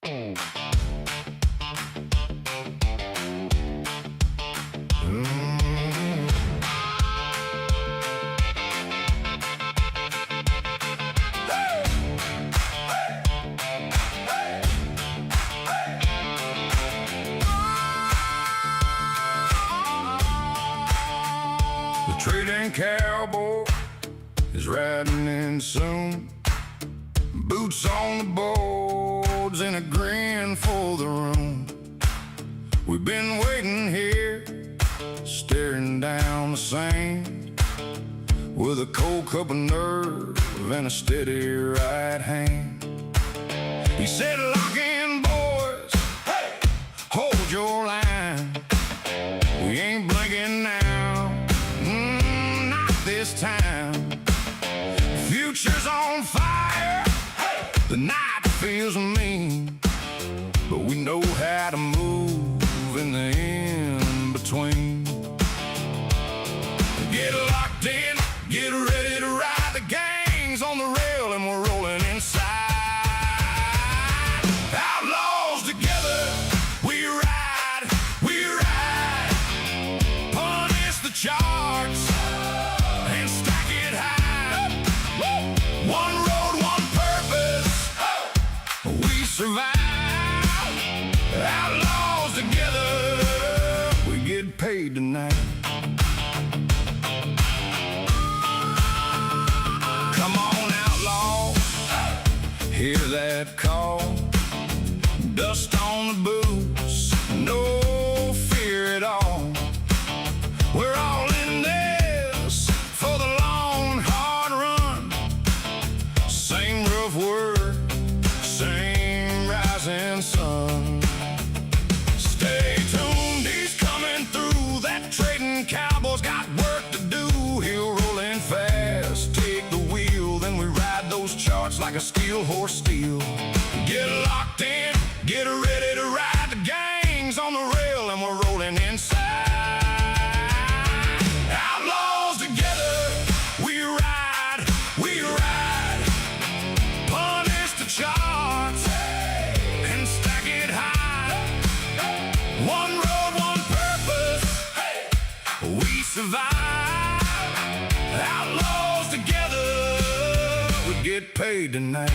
Trading cowboy is riding in soon. Boots on the boards and a grin for the room. We've been waiting here, staring down the sand, with a cold cup of nerve and a steady right hand. He said, lock in, boys, hey, hold your line. We ain't blinking now, not this time. Future's on fire, hey, the night feels mean, but we know how to move in the in-between. Get locked in, get ready to ride. The gang's on the rail and we're rolling inside. Outlaws together, we ride, we ride. Punish the charts and stack it high. One road, one purpose, we survive. Outlaws together, we get paid tonight. Come on, outlaws, hear that call. Dust on the boots, no fear at all. We're all in this for the long, hard run. Same rough work, same rising sun. Stay tuned, he's coming through. That trading cowboy's got work to do. He'll roll in fast, take the wheel, then we ride those charts like a steel horse steel. Get locked in, get ready to ride. The gang's on the rail and we're rolling inside. Outlaws together, we ride, we ride. Punish the charts and stack it high. One road, one purpose, we survive. Outlaws together, we get paid tonight.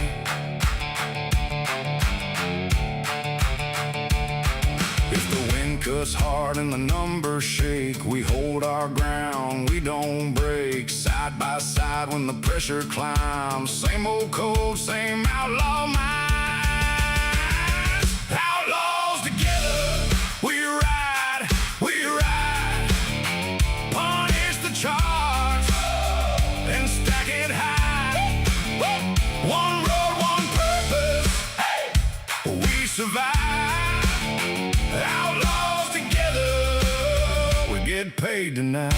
If the wind cuts hard and the numbers shake, we hold our ground, we don't break. Side by side when the pressure climbs, same old code, same outlaw minds. Outlaws together, we ride, we ride. Punish the charts and stack it high. One road, one purpose, we survive. Outlaws together, we get paid tonight.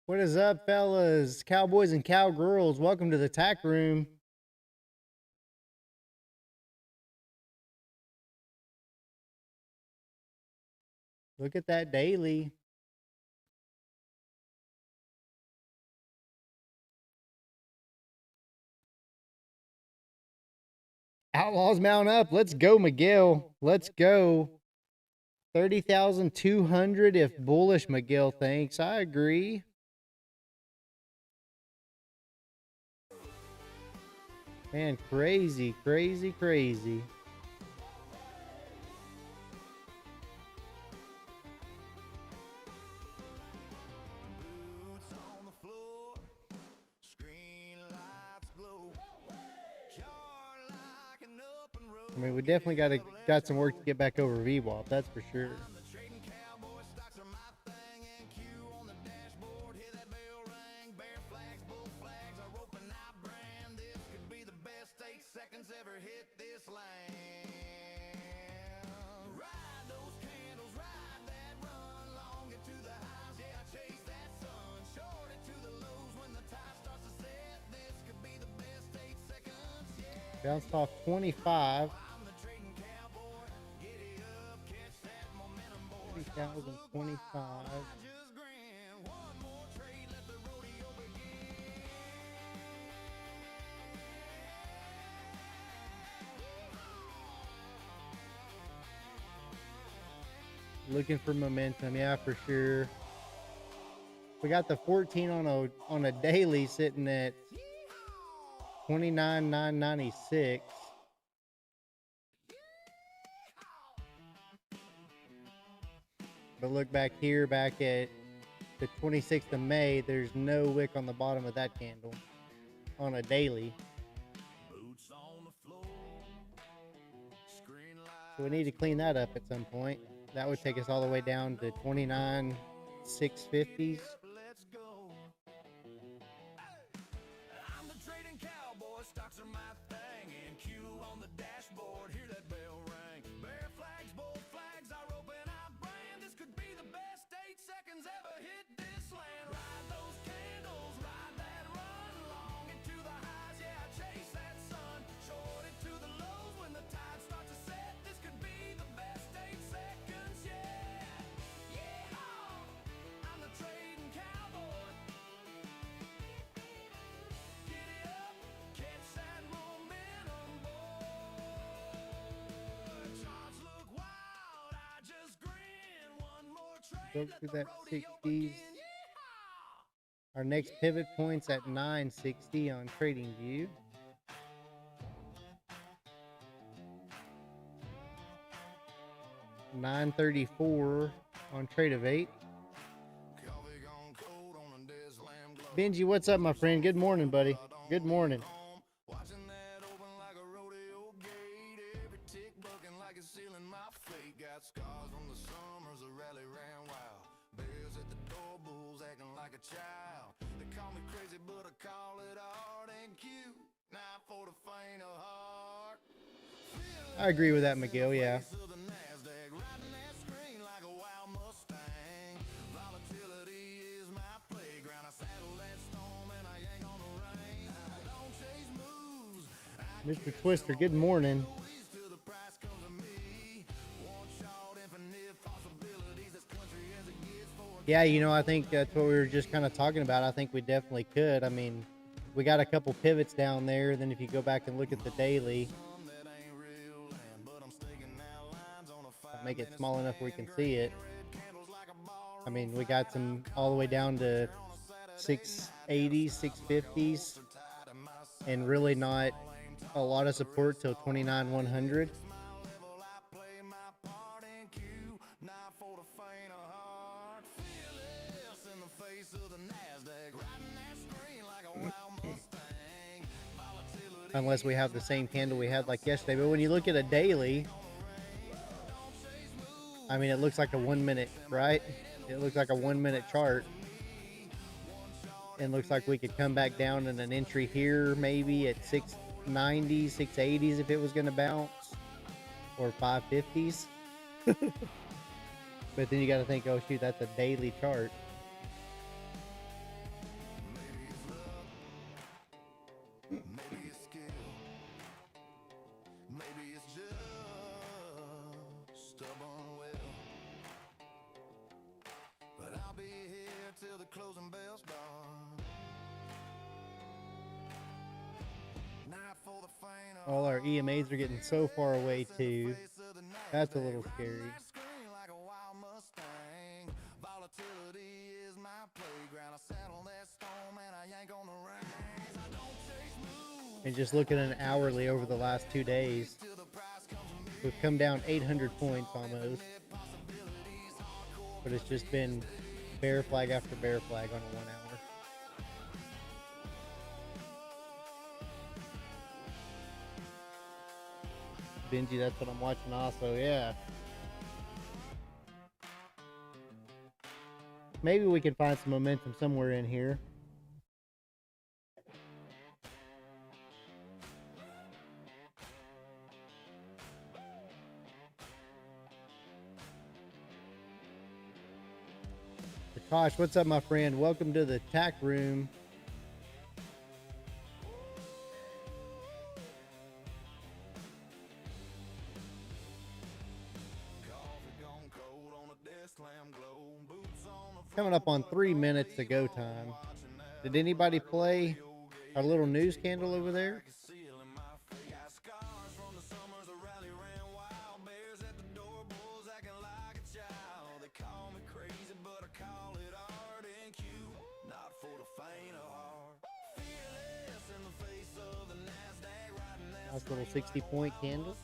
What is up, fellas? Cowboys and cowgirls, welcome to the tack room. Look at that daily. Outlaws mount up. Let's go, Miguel. Let's go. 30,200 if bullish, Miguel thinks. I agree. Man, crazy, crazy, crazy. I mean, we definitely got some work to get back over VWAP, that's for sure. Ride those candles, ride that run, long into the highs, yeah, chase that sun, short it to the lows when the tide starts to set. This could be the best 8 seconds, yeah. Bounced off 25. I'm the trading cowboy, giddy up, catch that momentum, boy. 30,025. Just grin, one more trade, let the rodeo begin. Looking for momentum, yeah, for sure. We got the 14 on a daily sitting at 29,996. But look back here, back at the 26th of May, there's no wick on the bottom of that candle on a daily. Boots on the floor, screen So we need to clean that up at some point. That would take us all the way down to 29,650s. let's go. I'm the trading cowboy, stocks are my thing, and Q on the dashboard, hear that bell ring. Bear flags, bull flags, I rope and I brand. This could be the best 8 seconds ever hit this land. Ride those candles, ride that run, long into the highs, yeah, chase that sun, short it to the lows when the tide starts to set. This could be the best 8 seconds, yeah. Yeah, I'm the trading cowboy. Giddy up, catch that momentum, boy. Charts look wild, I just grin. One more trade, Go let through the that rodeo 60s. begin. Our next pivot point's at 960 on TradingView. $934 on Trade-of-8. Coffee gone cold on a dead slam glove. Benji, what's up, my friend? Good morning, buddy. Good morning. Watching that open like a rodeo gate. Every tick bucking like it's sealing my fate. Got scars from the summers, the rally ran wild. Bears at the door, bulls acting like a child. They call me crazy, but I call it art and cute. Not for the faint of heart. I agree with that, Miguel, yeah. To the NASDAQ, riding that screen like a wild Mustang. Volatility is my playground. I saddle that storm and I yank on the rein. I don't chase moves. Mr. Twister, good morning. Always till the price comes to me. One shot, infinite possibilities. As country as it gets for a Yeah, you know, I think that's what we were just kind of talking about. I think we definitely could. I mean, we got a couple pivots down there. Then if you go back and look at the daily, some that ain't real land. But I'm staking out lines on a I'll make it small enough where we can see it. candles like a bar. I mean, we got some all the way down to 680s, 650s, and really not a lot of support till 29,100. My level, I play my part in Q. Not for the faint of heart. Fearless in the face of the NASDAQ. Riding that screen like a wild Mustang. Volatility. Unless we have the same candle we had like yesterday. But when you look at a daily, I mean, it looks like a 1 minute, right? It looks like a 1 minute chart. It looks like we could come back down in an entry here, maybe at 690s, 680s if it was going to bounce, or 550s. But then you got to think, oh shoot, that's a daily chart. Maybe it's skill. Maybe it's just stubborn will. But I'll be here till the closing bell start. Not for the faint of All our EMAs are getting so far away too. face of the night. That's a little scary. That screen like a wild Mustang. Volatility is my playground. I saddle that storm and I yank on the reins. I don't chase moves. And just looking at an hourly over the last 2 days, Till the price comes to me. we've come down 800 points almost. But it's just been bear flag after bear flag on a 1 hour. Benji, that's what I'm watching also, yeah. Maybe we can find some momentum somewhere in here. Kosh, what's up, my friend? Welcome to the tack room. Coming up on 3 minutes to go time. Did anybody play our little news candle over there? Nice little 60-point candle.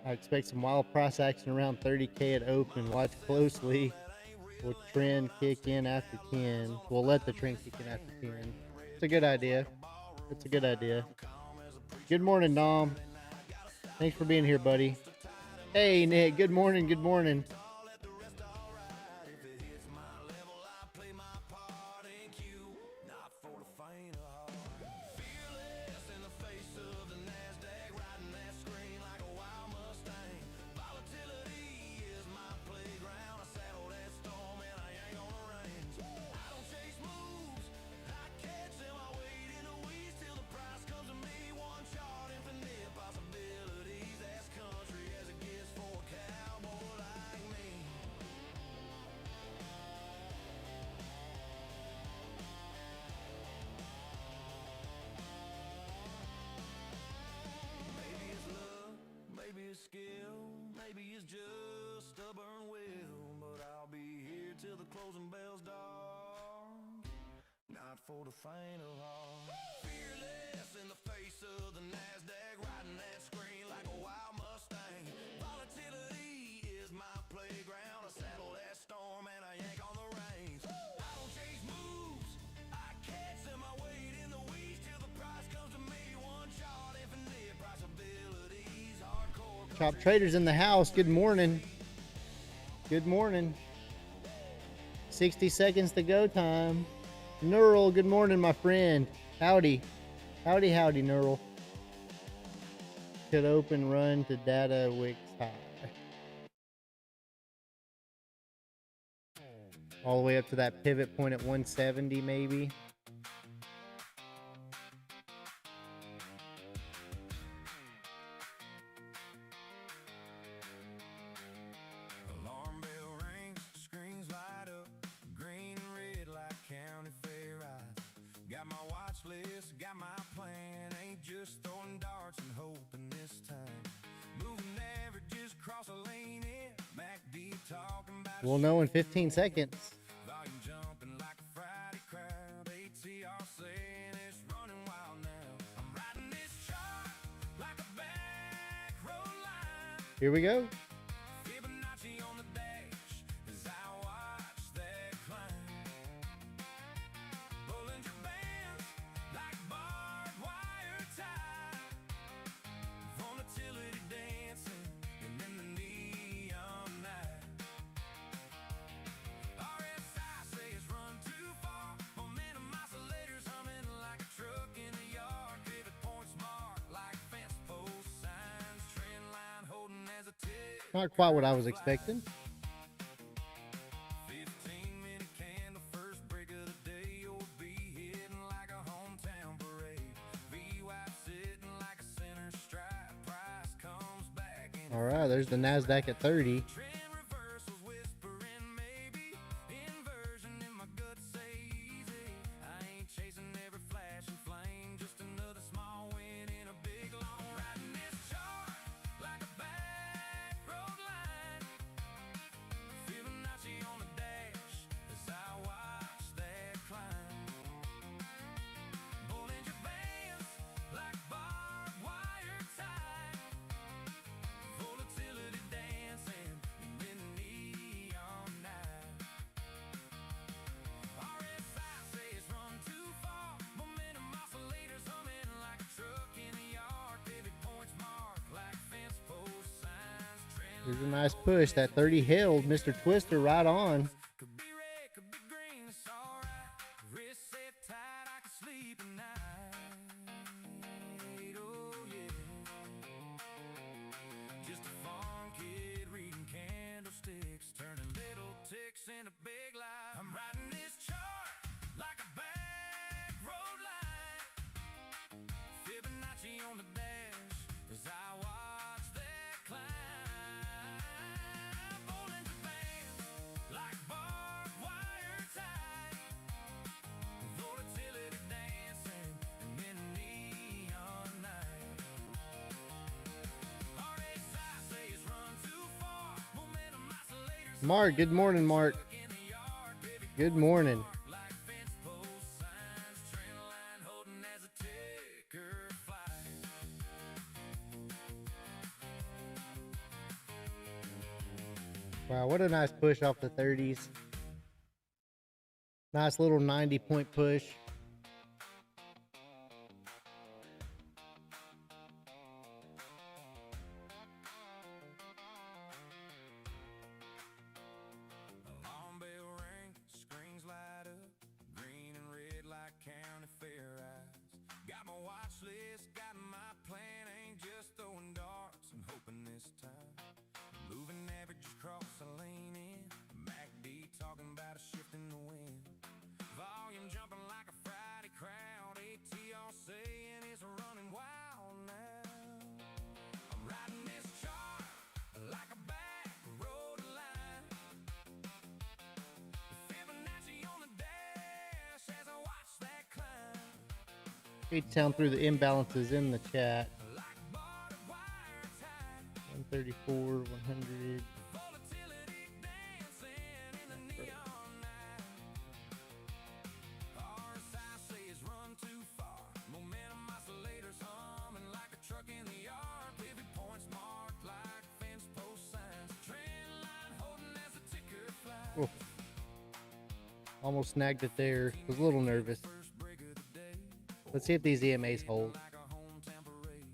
I expect some wild price action around 30K at open. Watch closely. Will trend kick in after 10? We'll let the trend kick in after 10. It's a good idea. It's a good idea. Good morning, Dom. Thanks for being here, buddy. Hey, Nick. Good morning. Good morning. For the faint of heart, fearless in the face of the NASDAQ, riding that screen like a wild Mustang. Volatility is my playground. I saddle that storm and I yank on the reins. I don't chase moves, I catch them. I wait in the weeds till the price comes to me. One shot, infinite possibilities, hardcore. Chop Traders in the house. Good morning. Good morning. 60 seconds to go time. Neural, good morning, my friend. Howdy. Howdy, howdy, Neural. Could open run to data wicks high. All the way up to that pivot point at 170, maybe. Alarm bell rings, screens light up, green and red like county fair eyes. Got my watch list, got my plan, ain't just throwing darts and hoping this time. Moving averages, cross a lane in, MACD talking about. We'll know in 15 seconds. Volume jumping like a Friday crowd, ATR saying it's running wild now. I'm riding this chart like a back road line. Here we go. Fibonacci on the dash as I watch that climb. Pulling your bands like barbed wire tie. Volatility dancing and in the neon night. RSI says run too far. Momentum oscillators humming like a truck in a yard. Pivot points marked like fence post signs. Trend line holding as a tip. Not quite what I was expecting. 15-minute candle, first break of the day. You'll be hitting like a hometown parade. VWAP sitting like a center stripe. Price comes back in. All right, there's the NASDAQ at 30. Trend reversals whispering maybe. Inversion in my gut say easy. I ain't chasing every flashing flame. Just another small win in a big long riding this chart like a back road line. Fibonacci on the dash as I watch that climb. Pulling your bands like barbed wire tie. Volatility dancing and Here's a nice push. That 30 held Mr. Twister right on. Could be red, could be green, it's alright. Wrist set tight, I can sleep at night. Oh yeah. Just a farm kid reading candlesticks, turning little ticks into big life. I'm riding this chart like a back road line. Fibonacci on the dash as I watch that climb. Bollinger Band like barbed wire tie. Volatility dancing and then neon night. RSI says run too far. Momentum oscillators. Mark, good morning, Mark. In the yard, baby. Good morning. Like fence post signs, trend line holding as a ticker flies. Wow, what a nice push off the 30s. Nice little 90-point push. Alarm bell ring, screens light up, green and red like county fair eyes. Got my watch list, got my plan, ain't just throwing darts and hoping this time. Moving averages cross a lane in, MACD talking about a shift in the wind. Volume jumping like a Friday crowd, ATR saying it's running wild now. I'm riding this chart like a back road line. Fibonacci on the dash as I watch that climb. H-Town through the imbalances in the chat. Like barbed wire tie. 134, 100. Volatility dancing in the neon night. RSI says run too far. Momentum oscillators humming like a truck in the yard. Pivot points marked like fence post signs. Trend line holding as a ticker flies. Oh, almost snagged it there. Was a little nervous. First break of the day. Let's see if these EMAs hold. Like a hometown parade.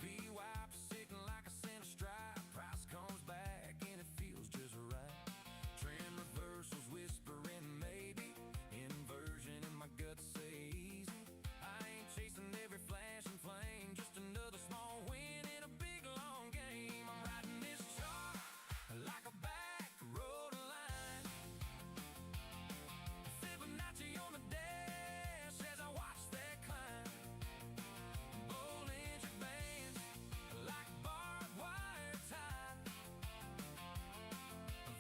VWAP sitting like a center stripe. Price comes back and it feels just right. Trend reversals whispering maybe. Inversion in my gut say easy. I ain't chasing every flash and flame. Just another small win in a big long game. I'm riding this chart like a back road line. Fibonacci on the dash as I watch that climb. Bollinger Band like barbed wire tie.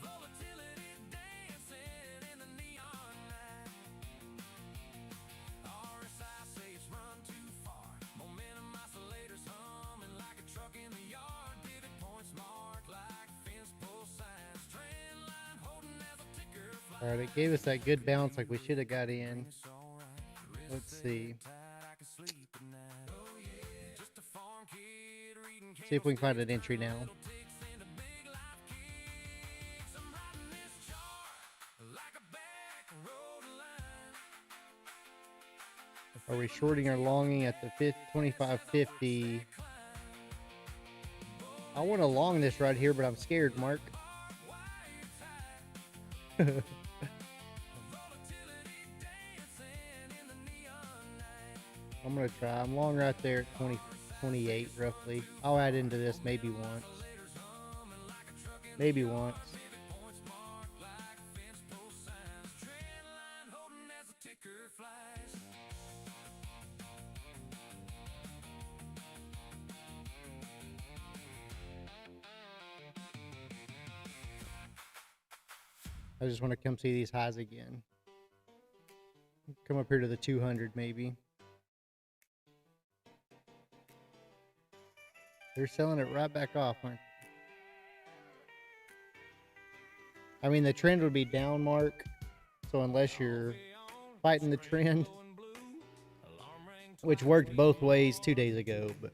Volatility dancing in the neon night. RSI says run too far. Momentum oscillators humming like a truck in the yard. Pivot points marked like fence post signs. Trend line holding as a ticker fly. All right, it gave us that good bounce like we should have got in. It's alright. Let's see. I can sleep at night. Oh yeah. Just a farm kid reading See if we can find an entry now. ticks into big life kicks. I'm riding this chart like a back road line. Are we shorting or longing at the 25.50? I want to long this right here, but I'm scared, Mark. Volatility dancing in the neon night. I'm going to try. I'm long right there at 20, 28 roughly. I'll add into this maybe once. Maybe once. Points marked like fence post signs. Trend line holding as a ticker flies. I just want to come see these highs again. Come up here to the 200 maybe. They're selling it right back off, aren't they? I mean, the trend would be down, Mark. So unless you're fighting the trend, which worked both ways 2 days ago, but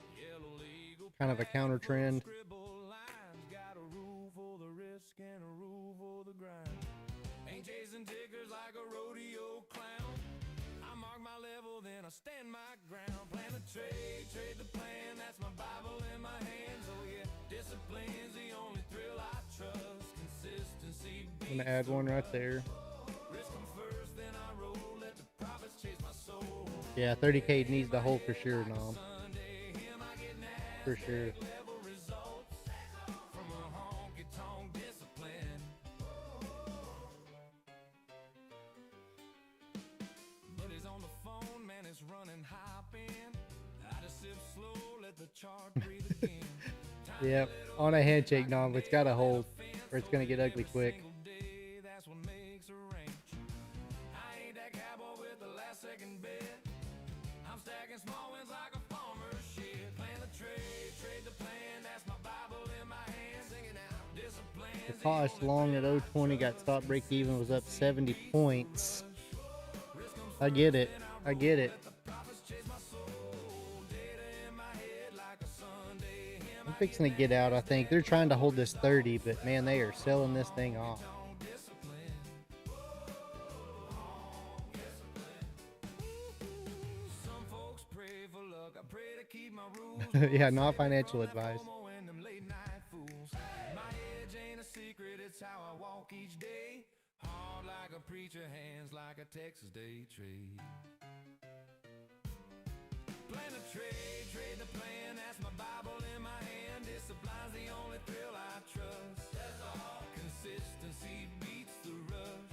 kind of a counter trend. Ain't chasing tickers like a rodeo clown. I mark my level, then I stand my ground. Plan a trade the plan. That's my Bible in my hands. Oh yeah, discipline's the only thrill I'm gonna add one right there. Yeah, 30K needs to hold for sure, Nom. For sure. Yep, on a handshake, Nom. It's gotta hold, or it's gonna get ugly quick. The cost long at 020 got stop break even, was up 70 points. I get it. I get it. I'm fixing to get out, I think. They're trying to hold this 30, but man, they are selling this thing off. Yeah, not financial advice. Plan a trade the plan, that's my Bible in my hand. Discipline's the only thrill I trust. That's all. Consistency beats the rush.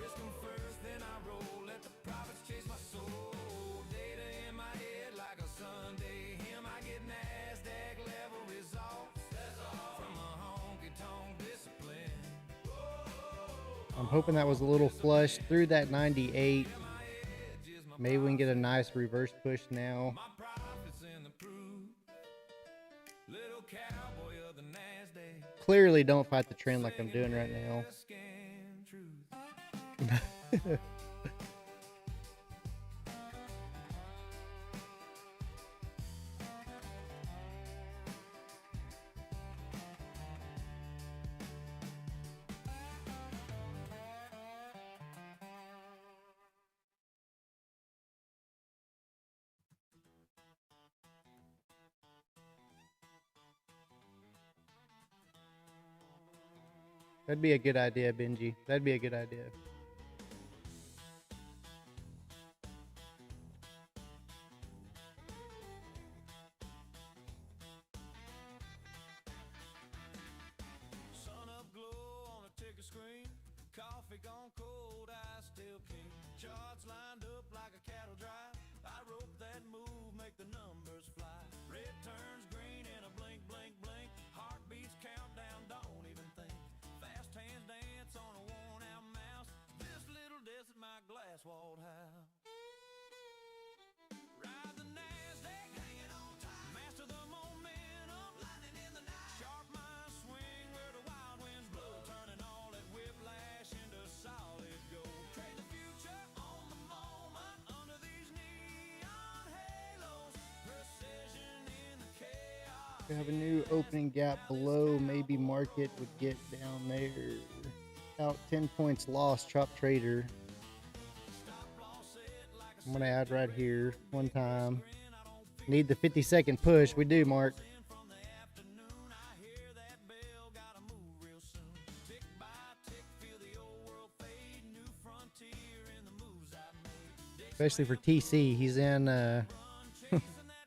Risk 'em first, then I roll. Let the profits chase my soul. Data in my head like a Sunday hymn. I get NASDAQ level results. That's all. From a honky-tonk discipline. I'm hoping that was a little flush through that 98. Maybe we can get a nice reverse push now. Clearly don't fight the trend like I'm doing right now. That'd be a good idea, Benji. That'd be a good idea. Sun up glow on a ticker screen. Coffee gone cold, I still king. Charts lined up like a cattle drive. I rope that move, make the numbers fly. Red turns green in a blink, blink, blink. Heartbeats countdown, don't even think. Fast hands dance on a worn out mouse. This little desk at my glass walled house. Ride the NASDAQ, hanging on tight. Master the momentum, lightning in the night. Sharp mind swing where the wild winds blow. Turning all that whiplash into solid gold. Trade the future on the moment under these neon halos. Precision in the chaos. We have a new opening gap below. Maybe market would get down there. Out 10 points lost, chop trader. I'm gonna add right here one time. Need the 50-second push. We do, Mark. Especially for TC, he's in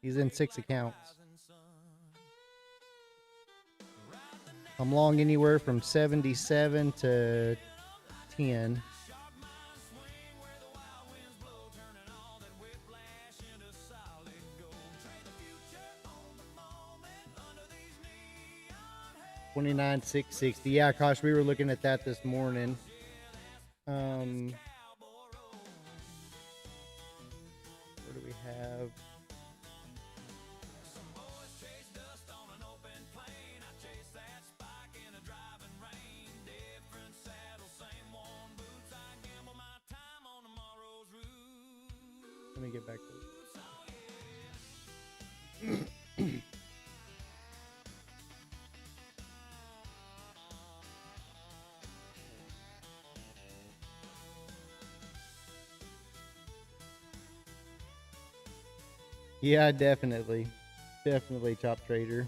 he's in 6 accounts. I'm long anywhere from 77 to 10. $29,660. Yeah, gosh, we were looking at that this morning. What do we have? Let me get back to it. Yeah, definitely. Definitely chop trader.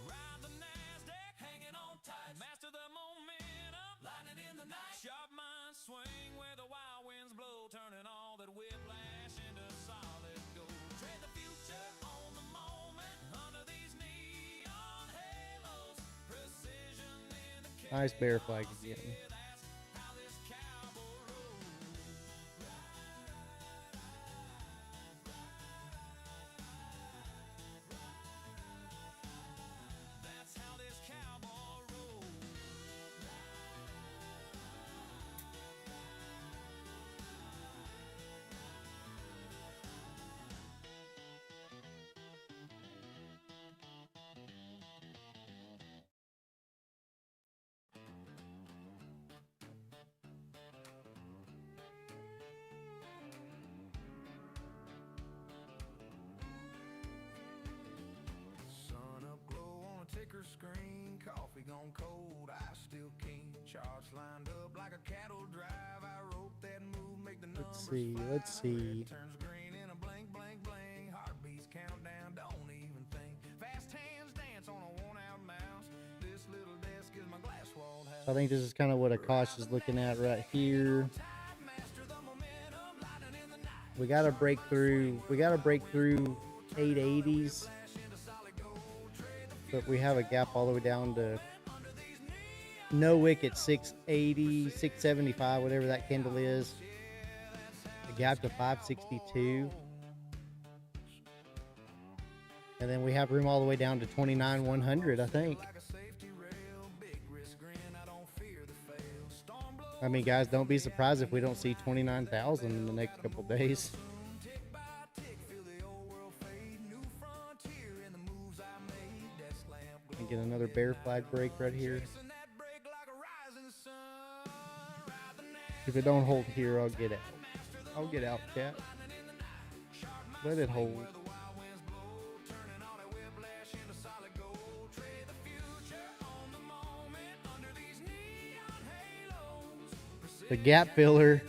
Ride the NASDAQ, hanging on tight. Nice bear flag again. Screen, coffee gone cold, I still keen. Charts lined up like a cattle drive. I wrote that move, make the numbers Let's see. turns green in a blank, blank, blank. Heartbeats countdown, don't even think. Fast hands dance on a worn-out mouse. This little desk is my glass-walled house. I think this is kind of what Akash is looking at right here. We gotta break through. We gotta break through 880s. But we have a gap all the way down to no wick at 680, 675, whatever that candle is. A gap to 562. And then we have room all the way down to 29,100, I think. I mean, guys, don't be surprised if we don't see 29,000 in the next couple days. Get another bear flag break right here. If it don't hold here, I'll get out. I'll get out, chat. Let it hold. The gap filler,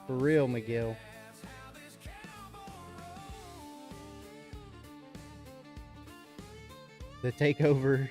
for real, Miguel. The takeover.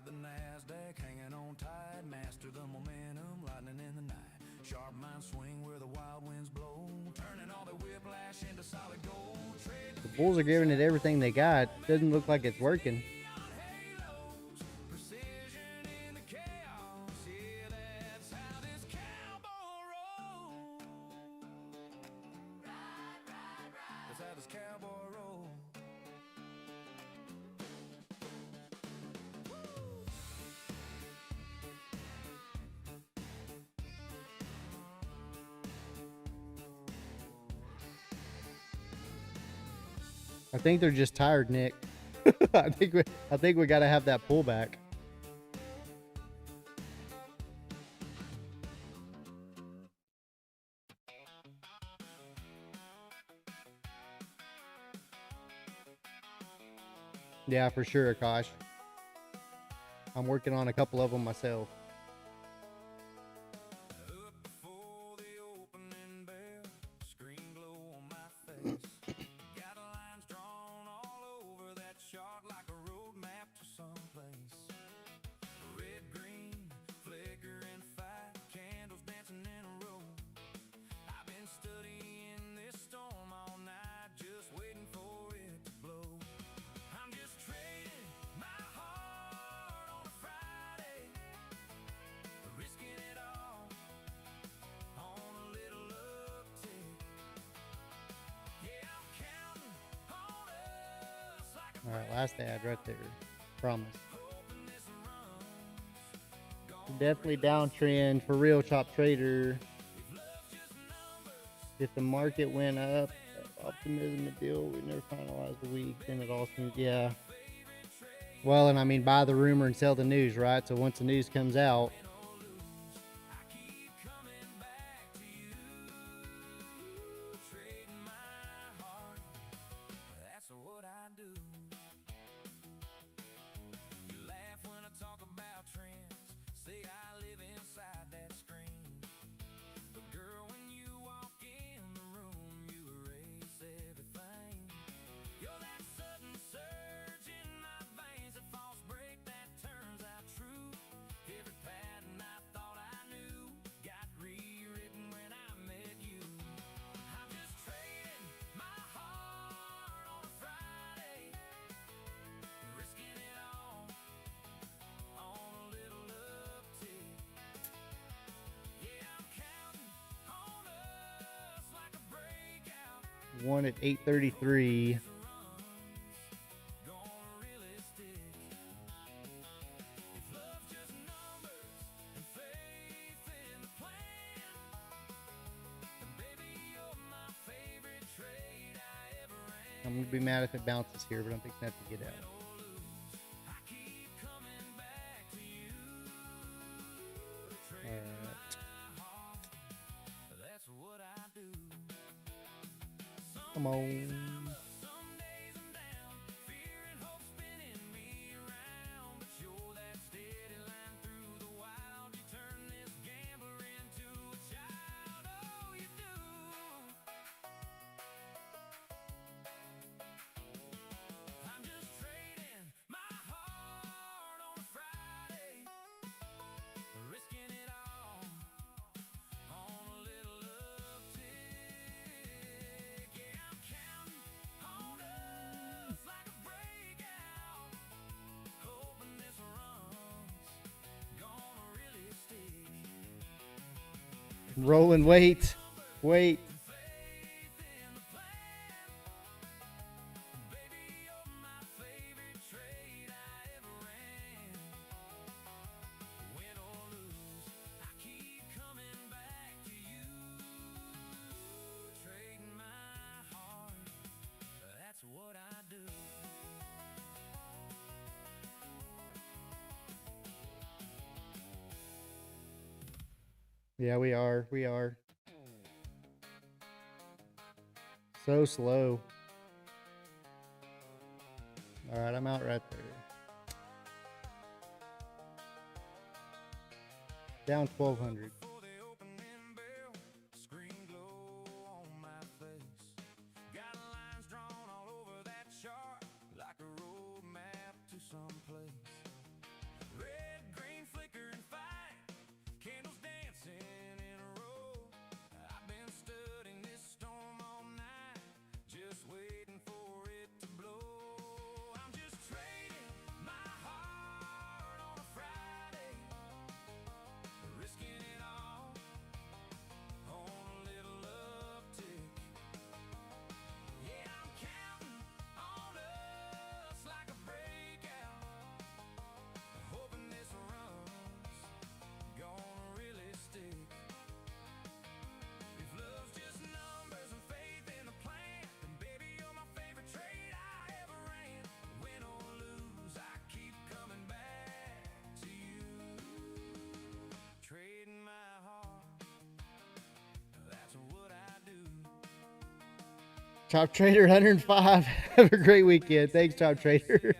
The NASDAQ hanging on tight, master the momentum, lightning in the night. Sharp mind swing where the wild winds blow, turning all the whiplash into solid gold. The Bulls are giving it everything they got. Doesn't look like it's working. Precision in the chaos, yeah, that's how this cowboy rolls. That's how this cowboy rolls. I think they're just tired, Nick. I think we got to have that pullback. Yeah, for sure, Akash. I'm working on a couple of them myself. Up before the opening bell, screen glow on my face. Got lines drawn all over that chart like a road map to someplace. Red, green, flicker and fight, candles dancing in a row. I've been studying this storm all night, just waiting for it to blow. I'm just trading my heart on a Friday, risking it all on a little uptick. Yeah, I'm counting on us like a All right, last ad right there. Promise. hoping this runs. Definitely downtrend for real, Chop Trader. If the market went up, optimism a deal, we never finalized the week, then it all seems, yeah. Well, and I mean, buy the rumor and sell the news, right? So once the news comes out, I keep coming back to you, trading my heart. That's what I do. You laugh when I talk about trends, say I live inside that screen. But girl, when you walk in the room, you erase everything. You're that sudden surge in my veins, a false break One at 833. I'm gonna be mad if it bounces here, but I'm thinking I have to get out. Come on. Rolling, wait. Yeah, we are. So slow. All right, I'm out right there. Down 1,200. Top Trader 105. Have a great weekend. Thanks, Top Trader.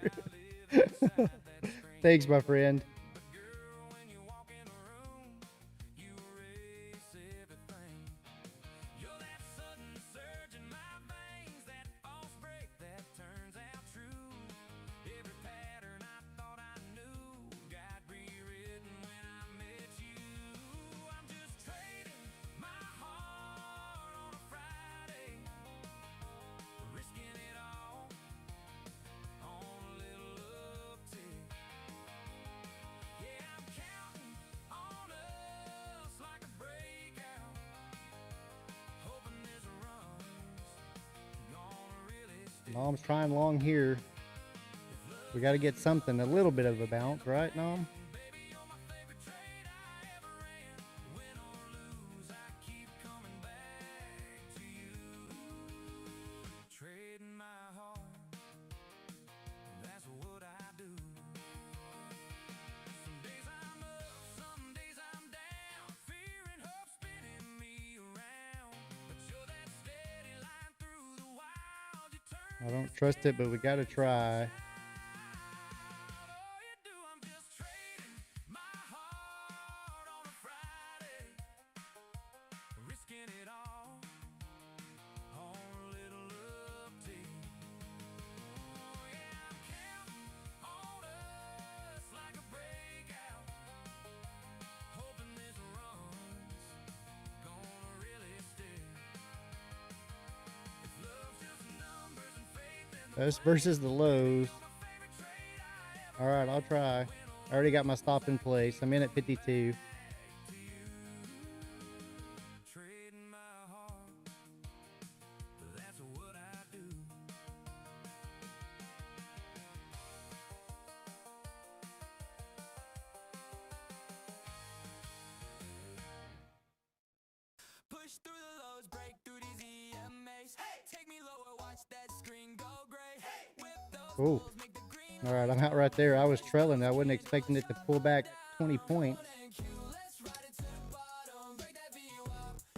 Thanks, my friend. Nom's trying long here. We got to get something, a little bit of a bounce, right, Nom? I don't trust it, but we got to try. Us versus the lows. All right, I'll try. I already got my stop in place. I'm in at 52. Oh, all right, I'm out right there. I was trailing. I wasn't expecting it to pull back 20 points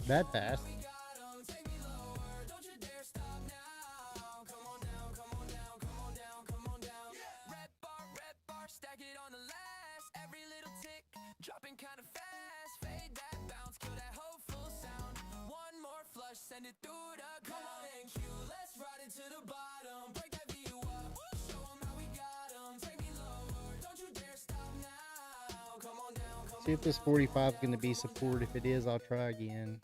that fast. Dropping kind of fast, fade that bounce, kill that hopeful sound. One more flush, send it through the ground. Come on and cue, let's ride it to the bottom. Break that view up, show 'em how we got 'em. Take me lower, don't you dare stop now. Come on down, come on. See if this 45 is going to be support. If it is, I'll try again.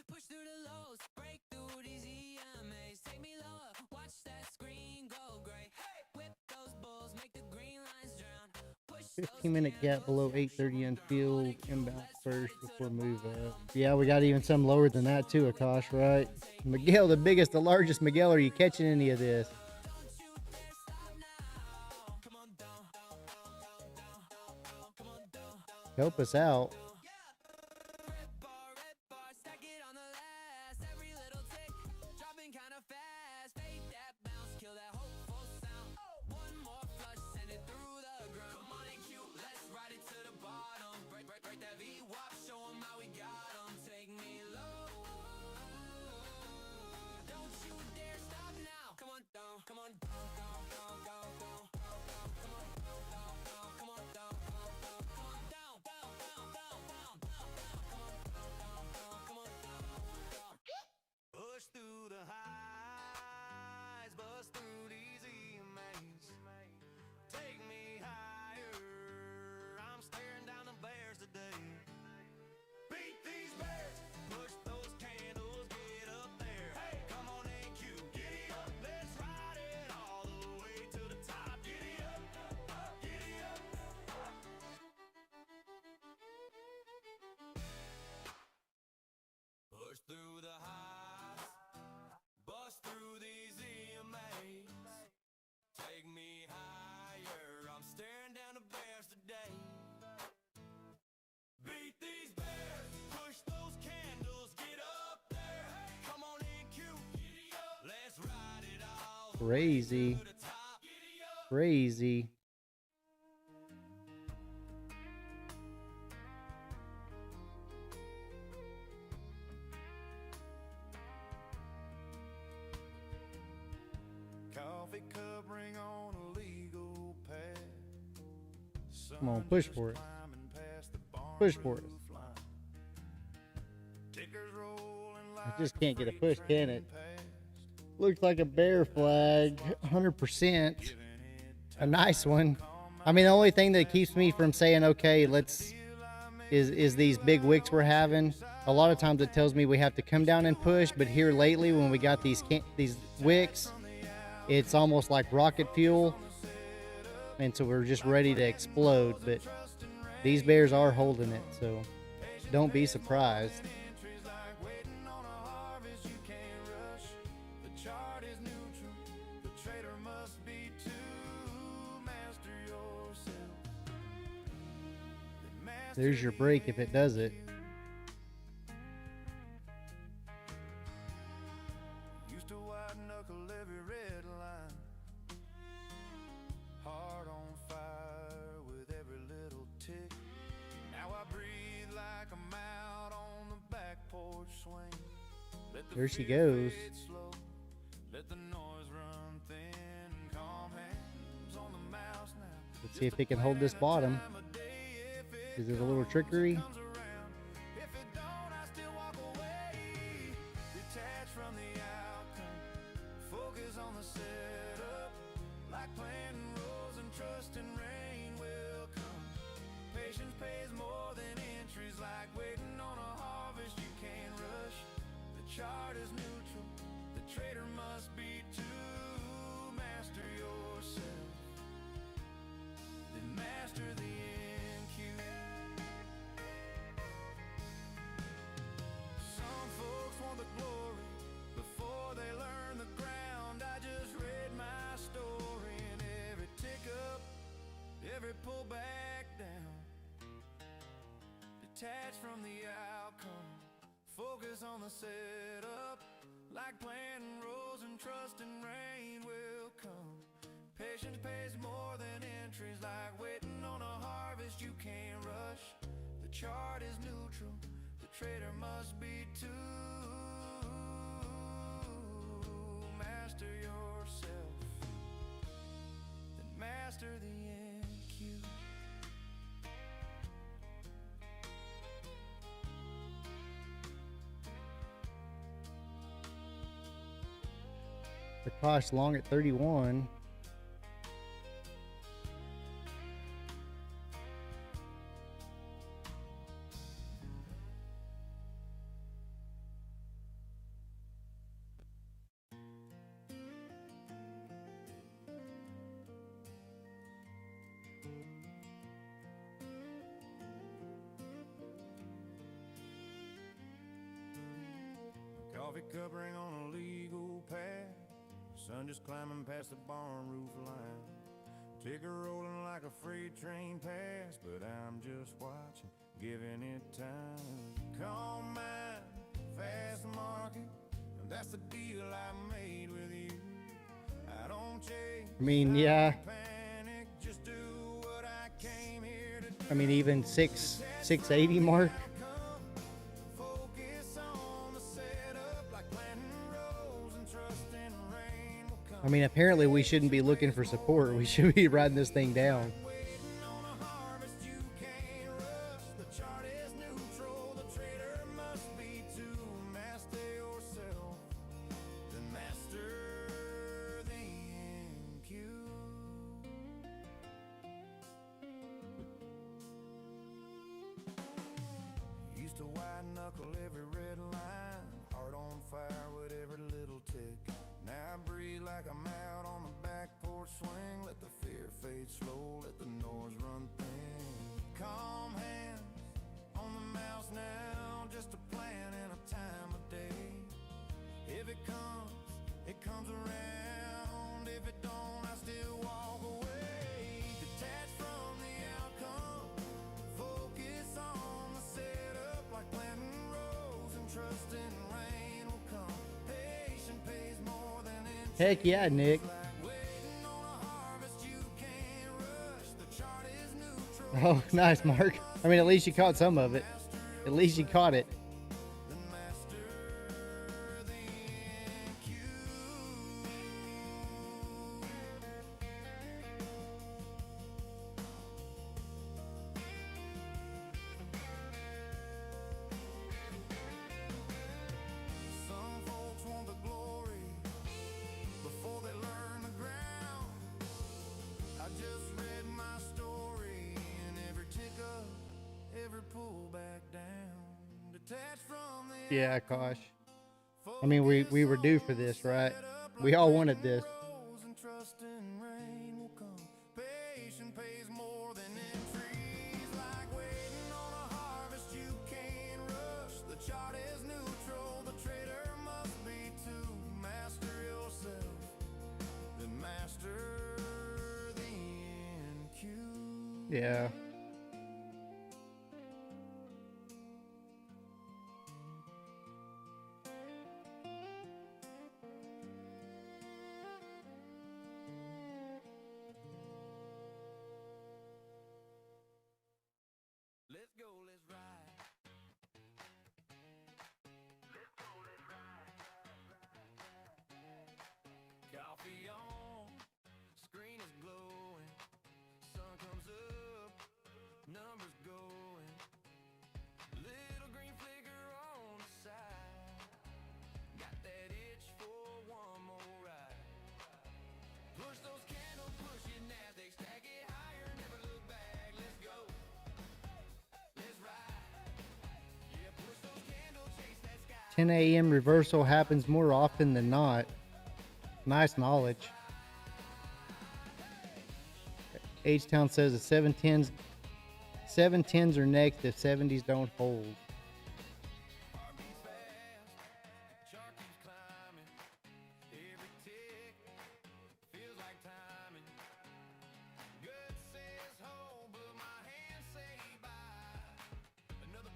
Push through the lows, break through these EMAs. Take me lower, watch that screen go gray. Whip those bulls, make the green lines drown. Push 15-minute gap below 830 infield. Inbound first before move up. Yeah, we got even some lower than that too, Akash, right? Miguel, the biggest, the largest. Miguel, are you catching any of this? Help us out. Through the highs, bust through these EMAs. Take me higher, I'm staring down the bears today. Beat these bears, push those candles, get up there. Hey, come on AQ, giddy up, let's ride it all the way to the top. Giddy up, giddy up. Push through the highs, bust through these EMAs. Take me higher, I'm staring down the bears today. Beat these bears, push those candles, get up there. Come on AQ, let's ride it all Crazy. to the top. Crazy. Coffee cup, ring on a legal pad. Come on, push for it. Climbing past the barn Push for it. roof line. Tickers rolling I like just can't get a freight push, train can it? past. Looks like a bear flag, 100%. A nice one. I mean, the only thing that keeps me from saying, okay, let's, is these big wicks we're having. A lot of times it tells me we have to come down and push, but here lately when we got these wicks, it's almost like rocket fuel. And so we're just ready to explode, but these bears are holding it, so don't be surprised. Entries like waiting on a harvest you can't rush. The chart is neutral, the trader must be too. Master yourself. Master There's your break if it does it. used to white knuckle every red line. Heart on fire with every little tick. Now I breathe like I'm out on the back porch swing. Let the There she fear goes. fade slow. Let the noise run thin. Calm hands on the mouse now. Let's see if it can hold this bottom. Time of day if it Is it a little trickery? comes around. If it don't, I still walk away. Detach from the outcome. Focus on the setup. Like planting rows and trusting rain will come. Patience pays more than entries. Like waiting on a harvest you can't rush. The chart is neutral. The trader must be too. Master yourself. Then master the NQ. Detach from the outcome, focus on the setup. Like planting rows and trusting rain will come. Patience pays more than entries, like waiting on a harvest you can't rush. The chart is neutral, the trader must be too. Master yourself, then master the NQ. Prakash long at 31. Coffee cup ring on a legal path. Sun just climbing past the barn roof line. Ticker rolling like a freight train past, but I'm just watching, giving it time. Calm mind, fast market, and that's the deal I made with you. I don't chase, I mean, yeah. panic, just do what I came here to do. I mean, even 680 mark. I mean, apparently we shouldn't be looking for support. We should be riding this thing down. Used to white knuckle every red line, heart on fire with every little tick. Now I breathe like I'm out on the back porch swing. Let the fear fade slow, let the noise run thin. Calm hands on the mouse now, just a plan and a time of day. If it comes around. If it don't, I still walk away. Detached from the outcome, focus on the setup. Like planting rows and trusting rain will come. Patience pays more than interest. Heck yeah, Nick. Oh, nice, Mark. I mean, at least you caught some of it. At least you caught it. Some folks want the glory before they learn the ground. I just read my story and every tick up, every pull back down. Detached from the Yeah, gosh. I mean, we were due for this, right? We all wanted this. rose and trust in rain will come. Patience pays more than entries. Like waiting on a harvest you can't rush. The chart is neutral, the trader must be too. Master yourself, then master the NQ. Yeah. Let's go, let's ride. Let's go, let's ride. Coffee on, screen is glowing. Sun comes up, numbers going. Little green flicker on the side. Got that itch for one more ride. Push those candles, push your NASDAQ, stack it higher, never look back. Let's go. 10 a.m. reversal happens more often than not. Nice knowledge. H-Town says the 710s are next if 70s don't hold. Another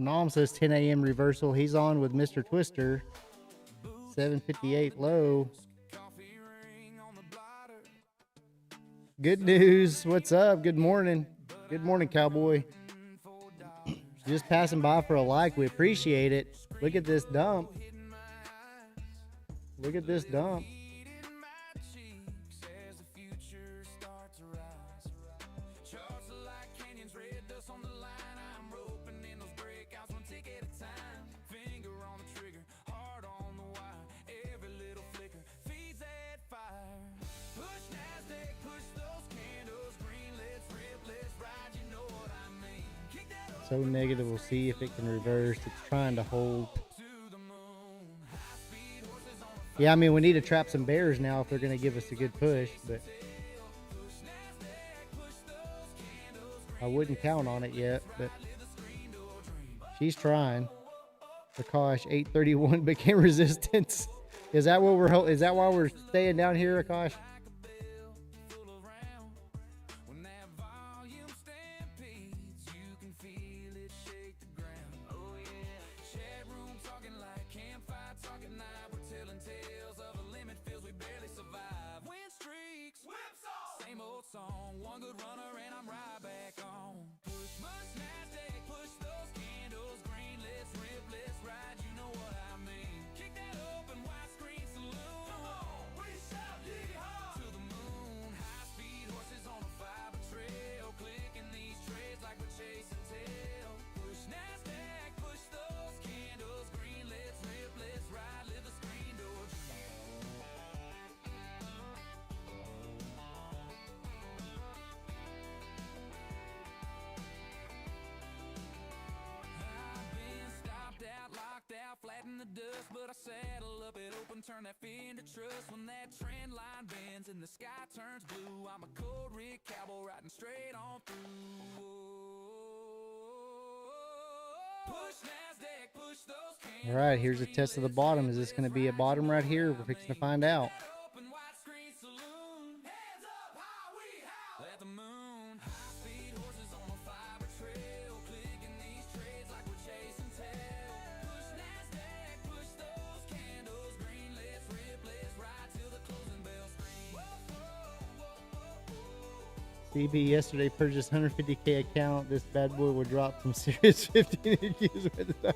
Nom says 10 a.m. reversal. He's on with Mr. Twister. 7:58 low. Good news. What's up? Good morning. Good morning, Cowboy. Just passing by for a like. We appreciate it. Look at this dump. Look at this dump. So negative, we'll see if it can reverse. It's trying to hold. Yeah, I mean, we need to trap some bears now if they're going to give us a good push, but I wouldn't count on it yet, but she's trying. Akash, 831 became resistance. Is that what is that why we're staying down here, Akash? The dust, but I saddle up it open, turn that fin to trust. When that trend line bends and the sky turns blue, I'm a cold rig cowboy riding straight on through. Push NASDAQ, push those. All right, here's a test of the bottom. Is this going to be a bottom right here? We're fixing to find out. CB yesterday purchased 150K account. This bad boy will drop from serious 15 AQs with the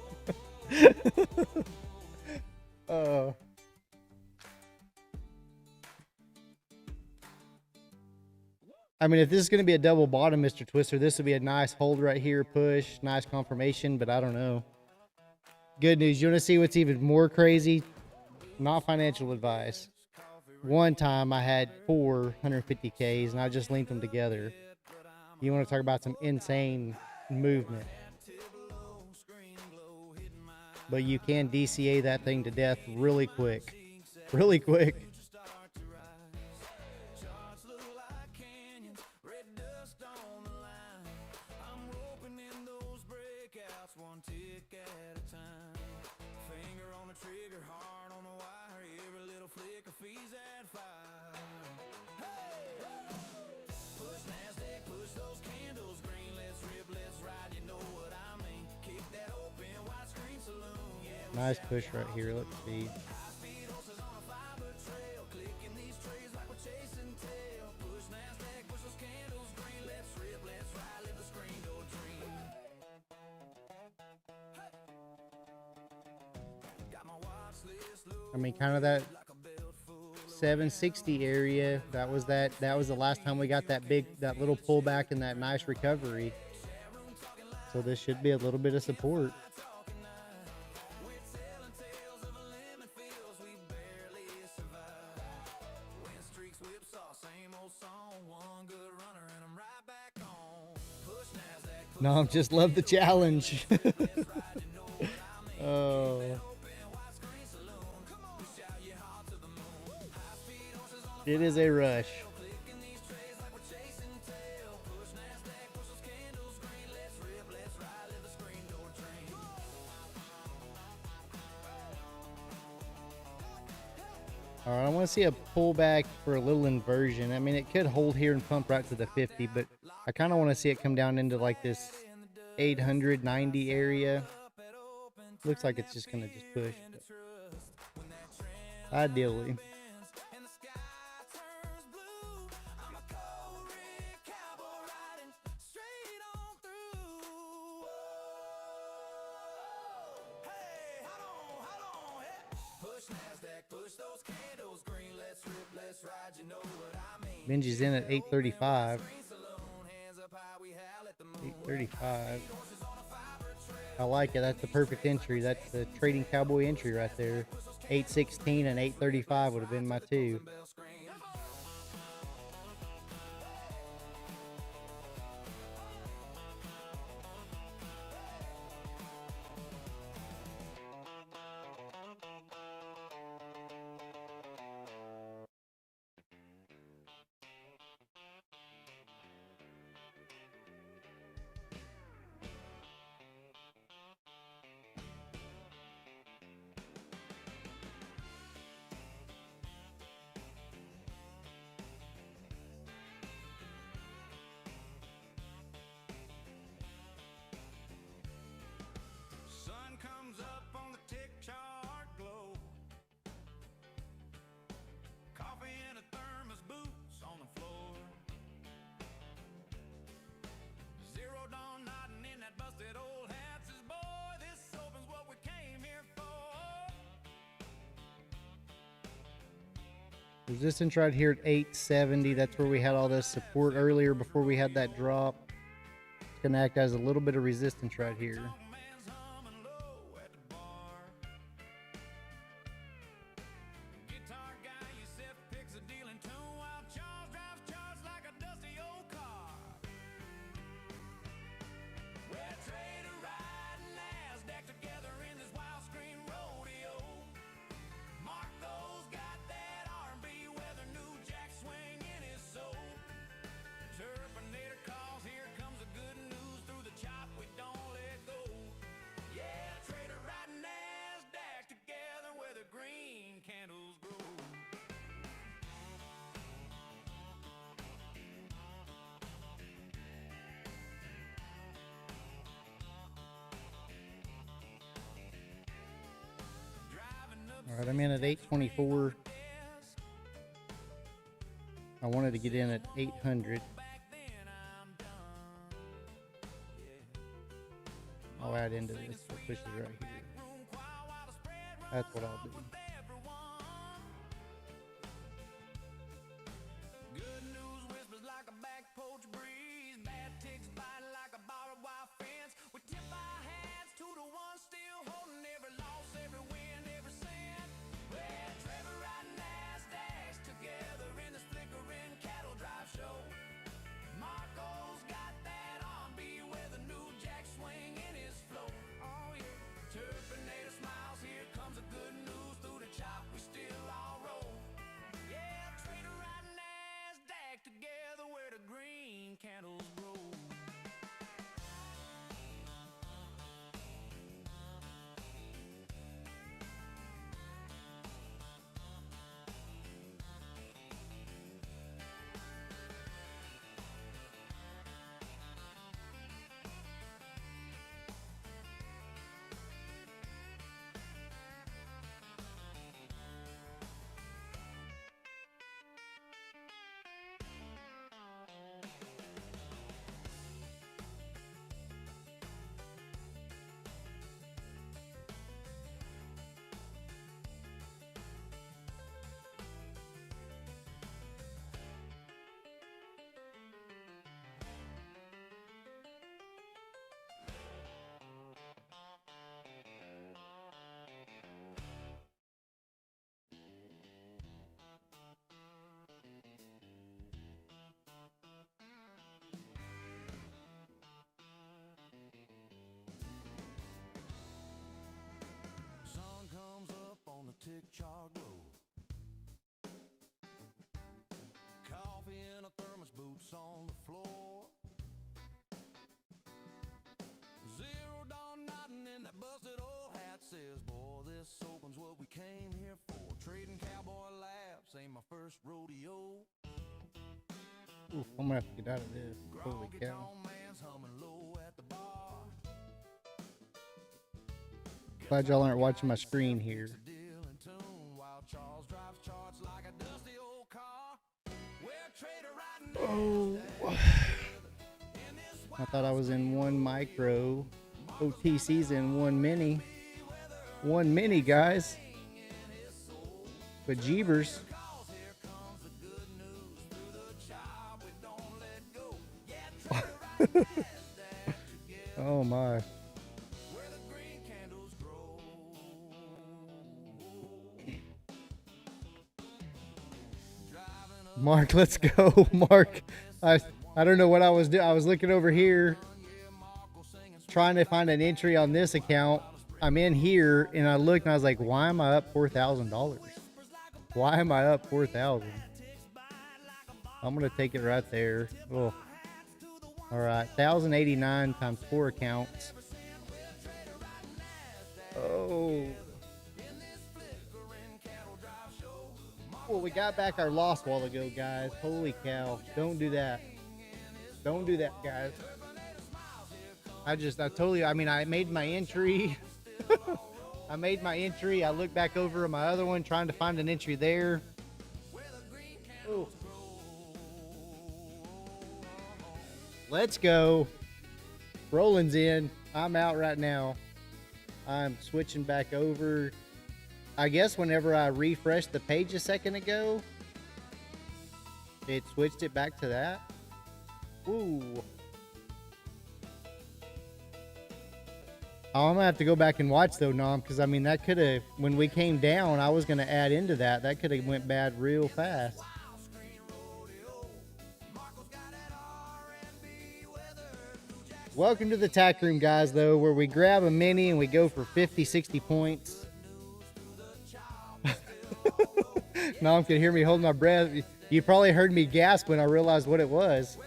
I mean, if this is going to be a double bottom, Mr. Twister, this would be a nice hold right here, push, nice confirmation, but I don't know. Good news. You want to see what's even more crazy? Not financial advice. One time I had 450Ks and I just linked them together. You want to talk about some insane movement. But you can DCA that thing to death really quick. Really quick. Nice push right here. Let's see. I mean, kind of that 760 area. That was the last time we got that little pullback and that nice recovery. So this should be a little bit of support. No, I just love the challenge. Oh. It is a rush. All right, I want to see a pullback for a little inversion. I mean, it could hold here and pump right to the 50, but I kind of want to see it come down into like this 890 area. Looks like it's just gonna just push. Ideally. Benji's in at 835. 835. I like it. That's the perfect entry. That's the trading cowboy entry right there. 816 and 835 would have been my two. Sun comes up on the tick chart glow. Coffee in a thermos, boots on the floor. Zero dawn nodding in that busted old hat says, boy, this opens what we came here for. Resistance right here at 870. That's where we had all this support earlier before we had that drop. It's going to act as a little bit of resistance right here. Man's humming low at the bar. Guitar guy, Yusef picks a dealing tune while Charles drives charts like a dusty old car. We're trader riding NASDAQ together in this wild screen rodeo. Marco's got that R&B weather, new jack swing in his soul. Terminator calls, here comes the good news through the chop, we don't let go. Yeah, trader riding NASDAQ together where the green candles grow. Driving up All right, I'm in at 824. I wanted to get in at 800. back then I'm done. I'll add into this. So it pushes right here. Room quiet while the spread That's what I'll do. with everyone. Good news whispers like a back porch breeze. Bad ticks bite like a barbed wire fence. We tip our hats to the ones still holding every loss, every win, every cent. Well, Trevor riding NASDAQs together in this flickering cattle drive show. Marco's got that R&B with a new jack swing in his flow. Oh yeah, Terminator smiles. Here comes the good news through the chop. We still all roll. Yeah, trader riding NASDAQ together where the green candles grow. Sun comes up on the tick char glow. Coffee in a thermos, boots on the floor. Zero dawn nodding in that busted old hat says, boy, this opens what we came here for. Trading cowboy laughs ain't my first rodeo. Oof, I'm gonna have to get out of this. Holy Groggy cow. tall man's humming low at the bar. Glad y'all aren't watching my screen here. Oh, I thought I was in one micro. OTC's in one mini. One mini, guys. But Jeebers. Oh my. Mark, let's go. Mark, I don't know what I was doing. I was looking over here trying to find an entry on this account. I'm in here and I looked and I was like, why am I up $4,000? Why am I up 4,000? I'm gonna take it right there. Oh, all right, 1,089 times 4 accounts. Oh. Well, we got back our loss a while ago, guys. Holy cow! Don't do that. Don't do that, guys. I made my entry. I made my entry. I looked back over at my other one, trying to find an entry there. Ooh. Let's go. Rolling's in. I'm out right now. I'm switching back over. I guess whenever I refreshed the page a second ago, it switched it back to that. Ooh. Oh, I'm gonna have to go back and watch though, Nom, because I mean that could have, when we came down, I was gonna add into that. That could have went bad real fast. Welcome to the tack room, guys, though, where we grab a mini and we go for 50, 60 points. Nom can hear me holding my breath. You probably heard me gasp when I realized what it was.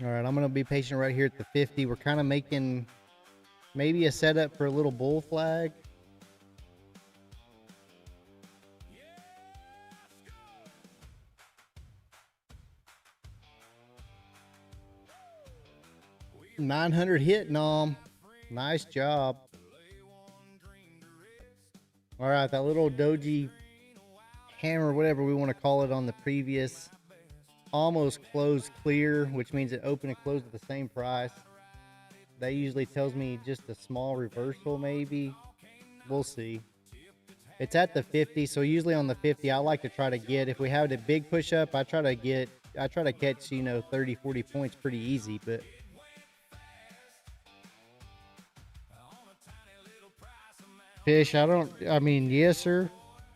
All right, I'm going to be patient right here at the 50. We're kind of making maybe a setup for a little bull flag. $900 hit, Nom. Nice job. All right, that little doji hammer, whatever we want to call it, on the previous, almost closed clear, which means it opened and closed at the same price. That usually tells me just a small reversal, maybe. We'll see. It's at the 50, so usually on the 50, I like to try to get, if we have a big push up, I try to catch, 30, 40 points pretty easy, but Fish, yes, sir.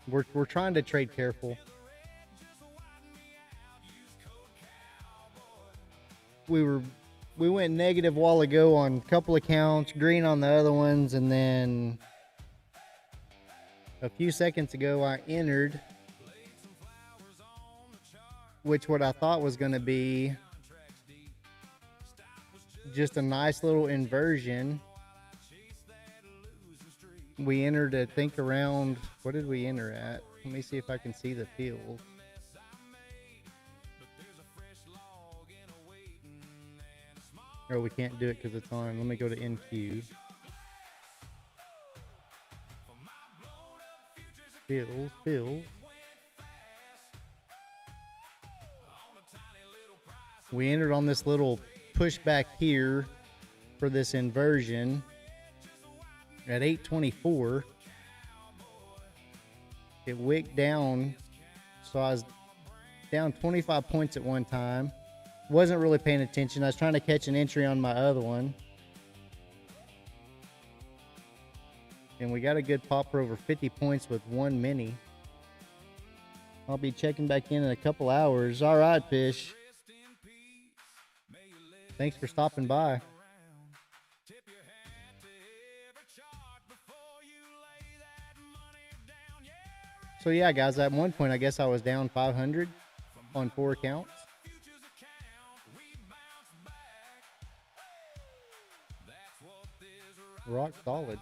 We're trying to trade careful. We went negative a while ago on a couple accounts, green on the other ones, and then a few seconds ago I entered, which what I thought was going to be just a nice little inversion. We entered, I think, around, what did we enter at? Let me see if I can see the field. Oh, we can't do it because it's on. Let me go to NQ. Field. We entered on this little pushback here for this inversion at 824. It wicked down, so I was down 25 points at one time. Wasn't really paying attention. I was trying to catch an entry on my other one, and we got a good pop for over 50 points with one mini. I'll be checking back in a couple hours. All right, Fish. Thanks for stopping by. So yeah, guys, at one point I guess I was down 500. on 4 counts. Rock solid.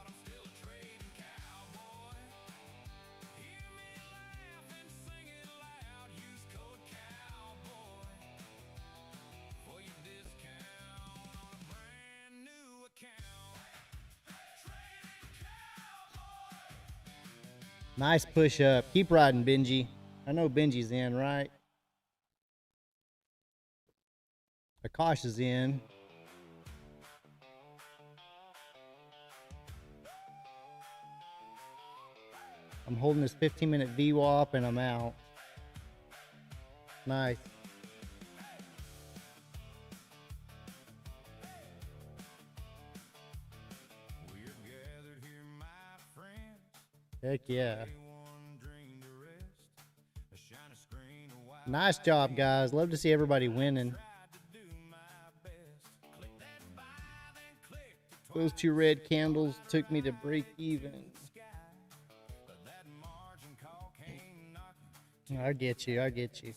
Nice push up. Keep riding, Benji. I know Benji's in, right? Akash is in. I'm holding this 15-minute VWAP and I'm out. Nice. Heck yeah. Nice job, guys. Love to see everybody winning. Those 2 red candles took me to break even. I get you. I get you.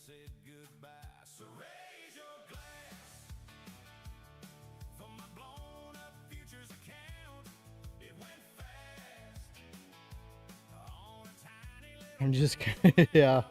I'm just, yeah.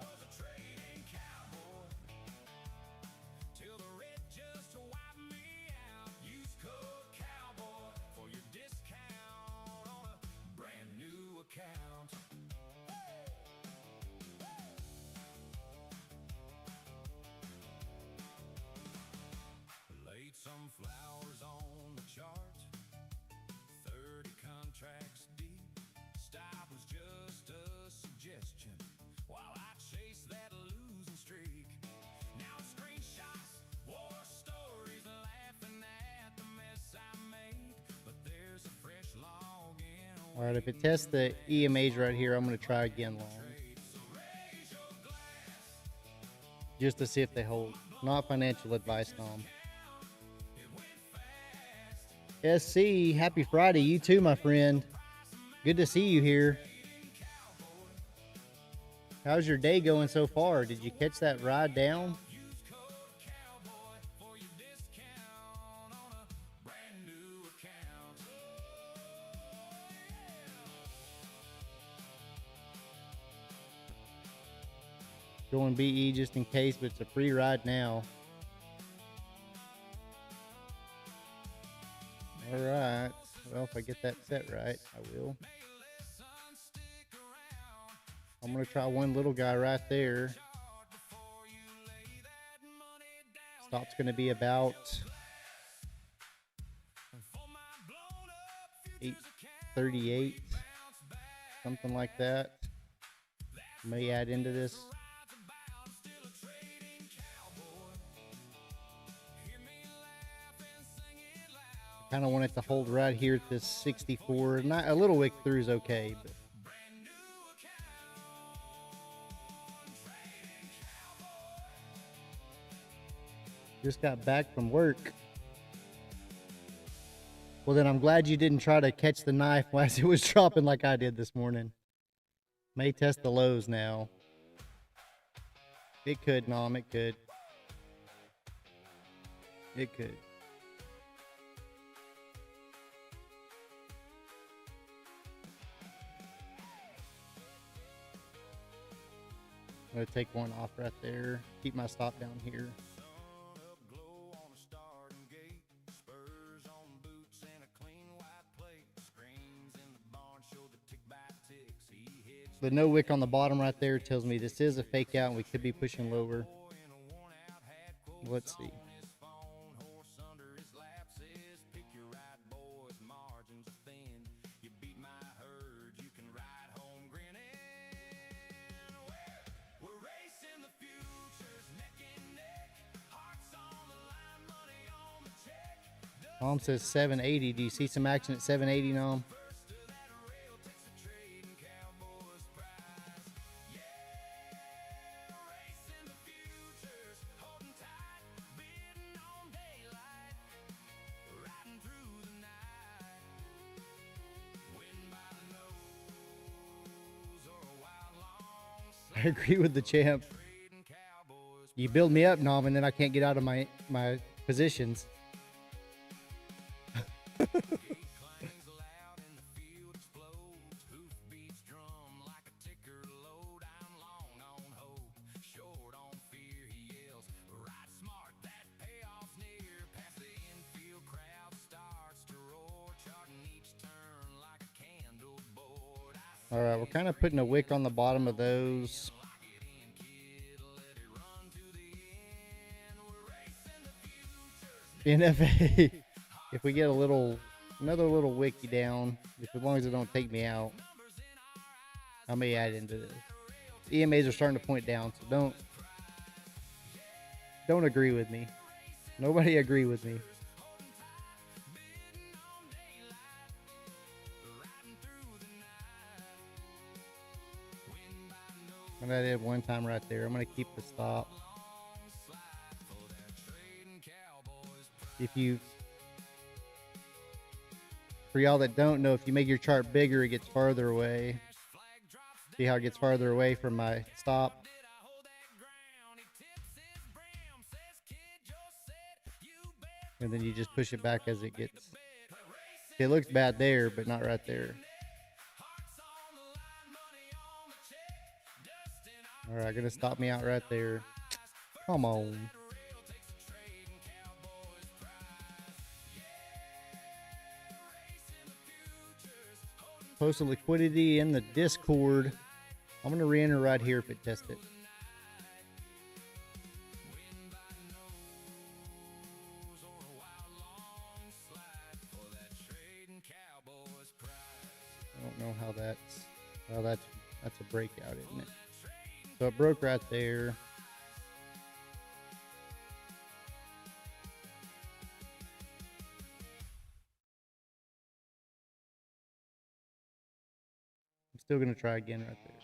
Some flowers on the chart, 30 contracts deep. Stop was just a suggestion while I chase that losing streak. Now screenshots, war stories, laughing at the mess I made. But there's a fresh login. All right, if it tests the EMAs right here, I'm going to try again long. Just to see if they hold. Not financial advice, Nom. SC, happy Friday. You too, my friend. Good to see you here. How's your day going so far? Did you catch that ride down? Going BE just in case, but it's a free ride now. All right. Well, if I get that set right, I will. I'm going to try one little guy right there. Stop's going to be about 838, something like that. May add into this. Kind of want it to hold right here at this 64. Not a little wick through is okay, but just got back from work. Well, then I'm glad you didn't try to catch the knife as it was dropping like I did this morning. May test the lows now. It could, Nom, it could. It could. I'm going to take one off right there. Keep my stop down here. The no wick on the bottom right there tells me this is a fake out and we could be pushing lower. Let's see. Nom says 780. Do you see some action at 780, Nom? I agree with the champ. You build me up, Nom, and then I can't get out of my positions. All right, we're kind of putting a wick on the bottom of those. NFA, if we get another little wicky down, as long as it don't take me out, I may add into this. The EMAs are starting to point down, so don't agree with me. Nobody agree with me. And I did one time right there. I'm gonna keep the stop. For y'all that don't know, if you make your chart bigger, it gets farther away. See how it gets farther away from my stop? And then you just push it back as it gets. It looks bad there, but not right there. All right, gonna stop me out right there. Come on. Post a liquidity in the Discord. I'm gonna re-enter right here if it tests it. I don't know how that's. Well, that's a breakout, isn't it? So it broke right there. I'm still gonna try again right there.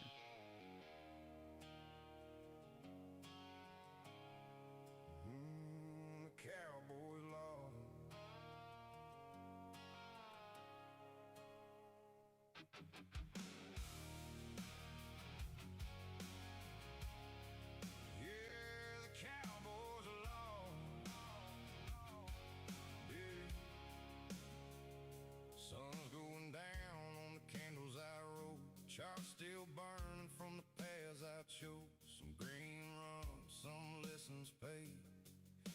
Charts still burning from the paths I chose. Some green runs, some lessons paid.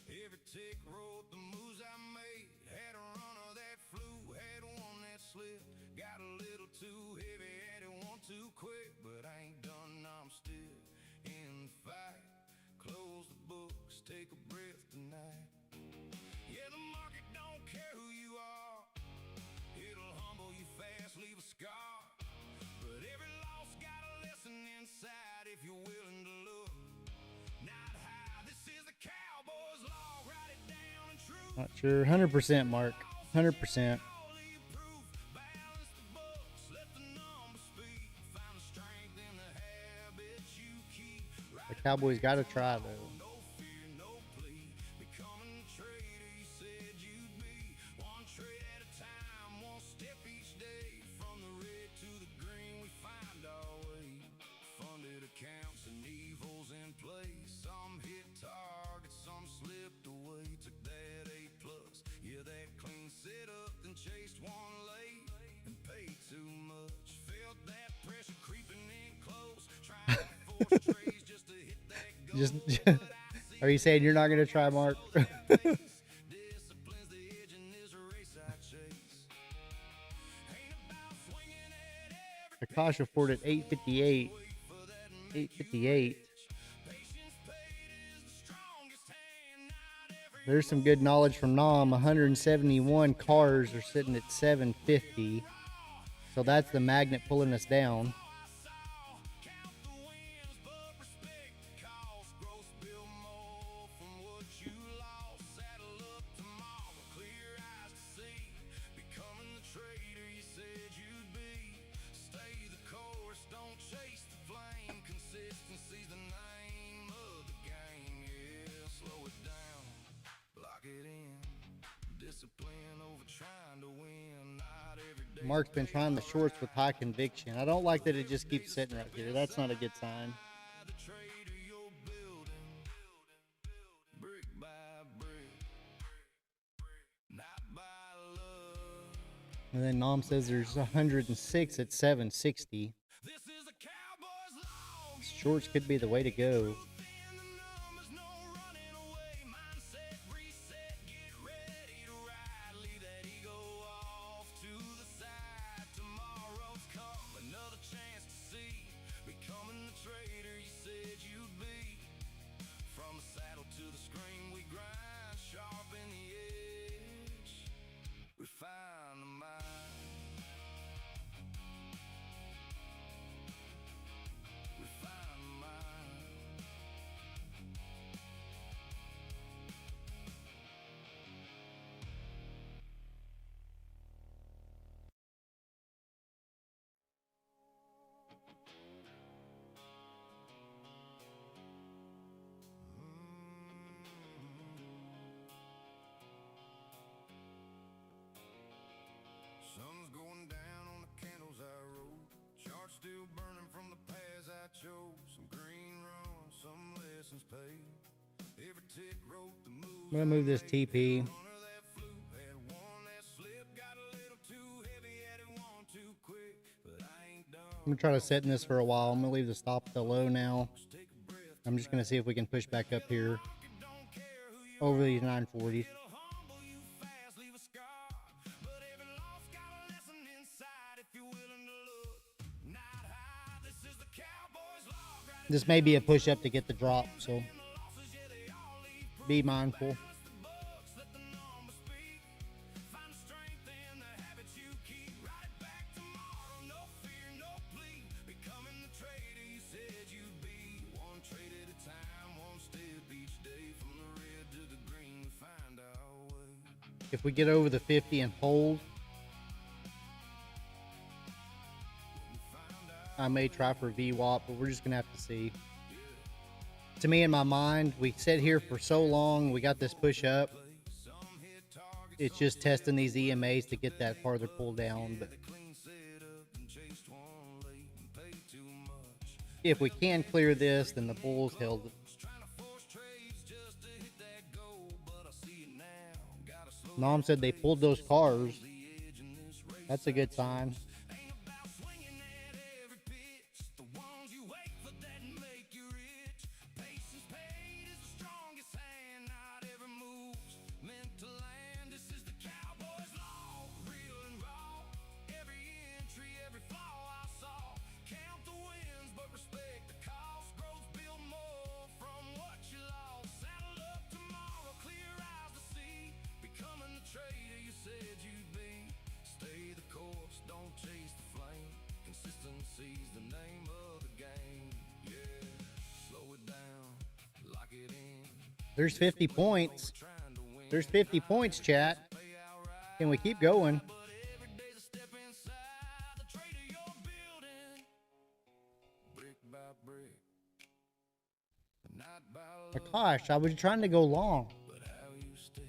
Every tick wrote the moves I made. Had a runner that flew, had one that slipped. Got a little too heavy, had it one too quick. But I ain't done, I'm still in the fight. Close the books, take a breath tonight. Yeah, the market don't care who you are. It'll humble you fast, leave a scar. But every loss got a lesson inside if you're willing to look. Not high, this is the Cowboy's law. Write it down and true. Not sure. 100% Mark. 100%. The Cowboys got to try though. Chased one late and paid too much. Felt that pressure creeping in close. Trying to force trades just to hit that goal. Are you saying you're not going to try, Mark? Discipline's the edge in this race I chase. Ain't about swinging at every Akash afforded 858. 858. There's some good knowledge from Nam. 171 cars are sitting at 750. So that's the magnet pulling us down. Consistency's the name of the game, yeah. Slow it down, lock it in. Discipline over trying to win. Not every day. Mark's been trying the shorts with high conviction. I don't like that it just keeps sitting right here. That's not a good sign. The trader you're building. And then Nom says there's 106 at 760. This is a cowboy's law. Shorts could be the way to go. Thin the numbers, no running away. Mindset, reset, get ready to ride. Leave that ego off to the side. Tomorrow's come, another chance to see. Becoming the trader you said you'd be. From the saddle to the screen we grind. Sharpen the edge, refine the mind. Refine the mind. Sun's going down on the candles I rolled. Charts still burning from the paths I chose. Some green runs, some lessons paid. Every tick wrote the moves. I'm gonna move this TP. Runner that flew, had one that slipped. Got a little too heavy, had it one too quick. But I ain't done. I'm gonna try to sit in this for a while. I'm gonna leave the stop at the low now. Take a breath. I'm just gonna see if we can push back up here Don't care who you over these 940s. It'll humble you fast, leave a scar. But every loss got a lesson inside if you're willing to look. Not high, this is the cowboy's law. Grinding This may be a push up to get the drop, so the losses, yeah, they all leave be mindful. Balance the books, let the numbers speak. Find the strength in the habits you keep. Write it back tomorrow, no fear, no plea. Becoming the trader you said you'd be. One trade at a time, one step each day. From the red to the green, we find our way. If we get over the 50 and hold, I may try for VWAP, but we're just gonna have to see. To me, in my mind, we sit here for so long, we got this push up. It's just testing these EMAs to get that farther pull down. But Clean set up and chased one late and paid too much. if we can clear this, then the bulls held it. Trying to force trades just to hit that goal, but I see it now. Gotta slow Nom said they pulled those cars. the edge in this race. That's a good sign. Ain't about swinging at every pitch. The ones you wait for that make you rich. Patience paid is the strongest hand. Not every move's meant to land. This is the cowboy's law, real and raw. Every entry, every flaw I saw. Count the wins, but respect the cost. Growth build more from what you lost. Saddle up tomorrow, clear eyes to see. Becoming the trader you said you'd be. Stay the course, don't chase the flame. Consistency's the name of the game. Yeah, slow it down, lock it in. There's 50 points. Trying to win, There's 50 points, chat. pay outright. Can we keep going? But every day's a step inside the trader you're building. Brick by brick, not by love, Gosh, I was trying to go long. but how you stick.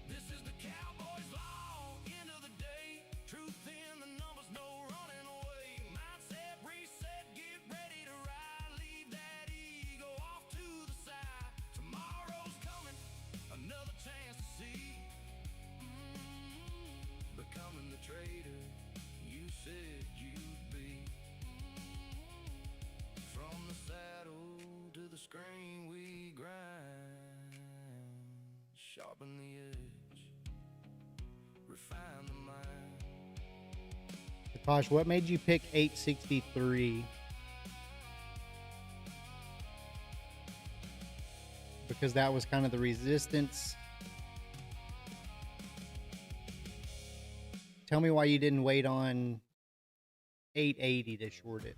This is the cowboy's law. End of the day, truth in the numbers, no running away. Mindset reset, get ready to ride. Leave that ego off to the side. Tomorrow's coming, another chance to see. Becoming the trader you said you'd be. From the saddle to the screen we grind. Sharpen the edge, refine the mind. Gosh, what made you pick 863? Because that was kind of the resistance. Tell me why you didn't wait on 880 to short it.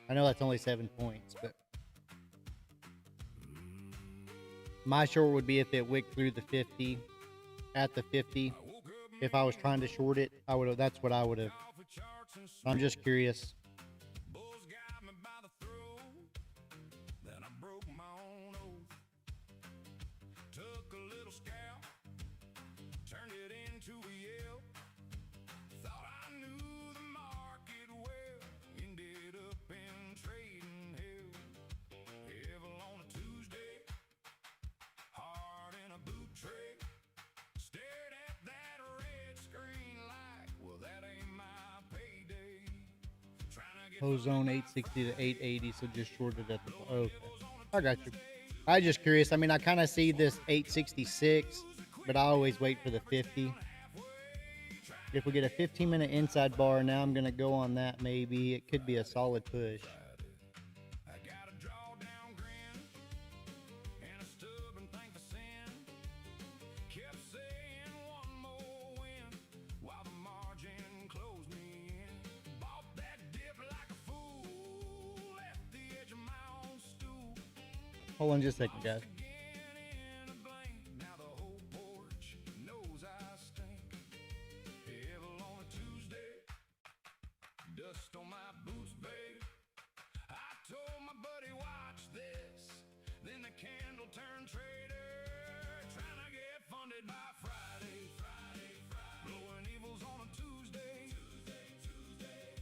I know that's only 7 points, but my short would be if it wicked through the 50, at the 50. If I was trying to short it, I would have. That's what I would have. Off with charts and I'm just curious. bulls got me by the throat. Then I broke my own oath. Took a little scalp, turned it into a yell. Thought I knew the market well. Ended up in trading hell. Evil on a Tuesday, hard in a boot tray. Stared at that red Ozone 860 to 880, so just shorted at the okay. I got you. I just curious. I mean, I kind of see this 866, but I always wait for the 50. If we get a 15-minute inside bar, now I'm gonna go on that. Maybe it could be a solid push. I got a draw down grin and a stubborn thing for sin. Kept saying one more win while the margin closed me in. Bought that dip like a fool, left the edge of my own stool. Hold on just a second, guys. Again in a blink, now the whole porch knows I stink. Evil on a Tuesday, dust on my boots, babe. I told my buddy, watch this. Then the candle turned traitor, trying to get funded by Friday. Blowing evils on a Tuesday.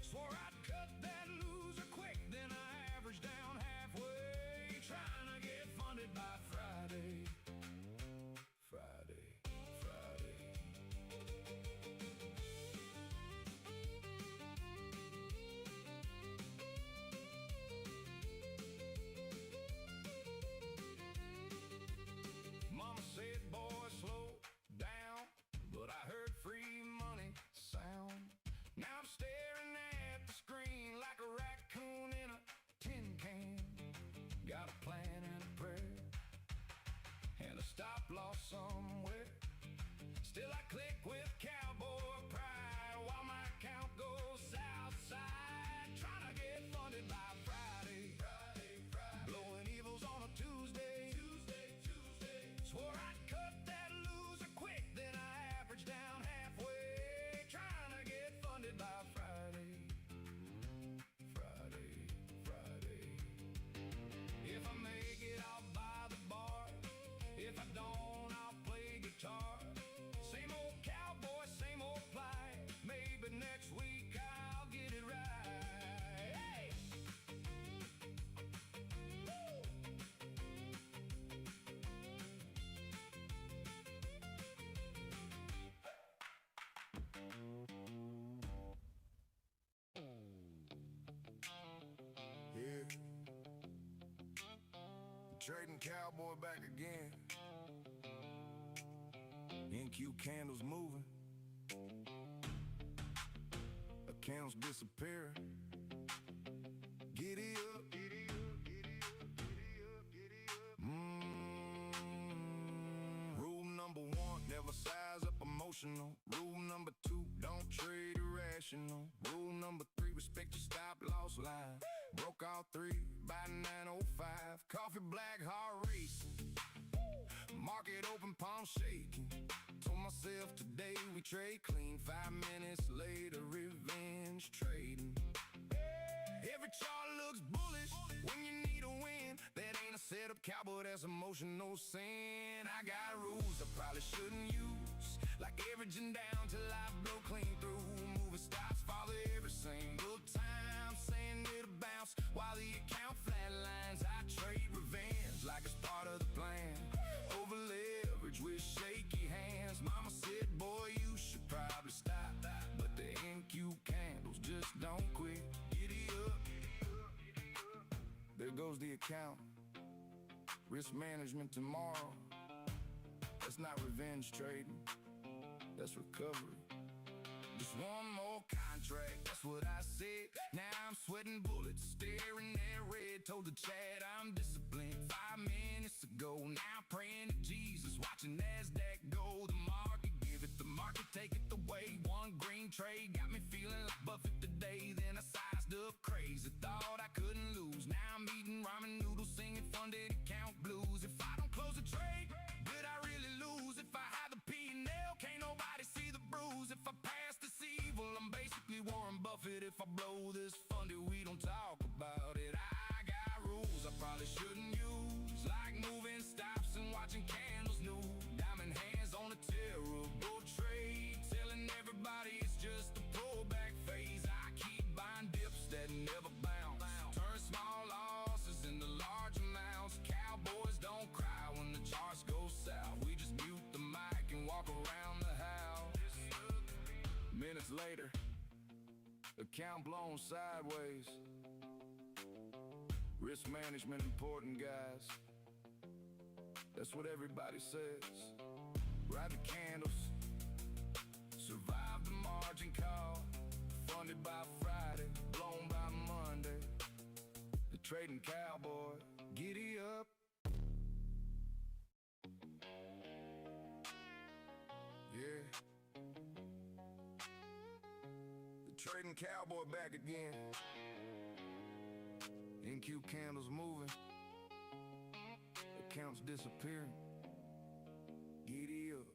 Swore I'd cut that loser quick, then I averaged down halfway, trying to get funded by Friday. Mama said, boy, slow down, but I heard free money sound. Now I'm staring at the screen like a raccoon in a tin can. Got a plan and a prayer and a stop loss somewhere. Still I click with cowboy pride while my account goes south side, trying to get funded by Friday. Blowing evils on a Tuesday. Swore I'd cut that loser quick, then I averaged down halfway, trying to get funded by Friday. If I make it, I'll buy the bar. If I don't, I'll play guitar. Same old cowboy, same old plight. Maybe next week I'll get it right. Hey! Yeah. Trading Cowboy back again. NQ candles moving. Accounts disappearing. Giddy up. Rule number one, never size up emotional. Rule number two, don't trade irrational. Rule number three, respect your stop loss line. Broke all three by 9:05. Coffee black, heart racing. Market open, palm shaking. Told myself today we trade clean. 5 minutes later, revenge trading. Every chart looks bullish when you need a win. That ain't a setup, cowboy, that's emotional sin. I got rules I probably shouldn't use, like averaging down till I blow clean through. Moving stops follow every single time, saying it'll bounce while the account flatlines. I trade revenge like it's part of the plan. Over leverage with shaky hands. Mama said, boy, you should probably stop, but the NQ candles just don't quit. Giddy up. There goes the account. Risk management tomorrow. That's not revenge trading, that's recovery. Just one more contract, that's what I said. Now I'm sweating bullets, staring at red. Told the Chad I'm disciplined 5 minutes ago. Now praying to Jesus, watching NASDAQ go. The market give it, the market take it away. One green trade got me feeling like Buffett today. Then I sized up crazy, thought I couldn't lose. Now I'm eating ramen noodles, singing funded account blues. If I don't close a trade, did I really lose? If I had the P&L, can't nobody see the bruise. If I pass this evil, I'm basically Warren Buffett. If I blow this funded, we don't talk about it. I got rules I probably shouldn't use, like moving stops and watching candles new. Diamond hands on a terrible trade, telling everybody it's just a pullback phase. I keep buying dips that never bounce, turn small losses into large amounts. Cowboys don't cry when the charts go south. We just mute the mic and walk around the house. Minutes later, account blown sideways. Risk management important, guys. That's what everybody says. Ride the candles, survive the margin call. Funded by Friday, blown by Monday. The trading cowboy, giddy up. Yeah. The trading cowboy back again. NQ candles moving, accounts disappearing. Giddy up.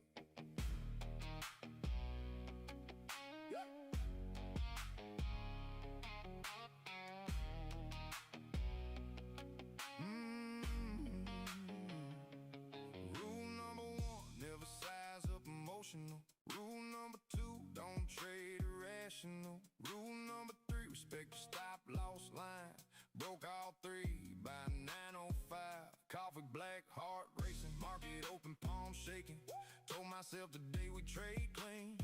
Rule number one, never size up emotional. Rule number two, don't trade irrational. Rule number three, respect your stop loss line. Broke all three by 9:05. Coffee black, heart racing, market open, palm shaking. Told myself today we trade clean.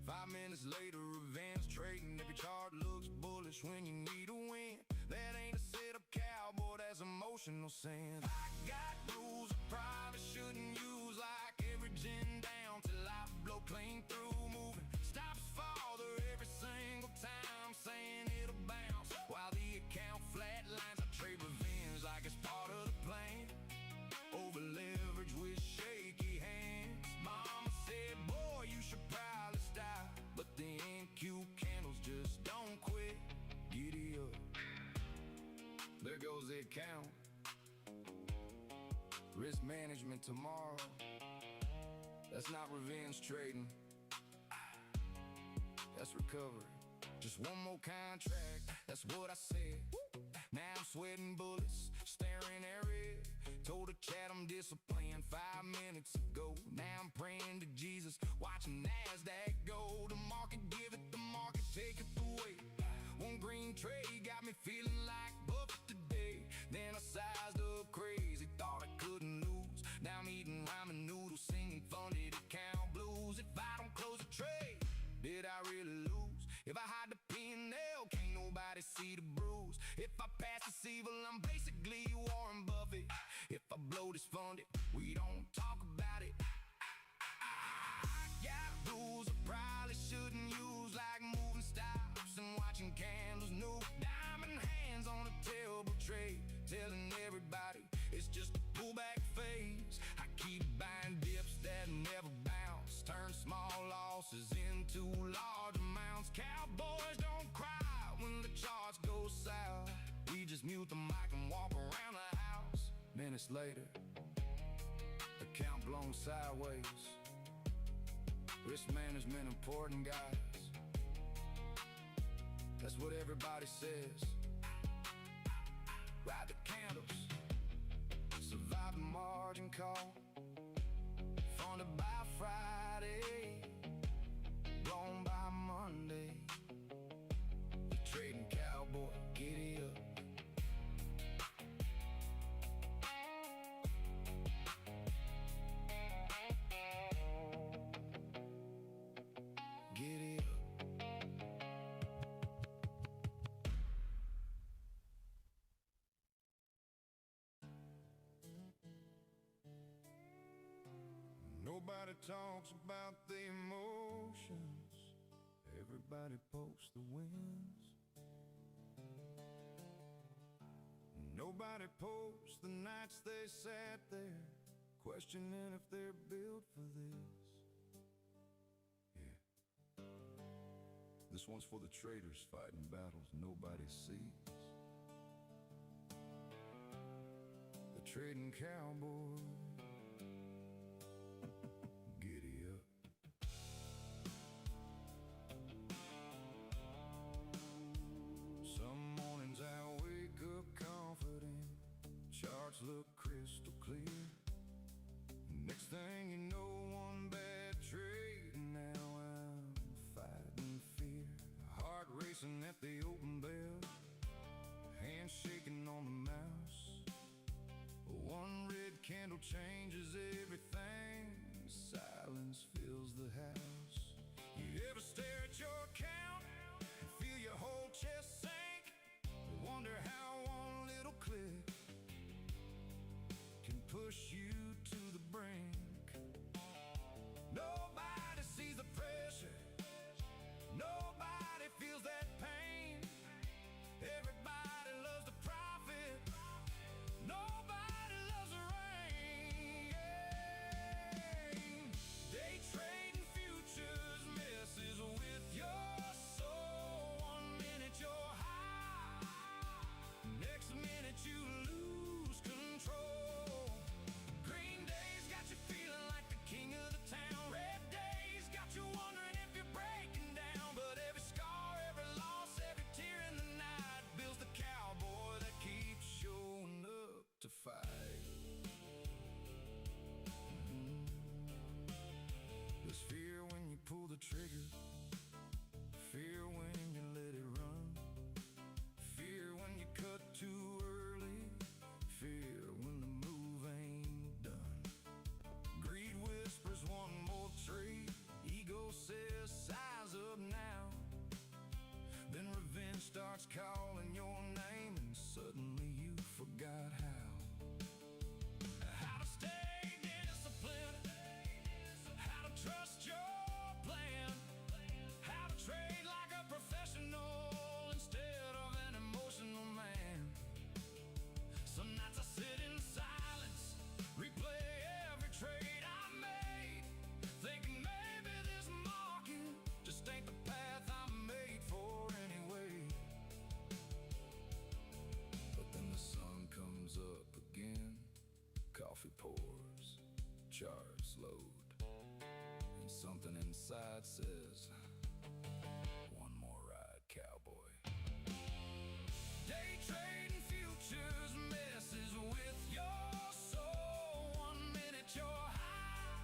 5 minutes later, revenge trading. Every chart looks bullish when you need a win. That ain't a setup cowboy, that's emotional sin. I got rules I probably shouldn't use, like averaging down till I blow clean through. Moving stops farther every single time, saying it'll bounce while the account flatlines. I trade revenge like it's part of the plan. Over leverage with shaky hands. Mama said, boy, you should probably stop, but the NQ candles just don't quit. Giddy up. There goes the account. Risk management tomorrow. That's not revenge trading. That's recovery. Just one more contract, that's what I said. Now I'm sweating bullets, staring at red. Told the chat I'm disciplined 5 minutes ago. Now I'm praying to Jesus, watching NASDAQ go. The market give it, the market take it away. One green trade got me feeling like Buffett today. Then I sized up crazy, thought I couldn't lose. Now I'm eating ramen noodles, singing funded account blues. If I don't close a trade, did I really lose? If I hide the P&L, can't nobody see the bruise. If I pass this evil, I'm basically Warren Buffett. If I blow this funded, we don't talk about it. I got rules I probably shouldn't use, like moving stops and watching candles new. Diamond hands on a terrible trade, telling everybody it's just a pullback phase. I keep buying dips that never bounce, turn small losses into large amounts. Cowboys don't cry when the charts go south. We just mute the mic and walk around the house. Minutes later, account blown sideways. Risk management important, guys. That's what everybody says. Ride the candles, survive the margin call. Funded by Friday, blown by Monday. The trading cowboy, giddy up. Giddy up. Nobody talks about the emotions, everybody posts the wins. Nobody posts the nights they sat there, questioning if they're built for this. Yeah. This one's for the traders fighting battles nobody sees. The trading cowboy, giddy up. Some mornings I wake up confident, charts look crystal clear. Next thing you know, one bad trade, and now I'm fighting fear. Heart racing at the open bell, hands shaking on the mouse. One red candle changes everything, silence fills the house. You ever stare at your account and feel your whole side says, one more ride, cowboy. Day trading futures messes with your soul. 1 minute you're high,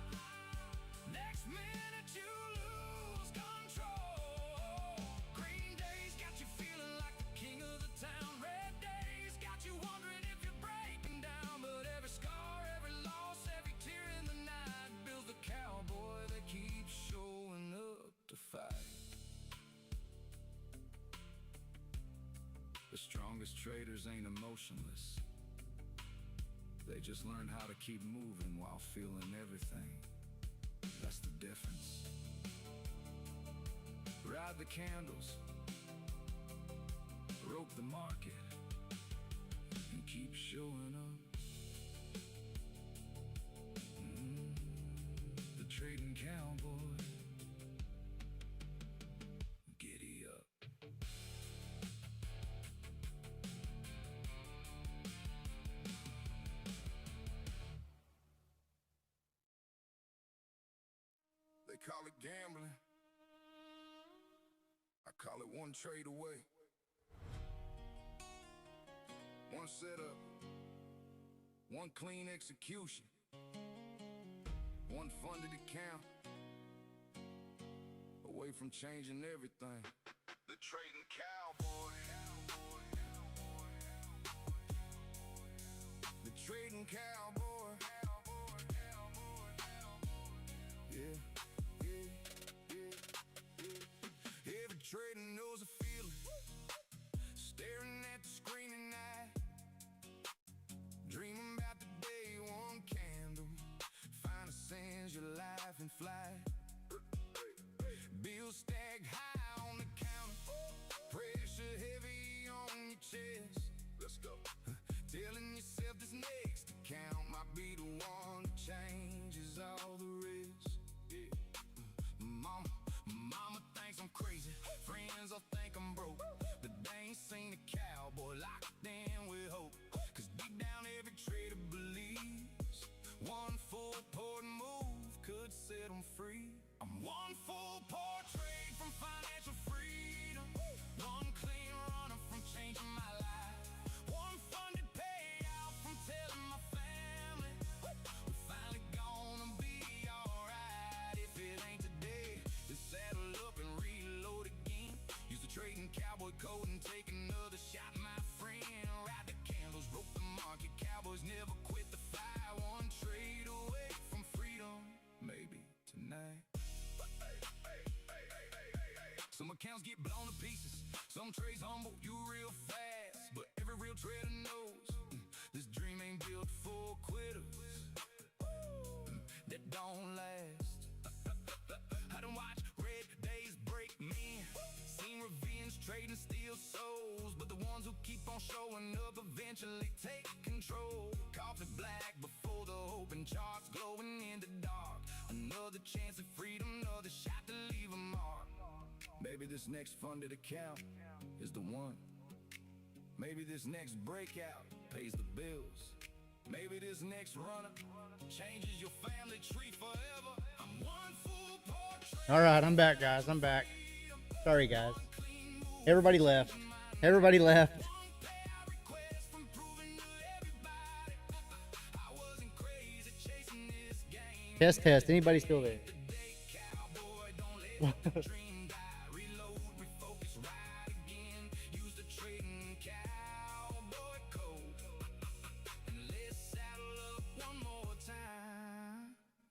next minute you lose control. Green days got you feeling like the king of the town. Red days got you wondering if you're breaking down. But every scar, every loss, every tear in the night builds the cowboy that keeps showing up to fight. The strongest traders ain't emotionless. They just learn how to keep moving while feeling everything. That's the difference. Ride the candles, rope the market, and keep showing up. The trading cowboy, giddy up. They call it gambling. I call it one trade away. One setup, one clean execution, one funded account, away from changing everything. The trading cowboy. The trading cowboy. Yeah. Every trader knows a feeling, staring at the screen at night, dreaming about the day one candle finally sends your life in flight. Bills stack high on the counter, pressure heavy on your chest. Let's go. Telling yourself this next account might be the one that changes all the rest. Yeah. Mama thinks I'm crazy, friends will think I'm broke, but they ain't seen a cowboy locked in with hope. Cause deep down every trader believes one full port move could set them free. I'm one full port trade from financial freedom, one clean runner from changing my life, one funded payout from telling my family we're finally gonna be alright. If it ain't today, then saddle up and reload again. Use the trading cowboy code and take another shot, my friend. Ride the candles, rope the market. Cowboys never quit the fight. One trade away from freedom, maybe tonight. Some accounts get blown to pieces, some trades humble you real fast. But every real trader knows this dream ain't built for quitters that don't last. I done watched red days break men, seen revenge trading steal souls, but the ones who keep on showing up eventually take control. Coffee black before the open charts, glowing in the dark. Another chance at freedom, another shot to leave a mark. Maybe this next funded account is the one. Maybe this next breakout pays the bills. Maybe this next runner changes your family tree forever. I'm one full portrait. All right, I'm back, guys. I'm back. Sorry, guys. Everybody left. Everybody left. Test, test. Anybody still there?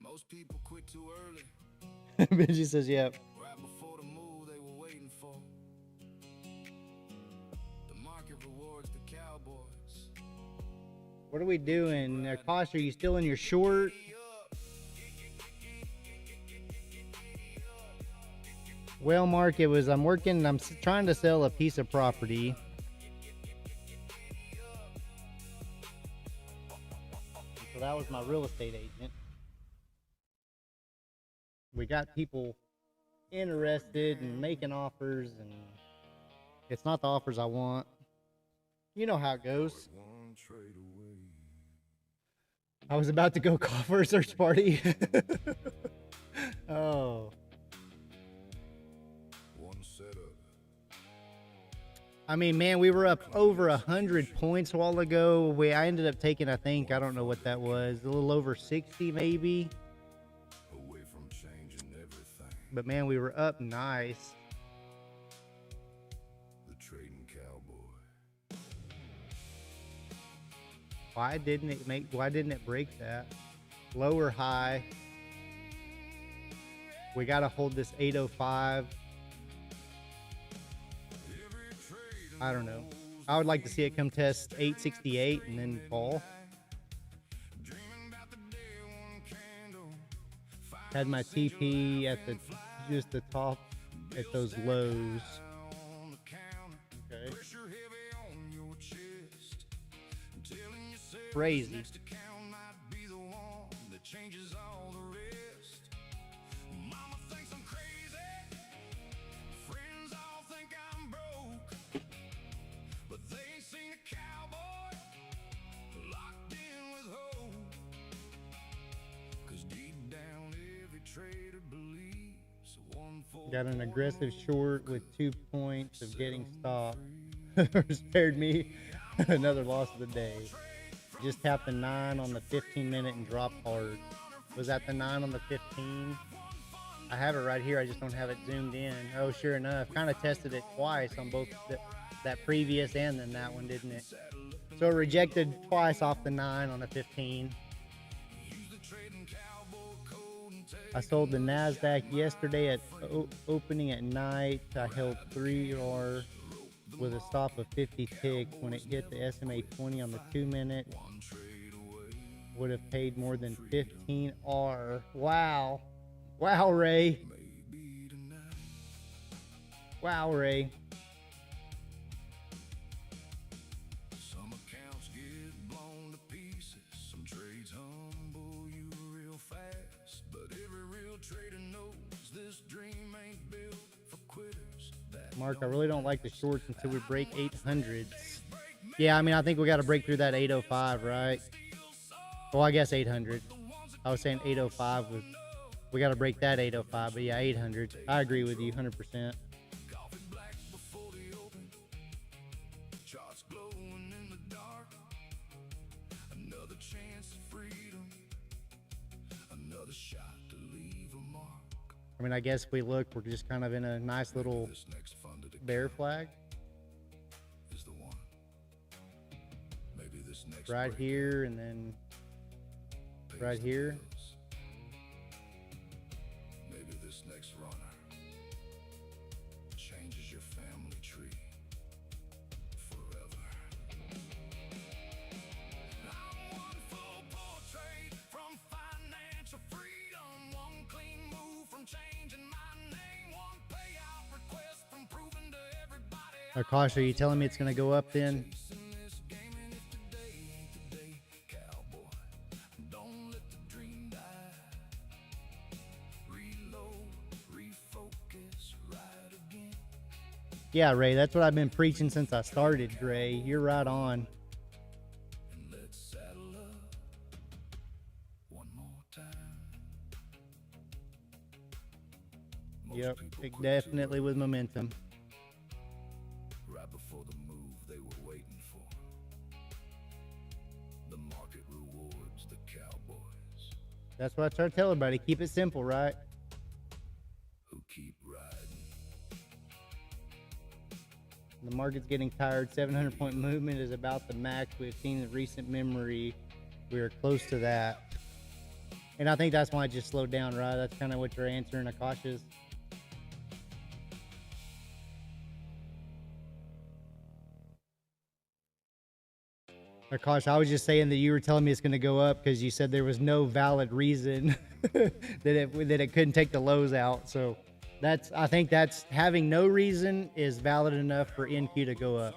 Most people quit too early. Benji says, yep. Right before the move they were waiting for. The market rewards the cowboys. What are we doing? Kosh, are you still in your short? Well, Mark, it was, I'm trying to sell a piece of property. So that was my real estate agent. We got people interested and making offers, and it's not the offers I want. You know how it goes. One trade away. I was about to go call for a search party. Oh. I mean, man, we were up over 100 points a while ago. I ended up taking, I think, I don't know what that was, a little over 60 maybe. Away from changing everything. But man, we were up nice. The trading cowboy. Why didn't it break that? Low or high? We got to hold this 805. I don't know. I would like to see it come test 868 and then fall. Had my TP at just the top at those lows. Okay. Crazy. Got an aggressive short with 2 points of getting stopped. Spared me another loss of the day. Just tapped the 9 on the 15-minute and dropped hard. Was that the 9 on the 15? I have it right here. I just don't have it zoomed in. Oh, sure enough. Kind of tested it twice on both that previous and then that one, didn't it? So it rejected twice off the 9 on the 15. I sold the NASDAQ yesterday at opening at night. I held 3R with a stop of 50 ticks. When it hit the SMA 20 on the 2-minute, would have paid more than 15R. Wow. Wow, Ray. Wow, Ray. Some accounts get blown to pieces. Some trades humble you real fast. But every real trader knows this dream ain't built for quitters. Mark, I really don't like the shorts until we break 800s. Yeah, I mean, I think we got to break through that 805, right? Well, I guess 800. I was saying 805 was, we got to break that 805, but yeah, 800. I agree with you 100%. I mean, I guess if we look, we're just kind of in a nice little bear flag. Right here, and then right here. Maybe this next runner changes your family tree forever. I'm one full portrait from financial freedom, one clean move from changing my name, one payout request from proving to everybody. Akash, are you telling me it's going to go up then? Yeah, Ray, that's what I've been preaching since I started, Ray. You're right on. Yep, definitely with momentum. Right before the move they were waiting for. The market rewards the cowboys That's what I try to tell everybody. Keep it simple, right? who keep riding. The market's getting tired. 700-point movement is about the max we've seen in recent memory. We are close to that. And I think that's why I just slowed down, right? That's kind of what you're answering, Akash's. Akash, I was just saying that you were telling me it's going to go up because you said there was no valid reason that it couldn't take the lows out. So I think that's having no reason is valid enough for NQ to go up.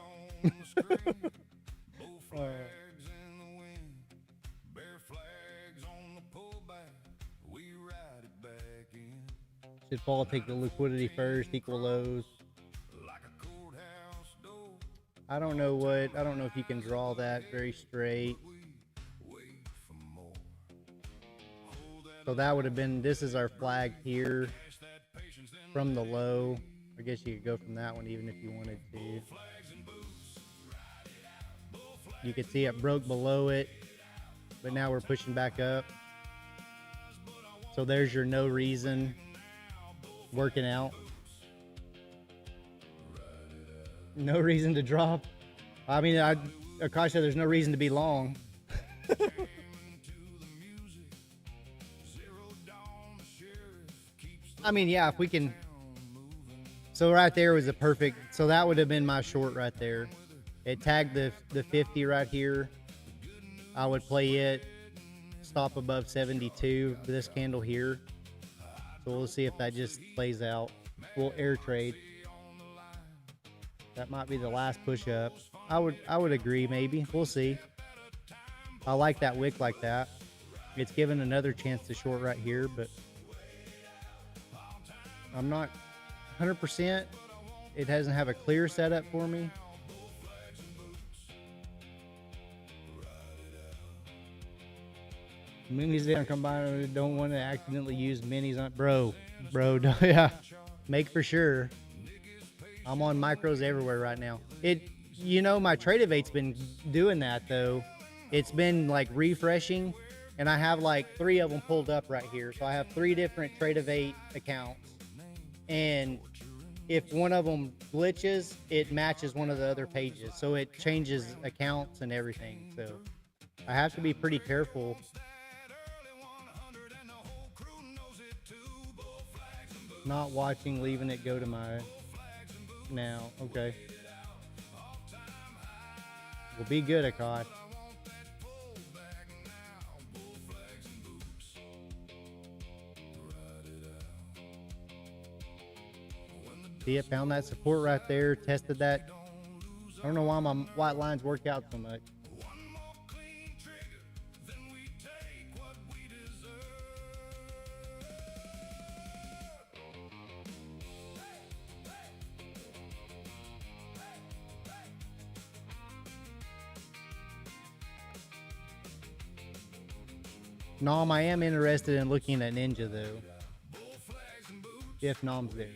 Should fall take the liquidity first, equal lows. I don't know if you can draw that very straight. So that would have been, this is our flag here from the low. I guess you could go from that one even if you wanted to. You can see it broke below it, but now we're pushing back up. So there's your no reason working out. No reason to drop. I mean, Akash said there's no reason to be long. I mean, yeah, if we can. So right there was a perfect. So that would have been my short right there. It tagged the 50 right here. I would play it, stop above 72 for this candle here. So we'll see if that just plays out. We'll air trade. That might be the last push up. I would agree, maybe. We'll see. I like that wick like that. It's given another chance to short right here, but I'm not 100%. It doesn't have a clear setup for me. Minis they don't combine. Don't want to accidentally use minis on bro. Yeah, make for sure. I'm on micros everywhere right now. You know, my Trade-of-8's been doing that though. It's been like refreshing, and I have like 3 of them pulled up right here. So I have 3 different Trade-of-8 accounts, and if one of them glitches, it matches one of the other pages. So it changes accounts and everything. So I have to be pretty careful. Not watching, leaving it go to my now. Okay. Well, be good, Akash. See it, found that support right there, tested that. I don't know why my white lines work out so much. Nom, I am interested in looking at Ninja though. If Nom's there.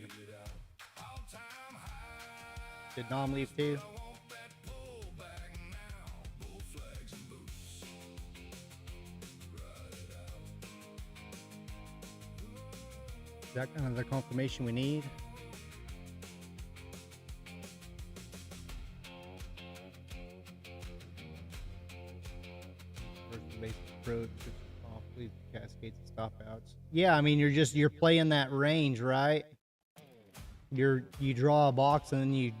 Did Nom leave too? Is that kind of the confirmation we need? First the basic approach, leave cascades and stop outs. Yeah, I mean you're playing that range, right? You draw a box and then you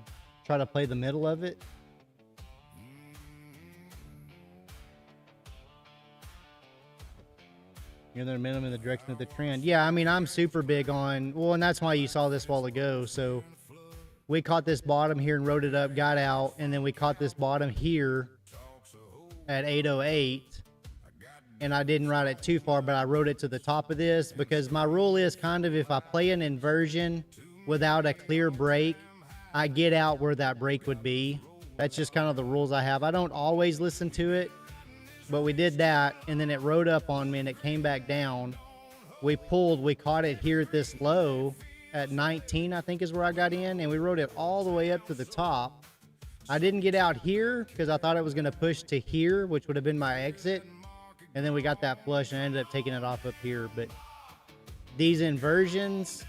try to play the middle of it. You're the minimum in the direction of the trend. Yeah, I mean, I'm super big on, well, and that's why you saw this while ago. So we caught this bottom here and rode it up, got out, and then we caught this bottom here at 808. And I didn't ride it too far, but I rode it to the top of this because my rule is kind of if I play an inversion without a clear break, I get out where that break would be. That's just kind of the rules I have. I don't always listen to it, but we did that, and then it rode up on me and it came back down. We caught it here at this low at 19, I think is where I got in, and we rode it all the way up to the top. I didn't get out here because I thought it was going to push to here, which would have been my exit. And then we got that flush and I ended up taking it off up here. But these inversions,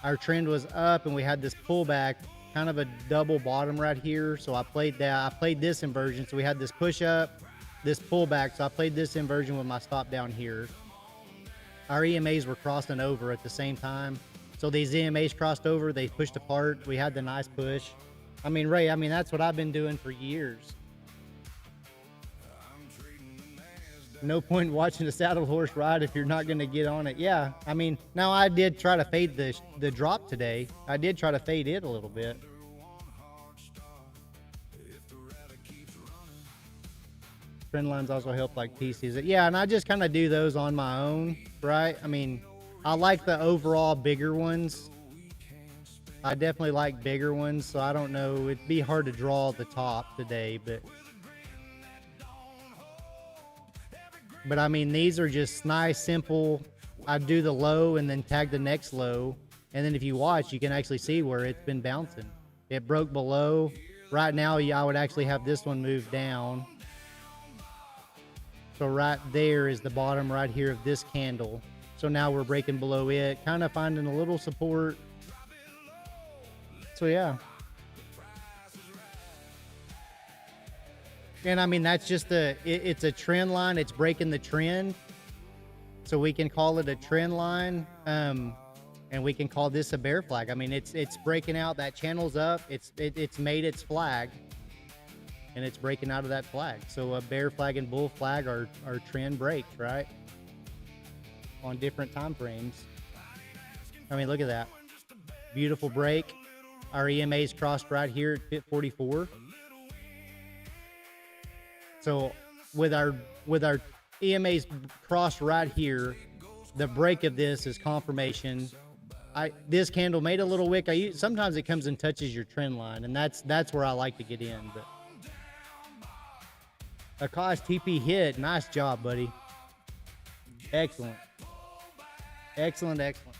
our trend was up and we had this pullback, kind of a double bottom right here. So I played that. I played this inversion. So we had this push up, this pullback. So I played this inversion with my stop down here. Our EMAs were crossing over at the same time. So these EMAs crossed over, they pushed apart. We had the nice push. I mean, Ray, that's what I've been doing for years. No point in watching a saddle horse ride if you're not going to get on it. Yeah, I mean, now I did try to fade the drop today. I did try to fade it a little bit. Trend lines also help like PCs. Yeah, and I just kind of do those on my own, right? I mean, I like the overall bigger ones. I definitely like bigger ones, so I don't know. It'd be hard to draw the top today, but I mean, these are just nice, simple. I do the low and then tag the next low. And then if you watch, you can actually see where it's been bouncing. It broke below, right now, I would actually have this one moved down. So right there is the bottom right here of this candle. So now we're breaking below it, kind of finding a little support. So yeah. And I mean, that's just it's a trend line. It's breaking the trend. So we can call it a trend line. And we can call this a bear flag. I mean, it's breaking out. That channel's up. It's made its flag, and it's breaking out of that flag. So a bear flag and bull flag are trend breaks, right? On different time frames. I mean, look at that. Beautiful break. Our EMA's crossed right here at pit 44. So with our EMA's crossed right here, the break of this is confirmation. This candle made a little wick. Sometimes it comes and touches your trend line, and that's where I like to get in. But Akash TP hit. Nice job, buddy. Excellent. Excellent, excellent.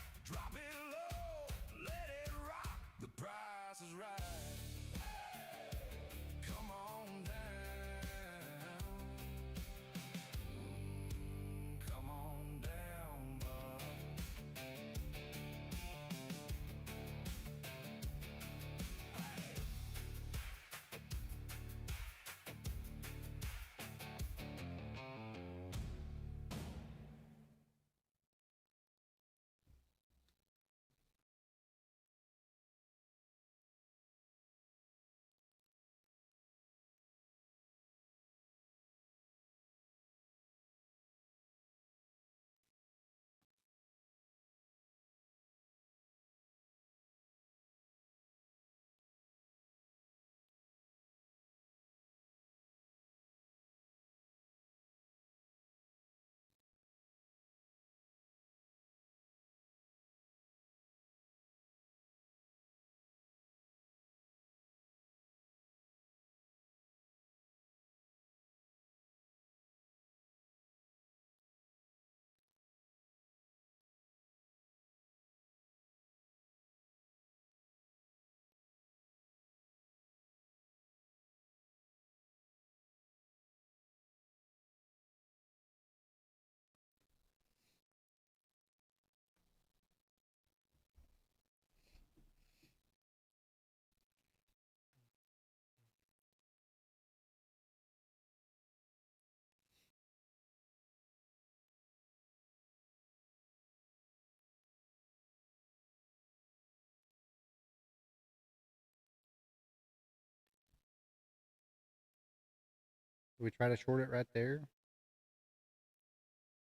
Do we try to short it right there?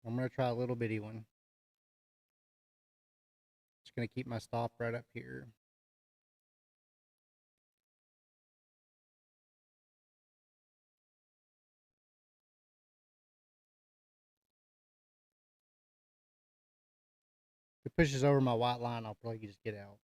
I'm going to try a little bitty one. Just going to keep my stop right up here. If it pushes over my white line, I'll probably just get out.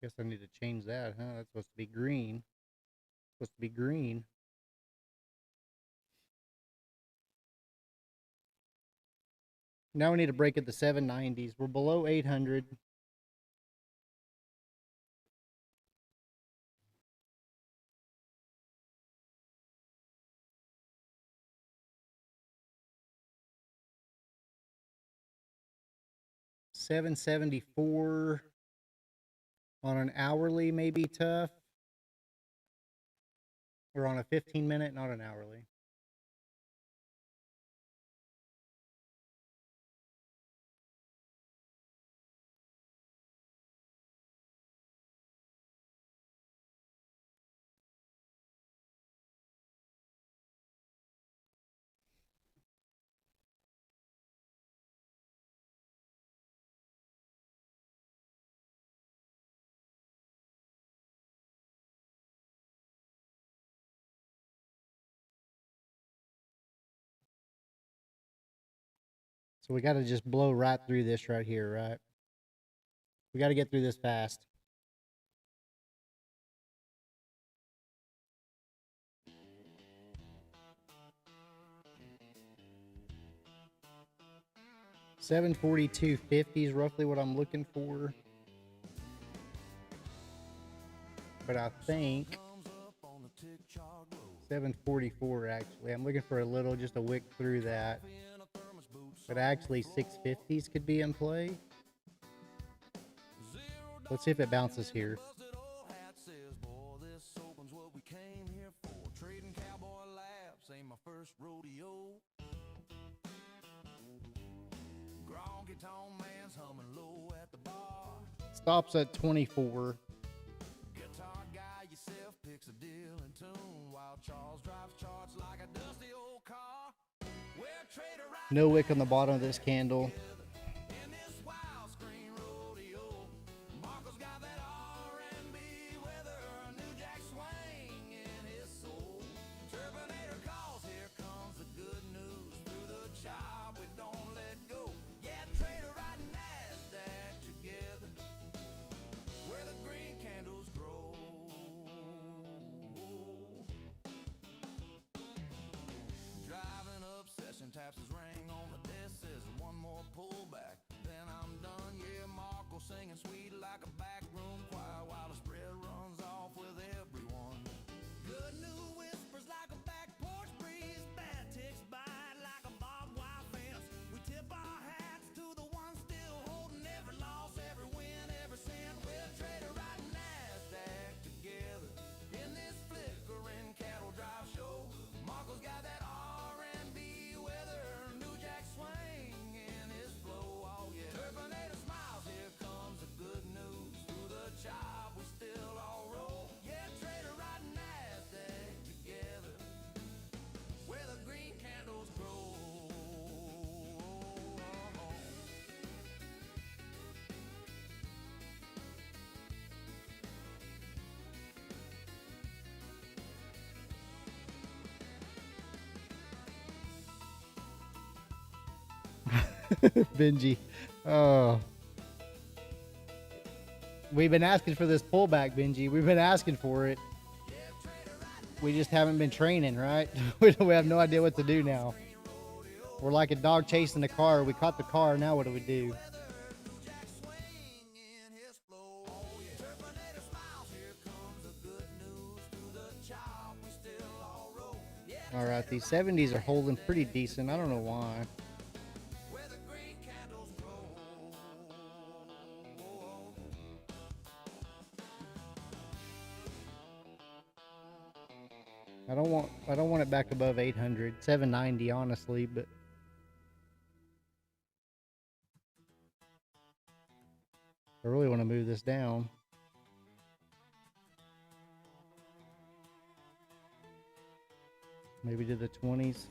Guess I need to change that, huh? That's supposed to be green. Supposed to be green. Now we need to break at the 790s. We're below 800. $774 on an hourly may be tough. Or on a 15-minute, not an hourly. So we got to just blow right through this right here, right? We got to get through this fast. $742.50 is roughly what I'm looking for. But I think 744 actually. I'm looking for a little, just a wick through that. But actually 650s could be in play. Let's see if it bounces here. Stops at 24. No wick on the bottom of this candle. Taps his ring on the desk, says one more pullback, then I'm done. Yeah, Marco singing sweet like a backroom choir while the spread runs off with everyone. Good news whispers like a back porch breeze, bad ticks bite like a barbed wire fence. We tip our hats to the ones still holding every loss, every win, every cent. We'll trade a right NASDAQ together in this flickering cattle drive show. Marco's got that R&B weather, New Jack swing in his flow. Oh yeah, Terminator smiles, here comes the good news. Through the chop we still all roll. Yeah, trade a right NASDAQ together where the green candles grow. Benji. Oh. We've been asking for this pullback, Benji. We've been asking for it. We just haven't been training, right? We have no idea what to do now. We're like a dog chasing a car. We caught the car. Now what do we do? All right, these 70s are holding pretty decent. I don't know why. I don't want it back above 800, 790 honestly, but I really want to move this down. Maybe to the 20s.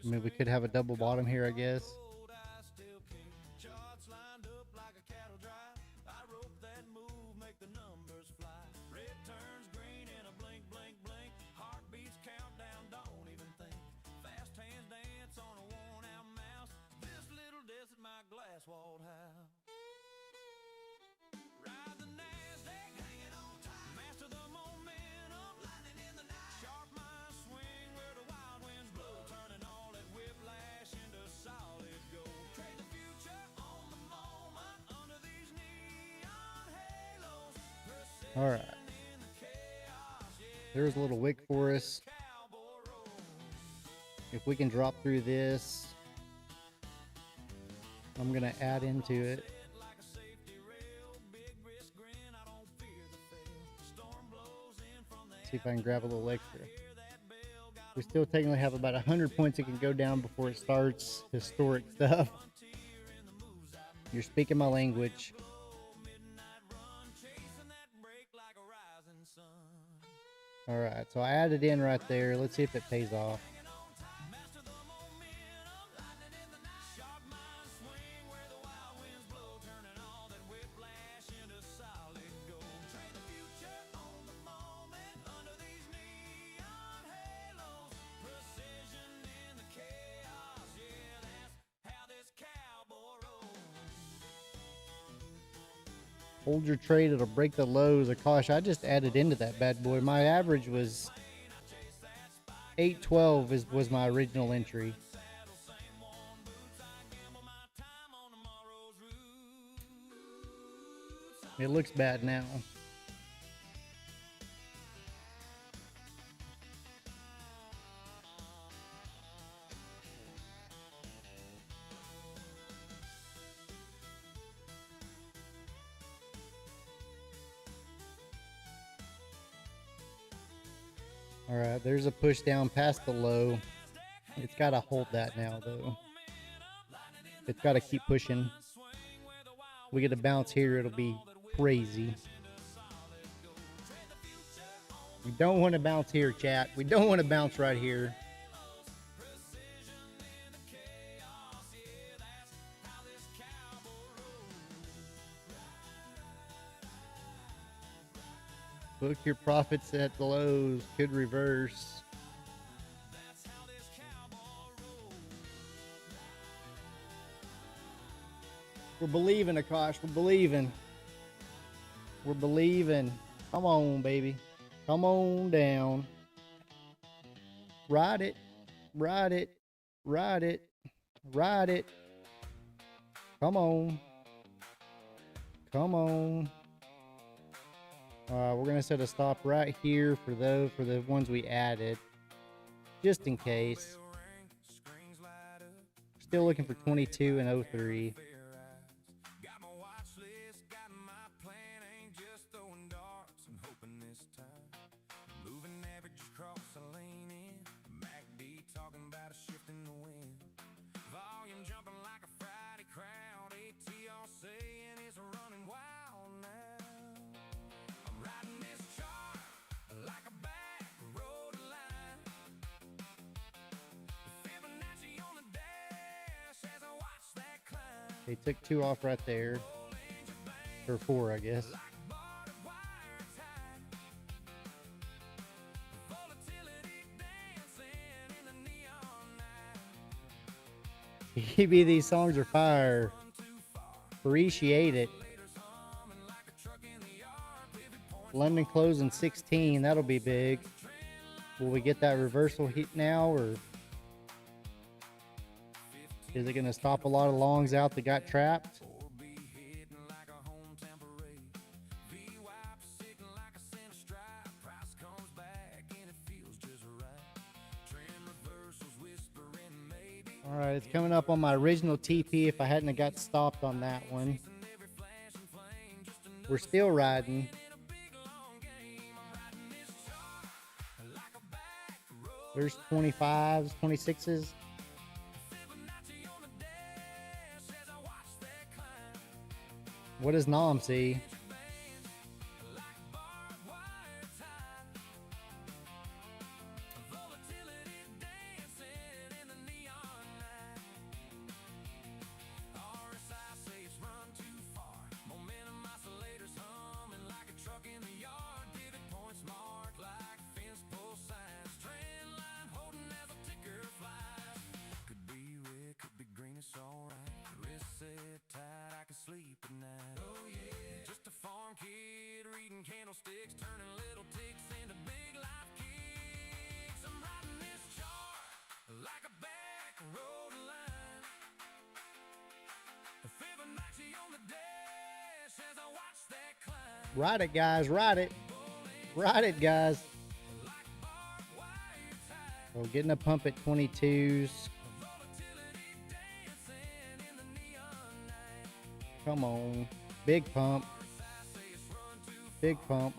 I mean, we could have a double bottom here, I guess. All right. There's a little wick for us. If we can drop through this, I'm going to add into it. See if I can grab a little extra. We still technically have about 100 points it can go down before it starts historic stuff. You're speaking my language. All right, so I added in right there. Let's see if it pays off. Hold your trade, it'll break the lows. Or gosh, I just added into that bad boy. My average was 812 was my original entry. It looks bad now. All right, there's a push down past the low. It's got to hold that now, though. It's got to keep pushing. We get a bounce here, it'll be crazy. We don't want to bounce here, chat. We don't want to bounce right here. Book your profits at the lows. Could reverse. We're believing, Akash. We're believing. We're believing. Come on, baby. Come on down. Ride it. Ride it. Ride it. Ride it. Come on. Come on. We're gonna set a stop right here for the ones we added, just in case. Still looking for 22 and 03. They took 2 off right there, or 4, I guess. EB, these songs are fire. Appreciate it. London closing 16, that'll be big. Will we get that reversal heat now, or is it going to stop a lot of longs out that got trapped? All right, it's coming up on my original TP if I hadn't have got stopped on that one. We're still riding. There's 25s, 26s. What does Nam see? Ride it, guys. Ride it. Ride it, guys. So getting a pump at 22s. Come on. Big pump. Big pump.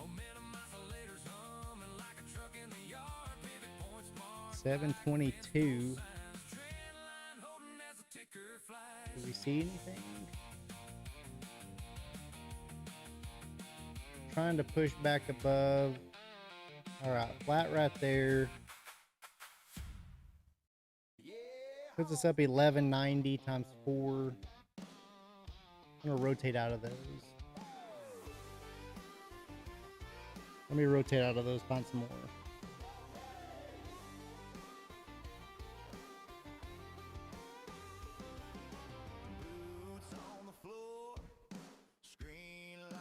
722. Do we see anything? Trying to push back above. All right, flat right there. Puts us up 1190 times 4. I'm gonna rotate out of those. Let me rotate out of those, find some more. Boots on the floor, screen light.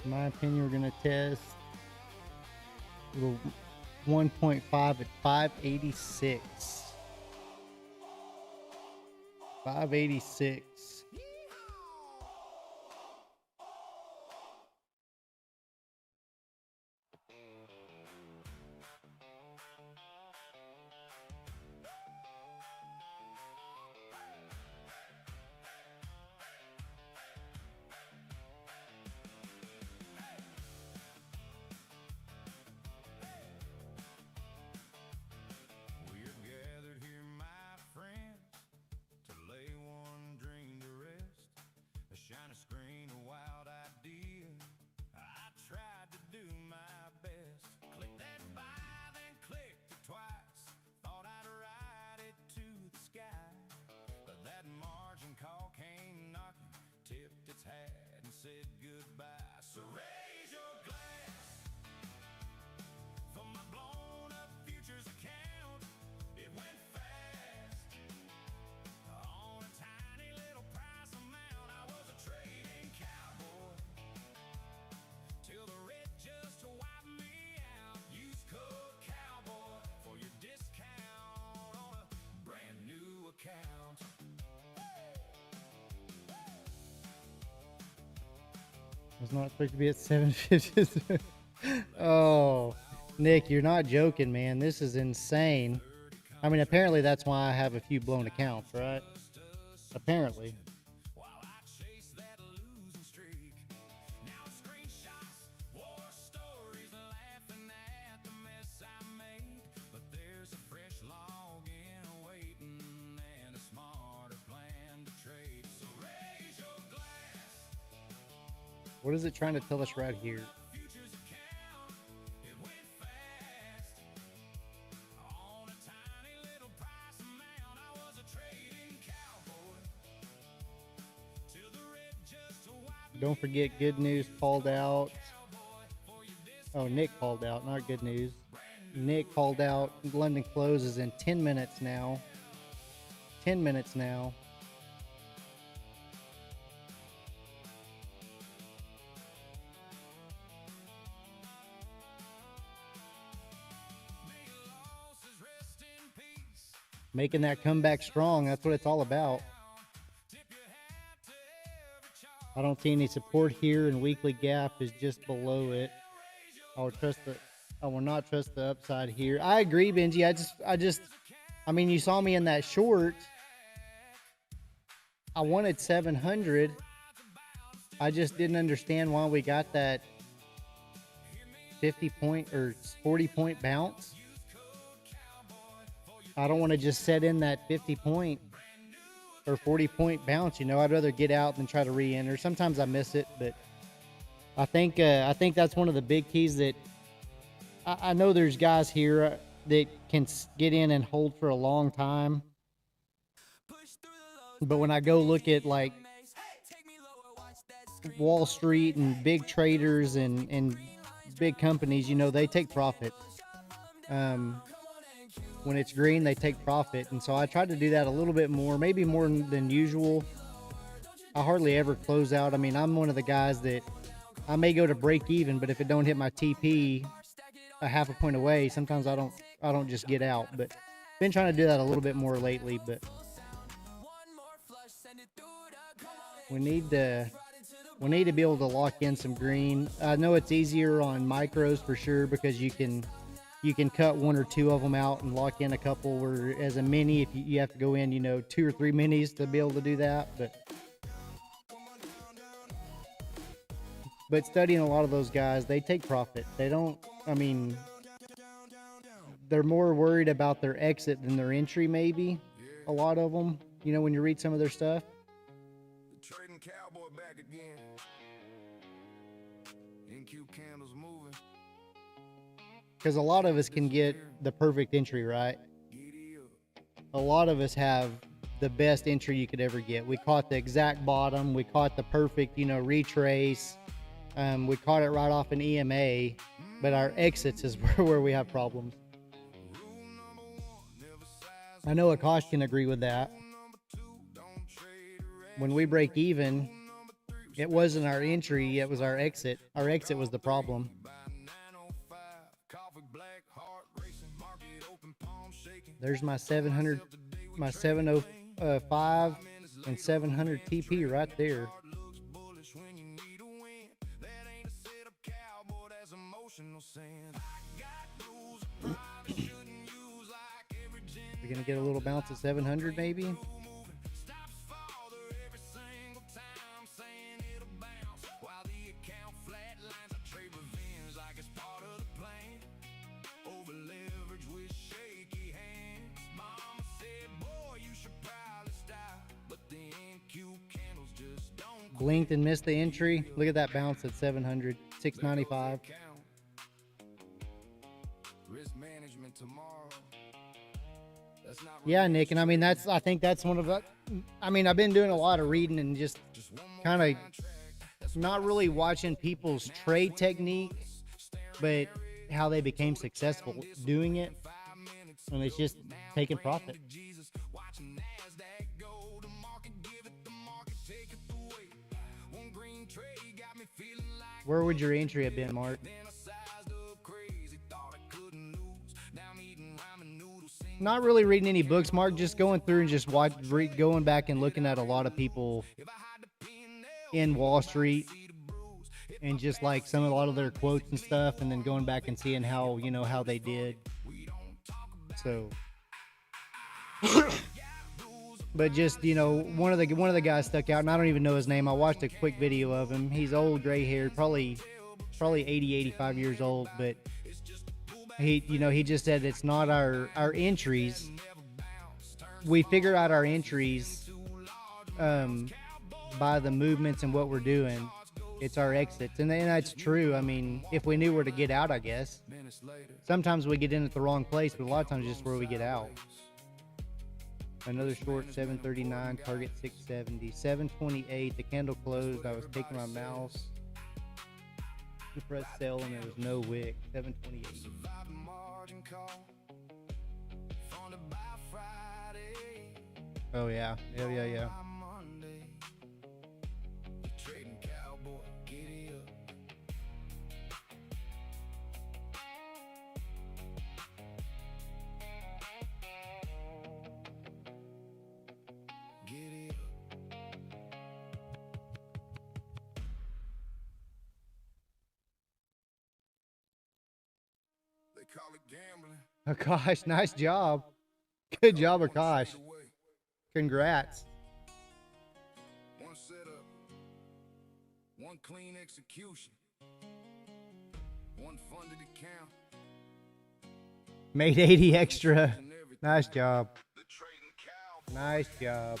In my opinion, we're gonna test little 1.5 at 586. 586. We're gathered here, my friends, to lay one dream to rest. A shiny screen, a wild idea. I tried to do my best. Click that buy, then clicked it twice. Thought I'd ride it to the sky, but that margin call came knocking, tipped its hat and said goodbye. So raise your glass for my blown up futures account. It went fast on a tiny little price amount. I was a trading cowboy till the red just wiped me out. Use code cowboy for your discount on a brand new account. I was not supposed to be at 750. Oh, Nick, you're not joking, man. This is insane. I mean, apparently that's why I have a few blown accounts, right? Apparently. While I chase that losing streak. Now screenshots, war stories, laughing at the mess I made. But there's a fresh login waiting and a smarter plan to trade. So raise your glass. What is it trying to tell us right here? Futures account, it went fast on a tiny little price amount. I was a trading cowboy till the red just wiped me. Don't forget, good news called out. Oh, Nick called out, not good news. Nick called out. London closes in 10 minutes now. 10 minutes now. Losses, rest in peace. Making that comeback strong. That's what it's all about. Tip your hat to every charge. I don't see any support here, and weekly gap is just below it. I will not trust the upside here. I agree, Benji. I mean, you saw me in that short. I wanted 700. I just didn't understand why we got that 50 point or 40 point bounce. I don't want to just set in that 50 point or 40 point bounce. You know, I'd rather get out than try to re-enter. Sometimes I miss it, but I think that's one of the big keys that I know there's guys here that can get in and hold for a long time. But when I go look at like Wall Street and big traders and big companies, you know, they take profit. When it's green, they take profit. And so I try to do that a little bit more, maybe more than usual. I hardly ever close out. I mean, I'm one of the guys that I may go to break even, but if it don't hit my TP a half a point away, sometimes I don't just get out. But been trying to do that a little bit more lately, but we need to be able to lock in some green. I know it's easier on micros for sure because you can cut one or two of them out and lock in a couple, where as a mini, if you have to go in, you know, 2 or 3 minis to be able to do that. But studying a lot of those guys, they take profit. They don't, I mean, they're more worried about their exit than their entry, maybe. A lot of them, you know, when you read some of their stuff. The trading cowboy back again. NQ candles moving. Because a lot of us can get the perfect entry, right? Giddy up. A lot of us have the best entry you could ever get. We caught the exact bottom. We caught the perfect, you know, retrace. We caught it right off an EMA, but our exits is where we have problems. I know Akash can agree with that. When we break even, It wasn't our entry, it was our exit. Our exit was the problem. There's my 700, my 705 and 700 TP right there. We're gonna get a little bounce at 700 maybe. Blinked and missed the entry. Look at that bounce at 700, 695. Yeah, Nick, and I mean I think that's one of the. I mean, I've been doing a lot of reading and just kind of not really watching people's trade technique, but how they became successful doing it, and it's just taking profit. Where would your entry have been, Mark? Not really reading any books, Mark. Just going through and just going back and looking at a lot of people in Wall Street, and just like a lot of their quotes and stuff, and then going back and seeing how how they did. So, but just one of the guys stuck out, and I don't even know his name. I watched a quick video of him. He's old, gray haired, probably 80, 85 years old, but he just said it's not our entries. We figure out our entries by the movements and what we're doing. It's our exits, and that's true. I mean, if we knew where to get out, I guess. Sometimes we get in at the wrong place, but a lot of times it's just where we get out. Another short, 739, target 670, 728. The candle closed. I was taking my mouse to press sell, and there was no wick. 728. Oh yeah, yeah. Akash, nice job. Good job, Akash. Congrats. One setup, one clean execution, one funded account. Made 80 extra. Nice job. Nice job.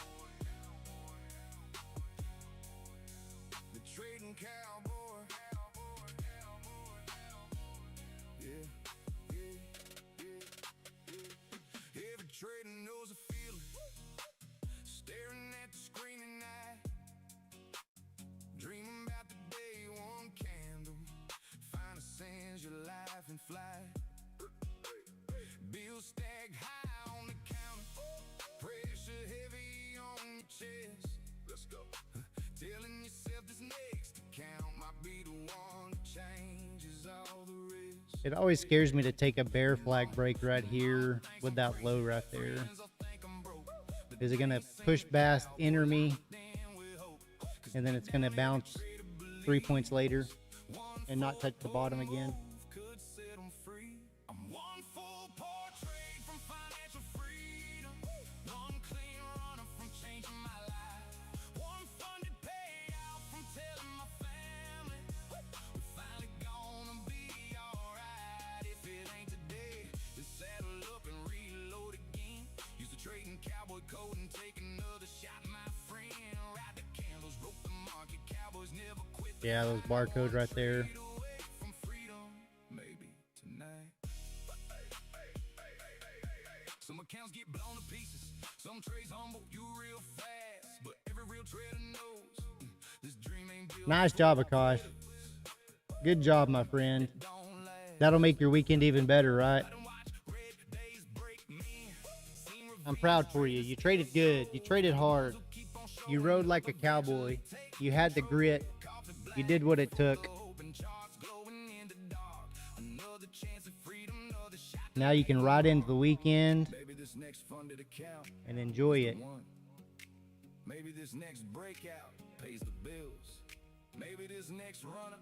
The trading cowboy. Every trader knows a feeling. Staring at the screen at night. Dreaming about the day one candle. Find a sense your life in flight. Bills stack high on the counter. Pressure heavy on your chest. Let's go. Telling yourself this next account might be the one that changes all the rest. It always scares me to take a bear flag break right here with that low right there. Is it going to push past, enter me, and then it's going to bounce 3 points later and not touch the bottom again? Cowboy code and take another shot, my friend. Ride the candles, rope the market. Cowboys never quit. Yeah, those barcodes right there. From freedom, maybe tonight. Some accounts get blown to pieces. Some trades humble you real fast, but every real trader knows this dream ain't built. Nice job, Akash. Good job, my friend. That'll make your weekend even better, right? I'm proud for you. You traded good. You traded hard. You rode like a cowboy. You had the grit. You did what it took. Now you can ride into the weekend and enjoy it. Maybe this next breakout pays the bills. Maybe this next runner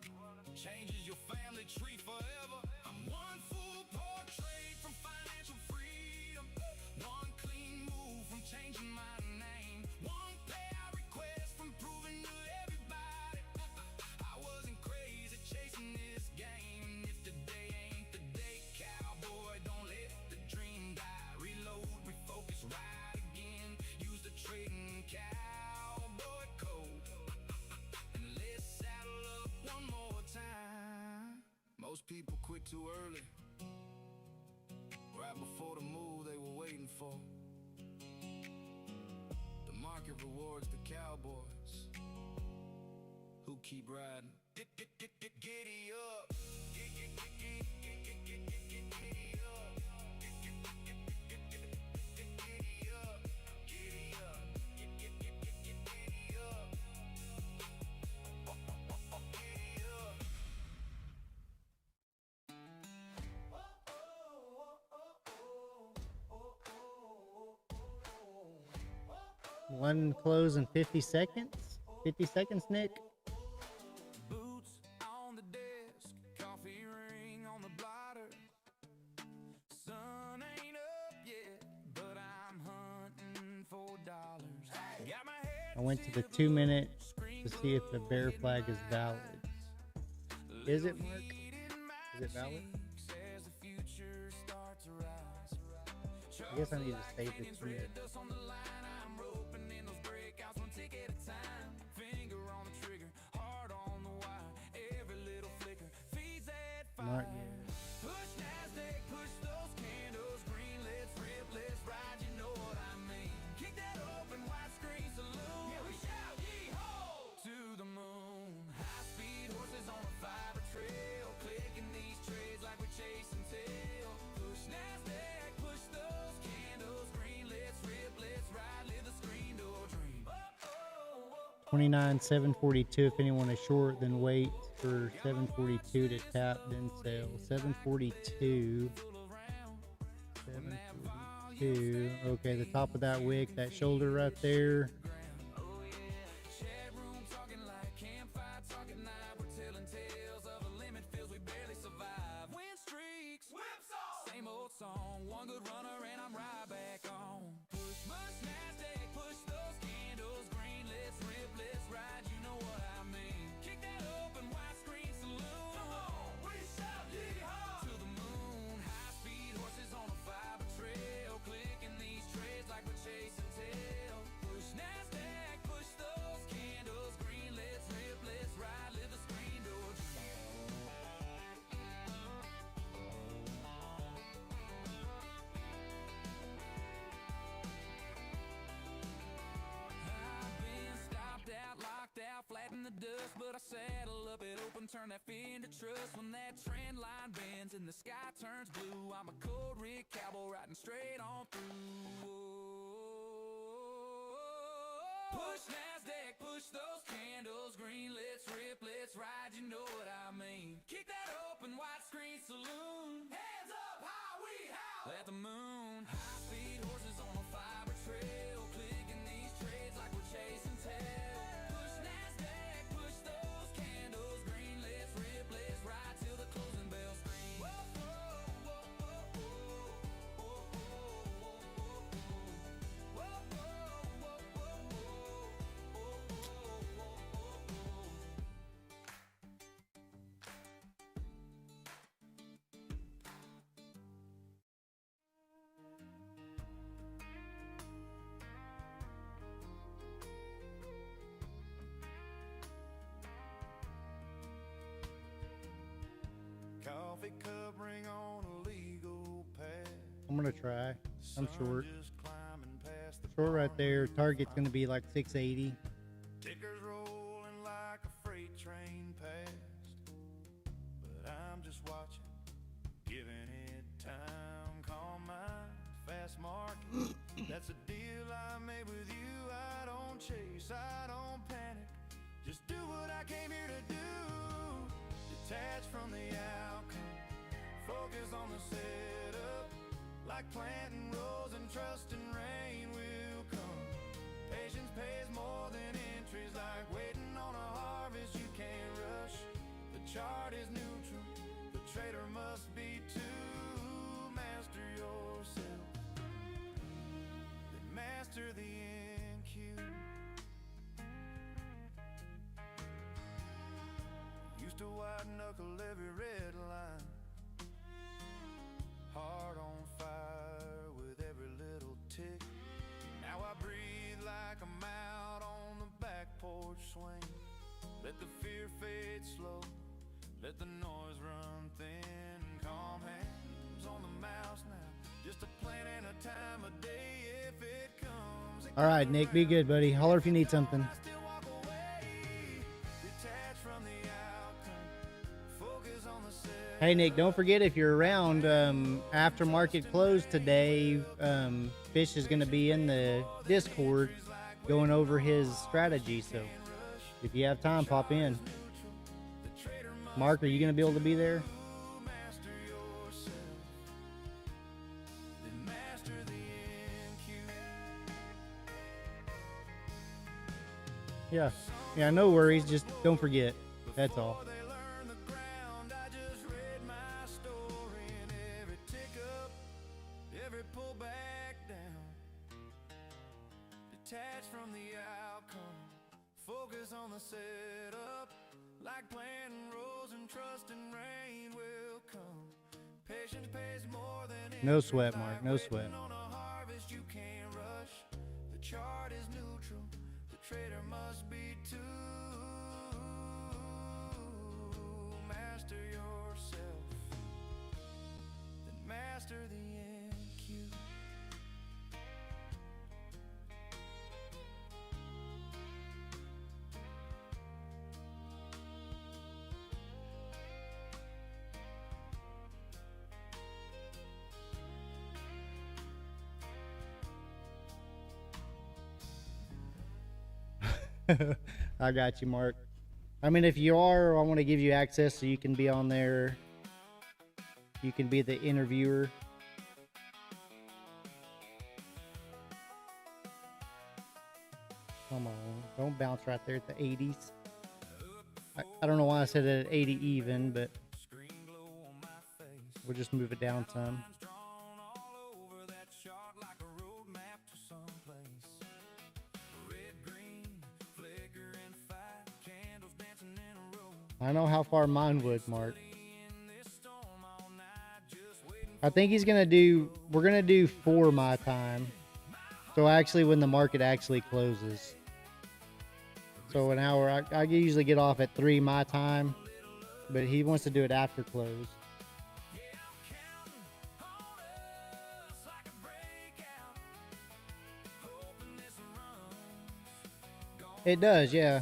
changes your family tree forever. I'm one full portrait from financial freedom. One clean move from changing my name. One payout request from proving to everybody I wasn't crazy chasing this game. If today ain't the day, cowboy, don't let the dream die. Reload, refocus, ride again. Use the trading cowboy code. And let's saddle up one more time. Most people quit too early, right before the move they were waiting for. The market rewards the cowboys who keep riding. Giddy up. Giddy up. Giddy up. Giddy up. Giddy up. One close in 50 seconds. 50 seconds, Nick. Boots on the desk, coffee ring on the blotter. Sun ain't up yet, but I'm hunting for dollars. Got my head I went to the 2 minute to see if the bear flag is valid. Is it, Mark? Is it valid? as the future starts to rise. I guess I need to save this for it. Dust on the line, I'm roping in those breakouts one tick at a time. Finger on the trigger, heart on the wire. Every little flicker feeds that fire. Not yet. Push NASDAQ, push those candles green. Let's rip, let's ride, you know what I mean. Kick that open wide screen saloon. Yeah, we shout yee-ho to the moon. High speed horses on a fiber trail, clicking these trades like we're chasing tail. Push NASDAQ, push those candles green. Let's rip, let's ride, live the screen door dream. 29,742. If anyone is short, then wait for 742 to tap, then sell. 742. 742. Okay, the top of that wick, that shoulder right there. Chat room talking like campfire talking night. We're telling tales of a limit feels we barely survive. Win streaks, whips off. Same old song, one good runner and I'm right back on. Push NASDAQ, push those candles green. Let's rip, let's ride, you know what I mean. Kick that open wide screen saloon. Come on, we shout yee-haw to the moon. High speed horses on a fiber trail, clicking these trades like we're chasing tail. Push NASDAQ, push those candles green. Let's rip, let's ride, live the screen door dream. I've been stopped out, locked out, flat in the dust, but I saddle up it open, turn that fear into trust. When that trend line bends and the sky turns blue, I'm a cold rig cowboy riding straight on through. Push NASDAQ, push those candles green. Let's rip, let's ride, you know what I mean. Kick that open wide screen saloon. Hands up high, we howl at the moon. High speed horses on a fiber trail, clicking these trades like we're chasing tail. Push NASDAQ, push those candles green. Let's rip, let's ride till the closing bell scream. Whoa, whoa, whoa, whoa, whoa, whoa, whoa, whoa, whoa, whoa, whoa, whoa. Coffee cup ring on a legal pad. I'm gonna try. I'm short. Just climbing past the Short right there. Target's gonna be like 680. tickers rolling like a freight train past. But I'm just watching, giving it time. Calm mind, fast market. That's a deal I made with you. I don't chase, I don't panic. Just do what I came here to do. Detach from the outcome. Focus on the setup. Like planting rows and trusting rain will come. Patience pays more than entries. Like waiting on a harvest you can't rush. The chart is neutral. The trader must be too. Master yourself. Then master the NQ. Used to white knuckle every red line. Heart on fire with every little tick. Now I breathe like I'm out on the back porch swing. Let the fear fade slow. Let the noise run thin. Calm hands on the mouse now. Just a plan and a time of day if it comes. All right, Nick, be good, buddy. Holler if you need something. I still walk away. Detach from the outcome. Focus on the set. Hey, Nick, don't forget if you're around after market close today, Fish is going to be in the Discord going over his strategy. So if you have time, pop in. Mark, are you going to be able to be there? Master yourself. Then master the NQ. Yeah, no worries. Just don't forget. That's all. They learn the ground. I just read my story and every tick up, every pull back down. Detach from the outcome. Focus on the setup. Like planting rows and trusting rain will come. Patience pays more than No sweat, Mark. No sweat. on a harvest you can't rush. The chart is neutral. The trader must be too. Master yourself. Then master the NQ. I got you, Mark. I mean, if you are, I want to give you access so you can be on there. You can be the interviewer. Come on, don't bounce right there at the 80s. I don't know why I said it at 80 even, but Screen glow on my face. we'll just move it down some. Lines drawn all over that chart like a road map to someplace. Red, green, flicker and fight. Candles dancing in a row. I know how far mine would, Mark. In this storm all night, just waiting. I think we're gonna do 4 my time. So actually when the market actually closes. So an hour, I usually get off at 3 my time, but he wants to do it after close. Yeah, I'm counting on us like a breakout. Hoping this runs. Gone It does, yeah.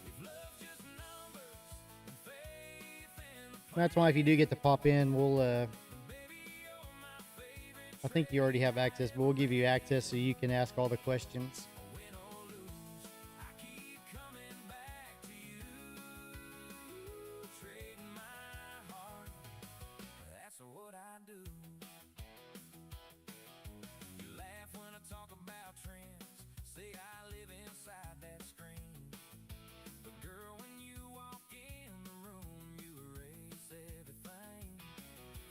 if love's just numbers and faith in the That's why if you do get to pop in, we'll, baby, you're my favorite. I think you already have access, but we'll give you access so you can ask all the questions. Win or lose, I keep coming back to you. Trading my heart, that's what I do. You laugh when I talk about trends, say I live inside that screen. But girl, when you walk in the room, you erase everything.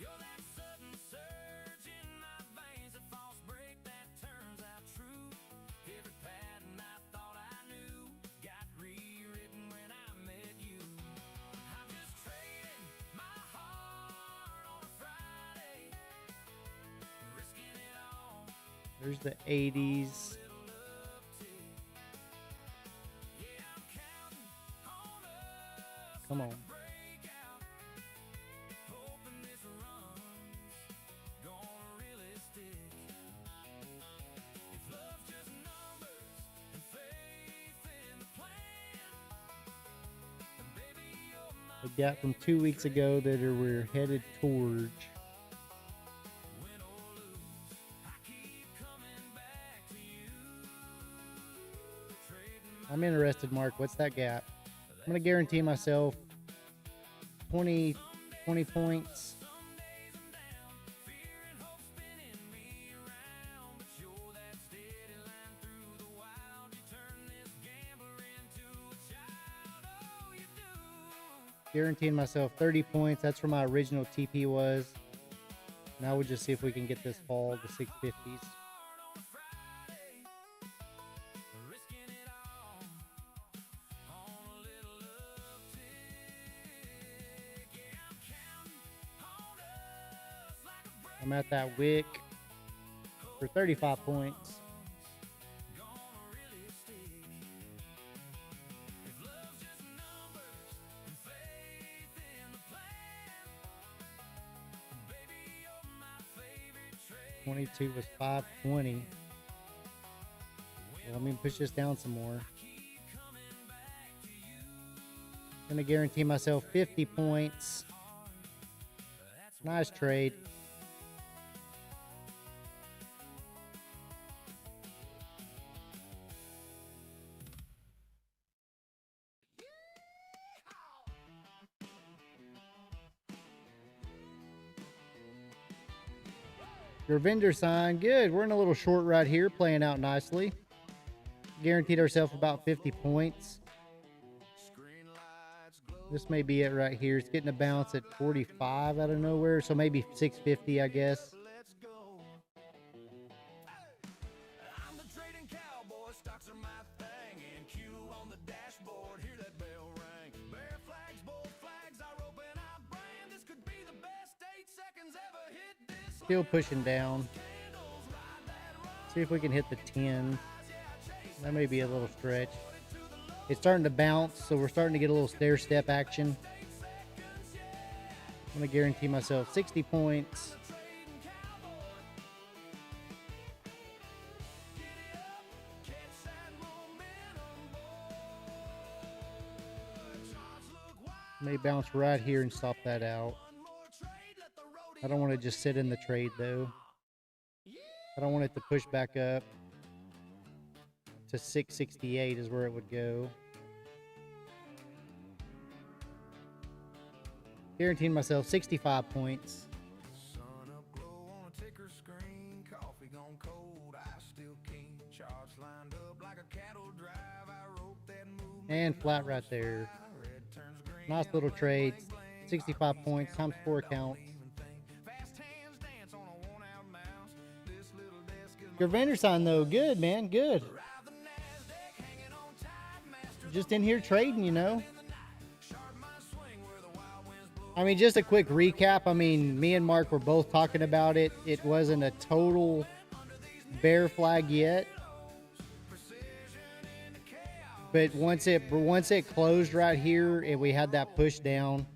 You're that sudden surge in my veins, a false break that turns out true. Every pattern I thought I knew got rewritten when I met you. I'm just trading my heart on a Friday, risking it all. There's the 80s. Little uptick. Yeah, I'm counting on us. Come on. Breakout. Hoping this runs. Gonna really stick. If love's just numbers and faith in the plan, then baby, you're my We got from 2 weeks ago that we're headed towards. win or lose. I keep coming back to you. Trading my I'm interested, Mark. What's that gap? I'm going to guarantee myself 20 points. Guaranteeing myself 30 points. That's where my original TP was. Now we'll just see if we can get this fall to 650s. I'm at that wick for 35 points. $22 was 520. Well, let me push this down some more. I'm gonna guarantee myself 50 points. Nice trade. Your vendor sign, good. We're in a little short right here, playing out nicely. Guaranteed ourselves about 50 points. This may be it right here. It's getting a bounce at 45 out of nowhere, so maybe 650, I guess. I'm the trading cowboy, stocks are my thing, and Q on the dashboard, hear that bell ring. Bear flags, bold flags, I rope and I brand. This could be the best 8 seconds ever hit this. Still pushing down. See if we can hit the 10. That may be a little stretch. It's starting to bounce, so we're starting to get a little stair step action. I'm going to guarantee myself 60 points. May bounce right here and stop that out. I don't want to just sit in the trade though. I don't want it to push back up to 668 is where it would go. Guaranteeing myself 65 points. Sun up glow on a ticker screen, coffee gone cold, I still keen. Charts lined up like a cattle drive, I rope that movement. And flat right there. Nice little trade. 65 points times 4 counts. Your vendor sign though, good man, good. Just in here trading, you know. I mean, just a quick recap. I mean, me and Mark were both talking about it. It wasn't a total bear flag yet. But once it closed right here and we had that push down,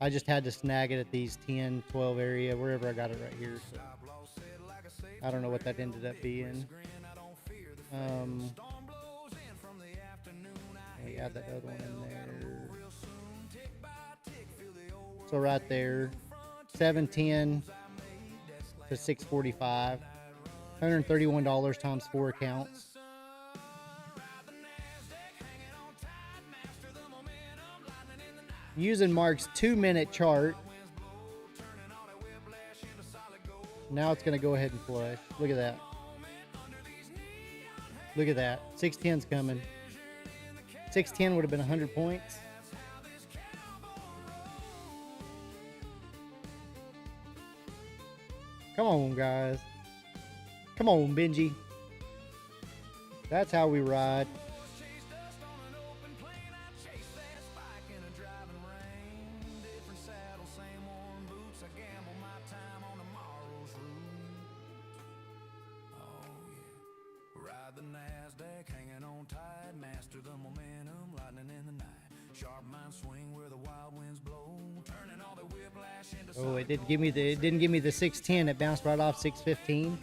I just had to snag it at these 10, 12 area, wherever I got it right here. So I don't know what that ended up being. We add that other one in there. So right there, 710 to 645, $131 times 4 accounts. Using Mark's 2-minute chart. Now it's going to go ahead and flush. Look at that. Look at that. 610's coming. 610 would have been 100 points. Come on, guys. Come on, Benji. That's how we ride. Oh, it didn't give me the 610. It bounced right off 615.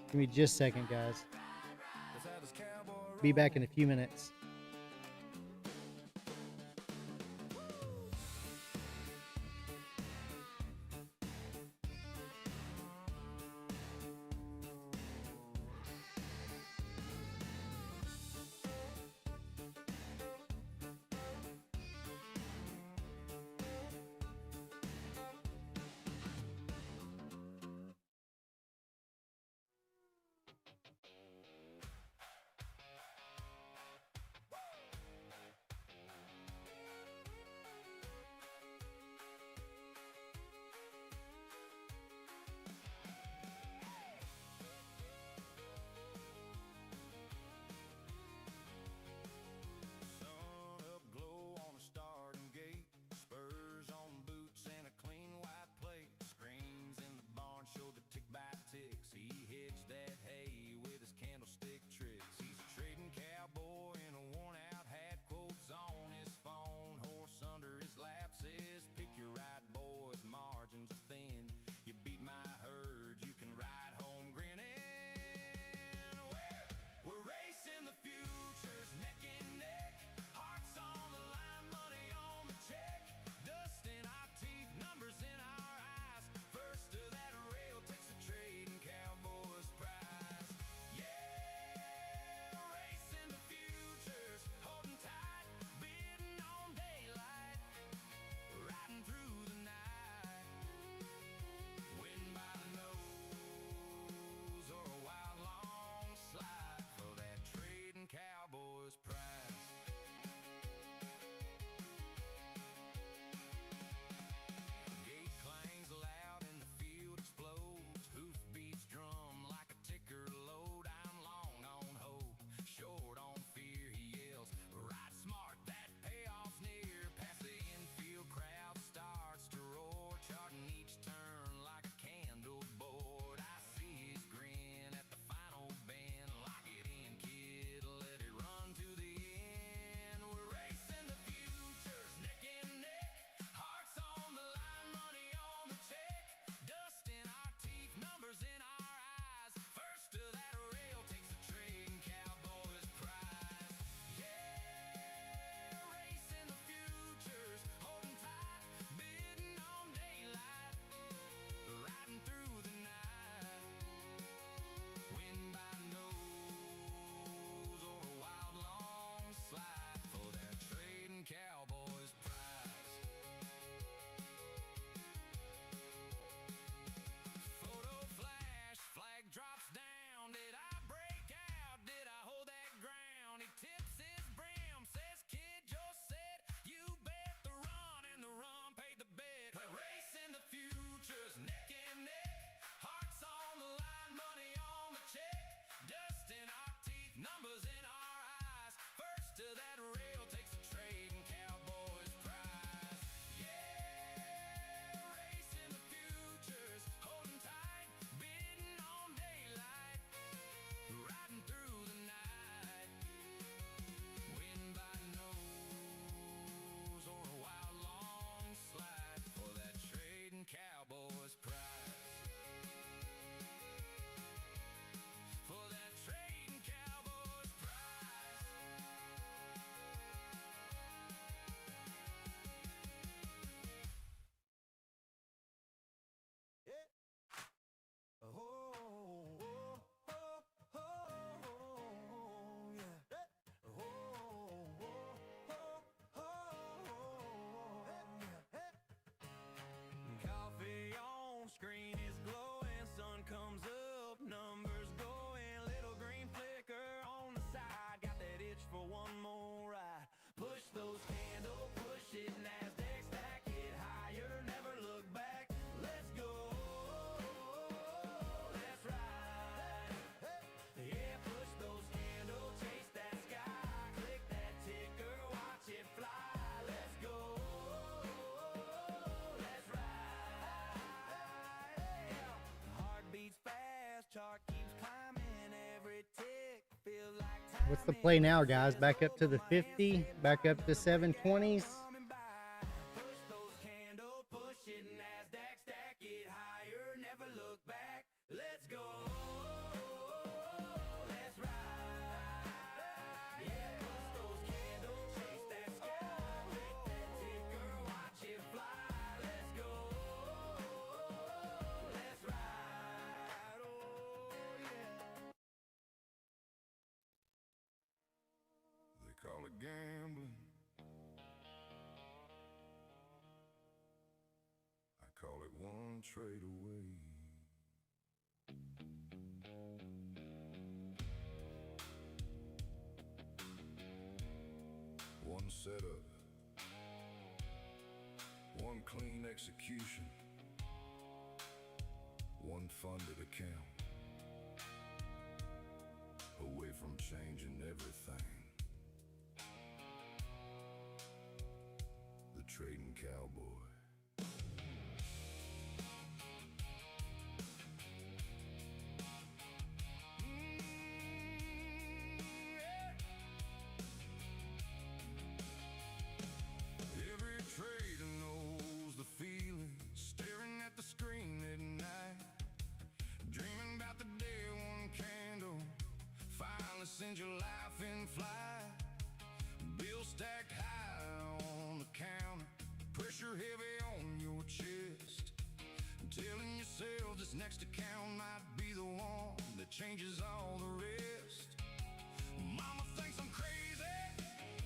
Give me just a second, guys. Be back in a few minutes. What's the play now, guys? Back up to the 50, back up to 720s. Push those candle, push it, NASDAQ, stack it higher, never look back. Let's go, let's ride. Yeah, push those candles, chase that sky, make that ticker, watch it fly. Let's go, let's ride. Oh yeah. They call it gambling. I call it one trade away. One setup, one clean execution, one funded account, away from changing everything. The trading cowboy. Every trader knows the feeling, staring at the screen at night, dreaming about the day one candle finally sends your life in flight. Bills stacked high on the counter, pressure heavy on your chest, telling yourself this next account might be the one that changes all the rest. Mama thinks I'm crazy.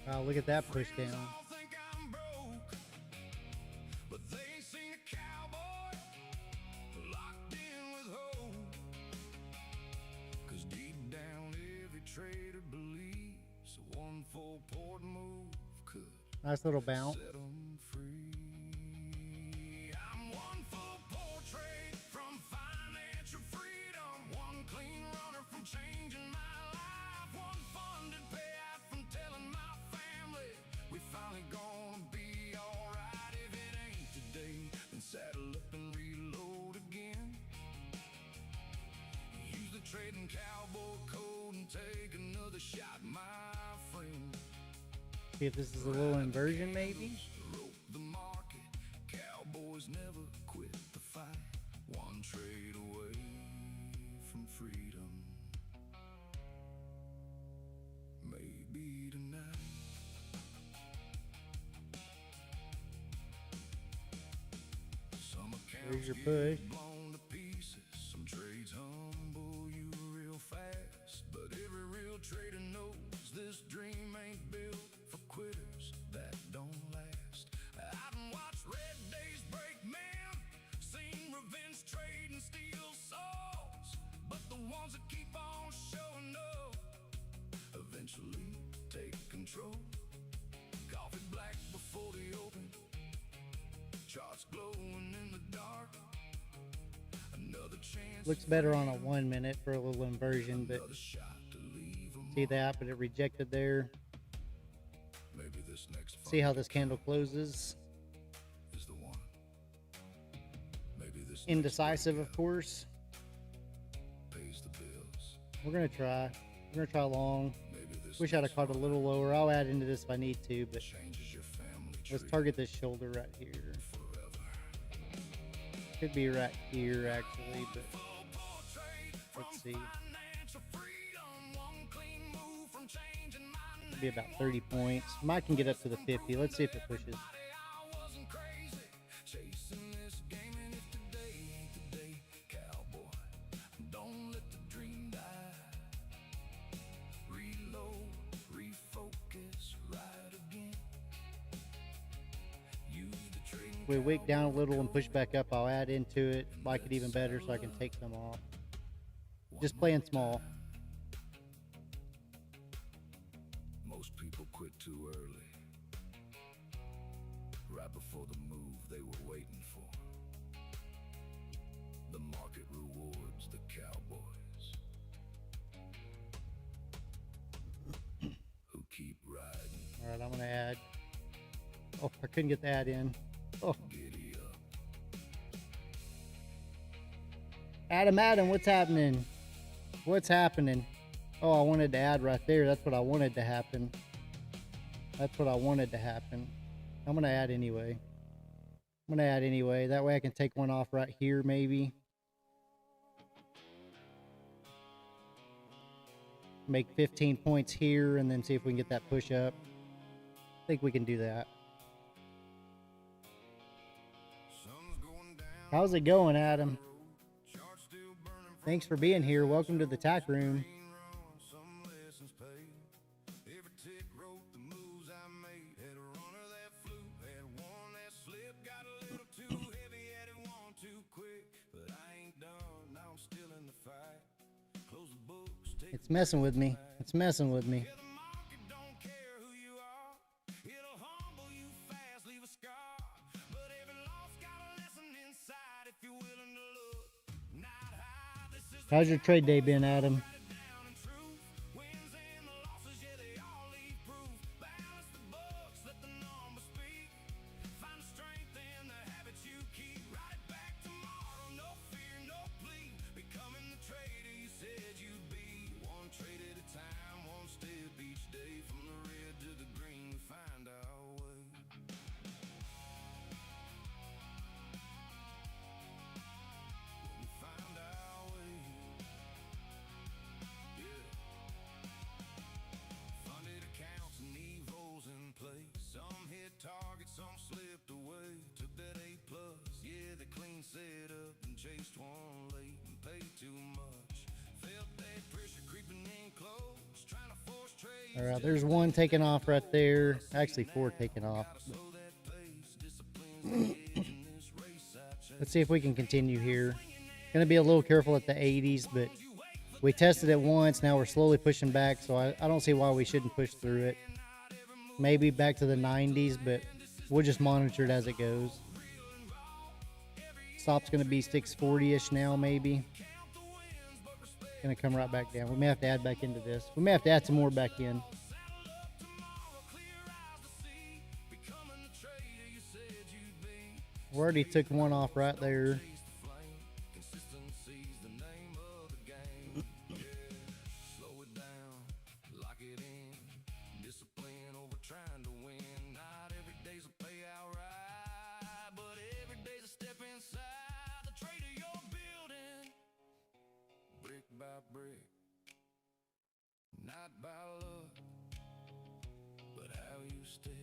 Wow, look at that push Friends down. all think I'm broke, but they ain't seen a cowboy locked in with hope. 'Cause deep down every trader believes one full port move could Nice little bounce. set 'em free. I'm one full portrait from financial freedom, one clean runner from changing my life, one funded payout from telling my family we finally gonna be alright. If it ain't today, then saddle up and reload again. Use the trading cowboy code and take another shot, my friend. See if this is a little inversion, maybe. Rope the market, cowboys never quit the fight. One trade away from freedom. Maybe tonight. Some There's accounts your get push. blown to pieces. Some trades humble you real fast. But every real trader knows this dream ain't built for quitters that don't last. I done watched red days break men, seen revenge trade and steal souls. But the ones that keep on showing up eventually take control. Coffee black before the open, charts glowing in the dark. Another chance. Looks better on a 1 minute for a little inversion, but Another shot to leave 'em see that, but it rejected there. Maybe this next See how this candle closes. is the one. Maybe this Indecisive, next of course. breakout pays the bills. We're gonna try. We're gonna try long. Maybe this Wish I'd have next caught a little lower. I'll add into this if I need to, but changes your family let's tree target this shoulder right here. forever. Could be right here actually, but let's see. Financial freedom, one clean move from changing my It'll be about 30 points. Mine can get up to the 50. Let's see if it pushes. I wasn't crazy chasing this game, and if today ain't the day, cowboy, don't let the dream die. Reload, refocus, right again. Use the trading If we wick down a little and push back up, I'll add into it, like it even better so I can take some off. Just playing small. Most people quit too early, right before the move they were waiting for. The market rewards the cowboys who keep riding. All right, I'm gonna add. Oh, I couldn't get the add in. Oh, Giddy up. Adam, what's happening? What's happening? Oh, I wanted to add right there. That's what I wanted to happen. That's what I wanted to happen. I'm going to add anyway. I'm going to add anyway. That way I can take one off right here maybe. Make 15 points here and then see if we can get that push up. I think we can do that. How's it going, Adam? Thanks for being here. Welcome to the tack room. It's messing with me. It's messing with me. How's your trade day been, Adam? All right, there's one taking off right there. Actually, 4 taking off. Let's see if we can continue here. Gonna be a little careful at the 80s, but we tested it once. Now we're slowly pushing back, so I don't see why we shouldn't push through it. Maybe back to the 90s, but we'll just monitor it as it goes. Stop's gonna be 640-ish now, maybe. Gonna come right back down. We may have to add back into this. We may have to add some more back in. We already took one off right there. Not by luck, but how you stick.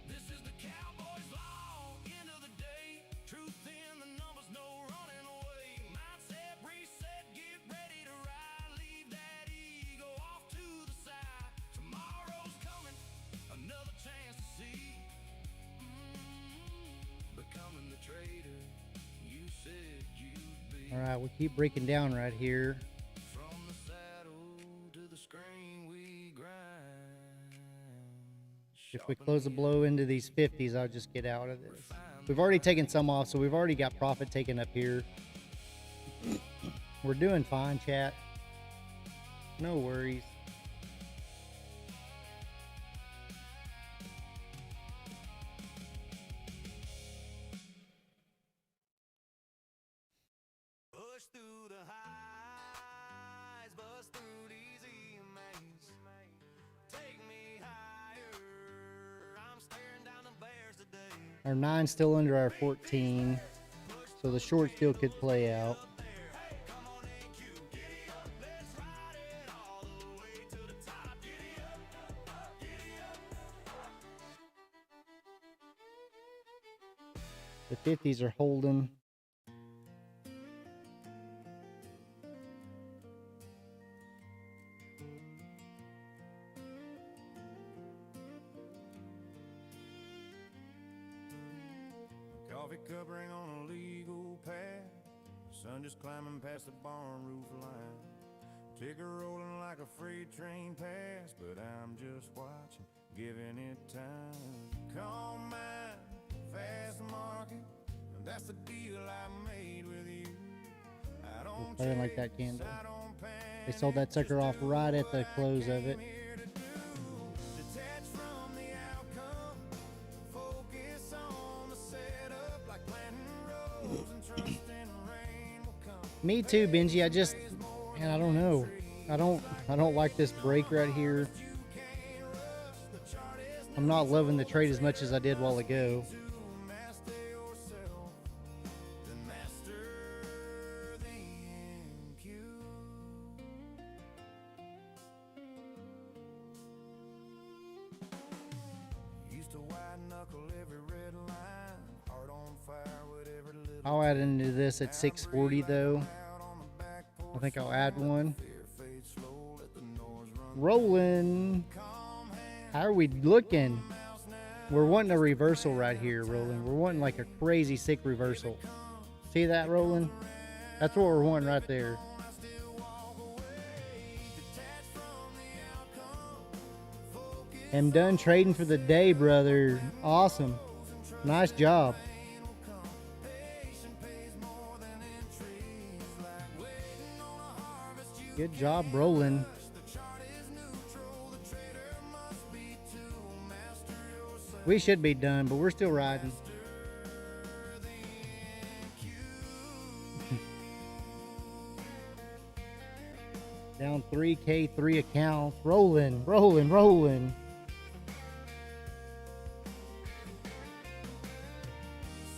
This is the Cowboy's law. End of the day, truth in the numbers, no running away. Mindset reset, get ready to ride. Leave that ego off to the side. Tomorrow's coming, another chance to see. Becoming the trader you said you'd be. All right, we keep breaking down right here. If we close a blow into these 50s, I'll just get out of this. We've already taken some off, so we've already got profit taken up here. We're doing fine, chat. No worries. Push through the highs, bust through these emails. Take me higher. I'm staring down the bears today. Our 9's still under our 14, so the short still could play out. The 50s are holding. Coffee cup ring on a legal path. Sun just climbing past the barn roof line. Ticker rolling like a freight train past, but I'm just watching, giving it time. Call mine, fast market. That's the deal I made with you. I don't Playing like that candle. I don't panic. They sold that sucker off right at the close of it. Detach from the outcome. Focus on the setup, like planting rows and trusting rain will come. Me too, Benji. Man, I don't know. I don't like this break right here. I'm not loving the trade as much as I did a while ago. I'll add into this at 640 though. I think I'll add one. Rolling. How are we looking? We're wanting a reversal right here, Roland. We're wanting like a crazy sick reversal. See that, Roland? That's what we're wanting right there. I'm done trading for the day, brother. Awesome. Nice job. Good job, Roland. We should be done, but we're still riding. Down 3K, 3 accounts. Rolling, rolling, rolling.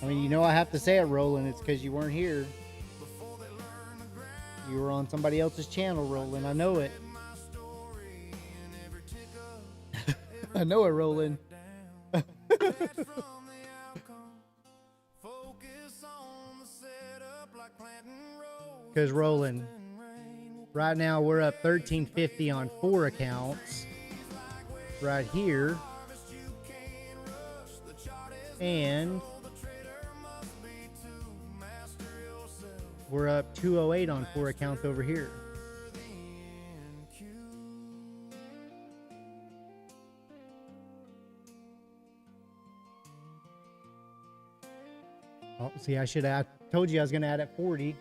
I mean, you know I have to say it, Roland. It's because you weren't here. You were on somebody else's channel, Roland. I know it. I know it, Roland. Because Roland, right now we're up 1350 on 4 accounts right here, and we're up 208 on 4 accounts over here. Oh, see, I should have told you I was going to add at 40.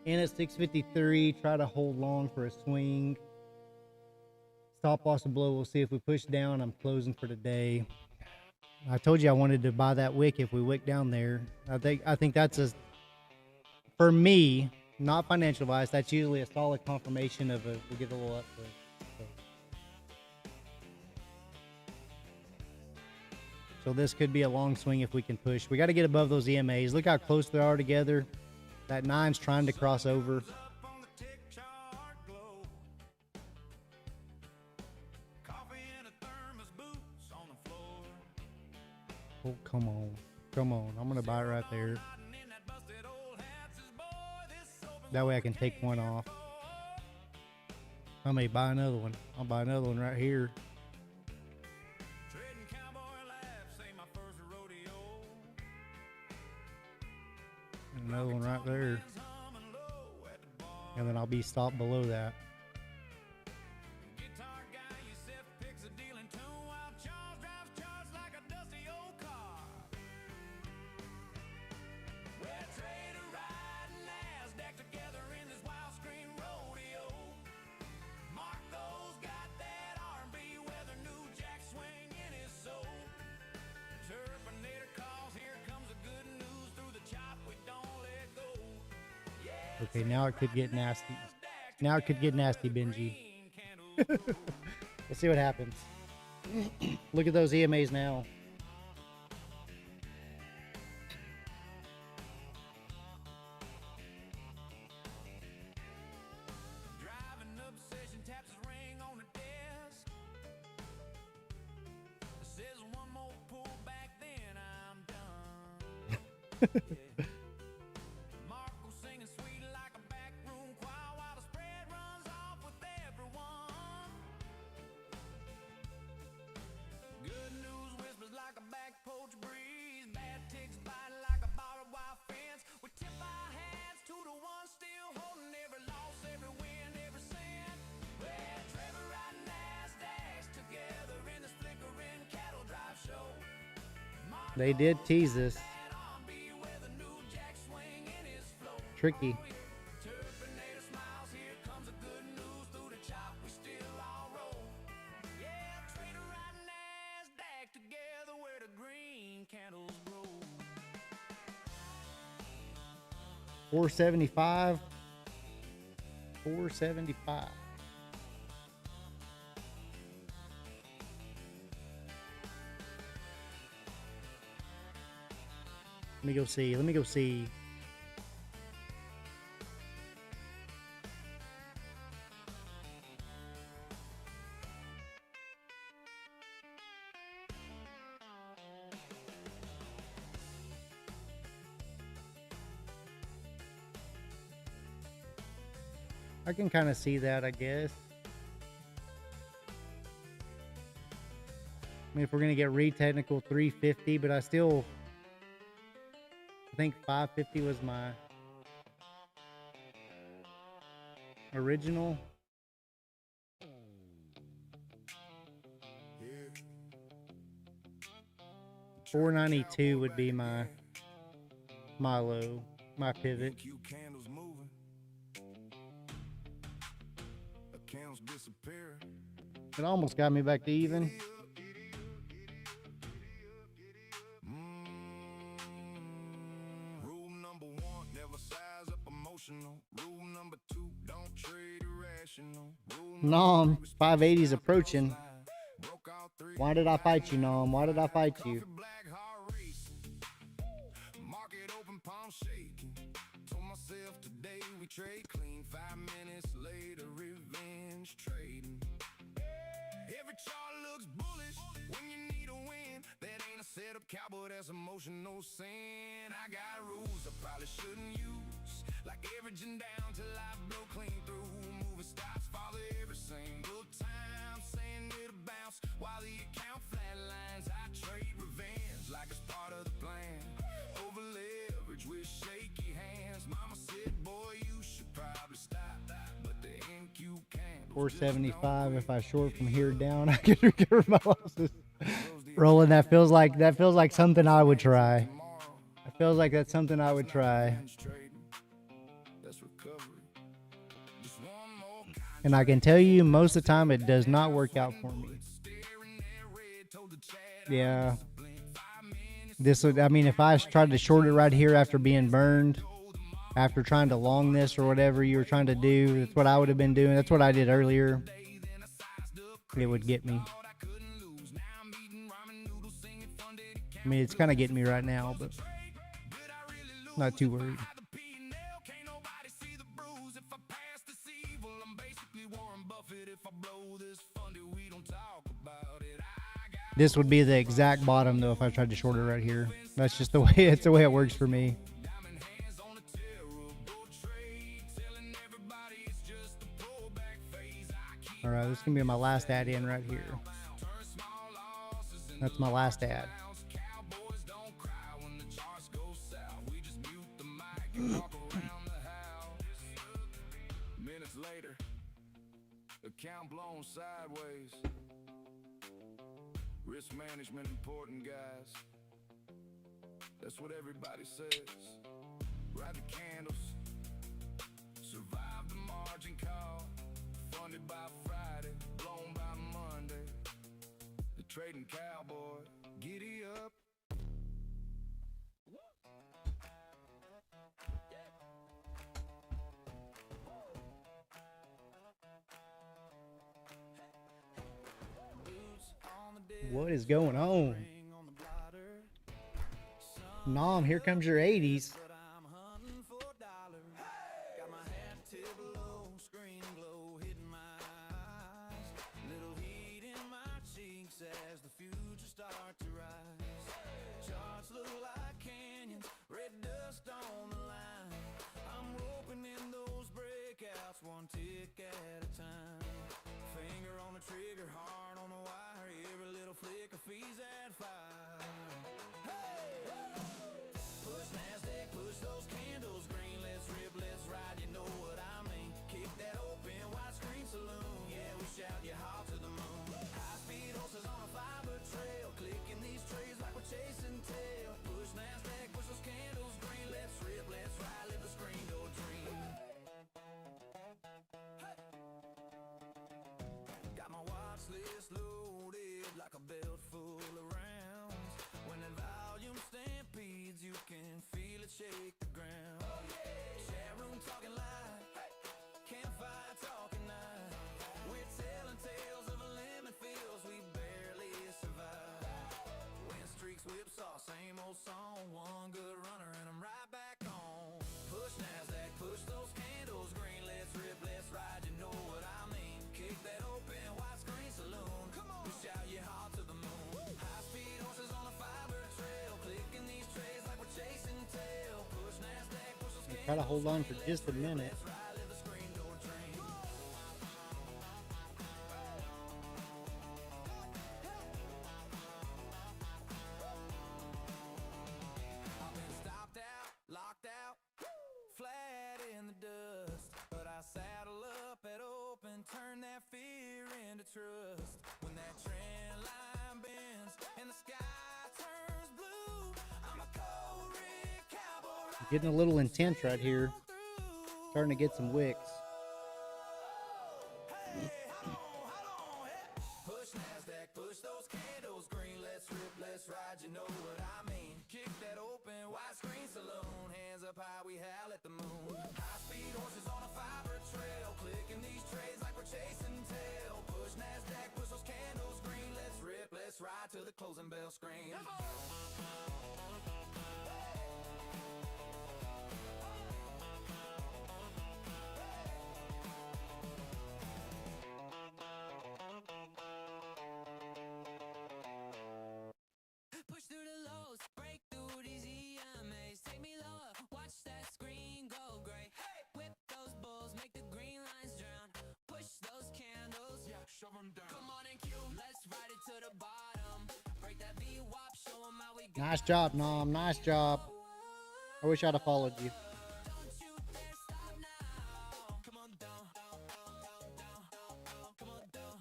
And at 653, try to hold long for a swing. Stop loss and blow. We'll see if we push down. I'm closing for today. I told you I wanted to buy that wick if we wick down there. I think that's a, for me, not financial advice, that's usually a solid confirmation of we get a little upward. So this could be a long swing if we can push. We got to get above those EMAs. Look how close they are together. That 9's trying to cross over. Oh, come on. Come on. I'm going to buy it right there. That way I can take one off. I may buy another one. I'll buy another one right here. And another one right there. And then I'll be stopped below that. Okay, now it could get nasty. Now it could get nasty, Benji. Let's see what happens. Look at those EMAs now. They did tease us. Tricky. $475. $475. Let me go see. Let me go see. I can kind of see that, I guess. I mean, if we're going to get re-technical, 350, but I think 550 was my original. $492 would be my low, my pivot. It almost got me back to even. Rule number 1, never size up emotional. Rule number 2, don't trade irrational. Nom, 580 is approaching. Why did I fight you, Nom? Why did I fight you? Market open, palm shaking. Told myself today we trade clean. 5 minutes later, revenge trading. Every chart looks bullish when you need a win. That ain't a setup, cowboy, that's emotional sin. I got rules I probably shouldn't use, like averaging down till I blow clean through. Moving stops follow every single time, saying it'll bounce while the account flatlines. I trade revenge like it's part of the plan. Over leverage with shaky hands. Mama said, boy, you should probably stop, but the NQ can't. 475. If I short from here down, I can recover my losses. Rolling, that feels like something I would try. It feels like that's something I would try. And I can tell you, most of the time, it does not work out for me. Yeah. This would, I mean, if I tried to short it right here after being burned, after trying to long this or whatever you were trying to do, that's what I would have been doing. That's what I did earlier. It would get me. I mean, it's kind of getting me right now, but not too worried. This would be the exact bottom though if I tried to short it right here. That's just the way it's the way it works for me. All right, this is gonna be my last ad in right here. That's my last ad. Minutes later, account blown sideways. Risk management important, guys. That's what everybody says. Ride the candles, survive the margin call. Funded by Friday, blown by Monday. The trading cowboy, giddy up. What is going on? Nom, here comes your 80s. As the future start to rise, charts look like canyons, red dust on the line. I'm roping in those breakouts, one tick at a time. Finger on the trigger, heart on the wire, every little flicker feeds that fire. Hey! Push NASDAQ, push those candles green, let's rip, let's ride, you know what I mean. Kick that open, widescreen saloon, yeah, we shout you hard to the moon. High-speed horses on a fiber trail, clicking these trays like we're chasing tail. Push NASDAQ, push those candles green, let's rip, let's ride, let the screen go dream. Hey. Got my watch list Try to hold on for just a minute. Stopped out, locked out, flat in the dust. But I saddle up at open, turn that fear into trust. When that trend line bends and the sky turns blue, I'm a cold red cowboy. Getting a little intense right here. Starting to get some wicks. Push NASDAQ, push those candles green. Let's rip, let's ride, you know what I mean. Kick that open, widescreen saloon. Hands up high, we howl at the moon. High-speed horses on a fiber trail, clicking these trades like we're chasing tail. Push NASDAQ, push those candles green. Let's rip, let's ride till the closing bell scream. Push through the lows, break through these EMAs. Take me lower, watch that screen go gray. Whip those bulls, make the green lines drown. Push those candles, yeah, shove them down. Come on and cue, let's ride it to the bottom. Break that V-wop, show them how we go. Nice job, Nom. Nice job. I wish I'd have followed you. Don't you dare stop now. Come on down, down, down, down, down. Come on down,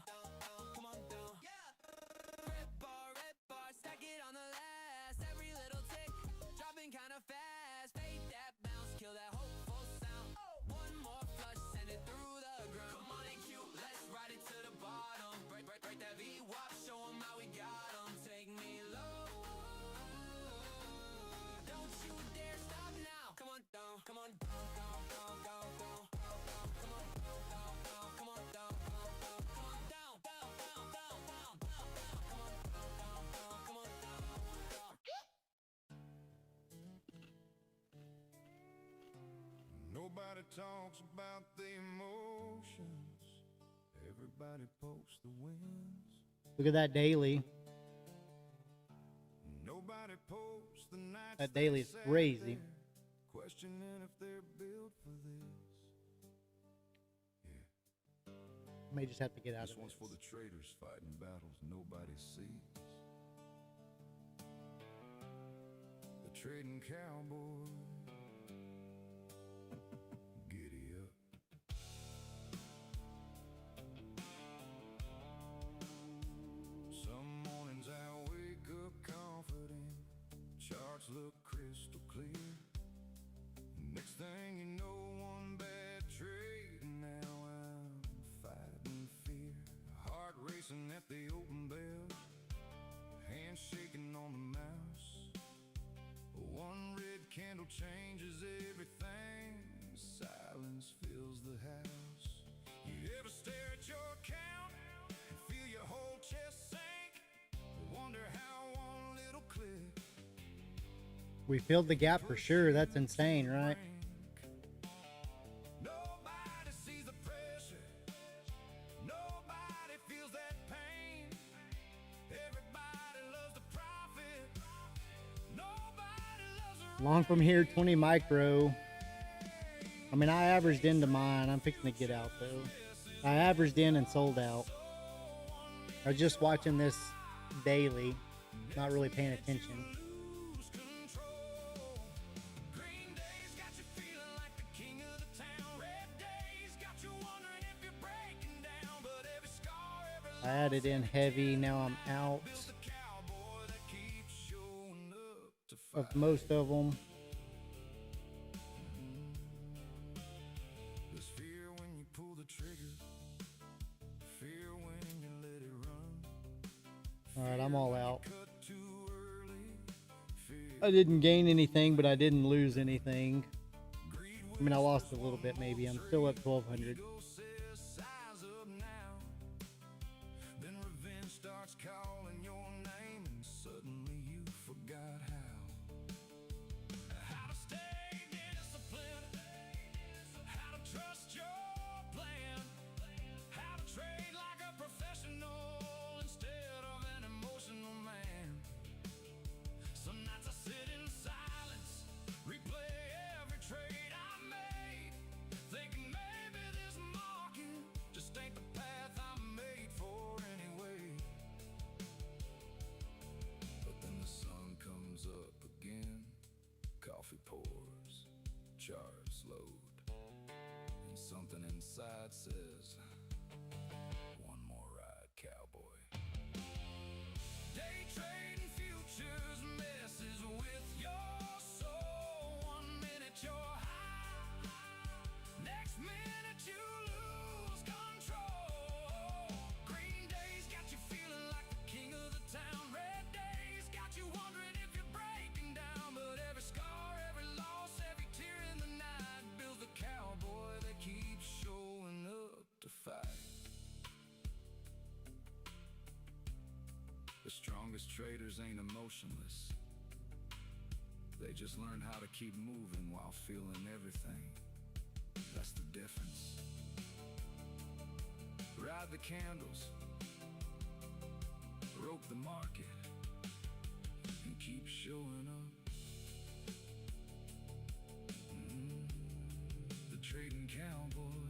come on down. Yeah. Red bar, stack it on the last. Every little tick, dropping kind of fast. Fade that bounce, kill that hopeful sound. One more flush, send it through the ground. Come on and cue, let's ride it to the bottom. Break that V-wop, show 'em how we got 'em. Take me low. Don't you dare stop now. Come on down, come on down, down, down, down, down. Come on down, down, down, come on down, down, down, come on down, down, down, down, down, down. Come on down, down, down, come on down, down. Nobody talks about the emotions. Everybody posts the wins. Look at that daily. Nobody posts the nights That they daily is sat crazy. there, questioning if they're built for this. Yeah, May just have to get out this of one's it. for the traitors fighting battles nobody sees. The trading cowboy. Giddy up. Some mornings I wake up confident, charts look crystal clear. Next thing you know, one bad trade, and now I'm fighting fear. Heart racing at the open bell, hands shaking on the mouse. One red candle changes everything, silence fills the house. You ever stare at your account and feel your whole chest sink? Wonder how one little click. We filled the gap for sure. That's insane, right? Nobody sees the pressure. Nobody feels that pain. Everybody loves the profit. Nobody loves the Long from here, 20 micro. I mean, I averaged into mine. I'm fixing to get out though. I averaged in and sold out. I was just watching this daily, not really paying attention. lose control. Green days got you feeling like the king of the town. Red days got you wondering if you're breaking down. But every scar, every I added in heavy. Now I'm out builds the cowboy that keeps showing up to fight. of most of them. There's fear when you pull the trigger, fear when you let it run. All right, I'm all out. Cut too early, fear I didn't gain anything, but I didn't lose anything. greed I mean, I lost a little bit maybe. I'm still at 1200. will says size up now. Then revenge starts calling your name, and suddenly you forgot how to stay disciplined, how to trust your plan, how to trade like a professional instead of an emotional man. Some nights I sit in silence, replay every trade I outside says, one more ride, cowboy. Day trading futures messes with your soul. 1 minute you're high, next minute you lose control. Green days got you feeling like the king of the town. Red days got you wondering if you're breaking down. But every scar, every loss, every tear in the night builds the cowboy that keeps showing up to fight. The strongest traders ain't emotionless. They just learn how to keep moving while feeling everything. That's the difference. Ride the candles, rope the market, and keep showing up. The trading cowboy,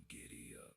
giddy up.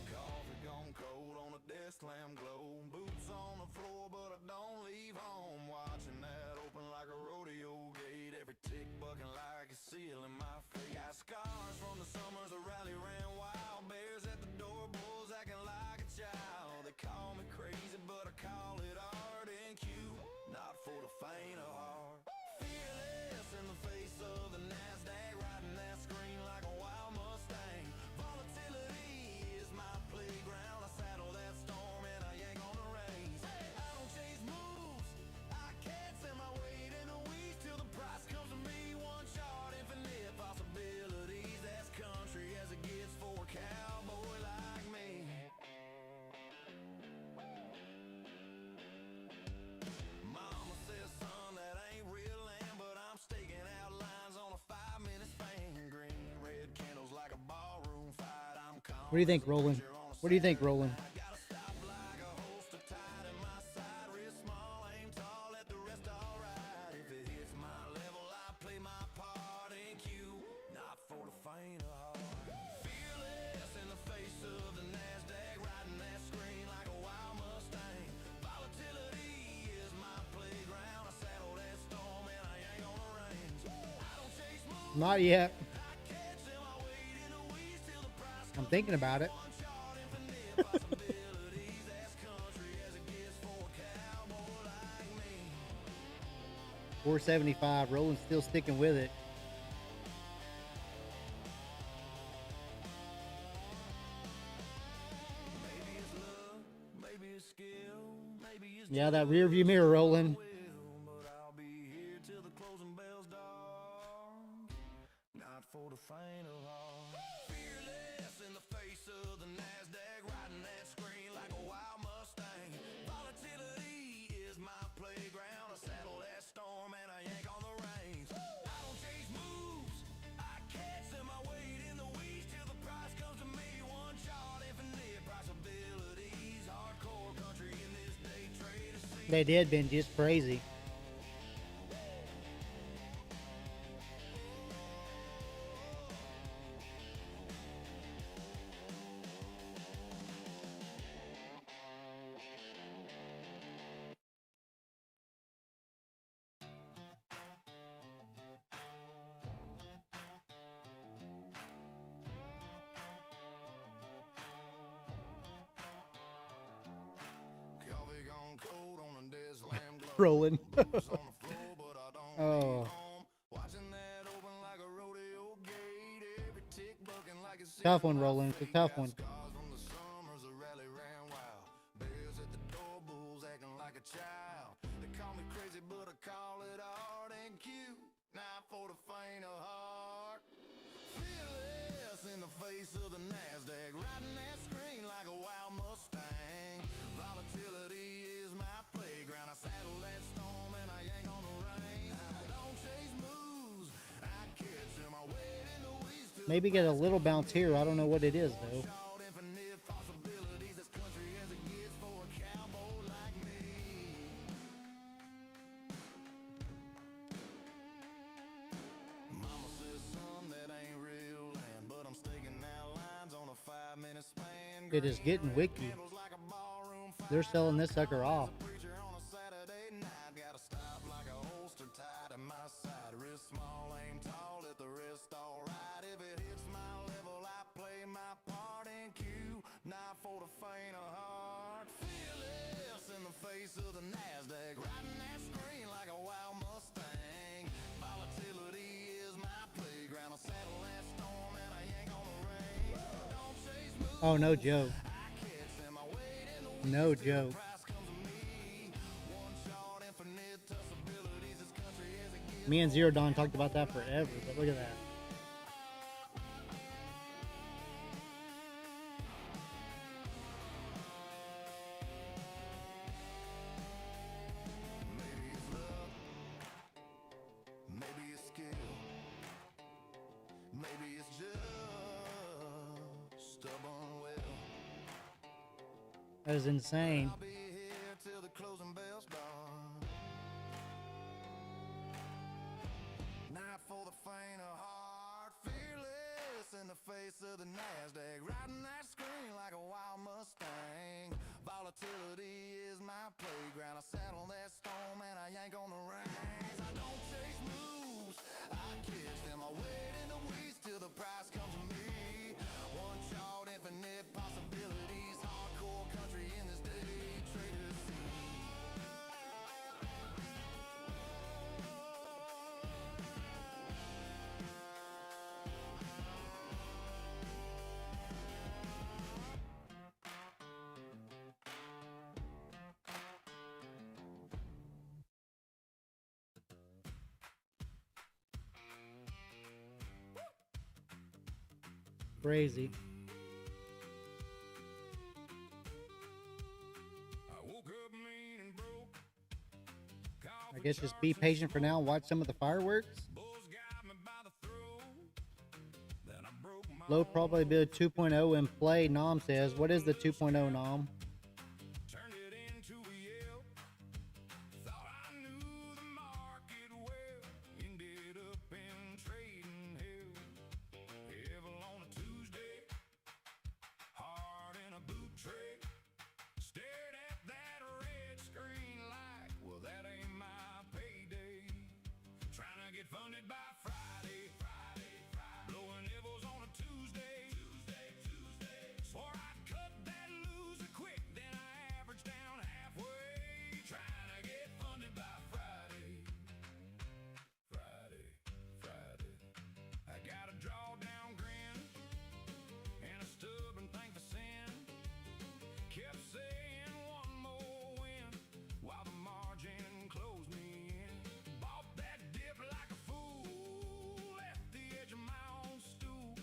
Coffee gone cold on a desk lamp glow. Boots on the floor, but I don't leave home. Watching that open like a rodeo gate. Every tick bucking like a seal in my face. Got scars from the summers the rally ran wild. Bears at the door, bulls acting like a child. They call me crazy, but I call it art and cute. Not for the faint of heart. Fearless in the face of the NASDAQ, riding that screen like a wild Mustang. Volatility is my playground. I saddle that storm and I yank on the reins. I don't chase moves, I can't send my weight in the weeds till the price comes to me. One shot, infinite possibilities. As country as it gets for a cowboy like me. Mama says, son, that ain't real land, but I'm staking out lines on a 5-minute span. Green, red candles like a ballroom fight. I'm calm. What do you think, Roland? What do you think, Roland? Gotta stop like a holster tied in my side. Real small, aim tall, let the rest all ride. If it hits my level, I play my part in queue. Not for the faint of heart. Fearless in the face of the NASDAQ, riding that screen like a wild Mustang. Volatility is my playground. I saddle that storm and I yank on the reins. I don't chase moves, Not yet. I can't send my weight in the weeds till the price I'm thinking about it. one shot, infinite possibilities. As country as it gets for a cowboy like me. 475. Roland's still sticking with it. Maybe it's love, maybe it's skill, maybe it's Yeah, that rear view mirror, Roland. will, but I'll be here till the closing bells dark. Not for the faint of heart. Fearless in the face of the NASDAQ, riding that screen like a wild Mustang. Volatility is my playground. I saddle that storm and I yank on the reins. I don't chase moves, I can't send my weight in the weeds till the price comes to me. One shot, infinite possibilities. Hardcore country in this day trade scene. They did been just crazy. Coffee gone cold on a desk lamp glow. Roland. Boots on the floor, but I don't Oh. leave home. Watching that open like a rodeo gate. Every tick bucking like a Tough one, Roland. It's a tough one. Scars from the summers, the rally ran wild. Bears at the door, bulls acting like a child. They call me crazy, but I call it art and cute. Not for the faint of heart. Fearless in the face of the NASDAQ, riding that screen like a wild Mustang. Volatility is my playground. I saddle that storm and I yank on the reins. I don't chase moves, I catch Maybe get a little bounce here. I don't know what it is though. Infinite possibilities, as country as it gets for a cowboy like me. Mama says, son, that ain't real land, but I'm staking out lines on a 5-minute span. It is getting wicky. Candles like a ballroom fire. They're selling this sucker off. Preacher on a Saturday night, gotta stop like a holster tied to my side. Wrist small, aim tall, let the wrist all right. If it hits my level, I play my part in cue. Not for the faint of heart. Fearless in the face of the NASDAQ, riding that screen like a wild Mustang. Volatility is my playground. I saddle that storm and I yank on the rein. Don't chase moves. Oh, no joke. I catch them, I wait in the No joke. price comes to me. One shot, infinite possibilities, as country as it gets. Me and Zero Dawn talked about that forever, but look at that. Maybe it's luck, maybe it's skill, maybe it's just stubborn will. That is insane. I'll be here till the closing bell's done. Not for the faint of heart, fearless in the face of the NASDAQ, riding that screen like a wild Mustang. Volatility is my playground. I saddle that storm and I yank on the reins. I don't chase moves, I catch them. I wait in the weeds till the price comes to me. One shot, infinite possibilities. Hardcore country in this day trader scene. Crazy. I woke up mean and broke. I guess just be patient for now and watch some of the fireworks. Bulls got me by the throat. Then I broke my Low probability 2.0 in play, Nom says. What is the 2.0, Nom? turned it into a yell. Thought I knew the market well. Ended up in trading hell. Evil on a Tuesday. Hard in a boot tray. Stared at that red screen like, well, that ain't my payday. Trying to get funded by Friday. Blowing nibbles on a Tuesday. Swore I'd cut that loser quick, then I averaged down halfway. Trying to get funded by Friday. I got a drawdown grin and a stubborn thing for sin. Kept saying one more win while the margin closed me in. Bought that dip like a fool, left the edge of my own stool.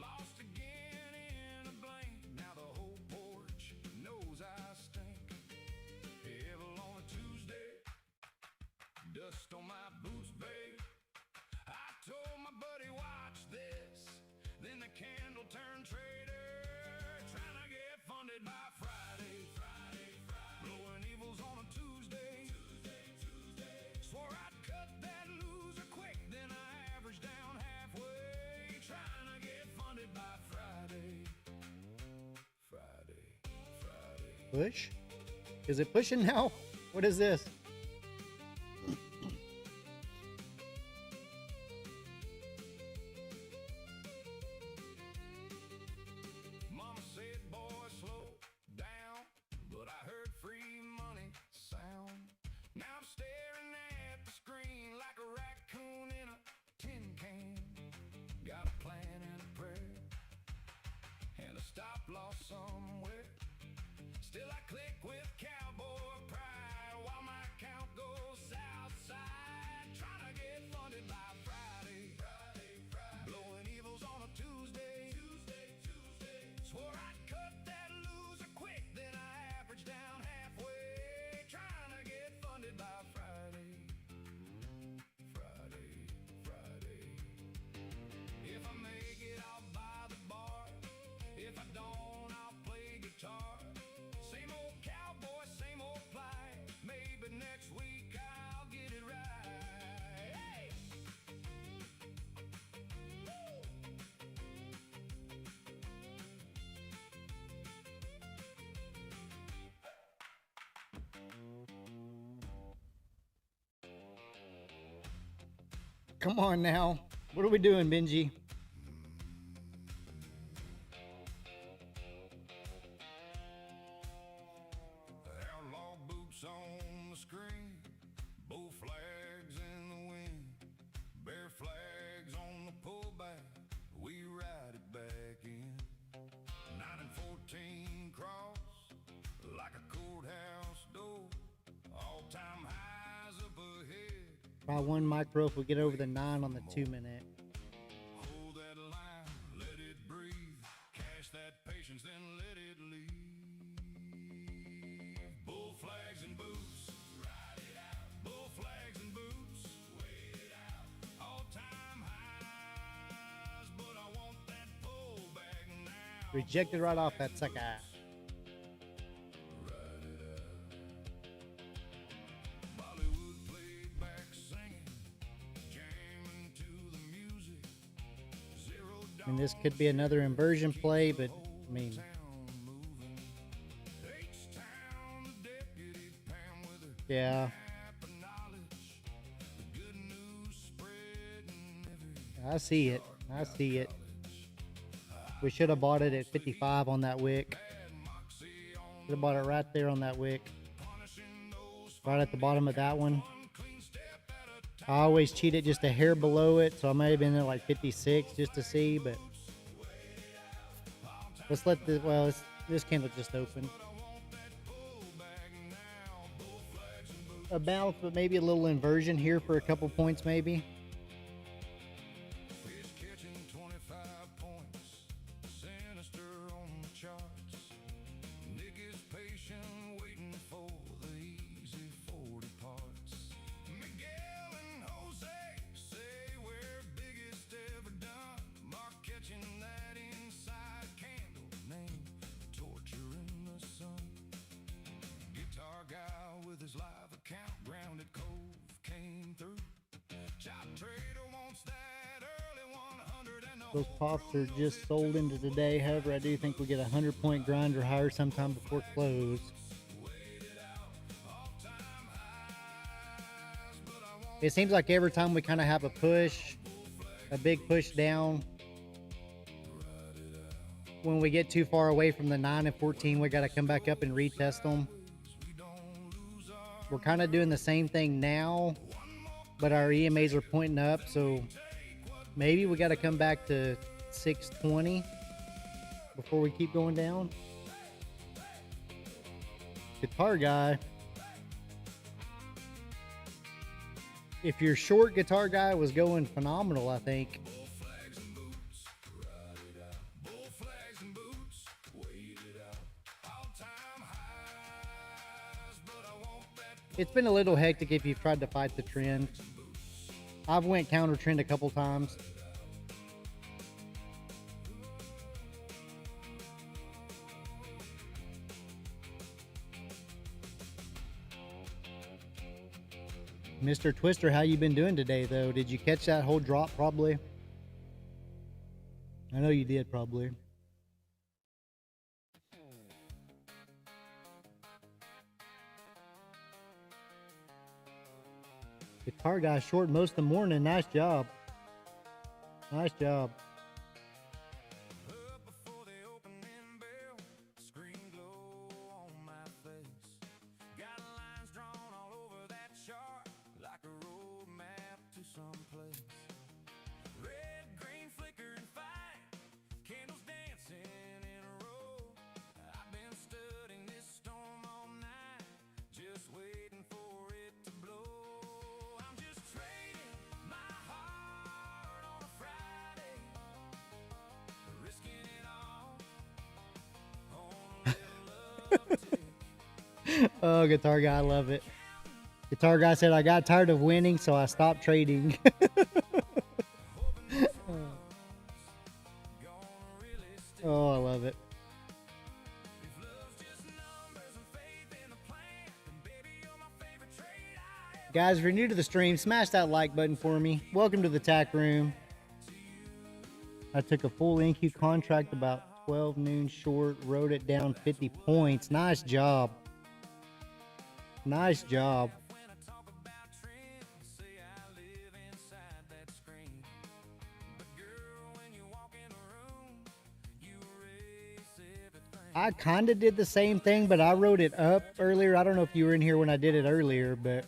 Lost again in a blank. Now the whole porch knows I stink. Evil on a Tuesday, dust on my boots, babe. I told my buddy, watch this. Then the candle turned traitor, trying to get funded by Friday. Blowing evils on a Tuesday. Swore I'd cut that loser quick, then I averaged down halfway. Trying to get funded by Friday. Push? Is it pushing now? What is this? Mama said, boy, slow down, but I heard free money sound. Now I'm staring at the screen like a raccoon in a tin can. Got a plan and a prayer and a stop loss somewhere. Still I click with cowboy pride while my account goes south side. Trying to get funded by Friday. Blowing evils on a Tuesday. Swore I'd cut that loser quick, then I averaged down halfway. Trying to get funded by Friday. If I Come on now. What are we doing, Benji? Outlaw boots on the screen, bull flags in the wind, bear flags on the pullback, we ride it back in. 9 and 14 cross like a courthouse door, all-time highs up ahead. Try 1 micro if we get over the 9 on the 2-minute. Hold that line, let it breathe, cash that patience, then let it leave. Bull flags and boots, ride it out. Bull flags and boots, wait it out. All-time highs, but I want that pullback now. Rejected right off that sucker. Bollywood played back singing, jamming to the music. Zero And this could be another inversion play, but I mean, town moving. H-town, the deputy Pam with her yeah, map of knowledge. The good news spreading every I see it. I see it. We should have bought it at 55 on that wick. moxie on Should have bought it right there on that wick. punishing those Right at the bottom of that one. clean step at a I always cheat it just a hair below it, so I may have been at like 56 just to see, but let's let this, well, this candle just opened. A bounce, but maybe a little inversion here for a couple points maybe. fish catching 25 points. Sinister on the charts. Nick is patient, waiting for the easy 40 parts. Miguel and Jose say we're biggest ever done. Mark catching that inside candle. Name torture in the sun. Guitar guy with his live account. Grounded Cove came through. Chop trader wants that early 100 and the Those pops are just sold into today. However, I do think we get a 100-point grind or higher sometime before close. It seems like every time we kind of have a push, a big push down, when we get too far away from the 9 and 14, we got to come back up and retest them. We're kind of doing the same thing now, but our EMAs are pointing up, so maybe we got to come back to 620 before we keep going down. Guitar guy. If your short guitar guy was going phenomenal, I think. It's been a little hectic if you've tried to fight the trend. I've went counter trend a couple times. Mr. Twister, how you been doing today though? Did you catch that whole drop probably? I know you did probably. Guitar guy short most of the morning. Nice job. Nice job. Up before the opening bell, screen glow on my face. Got lines drawn all over that chart, like a road map to some place. Red, green, flicker, and fight, candles dancing in a row. I've been studying this storm all night, just waiting for it to blow. I'm just trading my heart on a Friday, risking it all on a little uptick. Oh, guitar guy, I love it. Guitar guy said, I got tired of winning, so I stopped trading. Oh, I love it. If love's just numbers and faith in a plan, then baby, you're my favorite trade I ever. Guys, if you're new to the stream, smash that like button for me. Welcome to the tack room. I took a full NQ contract about 12 noon short, wrote it down 50 points. Nice job. Nice job. When I talk about trends, say I live inside that I kind of did the same thing, but I wrote it up earlier. I don't know if you were in here when I did it earlier, but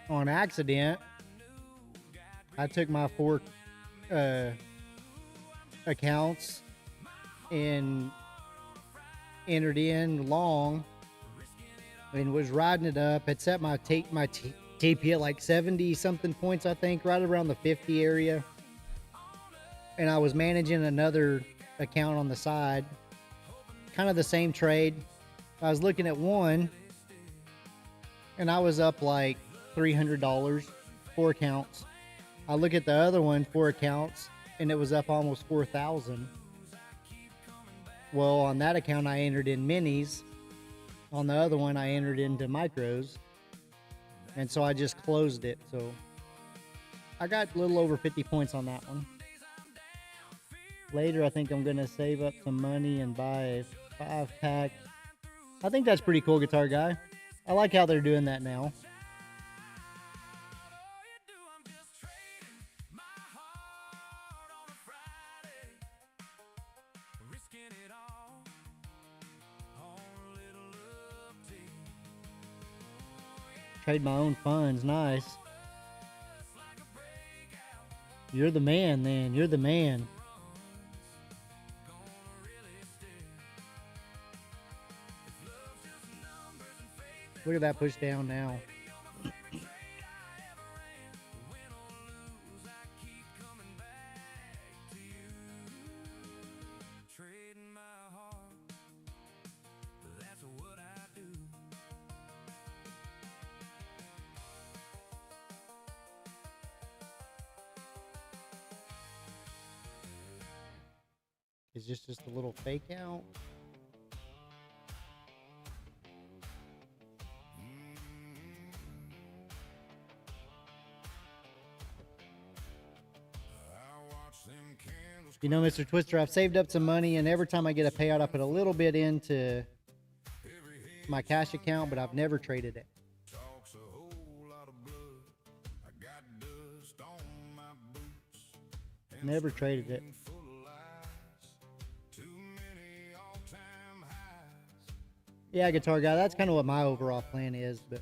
on accident, I took my 4 accounts and entered in long and was riding it up. Had set my TP at like 70 something points, I think, right around the 50 area. And I was managing another account on the side, kind of the same trade. I was looking at one and I was up like $300, 4 accounts. I look at the other one, 4 accounts, and it was up almost 4,000. Well, on that account, I entered in minis. On the other one, I entered into micros. And so I just closed it. So I got a little over 50 points on that one. Later, I think I'm going to save up some money and buy a 5-pack. I think that's pretty cool, Guitar Guy. I like how they're doing that now. Trade my own funds. Nice. You're the man, then. You're the man. Look at that push down now. Is this just a little fake out? You know, Mr. Twister, I've saved up some money, and every time I get a payout, I put a little bit into my cash account, but I've never traded it. Never traded it. Yeah, Guitar Guy, that's kind of what my overall plan is, but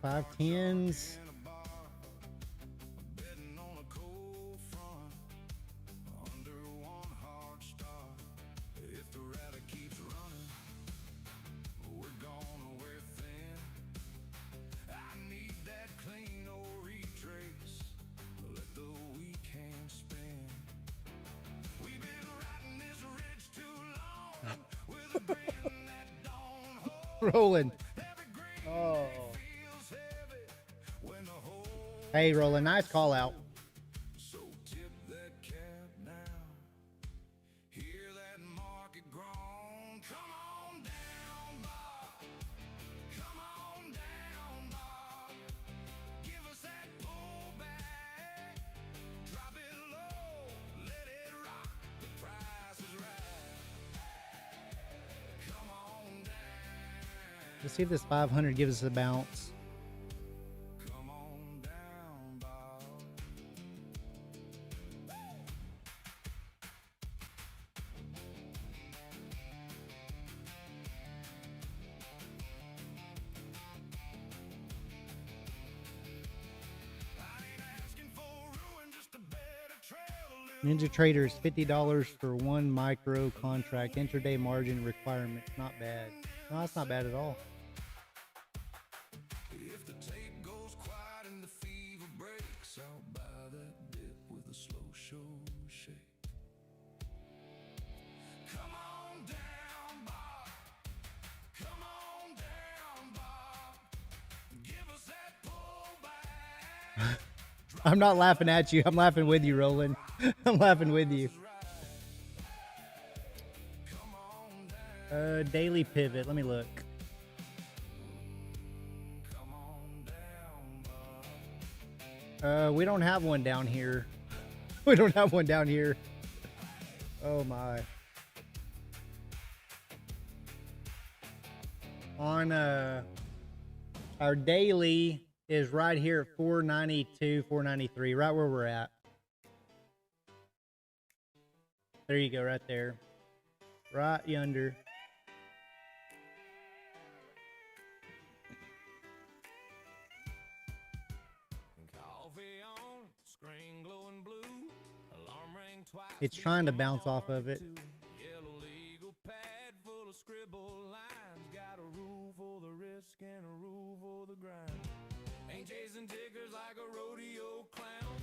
five tens. Rolling. Oh. Hey, Roland, nice call out. Let's see if this 500 gives us a bounce. Ninja Traders, $50 for one micro contract. Intraday margin requirement. Not bad. No, that's not bad at all. If the tape goes quiet and the fever breaks, I'll buy that dip with a I'm not laughing at you. I'm laughing with you, Roland. I'm laughing with you. Daily pivot. Let me look. We don't have one down here. We don't have one down here. Oh my. On our daily is right here at 492, 493, right where we're at. There you go, right there. Right yonder. It's trying to bounce off of it. Yellow legal pad full of scribble lines. Got a rule for the risk and a rule for the grind. Ain't chasing tickers like a rodeo clown.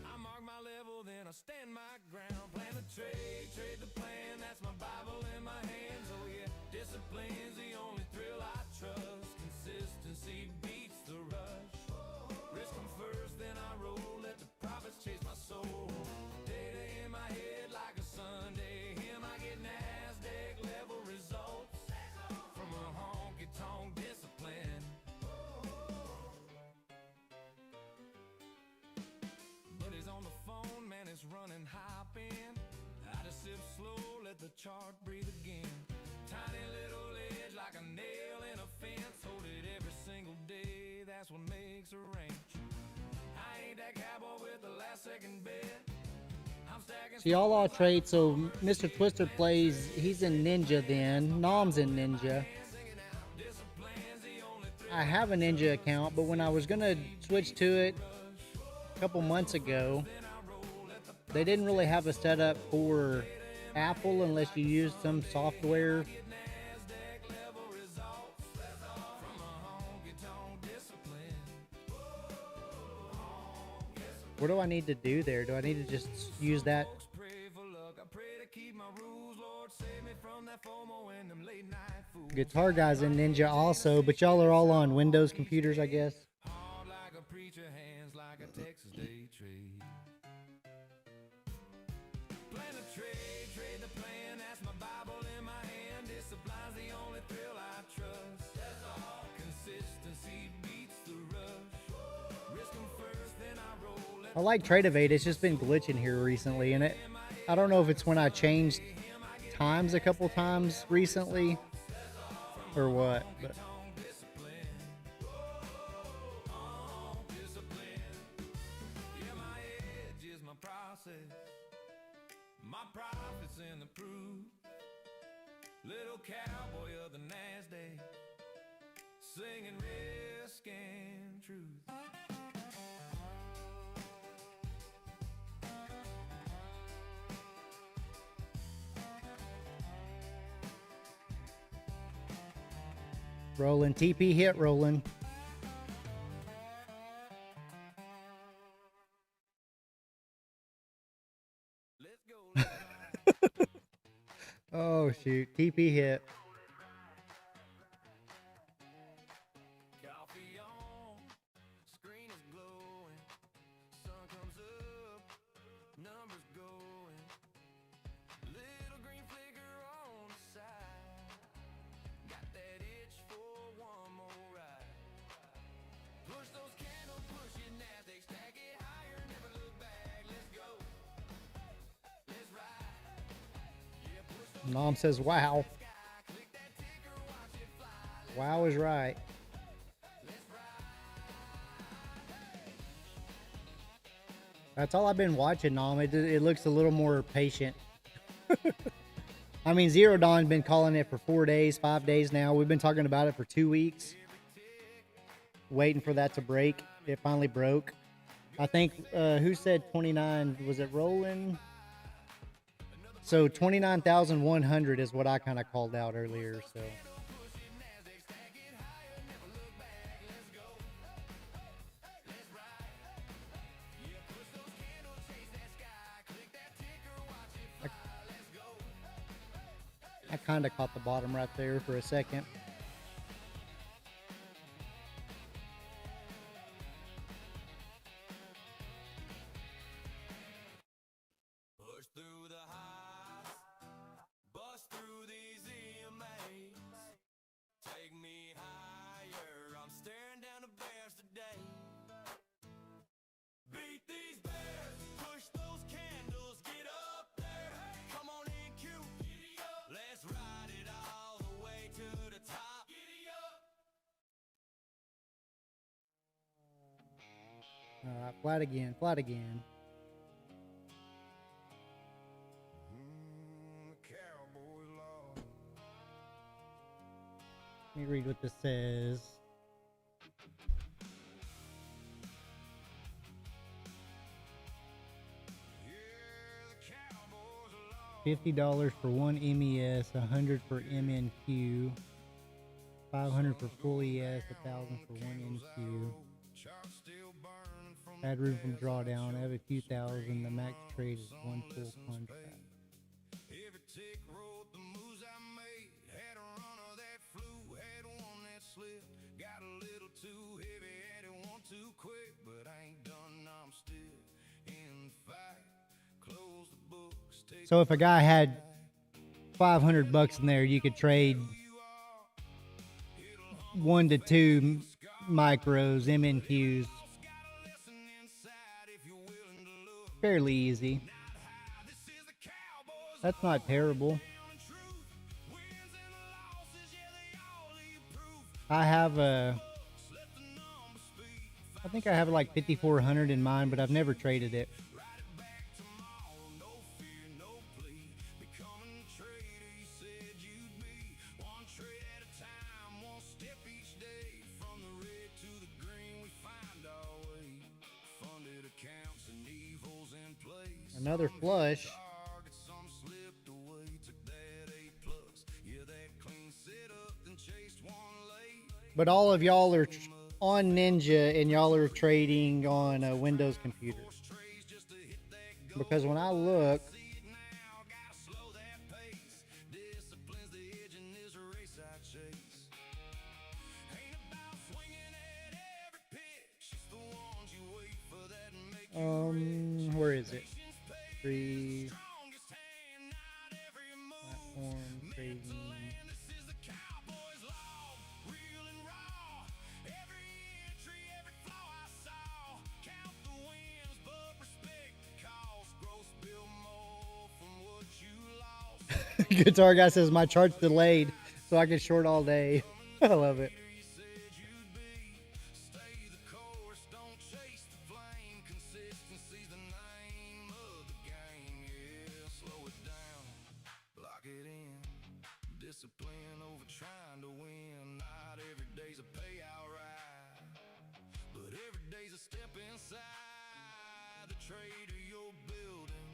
I mark my level, then I stand my ground. Plan a trade, trade the plan. That's my Bible in my hands. Oh yeah, discipline's the only thrill I trust. Consistency beats the rush. Risk 'em first, then I roll. Let the profits chase my soul. Data in my head like a Sunday hymn. I get NASDAQ level results from a honky-tonk discipline. Buddy's on the phone, man, it's running hopping. I just sip slow, let the chart breathe again. Tiny little edge like a nail in a fence. Hold it every single day, that's what makes a ranch. I ain't that cowboy with the last second bet. I'm stacking. So y'all all trade. So Mr. Twister plays. He's in Ninja then. Nom's in Ninja. I have a Ninja account, but when I was gonna switch to it a couple months ago, they didn't really have a setup for Apple unless you use some software. What do I need to do there? Do I need to just use that? Guitar Guy's in Ninja also, but y'all are all on Windows computers, I guess. Hard like a preacher, hands like a Texas day trade. Plan a trade, trade the plan. That's my Bible in my hand. Discipline's the only thrill I trust. That's all. Consistency beats the rush. Risk 'em first, then I roll. I like Trade Evade. It's just been glitching here recently, and I don't know if it's when I changed times a couple times recently or what, but Yeah, my edge is my process. My profits in the proof. Little cowboy of the NASDAQ, singing risk and truth. rolling. TP hit, rolling. Let's go. Oh, shoot. TP hit. Coffee on, screen is glowing. Sun comes up, numbers going. Little green flicker on the side. Got that itch for one more ride. Push those candles, push your NASDAQ, stack it higher, never look back. Let's go. Let's ride. Yeah, push those Mom says, wow. sky, click that ticker, watch it fly. Wow is right. That's all I've been watching, Nom. It looks a little more patient. I mean, Zero Dawn's been calling it for 4 days, 5 days now. We've been talking about it for 2 weeks. Waiting for that to break. It finally broke. I think, who said 29? Was it Roland? So 29,100 is what I kind of called out earlier, so. I kind of caught the bottom right there for a second. Alright, flat again, flat again. Cowboy law. Let me read what this says. $50 for one MES, $100 for MNQ, $500 for full ES, $1,000 for one NQ. Add room from drawdown. I have a few thousand. The max trade is one full contract. Every tick wrote the moves I made. Had a run of that flu, had one that slipped. Got a little too heavy, had it one too quick. But I ain't done, I'm still in the fight. Close the books, take So if a guy had $500 in there, you could trade 1 to 2 micros, MNQs. Fairly easy. That's not terrible. I have I think I have like 5,400 in mine, but I've never traded it. Another flush. But all of y'all are on Ninja and y'all are trading on a Windows computer. Because when I look, where is it? Free platform trading. Guitar guy says my chart's delayed, so I can short all day. I love it. Discipline over trying to win. Not every day's a payout ride, but every day's a step inside the trade of your building,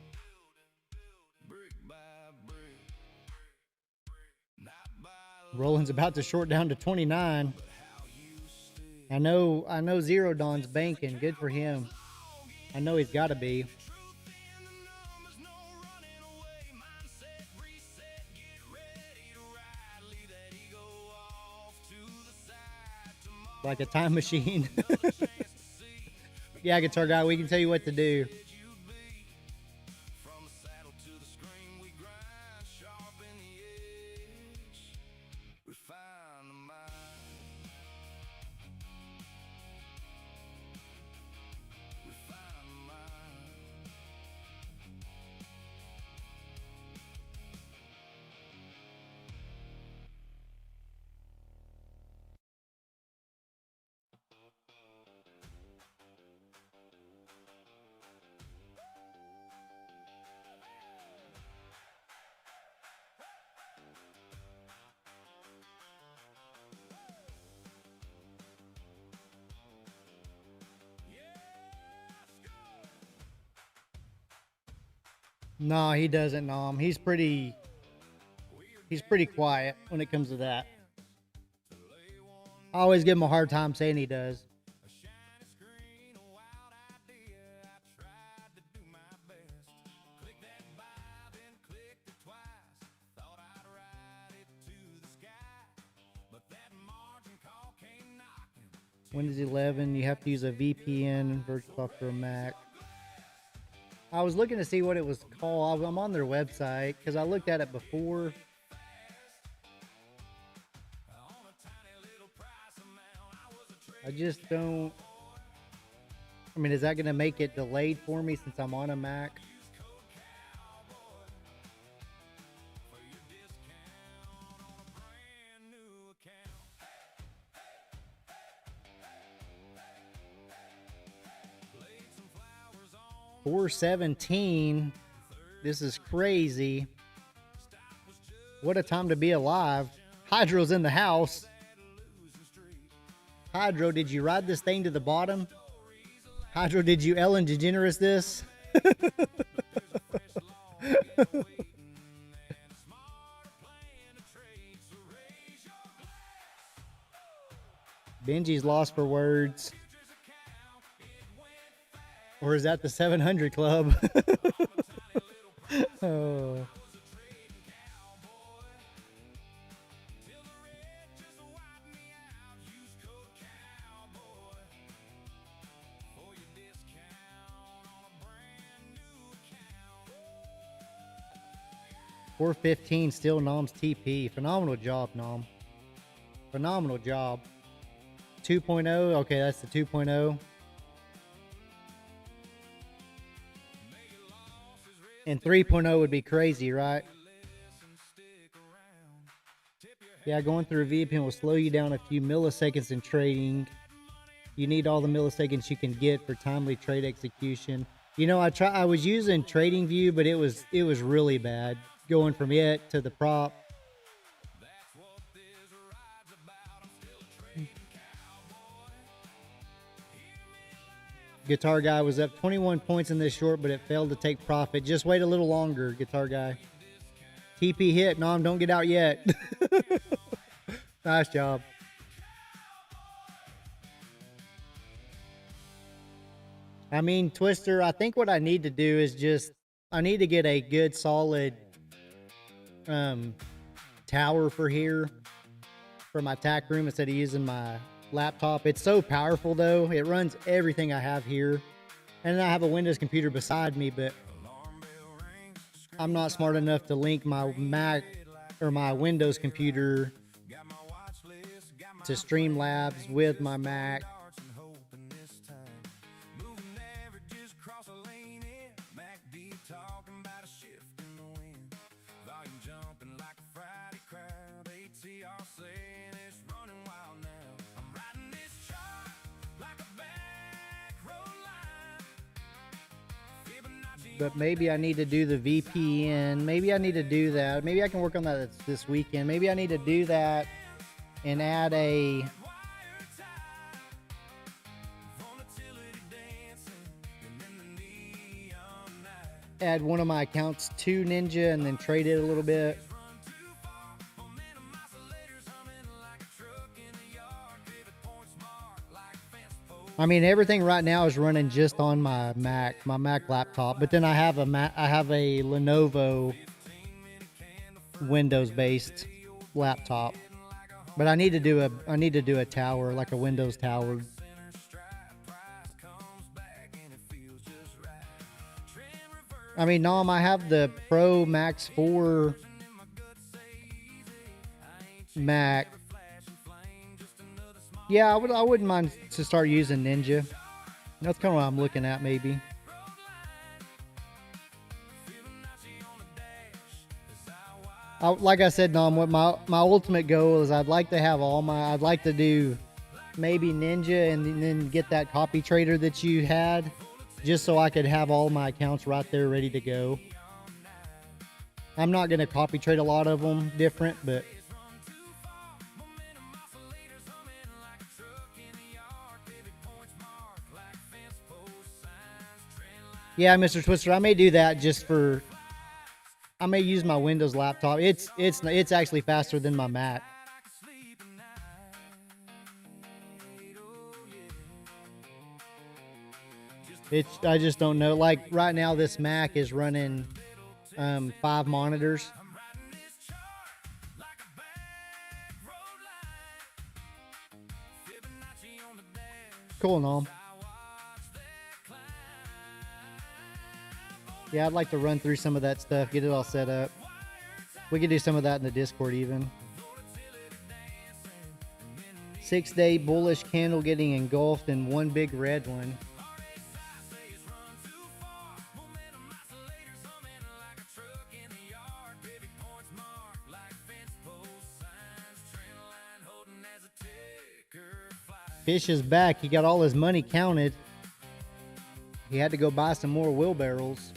brick by brick, not by Roland's about to short down to 29. I know Zero Dawn's banking. Good for him. I know he's got to be. Like a time machine. Yeah, guitar guy, we can tell you what to do. No, he doesn't know him. He's pretty quiet when it comes to that. I always give him a hard time saying he does. Windows 11, you have to use a VPN, virtual software Mac. I was looking to see what it was called. I'm on their website because I looked at it before. I just don't. I mean, is that going to make it delayed for me since I'm on a Mac? 4:17. This is crazy. What a time to be alive. Hydro's in the house. Hydro, did you ride this thing to the bottom? Hydro, did you Ellen DeGeneres this? Benji's lost for words. Or is that the 700 Club? Oh. $4.15 still Nom's TP. Phenomenal job, Nom. Phenomenal job. 2.0. Okay, that's the 2.0. And 3.0 would be crazy, right? Yeah, going through a VPN will slow you down a few milliseconds in trading. You need all the milliseconds you can get for timely trade execution. You know, I was using TradingView, but it was really bad going from it to the prop. Guitar Guy was up 21 points in this short, but it failed to take profit. Just wait a little longer, Guitar Guy. TP hit. Nom, don't get out yet. Nice job. I mean, Twister, I think what I need to do is just, I need to get a good solid tower for here for my tack room instead of using my laptop. It's so powerful though. It runs everything I have here. And I have a Windows computer beside me, but I'm not smart enough to link my Mac or my Windows computer to Streamlabs with my Mac. But maybe I need to do the VPN. Maybe I need to do that. Maybe I can work on that this weekend. Maybe I need to do that and add one of my accounts to Ninja and then trade it a little bit. I mean, everything right now is running just on my Mac laptop. But then I have a Lenovo Windows-based laptop. But I need to do a tower, like a Windows tower. I mean, Nom, I have the Pro Max 4 Mac. Yeah, I wouldn't mind to start using Ninja. That's kind of what I'm looking at, maybe. Like I said, Nom, what my ultimate goal is, I'd like to have I'd like to do maybe Ninja and then get that copy trader that you had, just so I could have all my accounts right there ready to go. I'm not going to copy trade a lot of them different, but yeah, Mr. Twister, I may do that just for, I may use my Windows laptop. It's actually faster than my Mac. I just don't know. Like right now, this Mac is running 5 monitors. Cool, Nom. Yeah, I'd like to run through some of that stuff, get it all set up. We could do some of that in the Discord even. 6-day bullish candle getting engulfed in one big red one. Fish is back. He got all his money counted. He had to go buy some more wheelbarrows.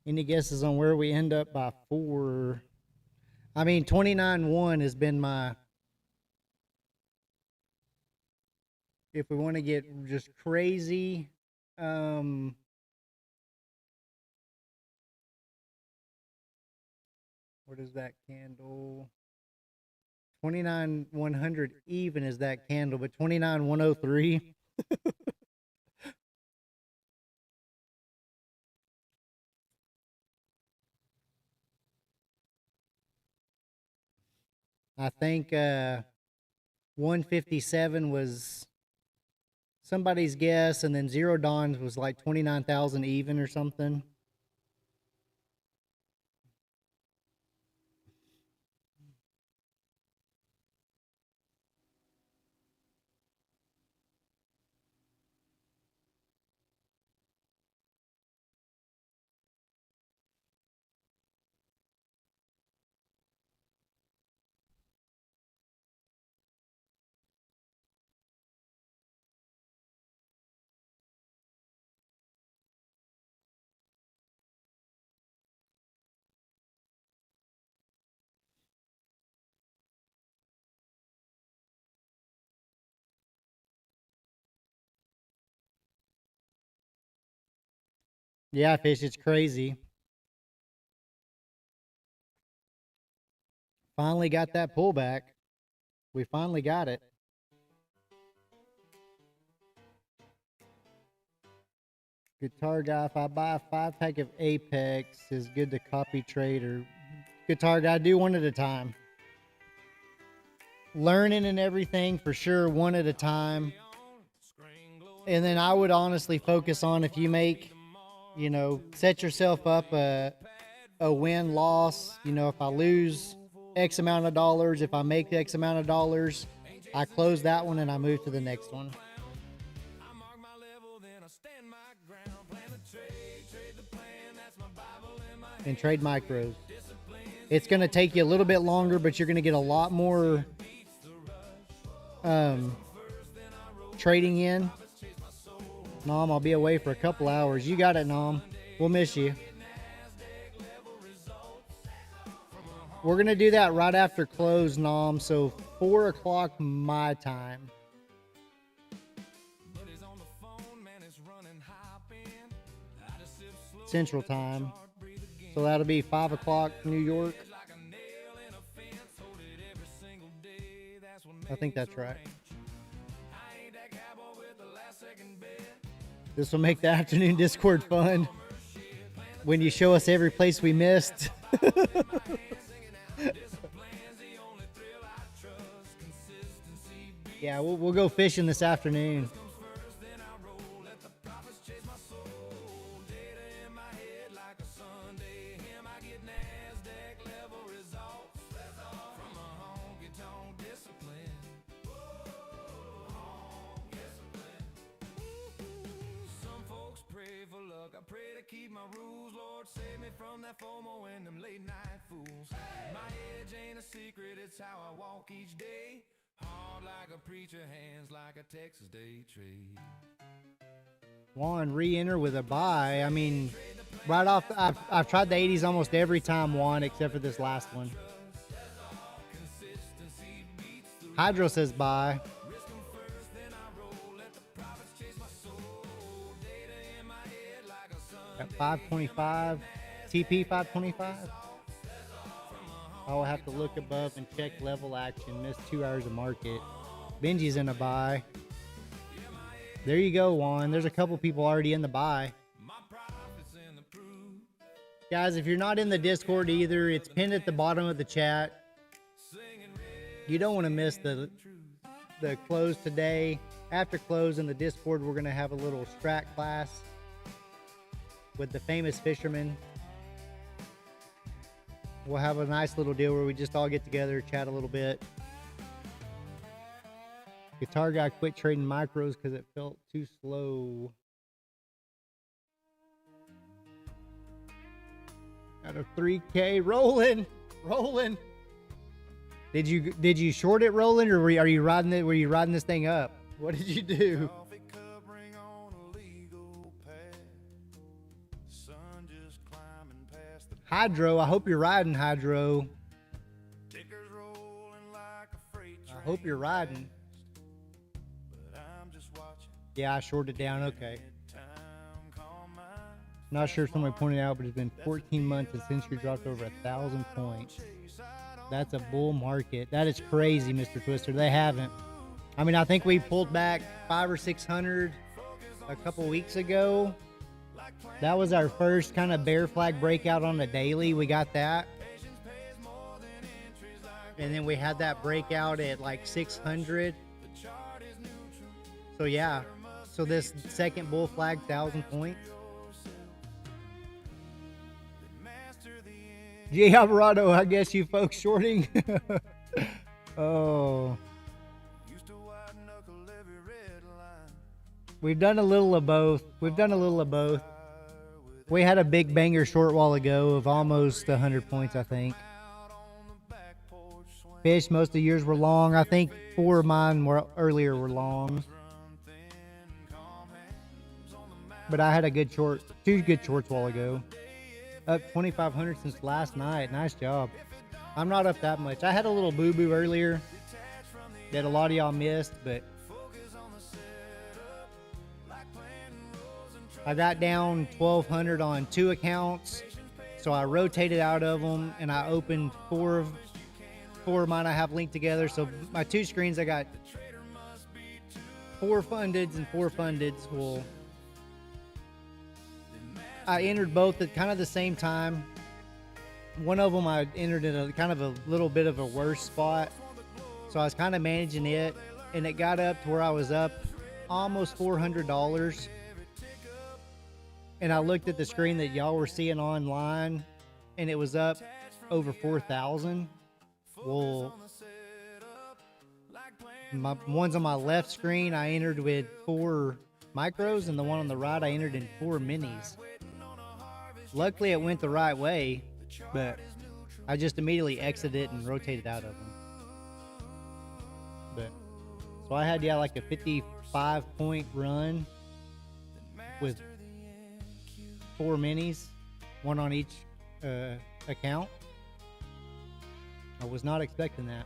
Any guesses on where we end up by 4? I mean, 29.1 has been my, if we want to get just crazy, what is that candle? 29.100 even is that candle, but 29.103. I think 157 was somebody's guess, and then Zero Dawn's was like 29,000 even or something. Yeah, Fish, it's crazy. Finally got that pullback. We finally got it. Guitar Guy, if I buy a 5-pack of Apex, is good to copy trade, or Guitar Guy, do one at a time. Learning and everything for sure, one at a time. And then I would honestly focus on, if you make, you know, set yourself up a win-loss. You know, if I lose X amount of dollars, if I make X amount of dollars, I close that one and I move to the next one. And trade micros. It's going to take you a little bit longer, but you're going to get a lot more trading in. Nom, I'll be away for a couple hours. You got it, Nom. We'll miss you. We're going to do that right after close, Nom, so 4 o'clock my time. Central time. So that'll be 5 o'clock New York. I think that's right. This will make the afternoon Discord fun when you show us every place we missed. Yeah, we'll go fishing this afternoon. FOMO and them late night fools. My edge ain't a secret, it's how I walk each day. Hard like a preacher, hands like a Texas day trade. Juan re-enter with a buy. I mean, right off, I've tried the 80s almost every time, Juan, except for this last one. Hydro says buy. At 525. TP 525. I will have to look above and check level action. Missed 2 hours of market. Benji's in a buy. There you go, Juan. There's a couple people already in the buy. Guys, if you're not in the Discord either, it's pinned at the bottom of the chat. You don't want to miss the close today. After close in the Discord, we're going to have a little strat class with the famous fisherman. We'll have a nice little deal where we just all get together, chat a little bit. Guitar guy quit trading micros because it felt too slow. Out of 3K, rolling. Did you short it, rolling, or are you riding it? Were you riding this thing up? What did you do? Hydro, I hope you're riding, Hydro. I hope you're riding. Yeah, I shorted down, okay. Not sure if somebody pointed out, but it's been 14 months and since you dropped over 1,000 points. That's a bull market. That is crazy, Mr. Twister. They haven't. I mean, I think we pulled back 500 or 600 a couple weeks ago. That was our first kind of bear flag breakout on the daily. We got that. And then we had that breakout at like 600. So yeah. So this second bull flag, 1,000 points. G. Alvarado, I guess you folks shorting. Oh. We've done a little of both. We had a big banger short while ago of almost 100 points, I think. Fish, most of the years were long. I think 4 of mine were earlier were long. But I had a good short, 2 good shorts while ago. Up 2,500 since last night. Nice job. I'm not up that much. I had a little boo-boo earlier that a lot of y'all missed, but I got down 1,200 on 2 accounts, so I rotated out of them and I opened 4 of mine I have linked together. So my 2 screens, I got 4 fundeds and 4 fundeds. Well, I entered both at kind of the same time. One of them I entered in a kind of a little bit of a worse spot, so I was kind of managing it, and it got up to where I was up almost $400. And I looked at the screen that y'all were seeing online, and it was up over 4,000. Well, my ones on my left screen, I entered with 4 micros, and the one on the right, I entered in 4 minis. Luckily, it went the right way, but I just immediately exited and rotated out of them. But so I had, yeah, like a 55-point run with 4 minis, 1 on each account. I was not expecting that.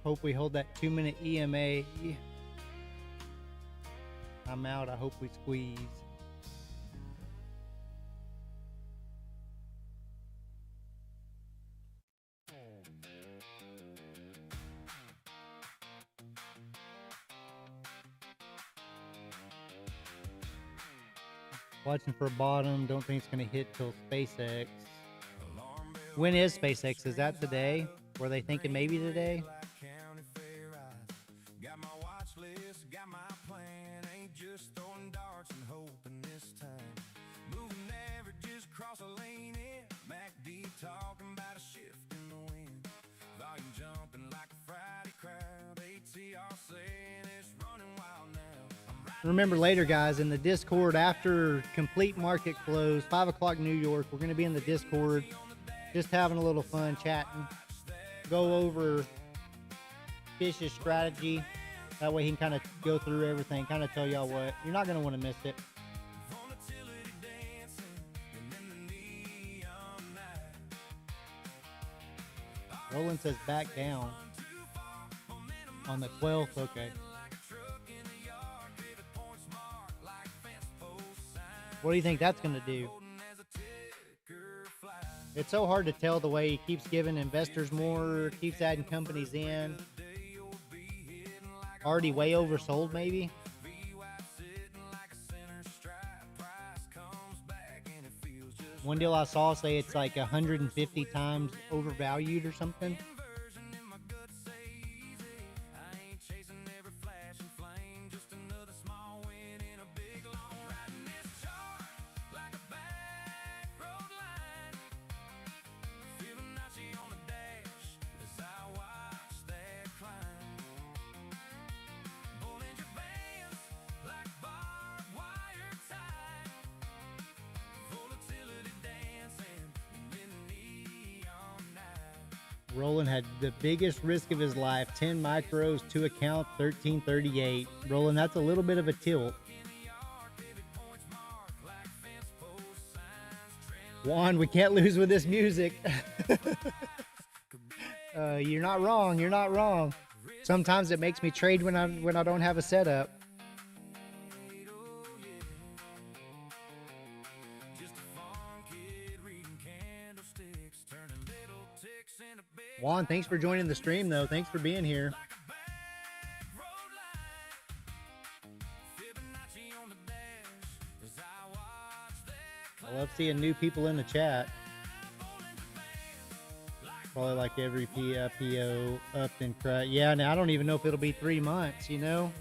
Hope we hold that 2-minute EMA. I'm out. I hope we squeeze. Watching for a bottom. Don't think it's going to hit till SpaceX. When is SpaceX? Is that today? Were they thinking maybe today? Remember later, guys, in the Discord after complete market close, 5 o'clock New York, we're going to be in the Discord just having a little fun chatting. Go over Fish's strategy. That way he can kind of go through everything, kind of tell y'all what. You're not going to want to miss it. Roland says back down on the 12th. Okay. What do you think that's going to do? It's so hard to tell the way he keeps giving investors more, keeps adding companies in. Already way oversold, maybe? One deal I saw say it's like 150 times overvalued or something. Roland had the biggest risk of his life, 10 micros, 2 account, 1338. Roland, that's a little bit of a tilt. Juan, we can't lose with this music. You're not wrong. You're not wrong. Sometimes it makes me trade when I don't have a setup. Juan, thanks for joining the stream, though. Thanks for being here. I love seeing new people in the chat. Probably like every PO up and crack. Yeah, now I don't even know if it'll be 3 months, you know?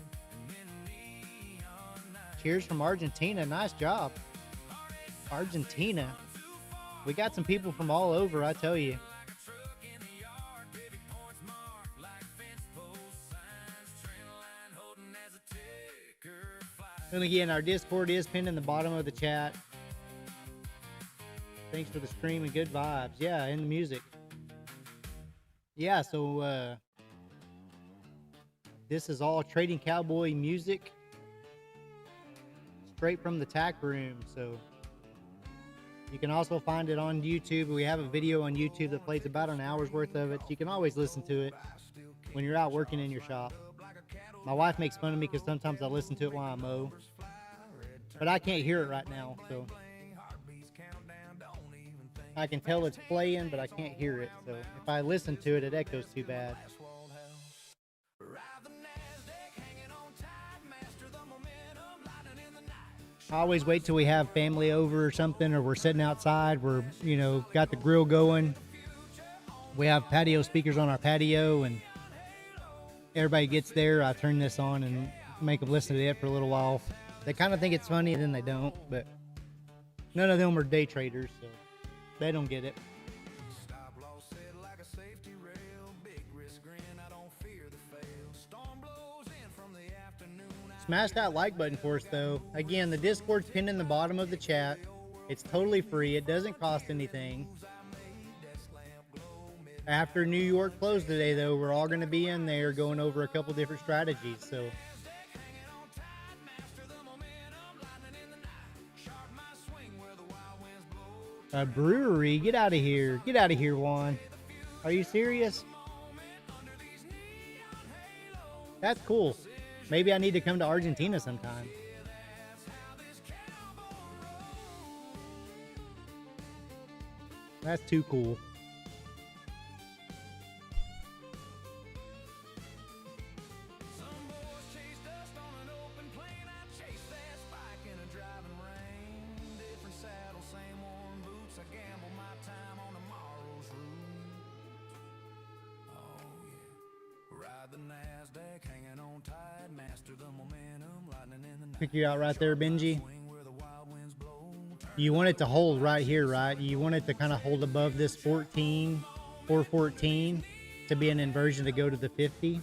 Cheers from Argentina. Nice job. Argentina. We got some people from all over, I tell you. And again, our Discord is pinned in the bottom of the chat. Thanks for the stream and good vibes. Yeah, and the music. Yeah, so this is all Trading Cowboy music straight from the tack room. So you can also find it on YouTube. We have a video on YouTube that plays about an hour's worth of it. You can always listen to it when you're out working in your shop. My wife makes fun of me because sometimes I listen to it while I mow, but I can't hear it right now, so I can tell it's playing, but I can't hear it. So if I listen to it, it echoes too bad. I always wait till we have family over or something, or we're sitting outside, we're, you know, got the grill going. We have patio speakers on our patio, and everybody gets there. I turn this on and make them listen to it for a little while. They kind of think it's funny, and then they don't, but none of them are day traders, so they don't get it. Smash that like button for us, though. Again, the Discord's pinned in the bottom of the chat. It's totally free. It doesn't cost anything. After New York closed today, though, we're all going to be in there going over a couple different strategies. So a brewery? Get out of here. Get out of here, Juan. Are you serious? That's cool. Maybe I need to come to Argentina sometime. That's too cool. Pick you out right there, Benji. You want it to hold right here, right? You want it to kind of hold above this 14, 414 to be an inversion to go to the 50.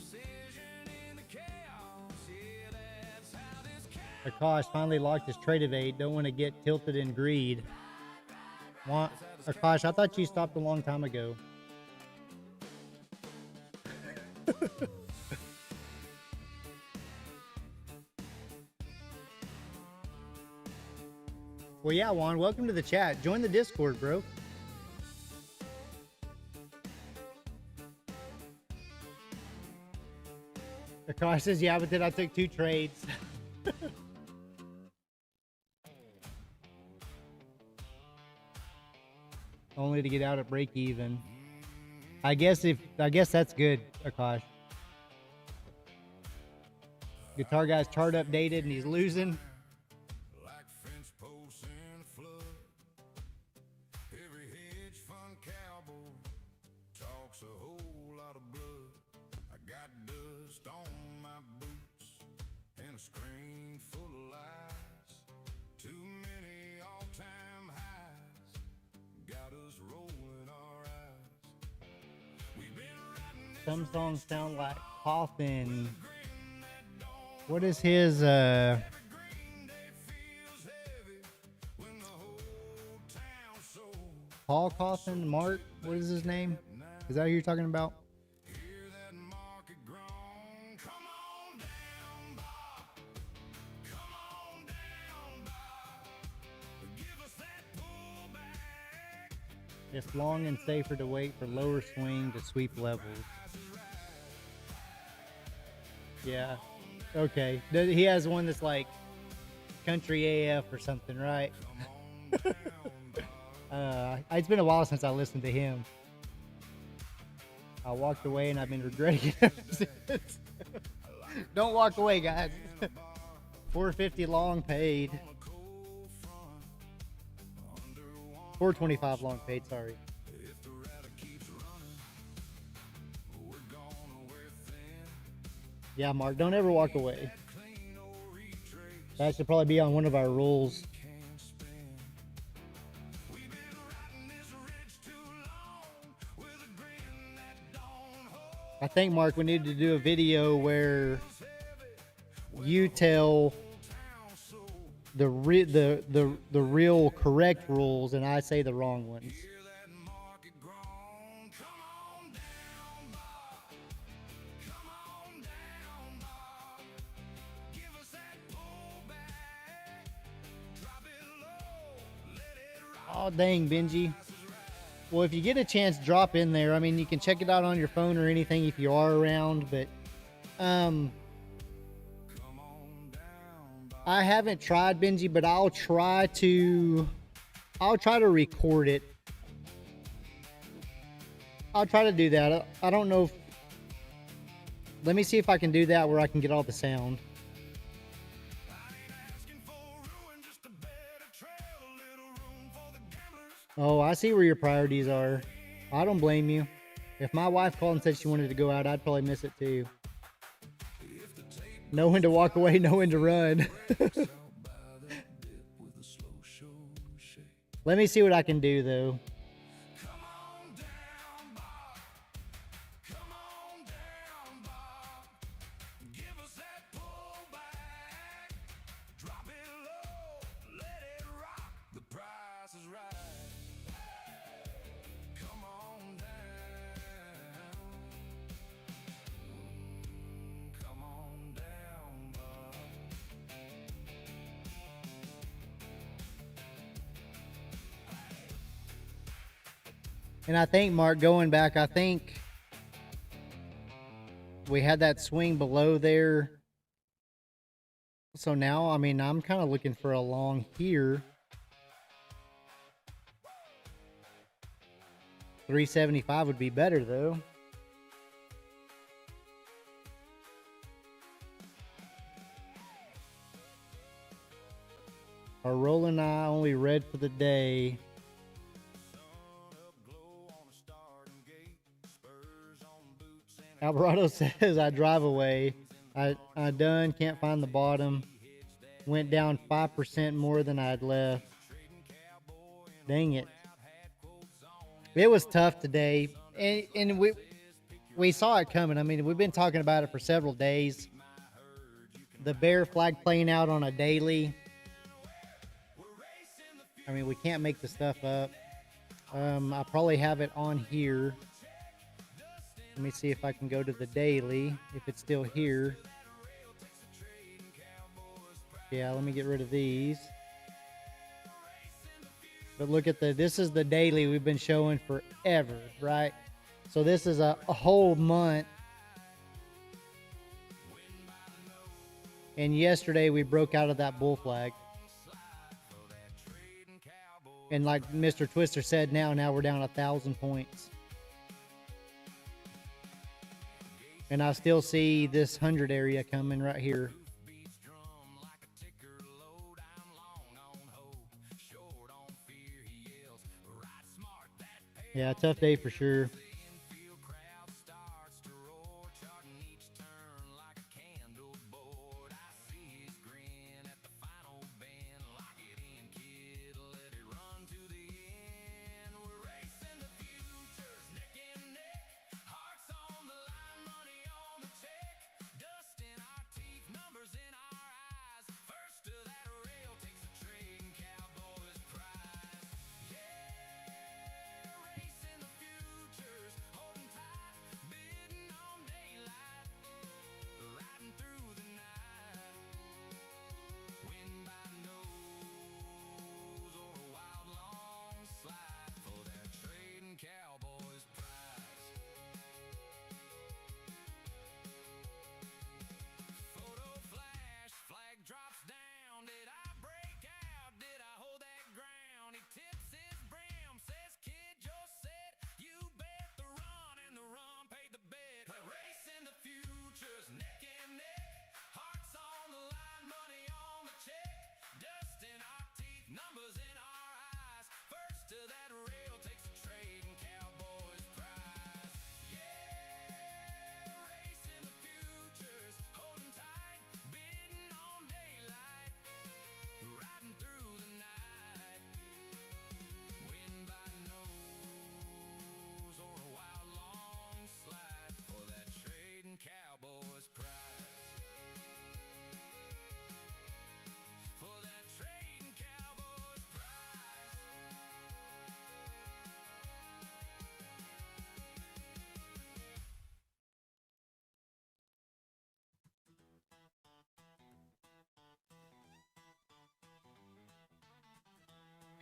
Akash finally locked his trade of 8. Don't want to get tilted in greed. Akash, I thought you stopped a long time ago. Well, yeah, Juan, welcome to the chat. Join the Discord, bro. Akash says, yeah, but then I took 2 trades. Only to get out at break even. I guess that's good, Akash. Guitar guy's chart updated and he's losing. Some songs sound like Coffin. What is his Paul Coffin? Mark? What is his name? Is that who you're talking about? Hear that market groan. Come on down, Bob. Come on down, Bob. Give us that pullback. It's long and safer to wait for lower swing to sweep levels. Yeah. Okay. He has one that's like country AF or something, right? It's been a while since I listened to him. I walked away and I've been regretting it ever since. Don't walk away, guys. $450 long paid. $425 long paid, sorry. Yeah, Mark, don't ever walk away. That should probably be on one of our rules. I think, Mark, we need to do a video where you tell the real correct rules and I say the wrong ones. Oh, dang, Benji. Well, if you get a chance, drop in there. I mean, you can check it out on your phone or anything if you are around, but I haven't tried, Benji, but I'll try to record it. I'll try to do that. I don't know if, let me see if I can do that where I can get all the sound. Oh, I see where your priorities are. I don't blame you. If my wife called and said she wanted to go out, I'd probably miss it too. Know when to walk away, know when to run. Let me see what I can do though. And I think, Mark, going back, I think we had that swing below there. So now, I mean, I'm kind of looking for a long here. 375 would be better, though. Our rolling eye only red for the day. Alvarado says, I drive away. I done, can't find the bottom. Went down 5% more than I'd left. Dang it. It was tough today. And we saw it coming. I mean, we've been talking about it for several days. The bear flag playing out on a daily. I mean, we can't make the stuff up. I probably have it on here. Let me see if I can go to the daily, if it's still here. Yeah, let me get rid of these. But look at this is the daily we've been showing forever, right? So this is a whole month. And yesterday we broke out of that bull flag. And like Mr. Twister said, now we're down 1,000 points. And I still see this 100 area coming right here. Yeah, tough day for sure.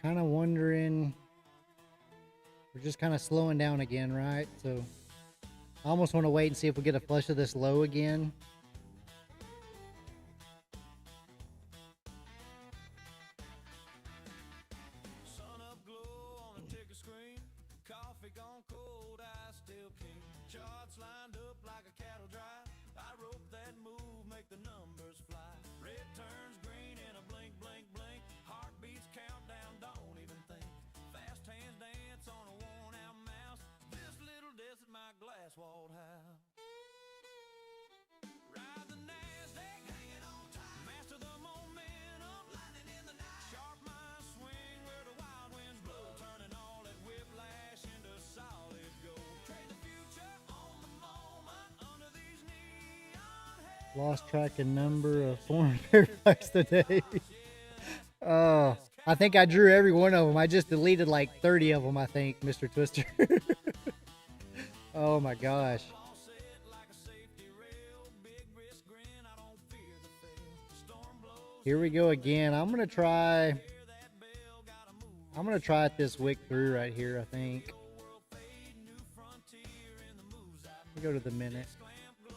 kind of wondering, we're just kind of slowing down again, right? So I almost want to wait and see if we get a flush of this low again. Sun up glow on the ticker screen. Coffee gone cold, I still king. Charts lined up like a cattle drive. I rope that move, make the numbers fly. Red turns green in a blink, blink, blink. Heartbeats count down, don't even think. Fast hands dance on a worn out mouse. This little desk at my glass walled house. Ride the NASDAQ, hanging on tight. Master the momentum, lightning in the night. Sharp mind swing where the wild winds blow. Turning all that whiplash into solid gold. Trade the future on the moment under these neon headlights. Lost track of number of foreign paperbacks today. Oh, I think I drew every one of them. I just deleted like 30 of them, I think, Mr. Twister. Oh my gosh. All set like a safety rail. Big risk grin, I don't fear the fail. Storm blows, Here we go again. I'm gonna try hear that bell, gotta move. it this wick through right here, I think. World fade, new frontier in the moves I Let me go to the minute. clamp glow,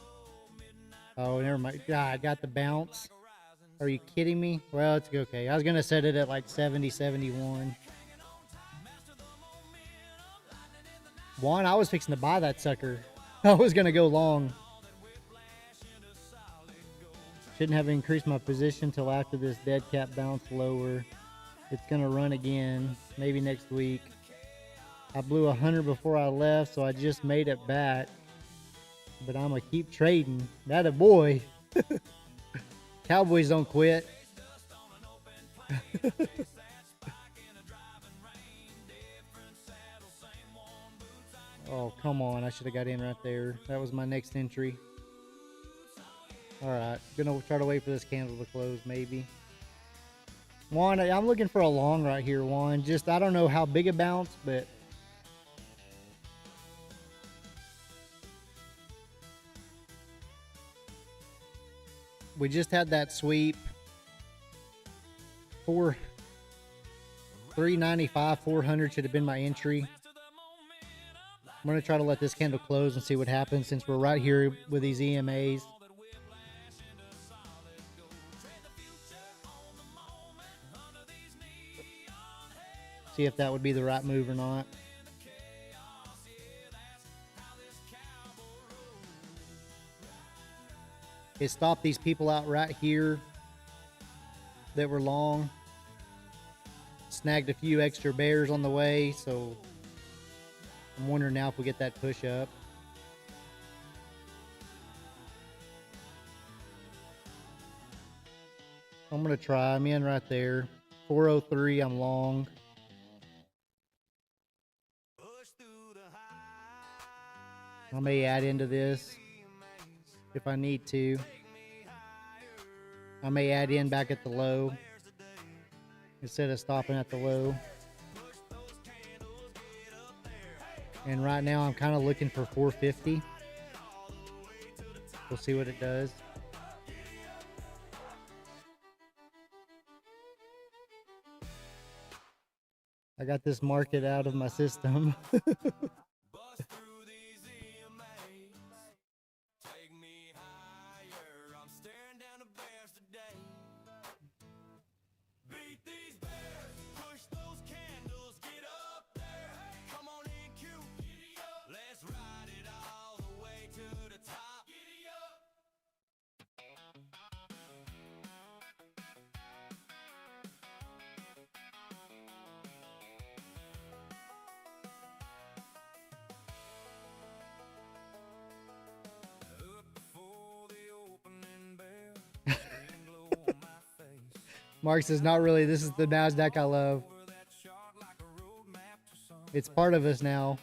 midnight Oh, never mind. God, I got the bounce. horizons. Are you kidding me? Well, it's okay. I was gonna set it at like 70, 71. Juan, I was fixing to buy that sucker. I was gonna go long. Shouldn't have increased my position till after this dead cat bounce lower. It's gonna run again, maybe next week. I blew 100 before I left, so I just made it back. But I'm gonna keep trading. That a boy. Cowboys don't quit. Oh, come on. I should have got in right there. That was my next entry. Alright. Gonna try to wait for this candle to close, maybe. Juan, I'm looking for a long right here, Juan. Just, I don't know how big a bounce, but... we just had that sweep. 395, 400 should have been my entry. I'm going to try to let this candle close and see what happens since we're right here with these EMAs. See if that would be the right move or not. It stopped these people out right here that were long. Snagged a few extra bears on the way, so I'm wondering now if we get that push up. I'm going to try. I'm in right there. 403, I'm long. I may add into this if I need to. I may add in back at the low instead of stopping at the low. And right now I'm kind of looking for 450. We'll see what it does. I got this market out of my system. Mark says, not really. This is the NASDAQ I love. It's part of us now.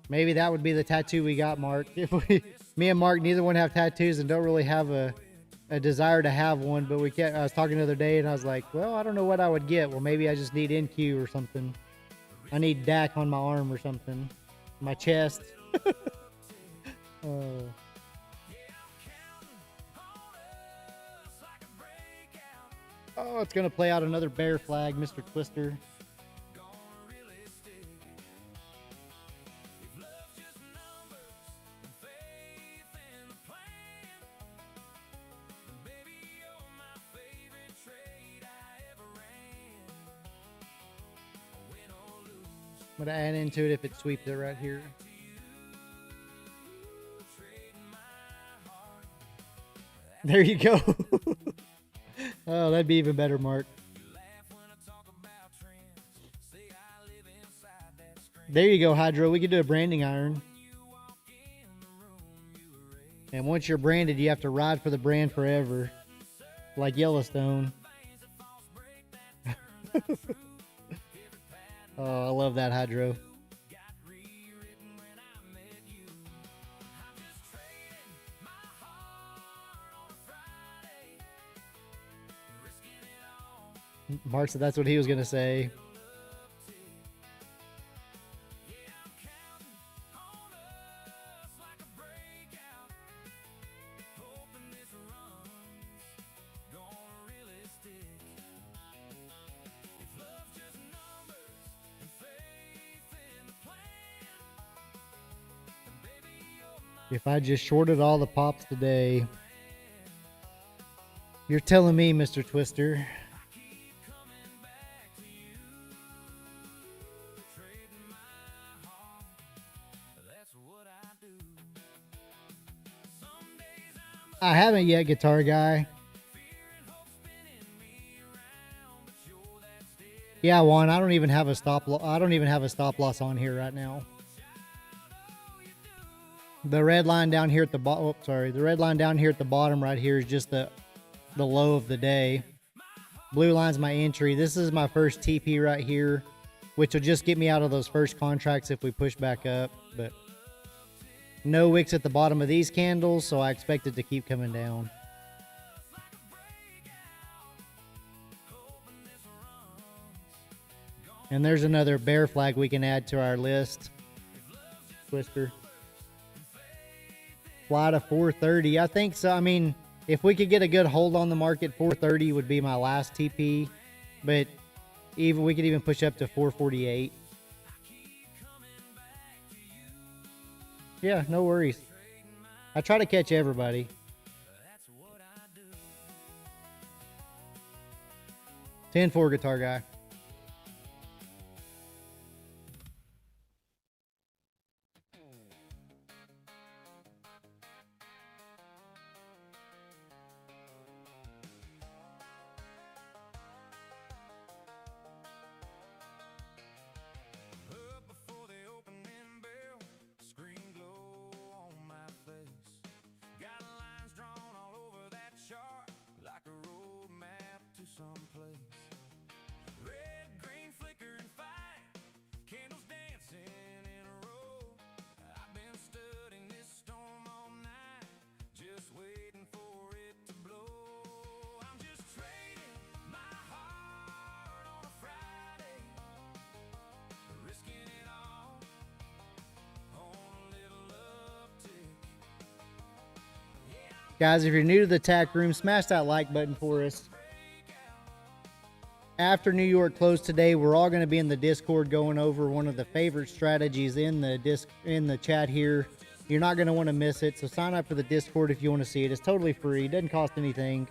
Maybe that would be the tattoo we got, Mark. If me and Mark, neither one have tattoos and don't really have a desire to have one, but we can't. I was talking the other day and I was like, well, I don't know what I would get. Well, maybe I just need NQ or something. I need DAC on my arm or something. My chest. Oh. Oh, it's going to play out another bear flag, Mr. Twister. I'm going to add into it if it sweeps it right here. There you go. Oh, that'd be even better, Mark. There you go, Hydro. We could do a branding iron. And once you're branded, you have to ride for the brand forever. Like Yellowstone. Oh, I love that, Hydro. Mark said that's what he was going to say. If I just shorted all the pops today, you're telling me, Mr. Twister. I haven't yet, Guitar Guy. Yeah, Juan, I don't even have a stop loss. I don't even have a stop loss on here right now. The red line down here at the bottom. Oh, sorry, the red line down here at the bottom right here is just the low of the day. Blue line's my entry. This is my first TP right here, which will just get me out of those first contracts if we push back up. But no wicks at the bottom of these candles, so I expect it to keep coming down. And there's another bear flag we can add to our list. Twister. Fly to 430. I think so. I mean, if we could get a good hold on the market, 430 would be my last TP. But even we could even push up to 448. Yeah, no worries. I try to catch everybody. 10-4, Guitar Guy. Guys, if you're new to the tack room, smash that like button for us. After New York closed today, we're all going to be in the Discord going over one of the favorite strategies in the chat here. You're not going to want to miss it, so sign up for the Discord if you want to see it. It's totally free. It doesn't cost anything.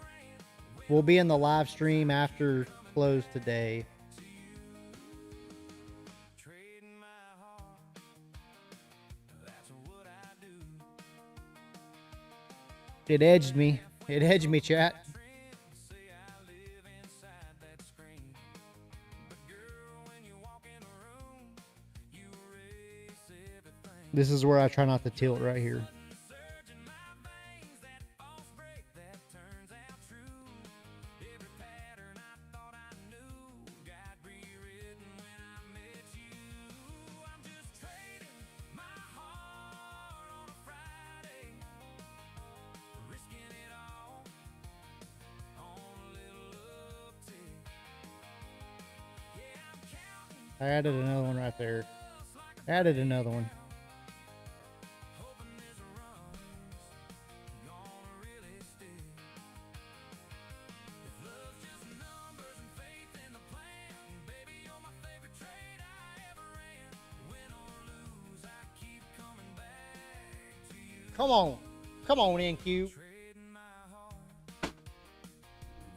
We'll be in the live stream after close today. It edged me. It edged me, chat. This is where I try not to tilt right here. I added another one right there. Added another one. Come on. Come on, NQ. Trading my heart,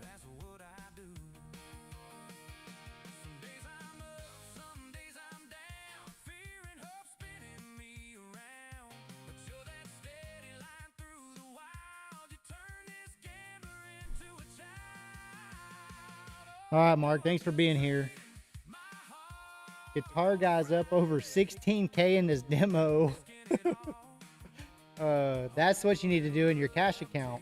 that's what I do. Some days I'm up, some days I'm down. Fear and hope spinning me around. But you're that steady line through the wild. You turn this gambler into a child. All right, Mark. Thanks for being here. Guitar guy's up over 16K in this demo. That's what you need to do in your cash account.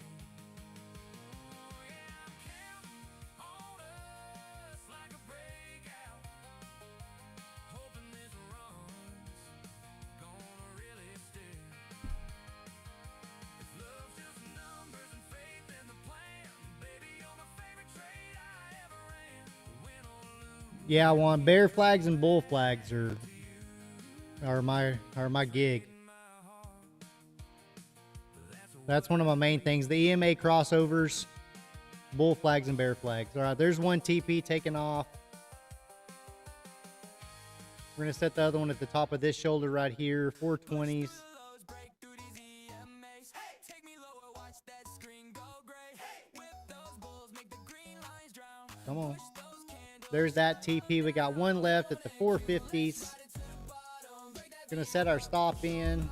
Yeah, I want bear flags and bull flags are my gig. That's one of my main things. The EMA crossovers, bull flags and bear flags. All right, there's one TP taken off. We're gonna set the other one at the top of this shoulder right here, 420s. Come on. There's that TP. We got one left at the 450s. Gonna set our stop in.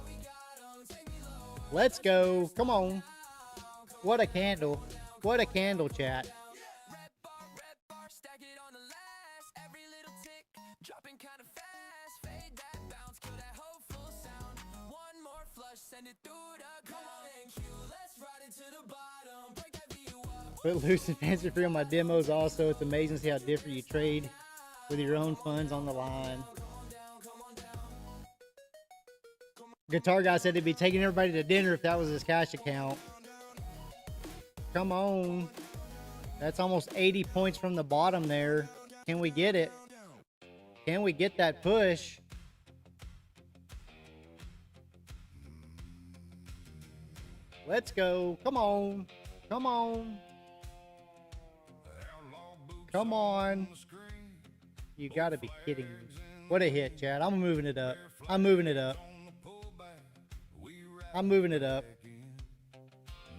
Let's go. Come on. What a candle. What a candle, chat. Put loose and fancy free on my demos also. It's amazing to see how different you trade with your own funds on the line. Guitar guy said he'd be taking everybody to dinner if that was his cash account. Come on. That's almost 80 points from the bottom there. Can we get it? Can we get that push? Let's go. Come on. Come on. Come on. You gotta be kidding me. What a hit, Chad. I'm moving it up. I'm moving it up. I'm moving it up.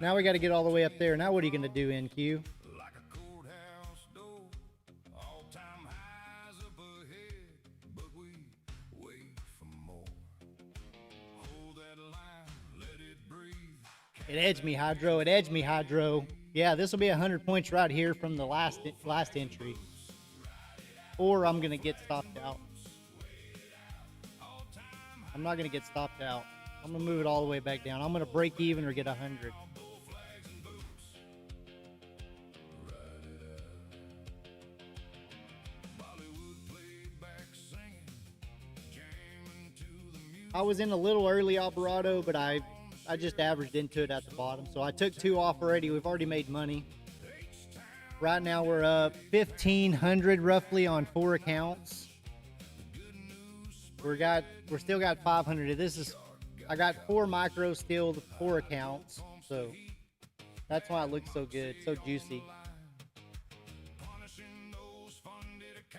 Now we got to get all the way up there. Now what are you going to do, NQ? It edged me, Hydro. It edged me, Hydro. Yeah, this will be 100 points right here from the last entry. Or I'm going to get stopped out. I'm not going to get stopped out. I'm going to move it all the way back down. I'm going to break even or get 100. I was in a little early Alvarado, but I just averaged into it at the bottom. So I took 2 off already. We've already made money. Right now we're up 1,500 roughly on 4 accounts. We're still got 500. I got 4 micros still, 4 accounts. So that's why it looks so good, so juicy.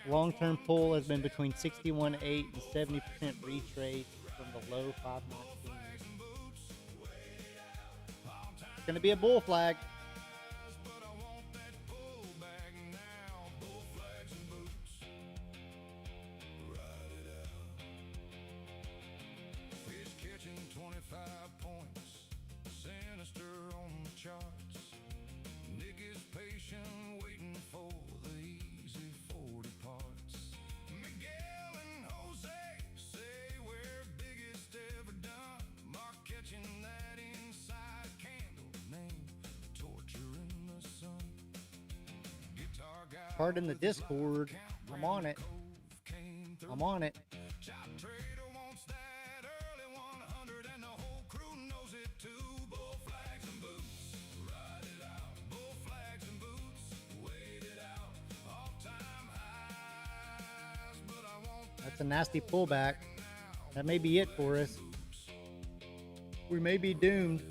Long-term pull has been between 61.8 and 70% retrade from the low 519. It's going to be a bull flag. Pardon the Discord. I'm on it. I'm on it. That's a nasty pullback. That may be it for us. We may be doomed.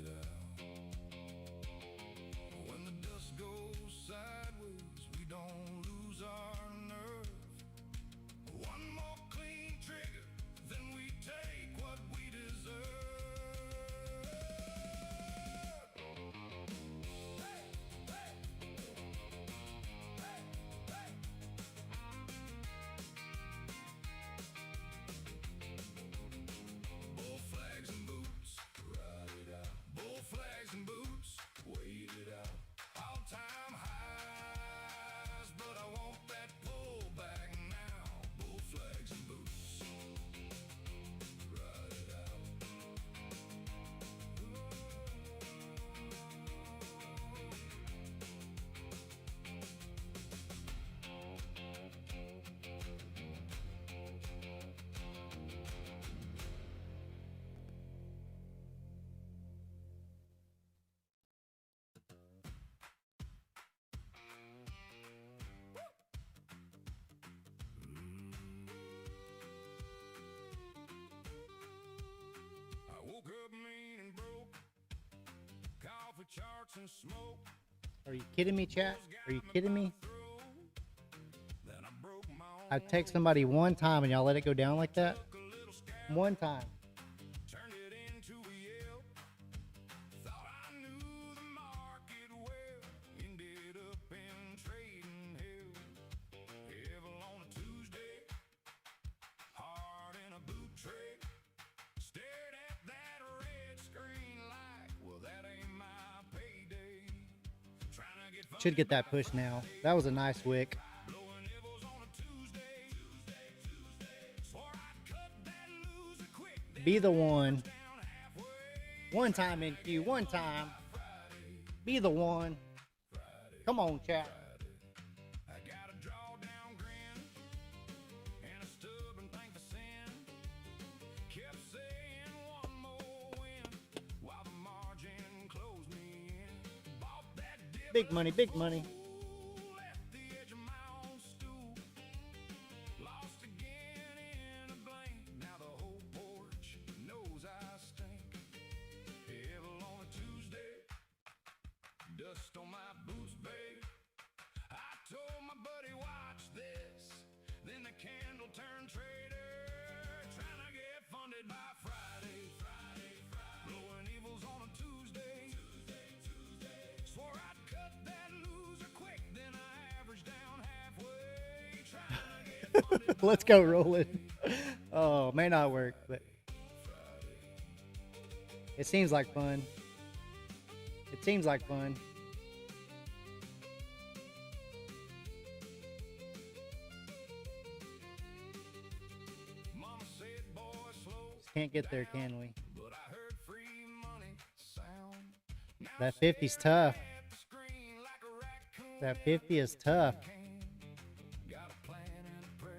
charts and smoke. Are you kidding me, chat? Are you kidding me? Then I broke my own. I text somebody one time and y'all let it go down like that? One time. Turned it into a yell. Thought I knew the market well. Ended up in trading hell. Evil on a Tuesday. Heart in a boot tray. Stared at that red screen like, well, that ain't my payday. Trying to get Should get that push now. That was a nice wick. blowing nibbles on a Tuesday. Swore I'd cut that loser quick. Be the one. Down halfway. One time in queue. One time. Be the one. Come on, chat. I got a drawdown grin and a stubborn thing for sin. Kept saying one more win while the margin closed me in. Bought that dip Big money, big money. at the edge of my own stool. Lost again in a blank. Now the whole porch knows I stink. Evil on a Tuesday. Dust on my boots, babe. I told my buddy, watch this. Then the candle turned traitor. Trying to get funded by Friday. Blowing evils on a Tuesday. Swore I'd cut that loser quick. Then I averaged down halfway. Trying to get funded. Let's go, Roland. Oh, may not work, but it seems like fun. It seems like fun. Mama said, boy, slow. Just can't get there, can we? But I heard free money sound. Now That 50's tough. at the screen like a raccoon. That 50 is tough. Got a plan and a prayer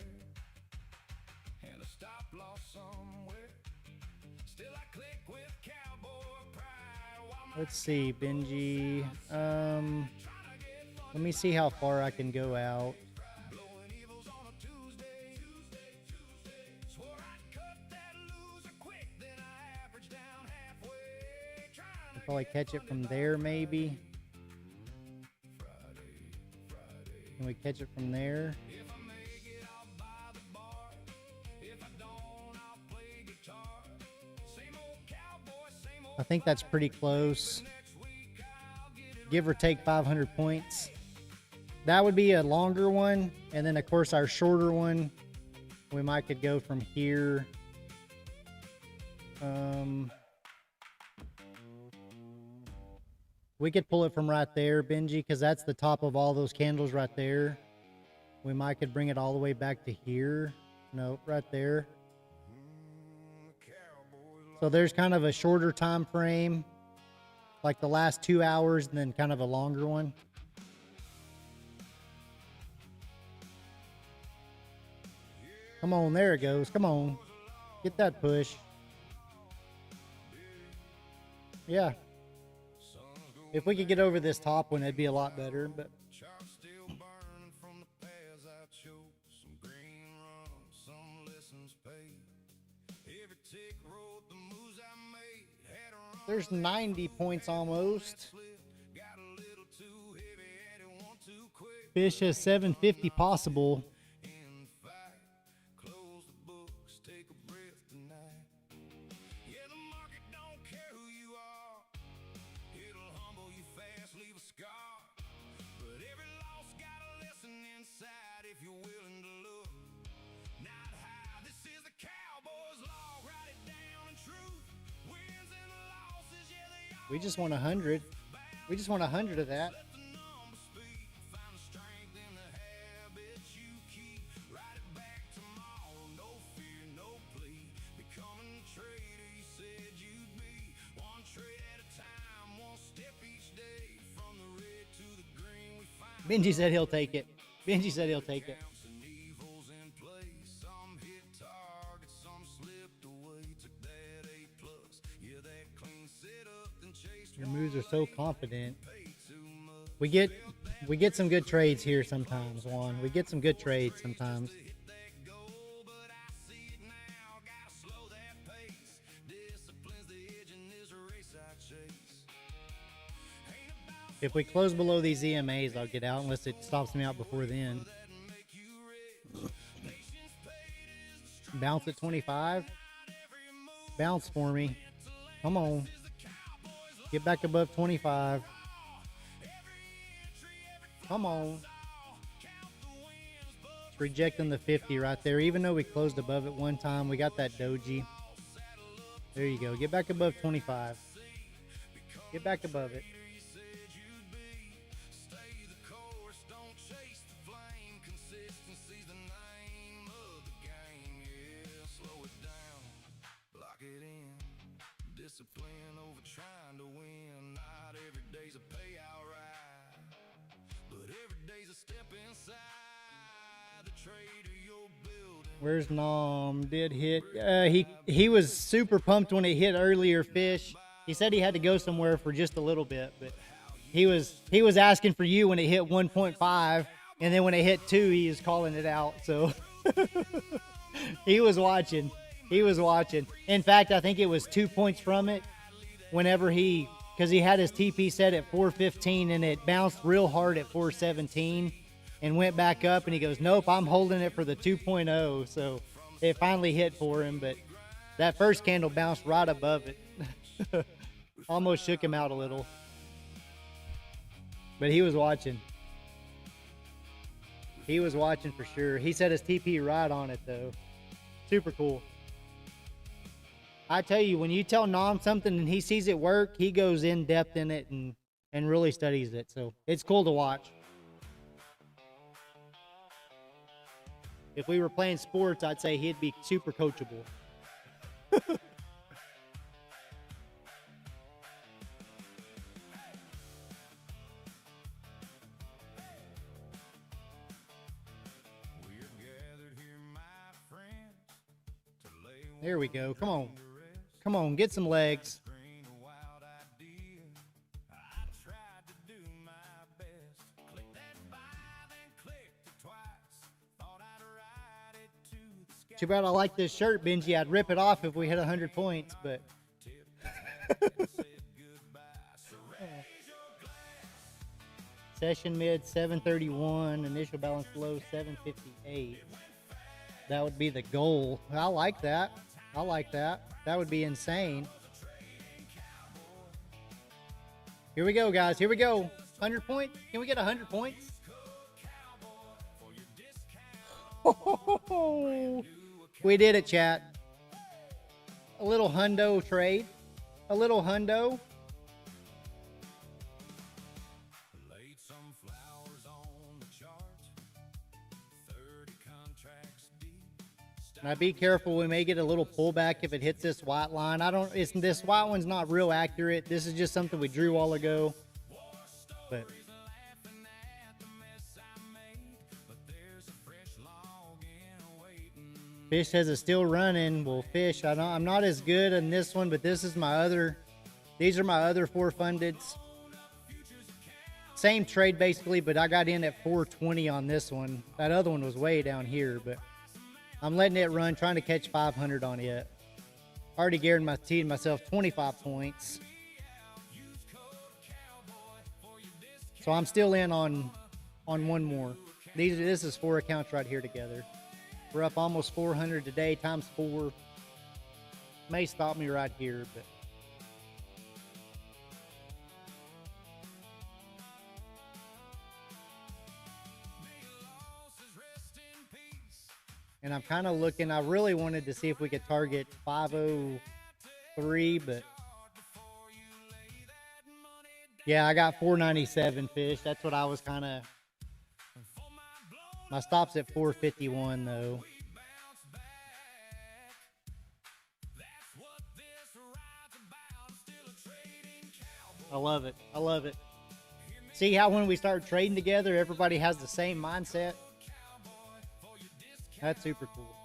and a stop loss somewhere. Still I click with cowboy pride while my Let's see, Benji. Let me see how far I can go out. blowing evils on a Tuesday. Swore I'd cut that loser quick, then I averaged down halfway. Trying to Probably catch it from there, maybe. Can we catch it from there? if I make it, I'll buy the bar. If I don't, I'll play guitar. Same old cowboy, same old I think that's pretty close. Give or take 500 points. That would be a longer one. And then, of course, our shorter one, we might could go from here. We could pull it from right there, Benji, because that's the top of all those candles right there. We might could bring it all the way back to here. Nope, right there. So there's kind of a shorter time frame, like the last 2 hours, and then kind of a longer one. Come on, there it goes. Come on. Get that push. Yeah. If we could get over this top one, it'd be a lot better, but charts still burning from the paths I chose. Some green runs, some lessons paid. Every tick wrote the moves I made. Had a run there's 90 points almost. got a little too heavy, had it one too quick. Fish has 750 possible. In fact, close the books, take a breath tonight. Yeah, the market don't care who you are. It'll humble you fast, leave a scar. But every loss got a lesson inside if you're willing to look. Not high, this is the Cowboys law. Write it down in truth. Wins and losses, yeah, they all We just want 100. We just want 100 of that. let the numbers speak. Find the strength in the habits you keep. Write it back tomorrow, no fear, no plea. Becoming the trader you said you'd be. One trade at a time, one step each day. From the red to the green, we find Benji said he'll take it. Benji said he'll take it. counts and evils in place. Some hit targets, some slipped away. Took that A plus, yeah, that clean set up, then chased Your moves are so confident. way too much. We get some good trades here sometimes, Juan. We get some good trades sometimes. Hit that goal, but I see it now. Gotta slow that pace. Discipline's the edge in this race I chase. If we close below these EMAs, I'll get out unless it stops me out before then. Bounce at 25. Bounce for me. Come on. Get back above 25. Come on. It's rejecting the 50 right there. Even though we closed above it one time, we got that doji. There you go. Get back above 25. Get back above it. Discipline over trying to win. Not every day's a payout ride, but every day's a step inside the trade of your building. Where's Nom? Did hit. He was super pumped when it hit earlier, Fish. He said he had to go somewhere for just a little bit, but he was asking for you when it hit 1.5, and then when it hit 2, he was calling it out. So he was watching. He was watching. In fact, I think it was 2 points from it whenever because he had his TP set at 415 and it bounced real hard at 417 and went back up, and he goes, nope, I'm holding it for the 2.0. So it finally hit for him, but that first candle bounced right above it. Almost shook him out a little. But he was watching. He was watching for sure. He set his TP right on it though. Super cool. I tell you, when you tell Nom something and he sees it work, he goes in depth in it and really studies it. So it's cool to watch. If we were playing sports, I'd say he'd be super coachable. There we go. Come on. Come on, get some legs. Too bad I like this shirt, Benji. I'd rip it off if we hit 100 points, but... Session mid 731, initial balance low 758. That would be the goal. I like that. I like that. That would be insane. Here we go, guys. Here we go. 100 points. Can we get 100 points? We did it, chat. A little hundo trade. A little hundo. Now be careful, we may get a little pullback if it hits this white line. This white one's not real accurate. This is just something we drew all ago. But Fish says it's still running. Well, Fish, I'm not as good on this one, but these are my other 4 fundeds. Same trade basically, but I got in at 420 on this one. That other one was way down here, but I'm letting it run, trying to catch 500 on it. Already guaranteed myself 25 points. So I'm still in on one more. This is 4 accounts right here together. We're up almost 400 today, times 4. May stop me right here, but... And I'm kind of looking, I really wanted to see if we could target 503, but yeah, I got 497 Fish. That's what I was kind of, my stop's at 451 though. I love it. I love it. See how when we start trading together, everybody has the same mindset? That's super cool.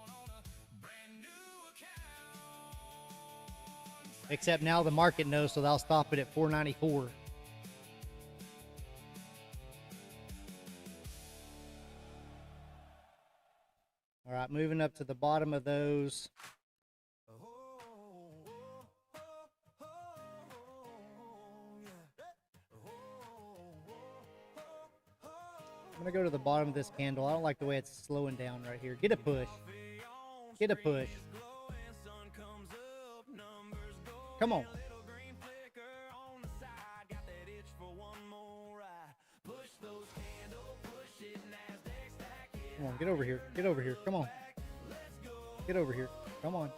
Except now the market knows, so they'll stop it at 494. All right, moving up to the bottom of those. gonna go to the bottom of this candle. I don't like the way it's slowing down right here. Get a push. Get a push. Come on. Come on, get over here. Get over here. Come on. Get over here. Come on.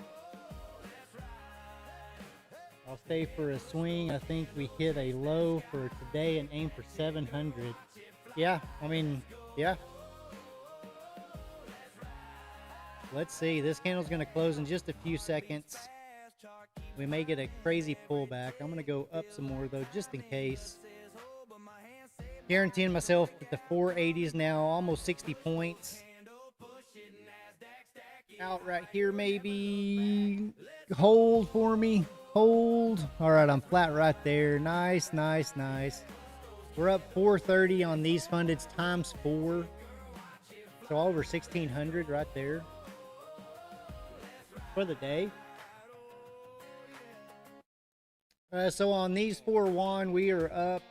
I'll stay for a swing. I think we hit a low for today and aim for 700. Yeah, I mean, yeah. Let's see. This candle's going to close in just a few seconds. We may get a crazy pullback. I'm going to go up some more, though, just in case. Guaranteeing myself at the 480s now, almost 60 points. Out right here, maybe. Hold for me. Hold. All right, I'm flat right there. Nice, nice, nice. We're up 430 on these fundeds times 4. So over 1,600 right there for the day. So on these 4 won, we are up.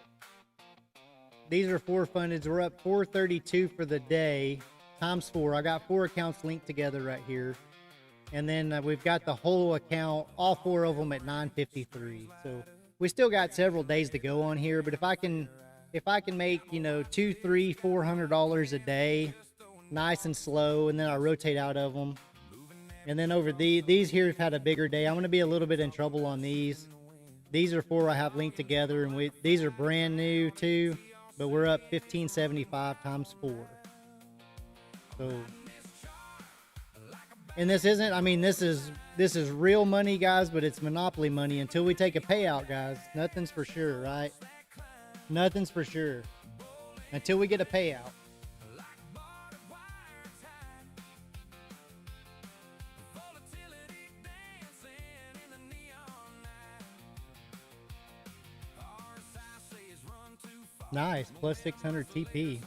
These are 4 fundeds. We're up 432 for the day times 4. I got 4 accounts linked together right here. And then we've got the whole account, all 4 of them at 953. So we still got several days to go on here, but if I can make, you know, $200, $300, $400 a day, nice and slow, and then I rotate out of them. And then over these here have had a bigger day. I'm going to be a little bit in trouble on these. These are 4 I have linked together, and these are brand new too. But we're up 1575 times 4. So, and this isn't, I mean, this is real money, guys, but it's monopoly money until we take a payout, guys. Nothing's for sure, right? Nothing's for sure until we get a payout. Nice, plus 600 TP.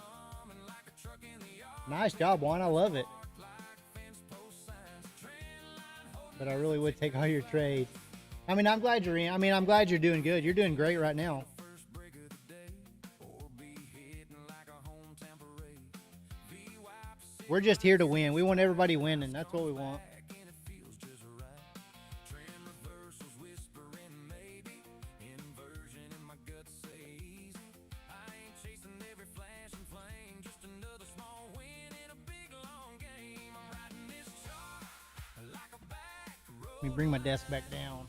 Nice job, Juan. I love it. But I really would take all your trades. I mean, I'm glad you're in. I mean, I'm glad you're doing good. You're doing great right now. We're just here to win. We want everybody winning. That's what we want. Let me bring my desk back down.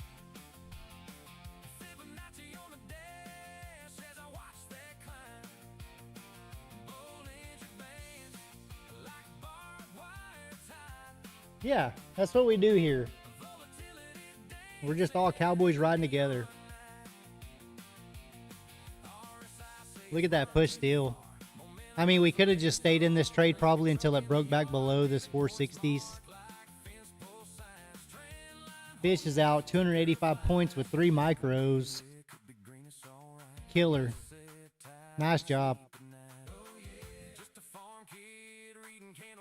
Yeah, that's what we do here. We're just all cowboys riding together. Look at that push still. I mean, we could have just stayed in this trade probably until it broke back below this 460s. Fish is out 285 points with 3 micros. Killer. Nice job.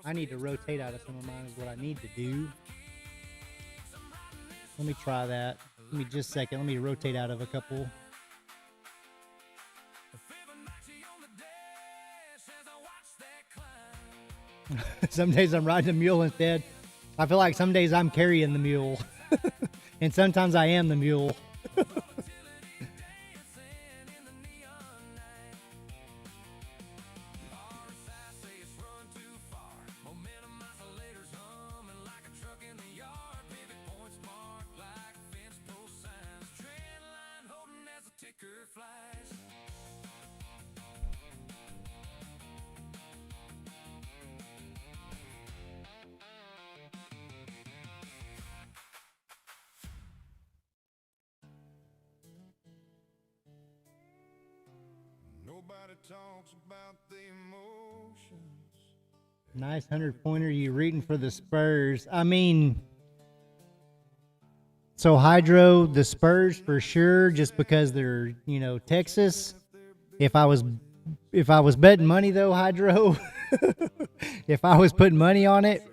I need to rotate out of some of mine is what I need to do. Let me try that. Give me just a second. Let me rotate out of a couple. Some days I'm riding a mule instead. I feel like some days I'm carrying the mule. And sometimes I am the mule. Nobody talks about the emotions. Nice 100-pointer. You rooting for the Spurs? I mean, so Hydro, the Spurs for sure, just because they're, you know, Texas. If I was betting money though, Hydro, if I was putting money on it,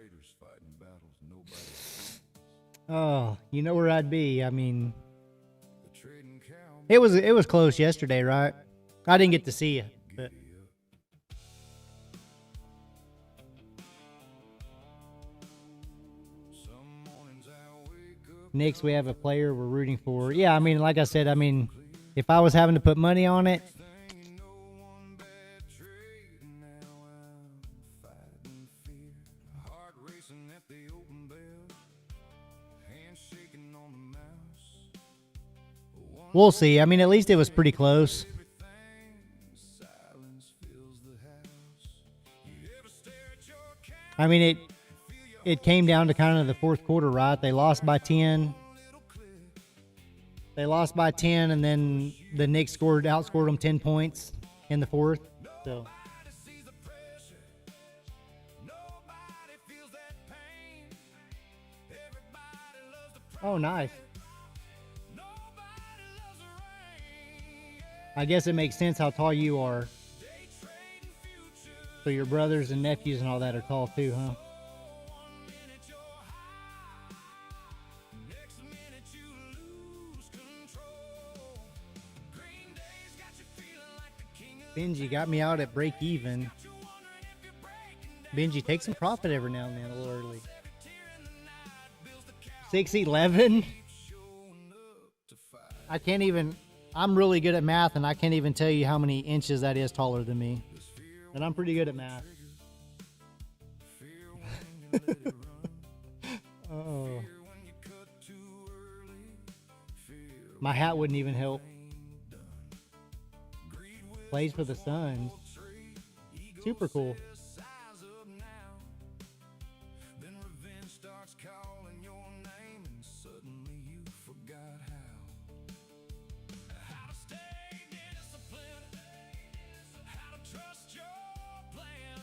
oh, you know where I'd be. I mean, it was close yesterday, right? I didn't get to see it, but Knicks, we have a player we're rooting for. Yeah, I mean, like I said, I mean, if I was having to put money on it, Ain't no one bad trade. Now I'm fighting fear. Heart racing at the open bell. Hand shaking on the mouse. we'll see. I mean, at least it was pretty close. Silence fills the house. You ever stare at your cat? I mean, it came down to kind of the fourth quarter, right? They lost by 10. They lost by 10, and then the Knicks outscored them 10 points in the fourth. So, Nobody sees the pressure. Nobody feels that pain. Everybody loves the oh, nice. nobody loves the rain. I guess it makes sense how tall you are. Day trading future. So your brothers and nephews and all that are tall too, huh? 1 minute you're high. Next minute you lose control. Green days got you feeling like the king of Benji got me out at break even. you wondering if you're breaking down. Benji, take some profit every now and then, a little early. Tear in the night builds the cow 6'11". showing up to fight. I can't even. I'm really good at math, and I can't even tell you how many inches that is taller than me. And I'm pretty good at math. Fear when you let it run. Oh, Fear when you cut too early. Fear my hat wouldn't even help. ain't done. Greed will Plays for the Suns. trade. Ego Super cool. says size up now. Then revenge starts calling your name, and suddenly you forgot how. How to stay disciplined. How to trust your plan.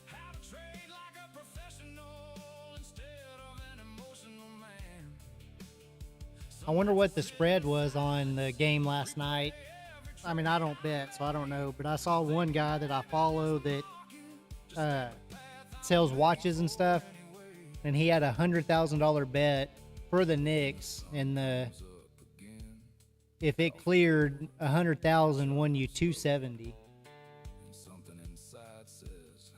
How to trade like a professional instead of an emotional man. I wonder what the spread was on the game last night. I mean, I don't bet, so I don't know. But I saw one guy that I follow that sells watches and stuff, and he had $100,000 bet for the Knicks, and if it cleared 100,000, won you 270. And something inside says,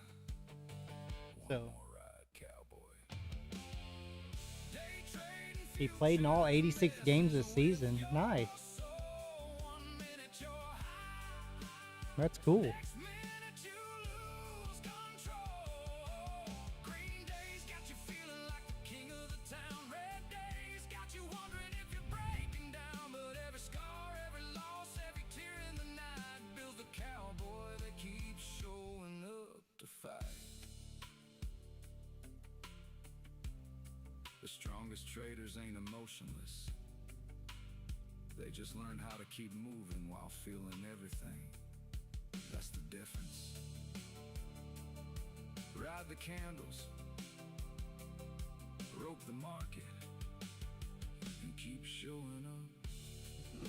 So "All right, cowboy." Day trading he played in all 86 games this season. Nice. so 1 minute you're high. That's cool. Next minute you lose control. Green days got you feeling like the king of the town. Red days got you wondering if you're breaking down. But every scar, every loss, every tear in the night builds the cowboy that keeps showing up to fight. The strongest traders ain't emotionless. They just learn how to keep moving while feeling everything. That's the difference. Ride the candles, rope the market, and keep showing up.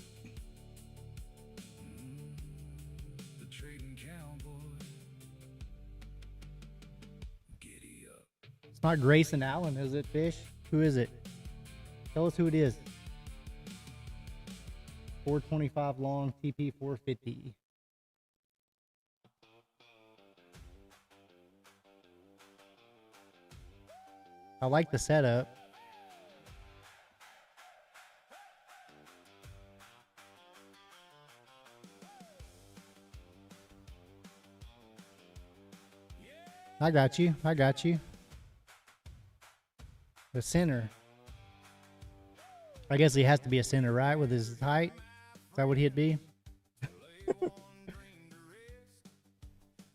The trading cowboy. Giddy up. It's not Grayson Allen, is it, Fish? Who is it? Tell us who it is. 425 long, TP 450. I like the setup. I got you. I got you. The center. I guess he has to be a center, right? With his height. Is that what he'd be? A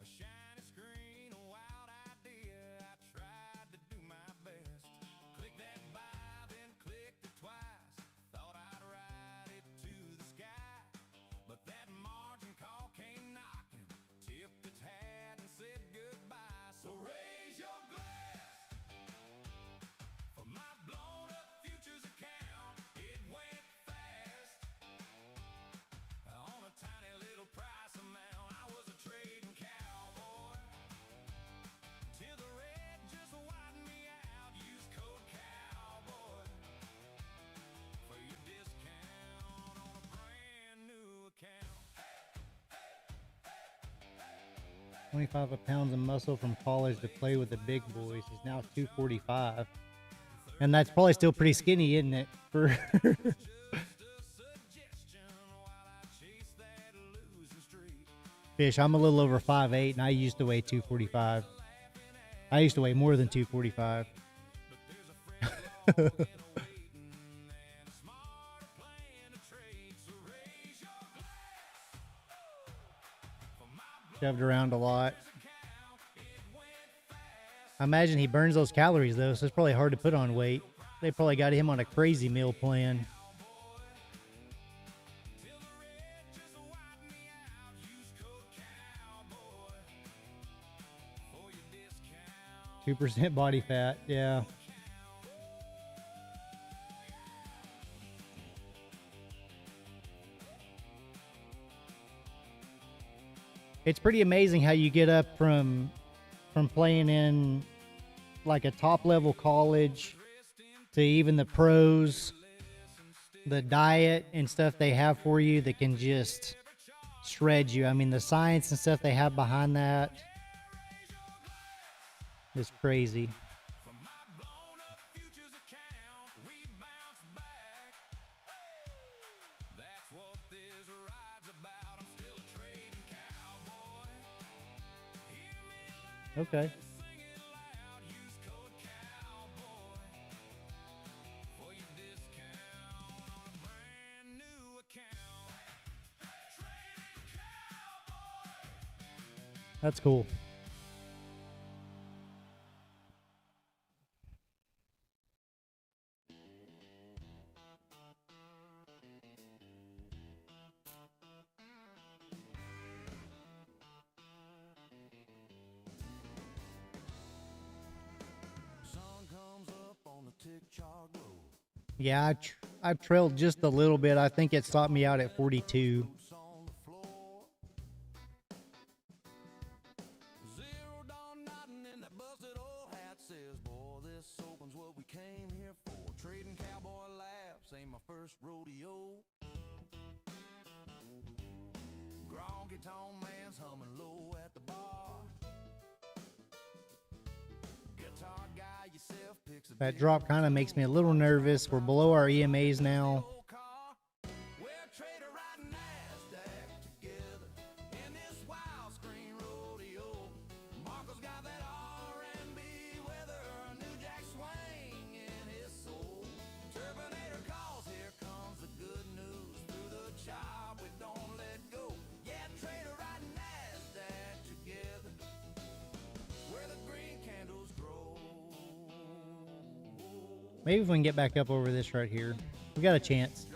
shiny screen, a wild idea. I tried to do my best. Click that buy, then clicked it twice. Thought I'd ride it to the sky. But that margin call came knocking. Tipped its hat and said goodbye. So raise your glass for my blown up futures account. It went fast. On a tiny little price amount, I was a trading cowboy. Till the red just widened me out. Use code cowboy for your discount on a brand new account. 25 pounds of muscle from college to play with the big boys. He's now 245. And that's probably still pretty skinny, isn't it? For fish, I'm a little over 5'8", and I used to weigh 245. I used to weigh more than 245. Shoved around a lot. I imagine he burns those calories though, so it's probably hard to put on weight. They probably got him on a crazy meal plan. Cowboy. 2% body fat, yeah. It's pretty amazing how you get up from playing in like a top level college to even the pros, the diet and stuff they have for you that can just shred you. I mean, the science and stuff they have behind that is crazy. Okay. That's cool. Yeah, I've trailed just a little bit. I think it stopped me out at 42. Trading cowboy laps ain't my first rodeo. Gronky tone man's humming low at the bar. Guitar guy yourself picks a That drop kind of makes me a little nervous. We're below our EMAs now. Maybe if we can get back up over this right here. We got a chance.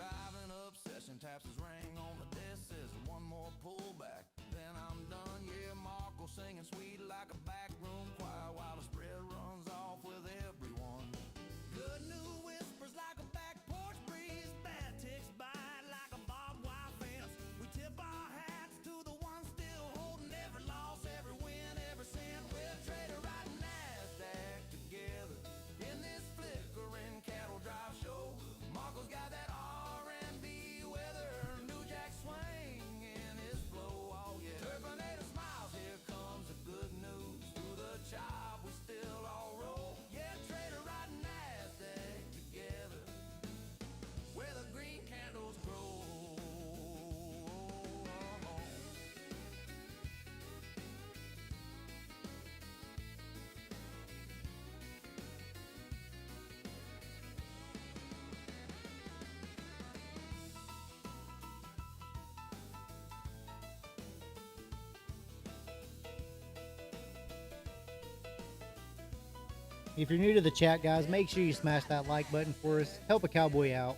If you're new to the chat, guys, make sure you smash that like button for us. Help a cowboy out.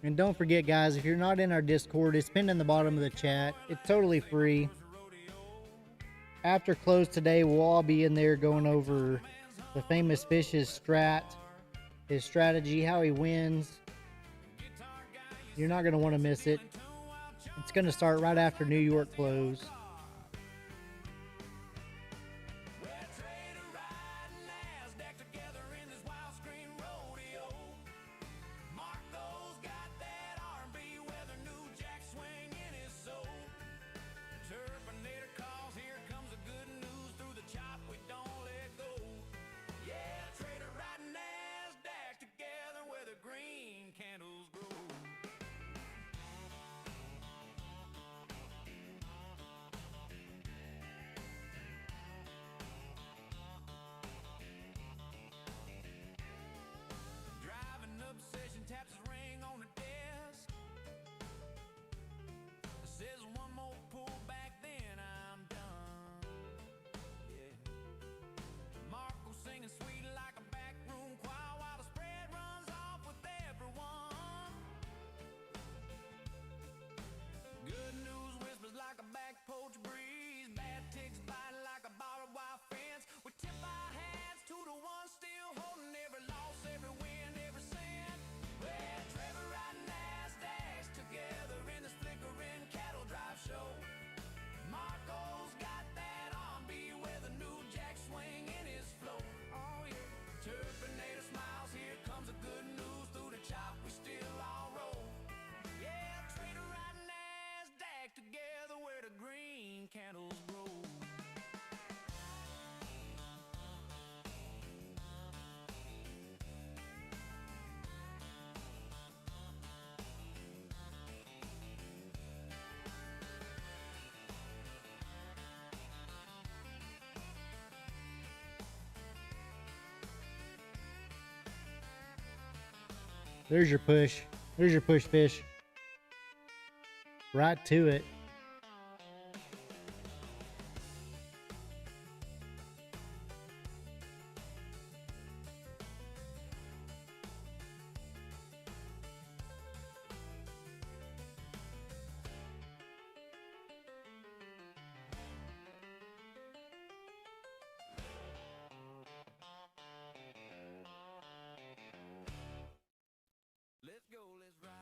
And don't forget, guys, if you're not in our Discord, it's pinned in the bottom of the chat. It's totally free. After close today, we'll all be in there going over the famous fish's strat, his strategy, how he wins. You're not going to want to miss it. It's going to start right after New York close. There's your push. There's your push fish. Right to it. Let's go, let's ride.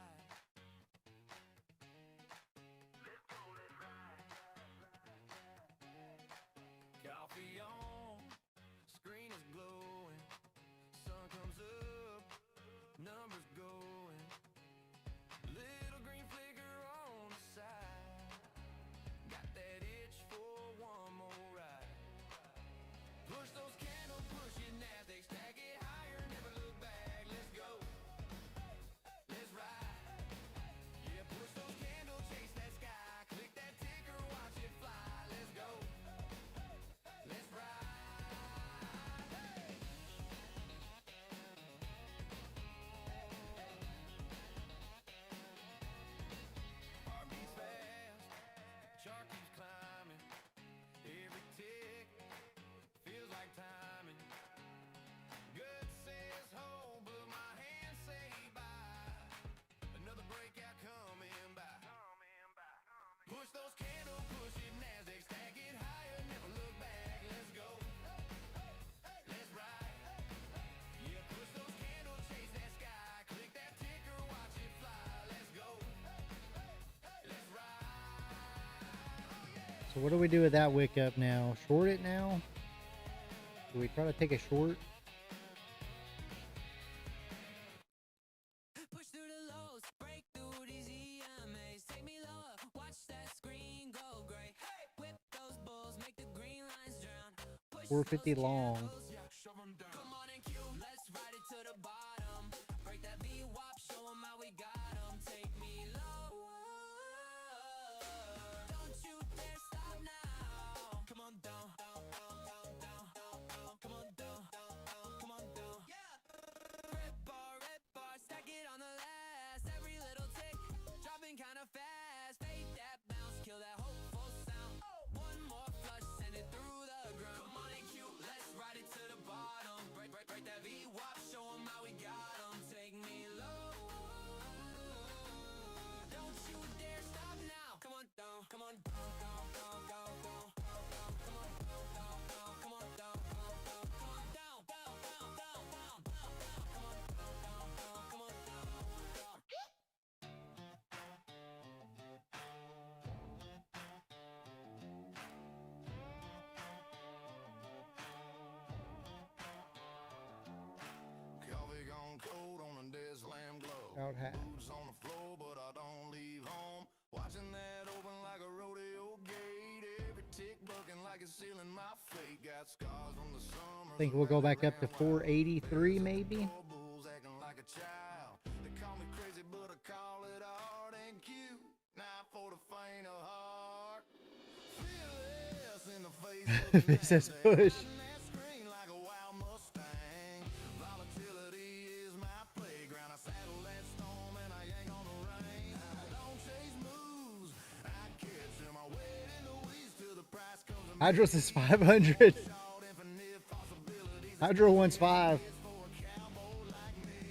Coffee on, screen is glowing. Sun comes up, numbers going. Little green flicker on the side. Got that itch for one more ride. Push those candles, push your Nasdaq, stack it higher, never look back. Let's go. Let's ride. Yeah, push those candles, chase that sky. Click that ticker, watch it fly. Let's go. Let's ride. Hey. Heart beats fast, chart keeps climbing. Every tick feels like timing. Gut says hold, but my hands say bye. Another breakout coming by. Push those candles, push it Nasdaq, stack it higher, never look back. Let's go. Let's ride. Yeah, push those candles, chase that sky. Click that ticker, watch it fly. Let's go. Let's ride. Oh yeah. So what do we do with that wick up now? Short it now? Do we try to take a short? Push through the lows, break through these EMAs. Take me lower, watch that screen go gray. Whip those bulls, make the green lines drown. Push 450 long. come on and cue, let's ride it to the bottom. Break that VWAP, show 'em how we got 'em. Take me lower. Don't you dare stop now. Come on down, down, down, down, down, down. Come on down, come on down. Yeah. Red bar, stack it on the last. Every little tick, dropping kinda fast. Fade that bounce, kill that hopeful sound. One more flush, send it through the ground. Come on and cue, let's ride it to out half. Boots on the floor, but I don't leave home. Watching that open like a rodeo gate. Every tick bucking like it's sealing my fate. Got scars from the summer. I think we'll go back up to 483 maybe. Bulls acting like a child. They call me crazy, but I call it art and cute. Not for the faint of heart. Fearless in the face of the It says push. that screen like a wild Mustang. Volatility is my playground. I saddle that storm and I yank on the rein. I don't chase moves. I catch them. I wade in the weeds till the price comes to me. Hydros is 500. Short infinite possibilities Hydro wants 5. for a cowboy like me.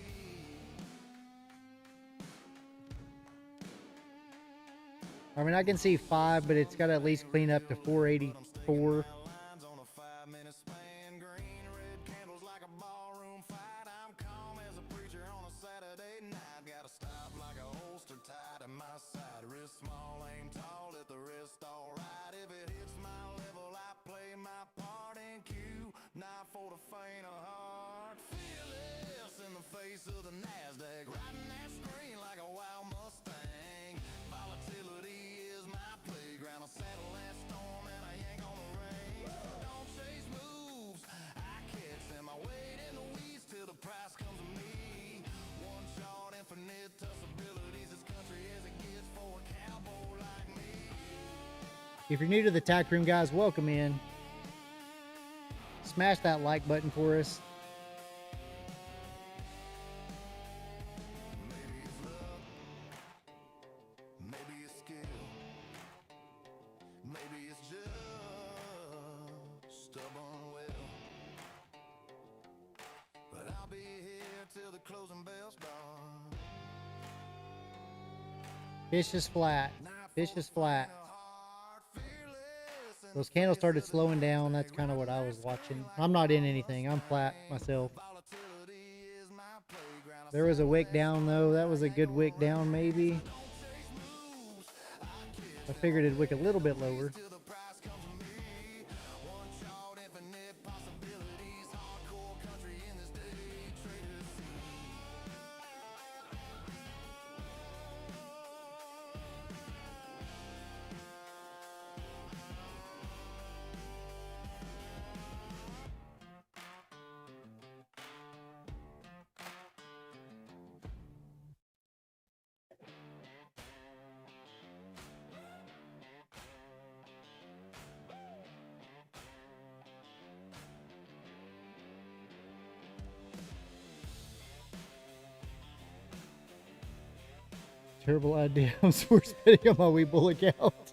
I mean, I can see 5, but it's got to at least clean up to 484. Lines on a 5-minute span. Green, red candles like a ballroom fight. I'm calm as a preacher on a Saturday night. Gotta stop like a holster tied to my side. Wrist small, aim tall, let the wrist alright. If it hits my level, I play my part in cue. Not for the faint of heart. Fearless in the face of the NASDAQ. Riding that screen like a wild Mustang. Volatility is my playground. I saddle that storm and I yank on the rein. Don't chase moves, I catch them. I wade in the weeds till the price comes to me. One shot, infinite possibilities. As country as it gets for a cowboy like me. If you're new to the Tack Room, guys, welcome in. Smash that like button for us. Maybe it's luck, maybe it's skill, maybe it's just stubborn will. But I'll be here till the closing bell starts. Fish is flat. Fish is flat. Heart fearless and Those candles started slowing down. That's kind of what I was watching. I'm not in anything. I'm flat myself. volatility is my playground. There was a wick down, though. That was a good wick down, maybe. I figured it'd wick a little bit lower. Till the price comes to me. One shot, infinite possibilities. Hardcore country in this day trader scene. Terrible idea. I'm sports betting on my wee bullet out.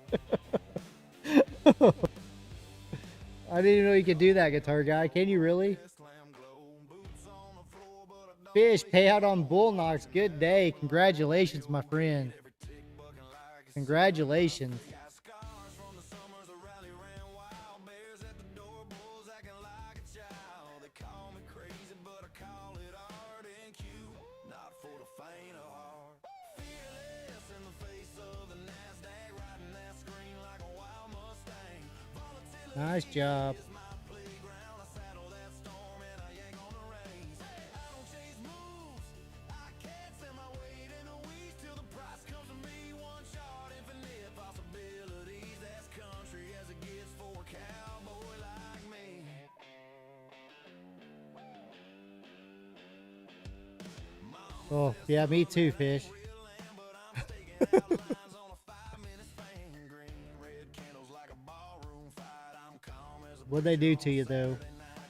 I didn't even know you could do that, guitar guy. Can you really? Slam glow, boots on the floor, but I don't Fish, payout on bull knocks. Good day. Congratulations, my friend. tick bucking like a Congratulations. got scars from the summers. The rally ran wild. Bears at the door, bulls acting like a child. They call me crazy, but I call it art and cute. Not for the faint of heart. Fearless in the face of the NASDAQ. Riding that screen like a wild Mustang. Volatility Nice job. is my playground. I saddle that storm and I yank on the reins. I don't chase moves, I catch them. I wade in the weeds till the price comes to me. One shot, infinite possibilities. As country as it gets for a cowboy like me. Oh, yeah, me too, Fish. Real lamb, but I'm staking out lines on a 5-minute span. Green, red candles like a ballroom fight. I'm calm as a What'd they do to you, though?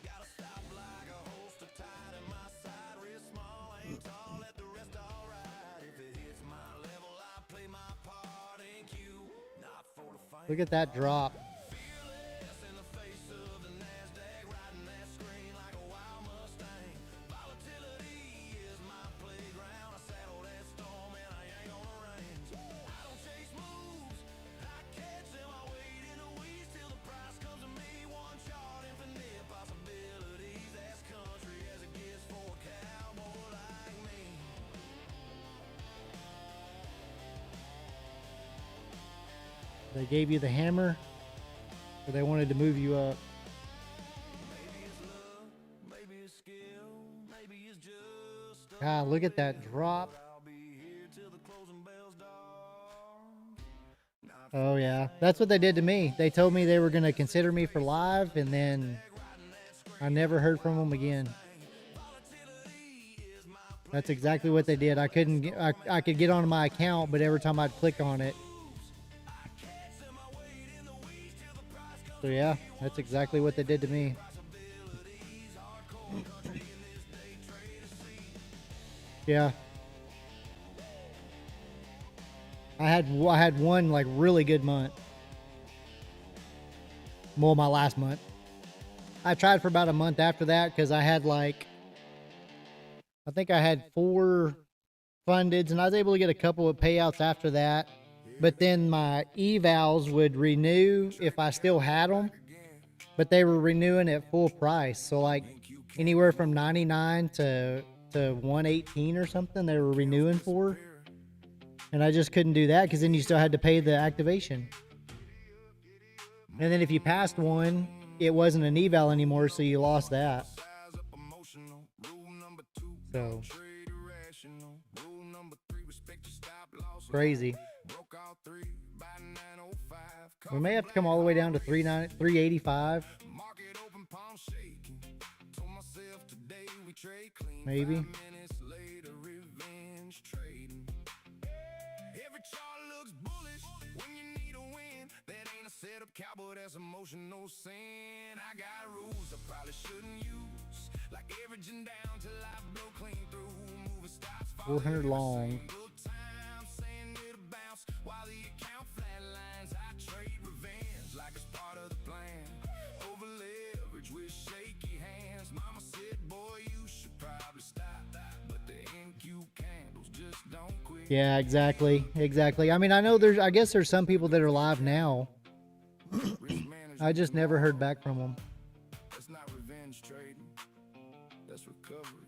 gotta stop like a holster tied in my side. Wrist small, aim tall, let the rest alright. If it hits my level, I play my part in cue. Not for the faint. Look at that drop. Fearless in the face of the NASDAQ. Riding that screen like a wild Mustang. Volatility is my playground. I saddle that storm and I yank on the reins. I don't chase moves, I catch them. I wade in the weeds till the price comes to me. One shot, infinite possibilities. As country as it gets for a cowboy like me. They gave you the hammer, or they wanted to move you up. Maybe it's love, maybe it's skill, maybe it's just God, look at that drop. I'll be Oh yeah, that's what they did to me. They told me they were gonna consider me for live, and then I never heard from them again. That's exactly what they did. I couldn't get, I could get on my account, but every time I'd click on it. So yeah, that's exactly what they did to me. Yeah. I had one like really good month. Well, my last month. I tried for about a month after that because I had like, I think I had 4 fundeds, and I was able to get a couple of payouts after that. But then my evals would renew if I still had them, but they were renewing at full price. So like anywhere from 99 to 118 or something they were renewing for. And I just couldn't do that because then you still had to pay the activation. And then if you passed one, it wasn't an eval anymore, so you lost that. So crazy. We may have to come all the way down to 385. Maybe. Cowboy, that's emotional sin. I got rules I probably shouldn't use, like averaging down till I blow clean through. Moving stops 400 long. time, saying it'll bounce while the account flatlines. I trade revenge like it's part of the plan. Over leverage with shaky hands. Mama said, boy, you should probably stop, but the NQ candles just don't quit. Yeah, exactly. I mean, I guess there's some people that are live now. I just never heard back from them. That's not revenge trading, that's recovery.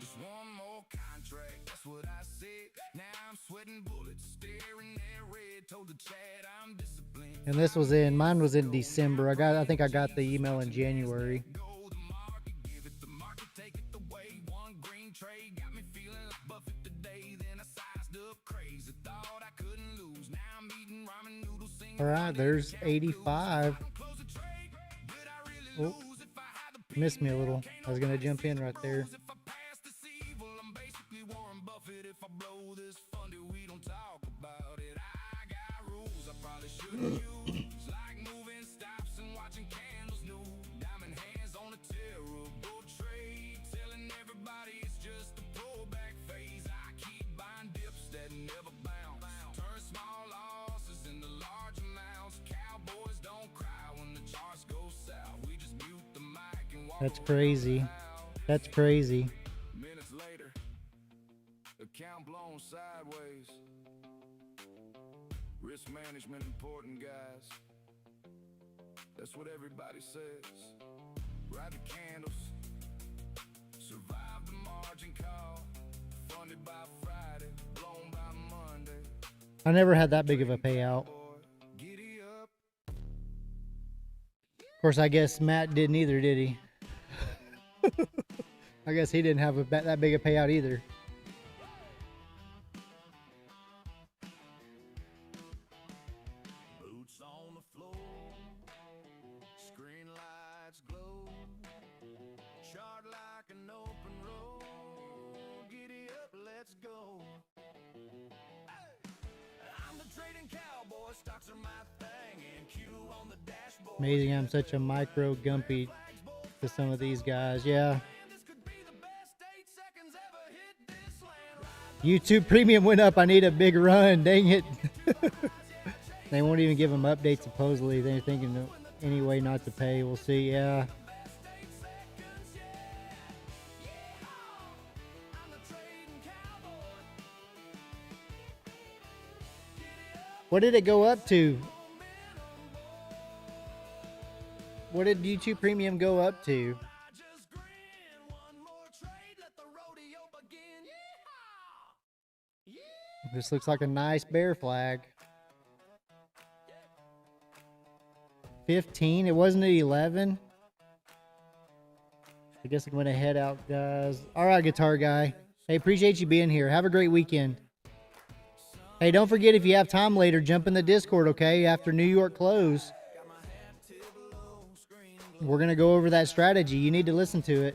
Just one more contract, that's what I said. Now I'm sweating bullets, staring at red. Told the chat I'm disciplined. And mine was in December. I think I got the email in January. Go the market, give it the market, take it away. One green trade got me feeling like Buffett today. Then I sized up crazy, thought I couldn't lose. Now I'm eating ramen noodles. All right, there's 85. Oh, missed me a little. I was gonna jump in right there. That's crazy. That's crazy. Minutes later, account blown sideways. Risk management important, guys. That's what everybody says. Ride the candles. Survive the margin call. Funded by Friday, blown by Monday. I never had that big of a payout. Giddy up. Of course, I guess Matt didn't either, did he? I guess he didn't have that big a payout either. Boots on the floor. Screen lights glow. Chart like an open road. Giddy up, let's go. I'm the trading cowboy. Stocks are my thing. And Q on the dashboard. Amazing I'm such a micro gumpy to some of these guys. Yeah. YouTube premium went up. I need a big run. Dang it. They won't even give them updates supposedly. They're thinking of any way not to pay. We'll see. Yeah. What did it go up to? What did YouTube Premium go up to? This looks like a nice bear flag. 15. It wasn't at 11. I guess I'm going to head out, guys. All right, guitar guy. Hey, appreciate you being here. Have a great weekend. Hey, don't forget, if you have time later, jump in the Discord, okay? After New York close, we're going to go over that strategy. You need to listen to it.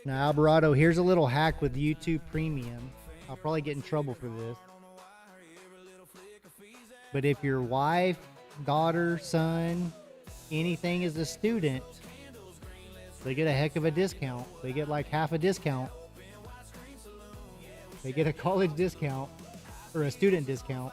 Now, Alvarado, here's a little hack with YouTube Premium. I'll probably get in trouble for this. But if your wife, daughter, son, anything is a student, they get a heck of a discount. They get like half a discount. They get a college discount or a student discount.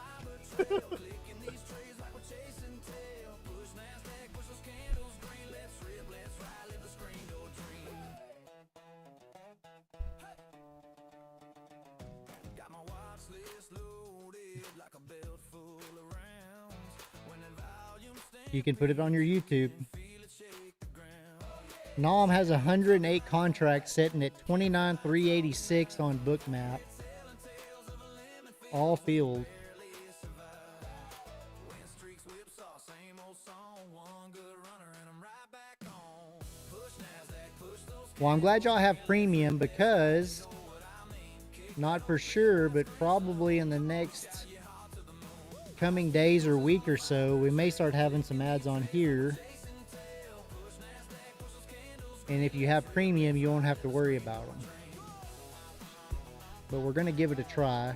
You can put it on your YouTube. Nom has 108 contracts sitting at 29,386 on Bookmap. All field. Well, I'm glad y'all have premium because, not for sure, but probably in the next coming days or week or so, we may start having some ads on here. And if you have premium, you won't have to worry about them. But we're going to give it a try.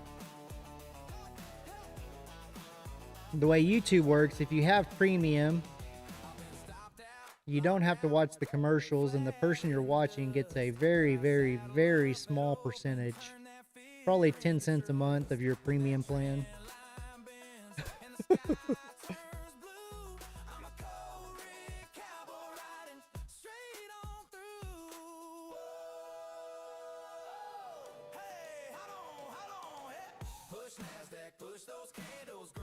The way YouTube works, if you have premium, you don't have to watch the commercials, and the person you're watching gets a very, very, very small percentage. Probably 10 cents a month of your premium plan.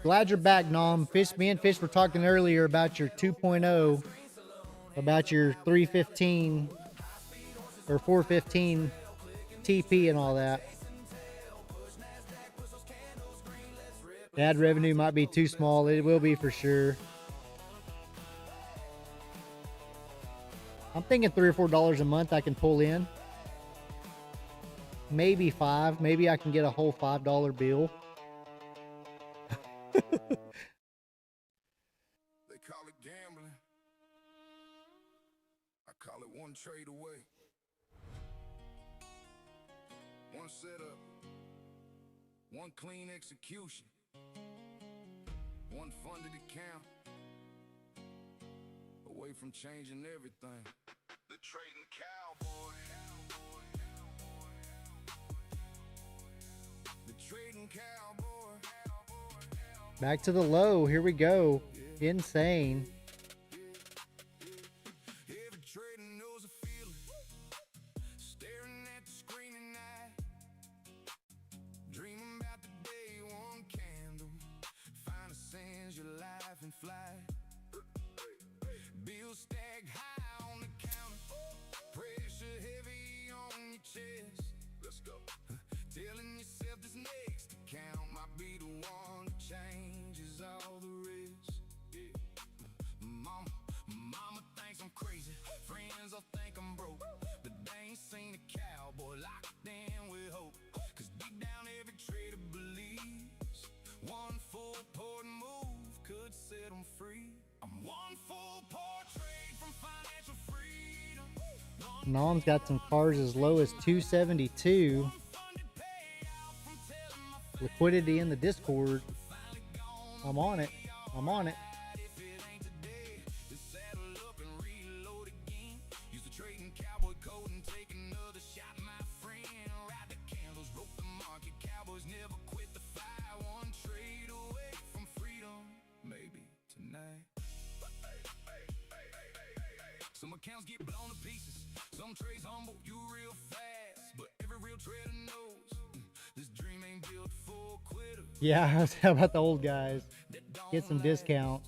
Glad you're back, Nom. Me and Fish were talking earlier about your 2.0, about your 315 or 415 TP and all that. Ad revenue might be too small. It will be for sure. I'm thinking $3 or $4 a month I can pull in. Maybe $5. Maybe I can get a whole $5 bill. They call it gambling. I call it one trade away. One setup. One clean execution. One funded account. Away from changing everything. The trading cowboy. The trading cowboy. Back to the low. Here we go. Insane. Every trader knows a feeling. Staring at the screen at night. Dreaming about the day one candle. Find a sense your life in flight. Bills stacked high on the counter. Pressure heavy on your chest. Let's go. Telling yourself this next account might be the one that changes all the rest. Yeah. Mama thinks I'm crazy. Friends will think I'm broke. But they ain't seen a cowboy locked in with hope. Cause deep down every trader believes one full port move could set them free. I'm one full port trade from financial freedom. Nom's got some cars as low as 272. Liquidity in the Discord. I'm on it. I'm on it. Some accounts get blown to pieces. Some trades humble you real fast, but every real trader knows this dream ain't built for quitters. Yeah, how about the old guys? Get some discount.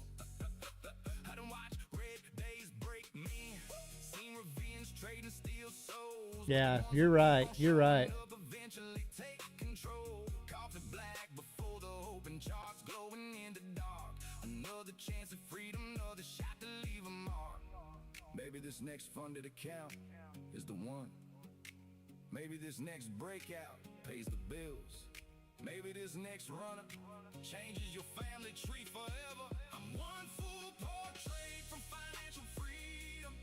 I done watched red days break men. Seen revenge trading steal souls. Yeah, you're right. You're right. Eventually take control. Coffee black before the open charts glowing in the dark. Another another chance at freedom, another shot to leave a mark. Maybe this next funded account is the one. Maybe this next breakout pays the bills. Maybe this next runner changes your family tree forever. I'm one full portrait from financial freedom,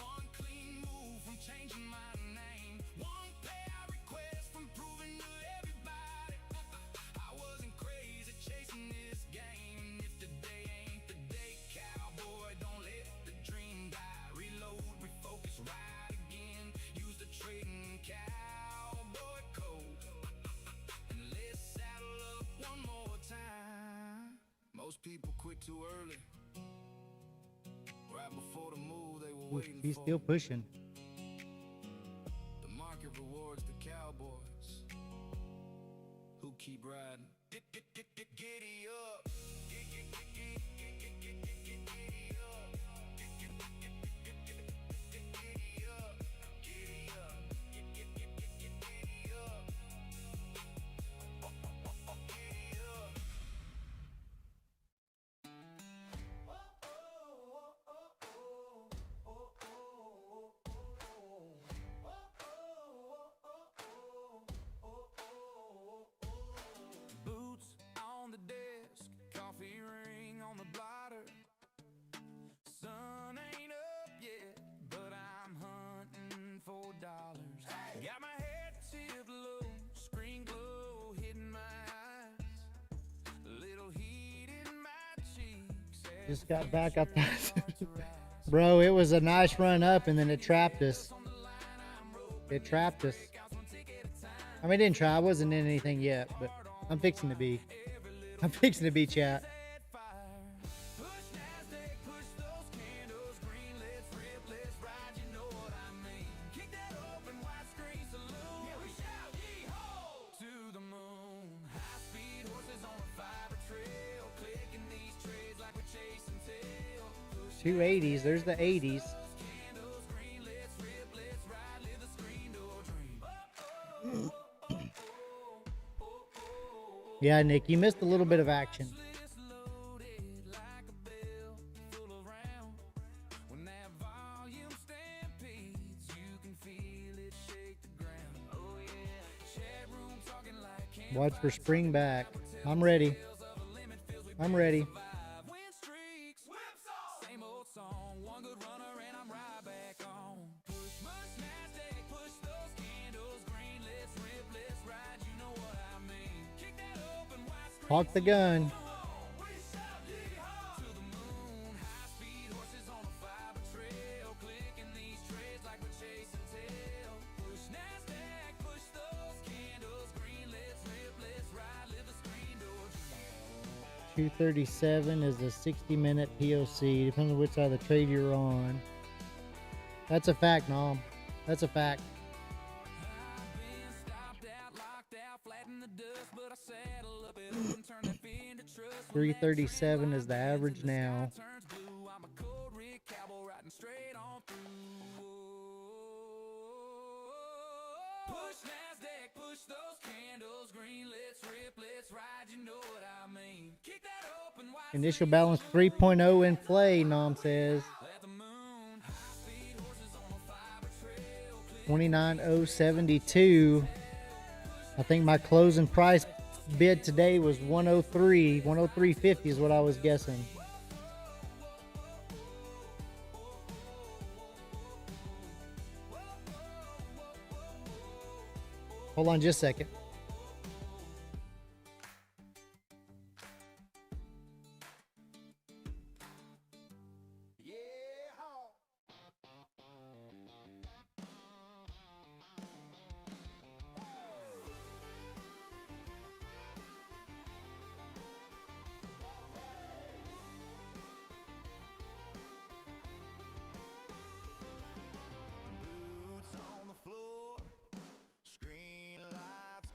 one clean move from changing my name, one payout request from proving to everybody I wasn't crazy chasing this game. If today ain't the day, cowboy, don't let the dream die. Reload, refocus, ride again. Use the trading cowboy code, and let's saddle up one more time. Most people quit too early. Right before the move, they were Ooh, waiting he's for. still pushing. The market rewards the cowboys who keep riding. Giddy up. Giddy up. Boots on the desk, coffee ring on the blotter. Sun ain't up yet, but I'm hunting for dollars. Got my head tipped low, screen glow hitting my eyes. A little heat in my cheeks. Just got back up. Bro, it was a nice run up and then it trapped us. It trapped us. I mean, it didn't try. I wasn't in anything yet, but I'm fixing to be. I'm fixing to be, chat. Push NASDAQ, push those candles green. Let's rip, let's ride. You know what I mean. Kick that open wide screen saloon. Yeah, we shout yee-ho to the moon. High speed horses on a fiber trail, clicking these trades like we're chasing tail. Push 280s. There's the 80s. those candles green. Let's rip, let's ride. Live the screen door dream. Yeah, Nick, you missed a little bit of action. List loaded like a bell full of round. When that volume stampedes, you can feel it shake the ground. Oh yeah, chat room talking like Watch for spring back. I'm ready. I'm ready. win streaks. Whips off. Same old song, one good runner and I'm right back on. Push NASDAQ, push those candles green. Let's rip, let's ride. You know what I mean. Kick that open wide screen. Hawk the gun. We shout yee-haw to the moon. High speed horses on a fiber trail, clicking these trades like we're chasing tail. Push NASDAQ, push those candles green. Let's rip, let's ride. Live the screen door. 237 is a 60-minute POC, depending on which side of the trade you're on. That's a fact, Nom. That's a fact. I've been stopped out, locked out, flatten the dust, but I saddle up it up and turn that fear into trust. 337 is the average now. Turns blue, I'm a cold rig cowboy riding straight on through. Push NASDAQ, push those candles green. Let's rip, let's ride. You know what I mean. Kick that open wide. Initial balance 3.0 in play, Nom says. Let the moon. High speed horses on a fiber trail. 29072. I think my closing price bid today was 103. 103.50 is what I was guessing. Hold on just a second. Boots on the floor, screen lights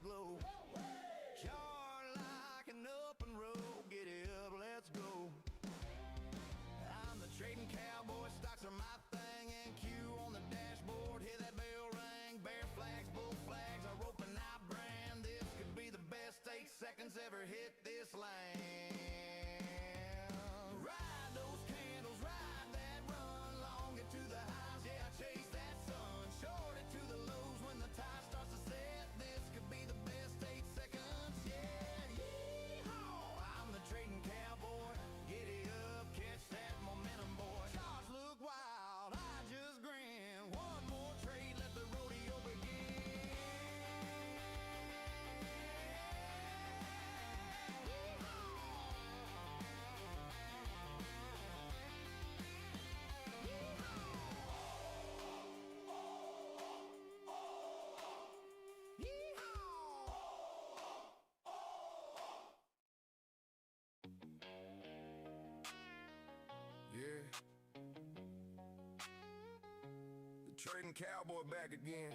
Trading Cowboy back again.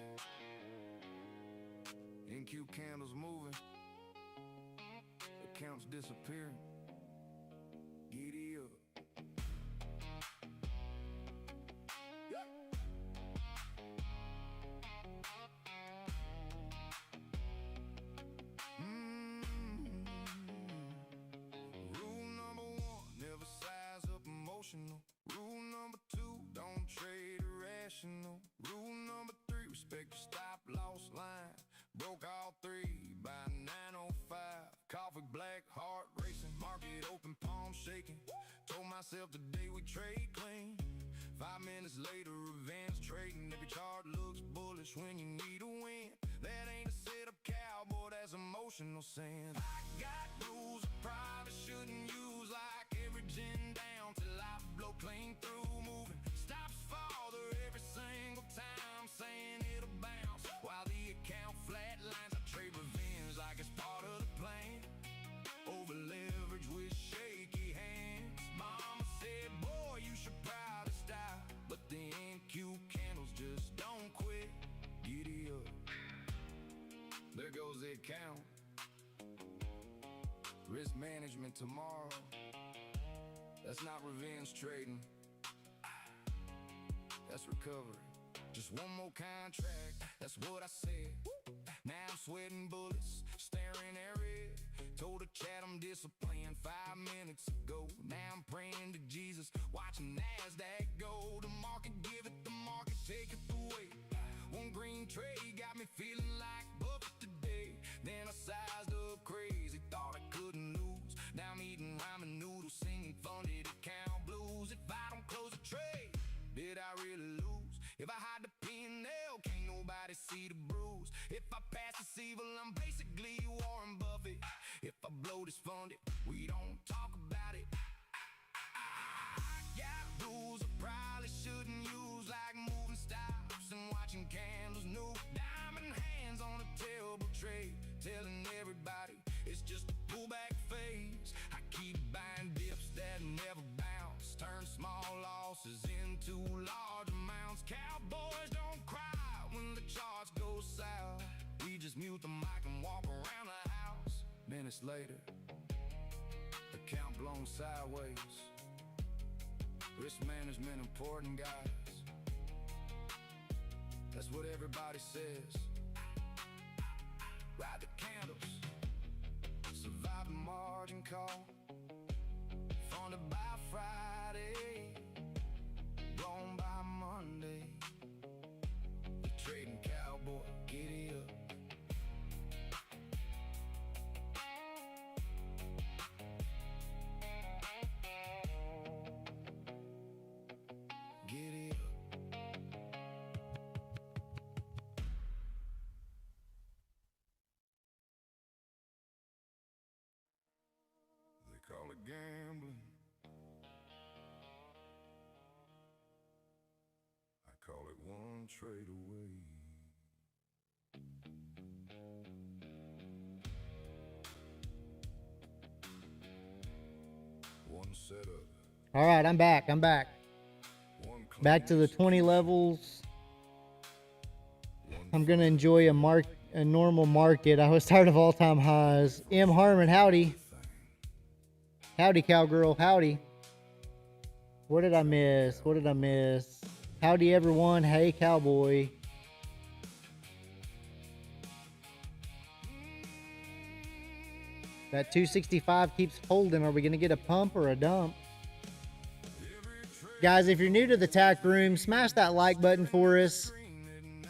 NQ candles moving. Accounts disappearing. Giddy up. Rule number 1, never size up emotional. Rule number 2, don't trade irrational. Rule number 3, respect your stop loss line. Broke all 3 by 9:05. Coffee black, heart racing, market open, palm shaking. Told myself today we trade clean. 5 minutes later, revenge trading. Every chart looks bullish when you need a win. That ain't a setup, cowboy, that's emotional sand. I got rules I probably shouldn't use, like averaging down till I blow clean through. Moving stops farther every single time, saying it'll bounce while the account flatlines. I trade revenge like it's part of the plan. Over leverage with shaky hands. Mama said, boy, you should probably stop, but the NQ candles just don't quit. Giddy up. There goes the account. Risk management tomorrow. That's not revenge trading. That's recovery. Just one more contract, that's what I said. Now I'm sweating bullets, staring at red. Told the chat I'm disciplined 5 minutes ago. Now I'm praying to Jesus, watching NASDAQ go. The market give it, the market take it away. One green trade got me feeling like Buffett today. Then I sized up crazy, thought I couldn't lose. Now I'm eating ramen noodles, singing funded account blues. If I don't close a trade, did I really lose? If I hide the P&L, can't nobody see the bruise. If I pass this evil, I'm basically Warren Buffett. If I blow this funded, we don't talk about it. I got rules I probably shouldn't use, like moving stops and watching candles new. Diamond hands on a terrible trade, telling everybody it's just a pullback phase. I keep buying dips that never bounce, turn small losses into large amounts. Cowboys don't cry when the charts go south. We just mute the mic and walk around the house. Minutes later, account blown sideways. Risk management important, guys. That's what everybody says. Ride the candles. Survive the margin call. Funded by Friday. Blown by Monday. The trading cowboy, giddy up. Giddy up. They call it gambling. I call it one trade away. One setup. All right, I'm back. I'm back. One Back to the 20 levels. I'm gonna enjoy a normal market. I was tired of all-time highs. M. Harmon, howdy. Howdy, cowgirl, howdy. What did I miss? What did I miss? Howdy, everyone. Hey, cowboy. That 265 keeps holding. Are we gonna get a pump or a dump? Guys, if you're new to the tack room, smash that like button for us.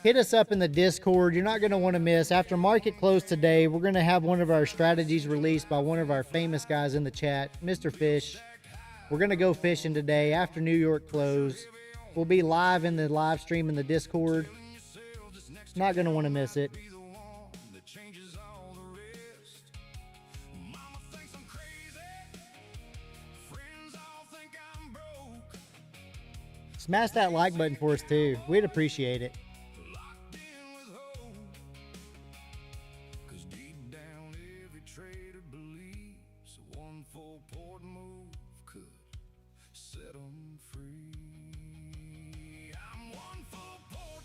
Hit us up in the Discord. You're not going to want to miss. After market close today, we're going to have one of our strategies released by one of our famous guys in the chat, Mr. Fish. We're going to go fishing today after New York close. We'll be live in the live stream in the Discord. Not going to want to miss it. Smash that like button for us too. We'd appreciate it. Set 'em free. I'm one full port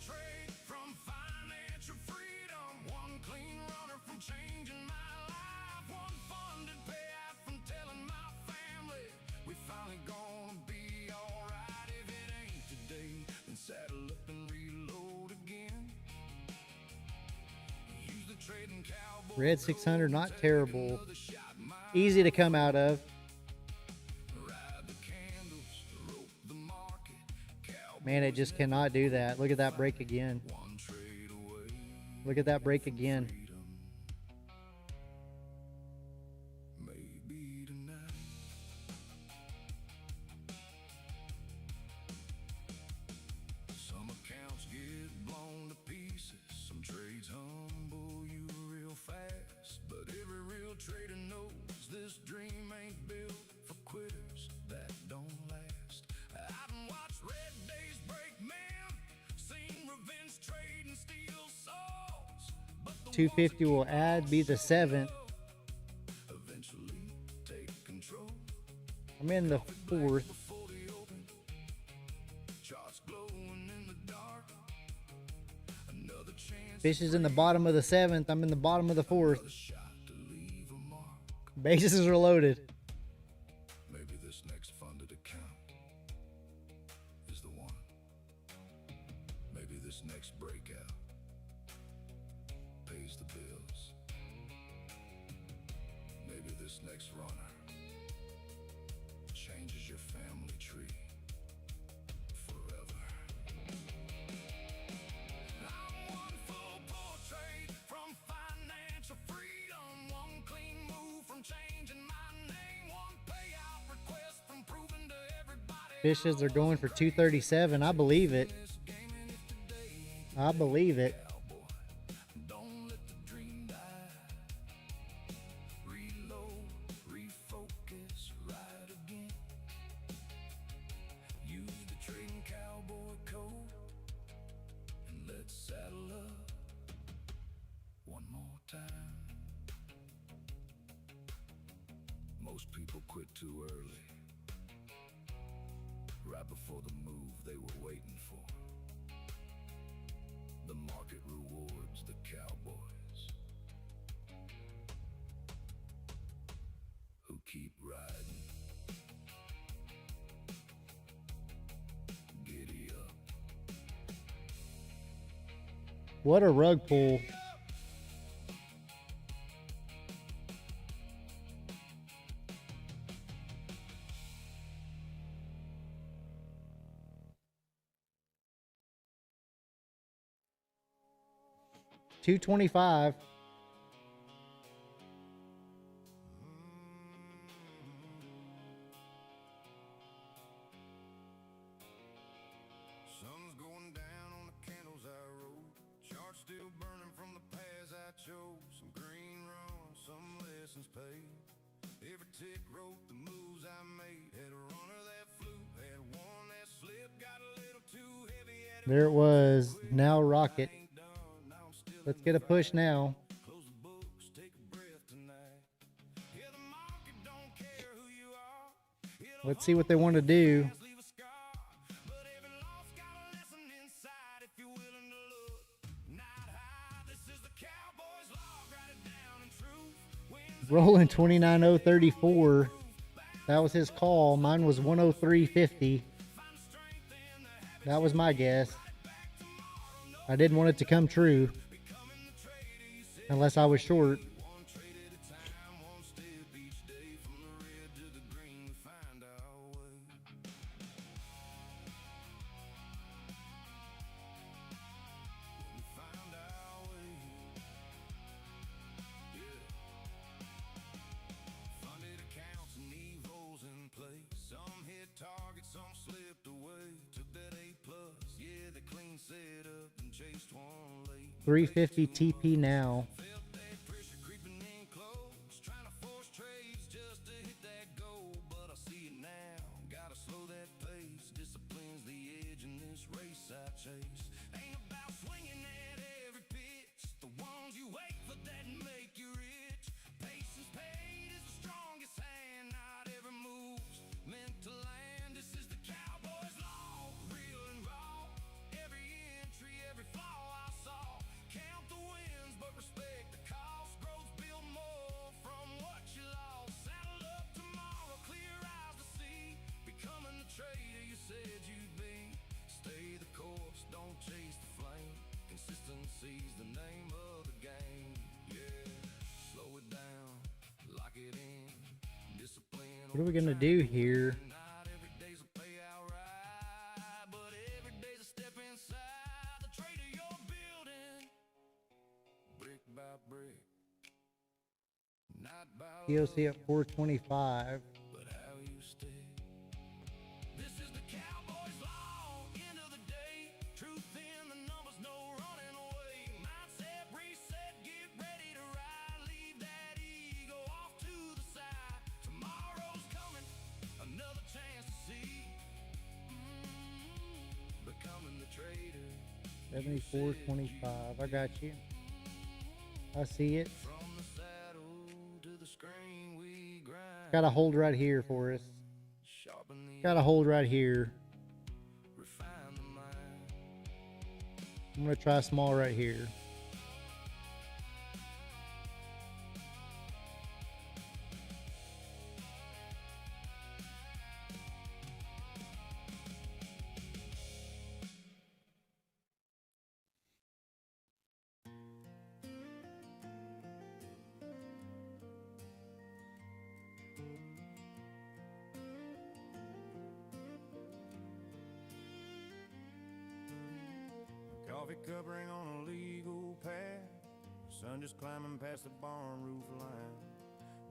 Saddle up and reload again. Use the trading cowboy. Red 600, not terrible. Easy to come out of. Ride the candles, rope the market. Cowboy Man, it just cannot do that. Look at that break again. one trade away. Look at that break again. Maybe tonight. Some accounts get blown to pieces. Some trades humble you real fast. But every real trader knows this dream ain't built for quitters that don't last. I done watched red days break men, seen revenge trade and steal souls. But the 250 will add, be the 7th. eventually take control. I'm in the 4th. Before the open, charts glowing in the dark. Another chance, Fish is in the bottom of the 7th. I'm in the bottom of the 4th. a shot to leave a mark. Bases are loaded. Maybe this next funded account is the one. Maybe this next breakout pays the bills. Maybe this next runner changes your family tree forever. I'm one full portrait from financial freedom, one clean move from changing my name, one payout request from proving to everybody Fishes are going for 237. I believe it. this game, and if today I believe it. cowboy, don't let the dream die. Reload, refocus, ride again. Use the trading cowboy code, and let's saddle up one more time. Most people quit too early, right before the move they were waiting for. The market rewards the cowboys who keep riding. Giddy up. What a rug pull. $225. Sun's going down on the candles I wrote. Charts still burning from the paths I chose. Some green runs, some lessons paid. Every tick wrote the moves I made. Had a runner that flew, had one that slipped. Got a little too heavy. Had a There it was. Now rocket. ain't done. Now I'm still Let's get a push now. close the books, take a breath tonight. Yeah, the market don't care who you are. It'll Let's see what they want to do. leave a scar. But every loss got a lesson inside if you're willing to look. Night high, this is the Cowboys log. Write it down in truth. Wins Rolling 29034. That was his call. Mine was 10350. That was my guess. I didn't want it to come true. Unless I was short. one trade at a time, one step each day. From the red to the green, we find our way. We find our way. Yeah. Funded accounts and evos in place. Some hit targets, some slipped away. Took that A plus, yeah, the clean setup and chased one late. 350 TP now. Felt that pressure creeping in close, trying to force trades just to hit that goal. But I see it now, gotta slow that pace. Discipline's the edge in this race I chase. Ain't about swinging at every pitch. The ones you wait for that make you rich. Patience paid is the strongest hand. Not every move's meant to land. This is the Cowboys law, real and raw. Every entry, every flaw I saw. Count the wins, but respect the cost. Growth build more from what you lost. Saddle up tomorrow, clear eyes to see. Becoming the trader you said you'd be. Stay the course. What are we gonna do here? Not every day's a payout ride, but every day's a step inside the trader you're building, brick by brick, not by POC love, at 425. but how you stick. This is the Cowboy's law. End of the day, truth in the numbers, no running away. Mindset reset, get ready to ride. Leave that ego off to the side. Tomorrow's coming, another chance to see. Becoming the trader. 74.25. I got you. I see it. From the saddle to the screen we grind. Got a hold right here for us. Sharpen the Got a hold right here. refine the mind. I'm gonna try small right here. Coffee cup ring on a legal path. Sun just climbing past the barn roof line.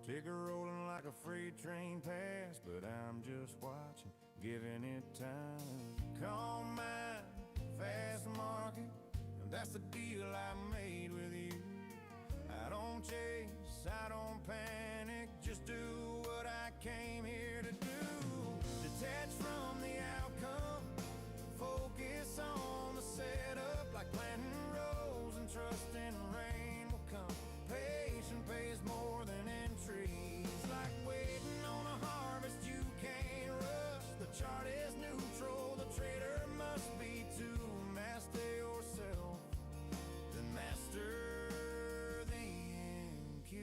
Ticker rolling like a freight train past, but I'm just watching, giving it time. Calm mind, fast market, and that's the deal I made with you. I don't chase, I don't panic, just do what I came here to do. Detach from the outcome, focus on the setup, like planting rows and trusting rain will come. Patience pays more than entries, like waiting on a harvest you can't rush. The chart is neutral, the trader must be to master yourself, then master the NQ.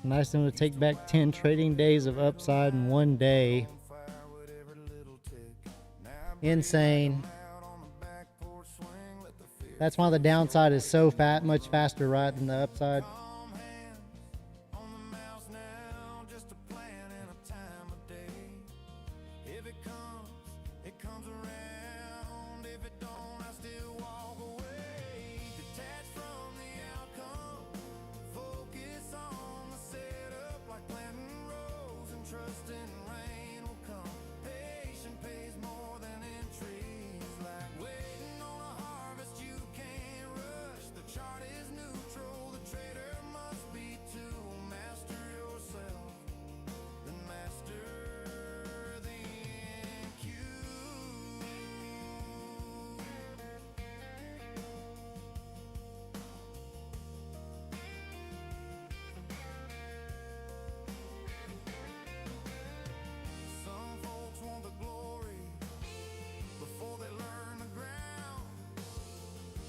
Nice thing to take back 10 trading days of upside in one day. Insane. That's why the downside is so much faster, right, than the upside. Calm hands on the mouse now, just a plan and a time of day. If it comes around. If it don't, I still walk away. Detach from the outcome, focus on the setup, like planting rows and trusting rain will come. Patience pays more than entries, like waiting on a harvest you can't rush. The chart is neutral, the trader must be to master yourself, then master the NQ. Some folks want the glory before they learn the ground.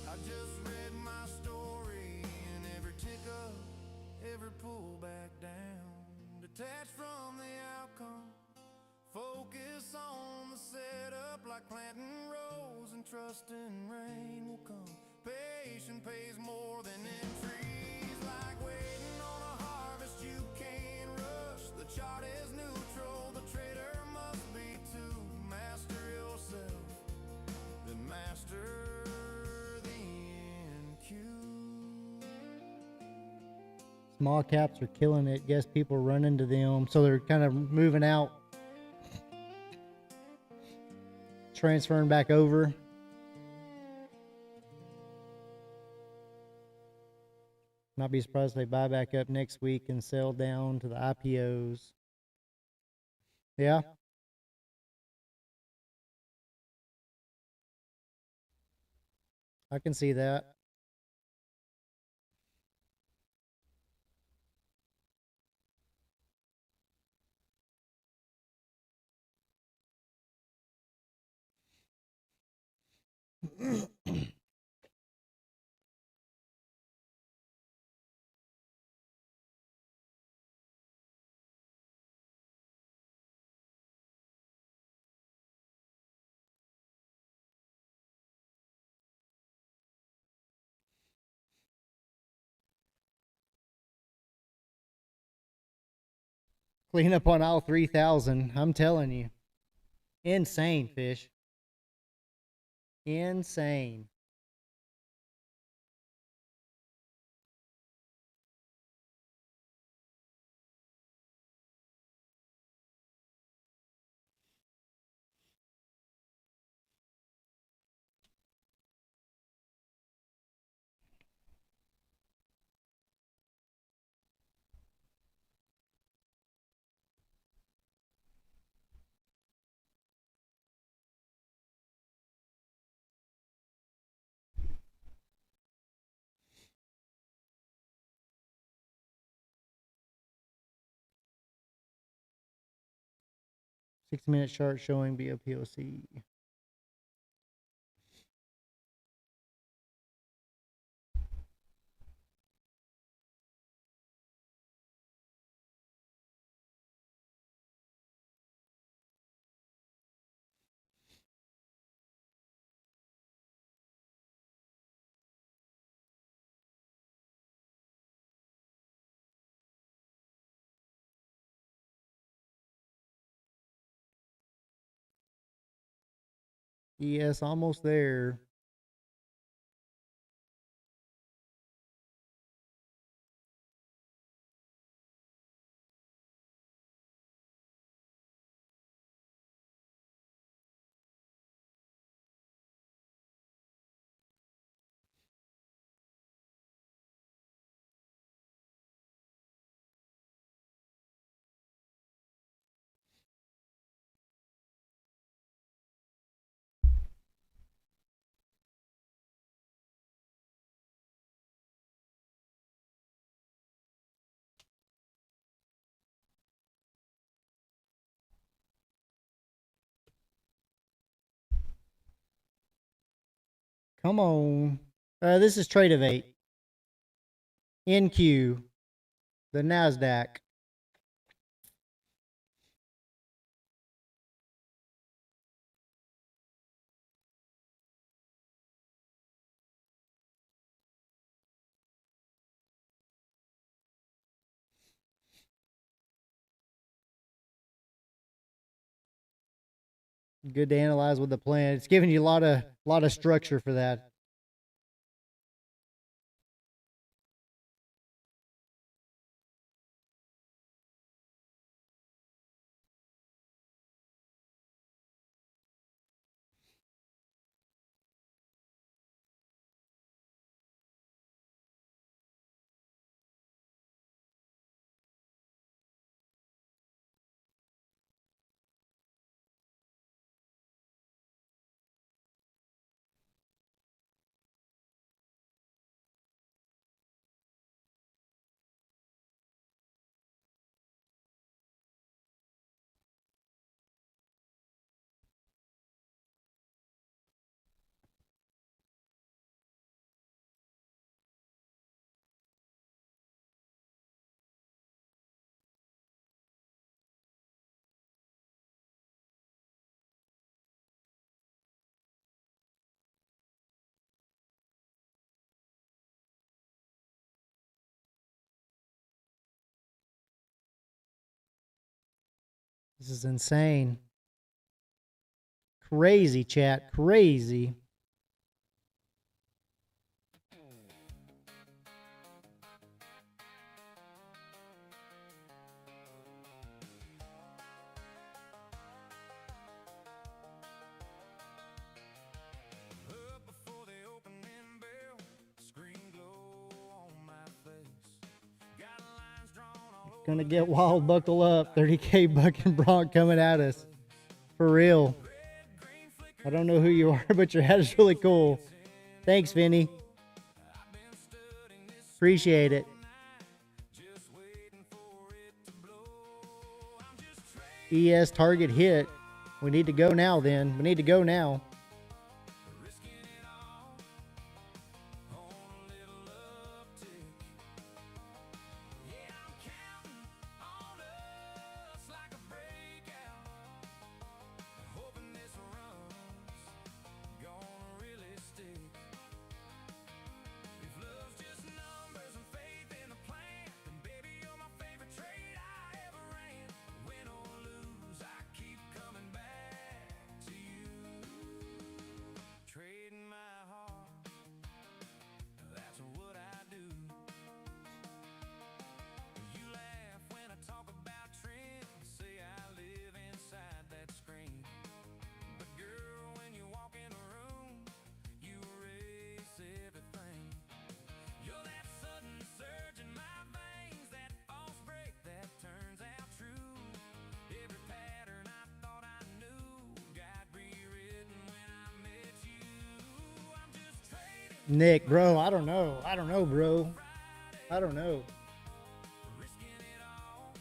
I just read my story, and every tick up, every pull back down. Detach from the outcome, focus on the setup, like planting rows and trusting rain will come. Patience pays more than entries, like waiting on a harvest you can't rush. The chart is neutral, the trader must be to master yourself, then master the NQ. Small caps are killing it. Guess people run into them, so they're kind of moving out, transferring back over. Not be surprised if they buy back up next week and sell down to the IPOs. Yeah. I can see that. Clean up on aisle 3000. I'm telling you. Insane, fish. Insane. Six-minute chart showing BOPOC. Yes, almost there. Come on. This is trade of 8. NQ. The NASDAQ. Good to analyze with the plan. It's giving you a lot of structure for that. This is insane. Crazy, chat. Crazy. Up before the opening bell, screen glow on my face. Got lines drawn all over. Gonna get wild. Buckle up. 30K buck and bronc coming at us. For real. I don't know who you are, but your hat is really cool. Thanks, Vinny. Appreciate it. ES target hit. We need to go now then. We need to go now. Nick, bro, I don't know. I don't know, bro. I don't know. risking it all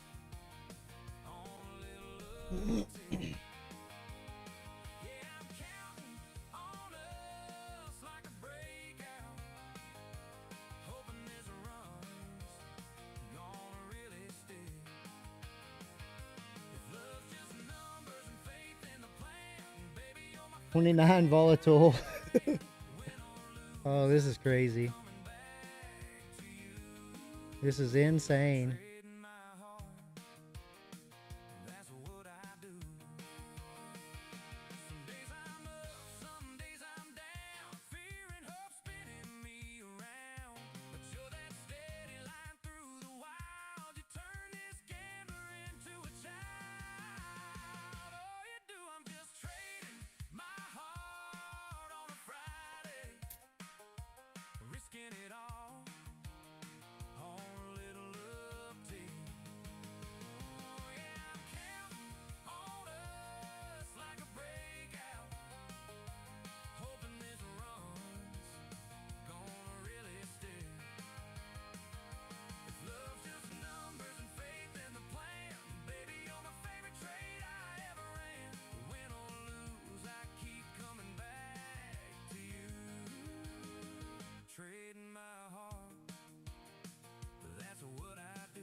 on a little love tea. Yeah, I'm counting on us like a breakout, hoping this run's gonna really stick. If love's just numbers and faith in the plan, baby, you're my 29 volatile. Oh, this is crazy. This is insane. trading my heart. That's what I do. Some days I'm up, some days I'm down. Fear and hope spinning me around. But you're that steady line through the wild. You turn this gambler into a child. Oh, you do. I'm just trading my heart on a Friday, risking it all on a little love tea. Oh, yeah, I'm counting on us like a breakout, hoping this run's gonna really stick. If love's just numbers and faith in the plan, baby, you're my favorite trade I ever ran. Win or lose, I keep coming back to you. Trading my heart, that's what I do.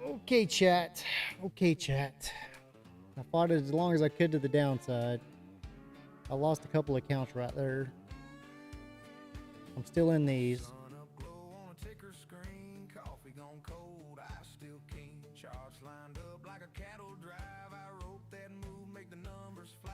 Okay, chat. Okay, chat. I fought it as long as I could to the downside. I lost a couple accounts right there. I'm still in these. Sun up glow on a ticker screen, coffee gone cold, I still keen. Charts lined up like a cattle drive. I wrote that move, make the numbers fly.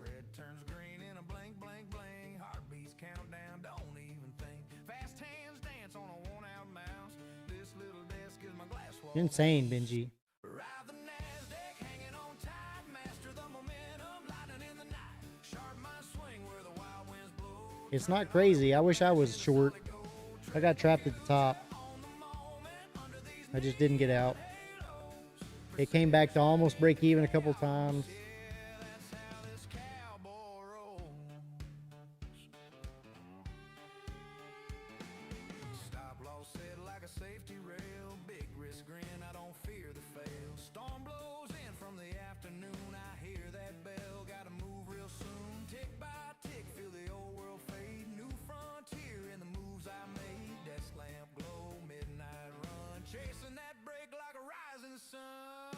Red turns green in a blink, blink, blink. Heartbeats countdown, don't even think. Fast hands dance on a worn out mouse. This little desk is my glass wall. Insane, Benji. Ride the NASDAQ, hanging on tight. Master the momentum, lightning in the night. Sharp mind swing where the wild winds blow. It's not crazy. I wish I was short. I got trapped at the top. I just didn't get out. It came back to almost break even a couple times. That's how this cowboy rolls. Stop loss set like a safety rail. Big risk grin, I don't fear the fail. Storm blows in from the afternoon. I hear that bell, gotta move real soon. Tick by tick, feel the old world fade. New frontier in the moves I made. Desk lamp glow, midnight run. Chasing that break like a rising sun.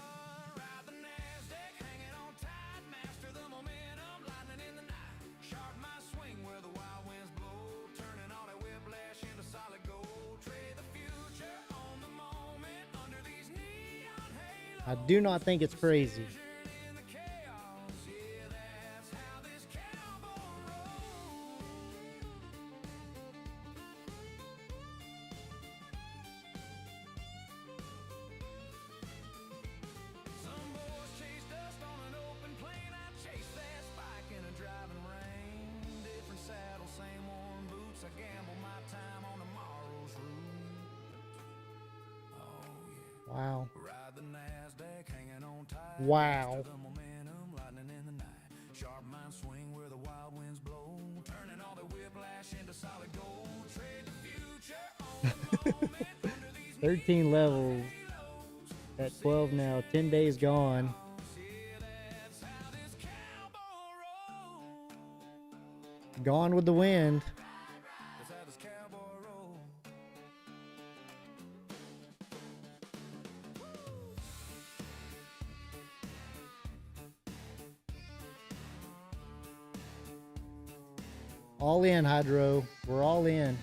Ride the NASDAQ, hanging on tight. Master the momentum, lightning in the night. Sharp my swing where the wild winds blow. Turning all that whiplash into solid gold. Trade the future on the moment under these neon halos. I do not think it's crazy. In the chaos, yeah, that's how this cowboy rolls. Some boys chase dust on an open plain. I chase that spike in a driving rain. Different saddle, same worn boots. I gamble my time on tomorrow's route. Oh yeah. Wow. Ride the NASDAQ, hanging on tight. Wow. The momentum, lightning in the night. Sharp mind swing where the wild winds blow. Turning all the whiplash into solid gold. Trade the future on the moment under these 13 levels. At 12 now. 10 days gone. yeah, that's how this cowboy rolls. Gone with the wind. That's how this cowboy rolls. All in, Hydro. We're all in.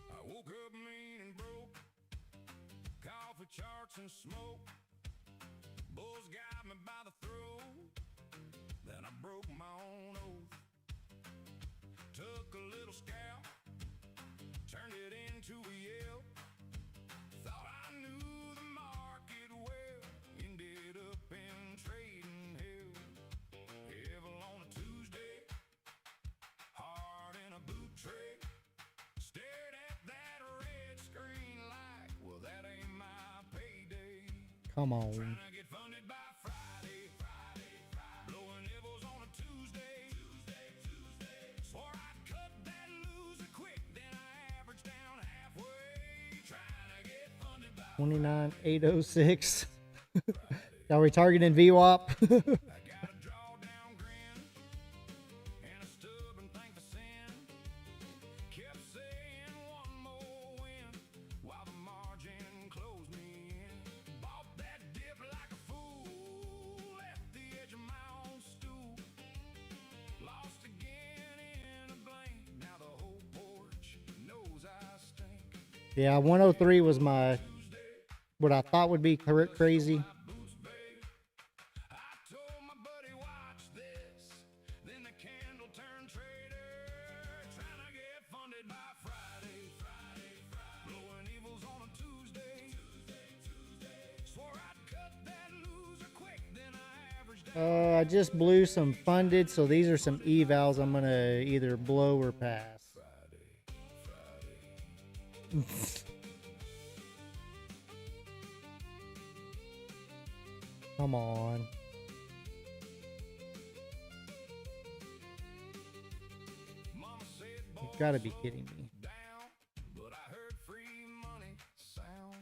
I woke up mean and broke, coffee charts and smoke. Bulls got me by the throat, then I broke my own oath. Come on. Tryna get funded by Friday. Blowing nibbles on a Tuesday. Swore I'd cut that loser quick, then I averaged down halfway. Tryna get funded by 29,806. Are we targeting VWAP? I got a drawdown grin and a stubborn thing for sin. Kept saying one more win while the margin closed me in. Bought that dip like a fool, left the edge of my own stool. Lost again in a blank. Now the whole porch knows I stink. Yeah, 103 was my, what I thought would be crazy. Boots, babe. I told my buddy, watch this. Then the candle turned traitor. Trying to get funded by Friday. Blowing evils on a Tuesday. Swore I'd cut that loser quick. Then I averaged I just blew some funded, so these are some evals I'm gonna either blow or pass. Come on. Mama said, boy, You've got to be kidding me. down, but I heard free money sound.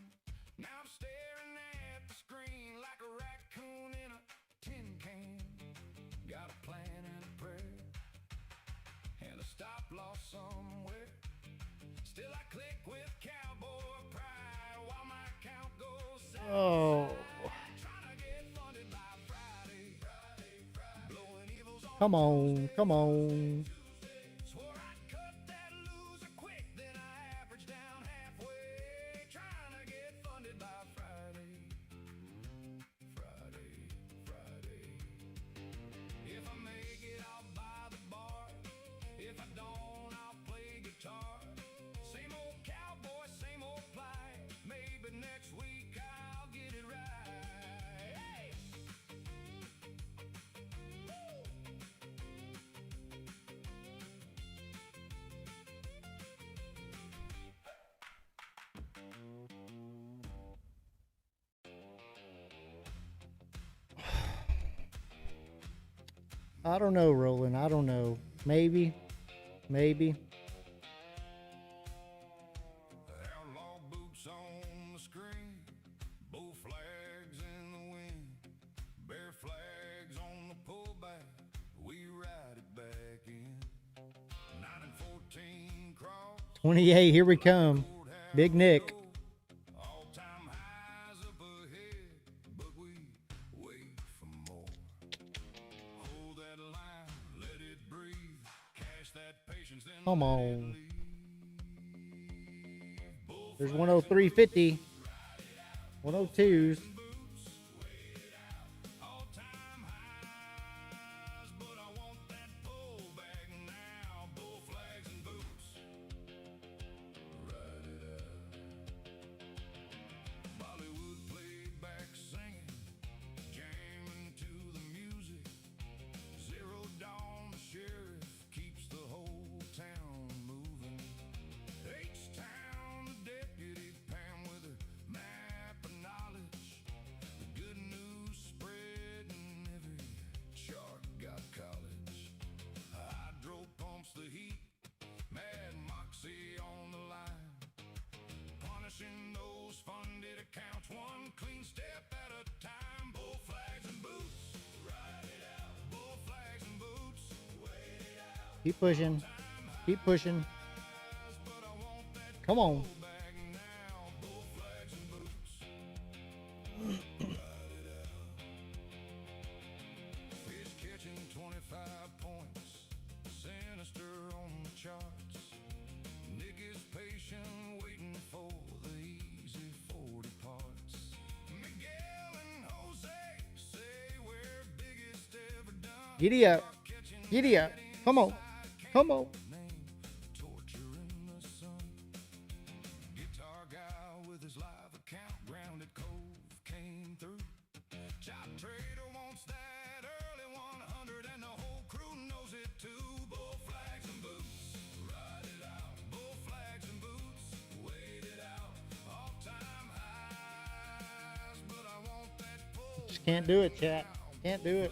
Now I'm staring at the screen like a raccoon in a tin can. Got a plan and a prayer and a stop loss somewhere. Still I click with Cowboy pride while my account goes south. Oh, Trying to get funded by Friday. Blowing evils on come on, come on. Swore I'd cut that loser quick, then I averaged down halfway. Trying to get funded by Friday. If I make it, I'll buy the bar. If I don't, I'll play guitar. Same old cowboy, same old plight. Maybe next week I'll get it right. Hey! I don't know, Roland. I don't know. Maybe. Outlaw boots on the screen, bull flags in the wind, bear flags on the pullback. We ride it back in. 9 and 14 cross. 28. Here we come. Big Nick. All time highs up ahead, but we wait for more. Hold that line, let it breathe. Cash that patience, then Come let it on. leave. Bull There's 103.50. 102s. all time highs, but I want that pullback now. Bull flags and boots. Ride it out. Bollywood playback singing, jamming to the music. Zero dawn, the sheriff keeps the whole town moving. H-town, the deputy Pam with her map of knowledge. The good news spreading, every chart got college. Hydro pumps the heat, mad moxie on the line. Punishing those funded accounts, one clean step at a time. Bull flags and boots, ride it out. Bull flags and boots, wait it out. Keep pushing. Keep pushing. But I want that Come on. bag now. Bull flags and boots. Fish catching 25 points, sinister on the charts. Nick is patient, waiting for the easy 40 parts. Miguel and Jose say we're biggest ever done. Giddy up. Giddy up. Come on. Come on. Name, torture in the sun. Guitar guy with his live account, grounded cove came through. Chop trader wants that early 100, and the whole crew knows it too. Bull flags and boots, ride it out. Bull flags and boots, wait it out. All time highs, but I want Can't do it, chat. Can't do it.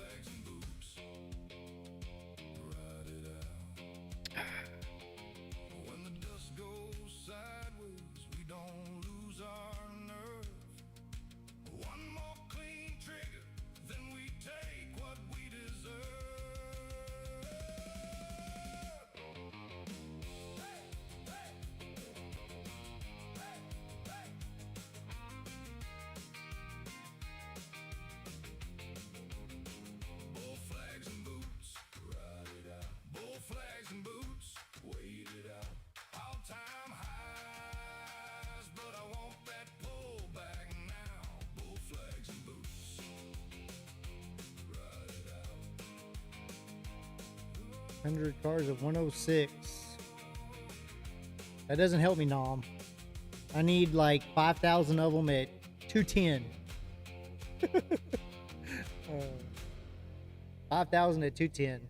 When the dust goes sideways, we don't lose our nerve. One more clean trigger, then we take what we deserve. Bull flags and boots, ride it out. Bull flags and boots, wait it out. All time highs, but I want that pullback now. Bull flags and boots, ride it out. 100 cars of 106. That doesn't help me, Nom. I need like 5,000 of them at 210. 5,000 at 210.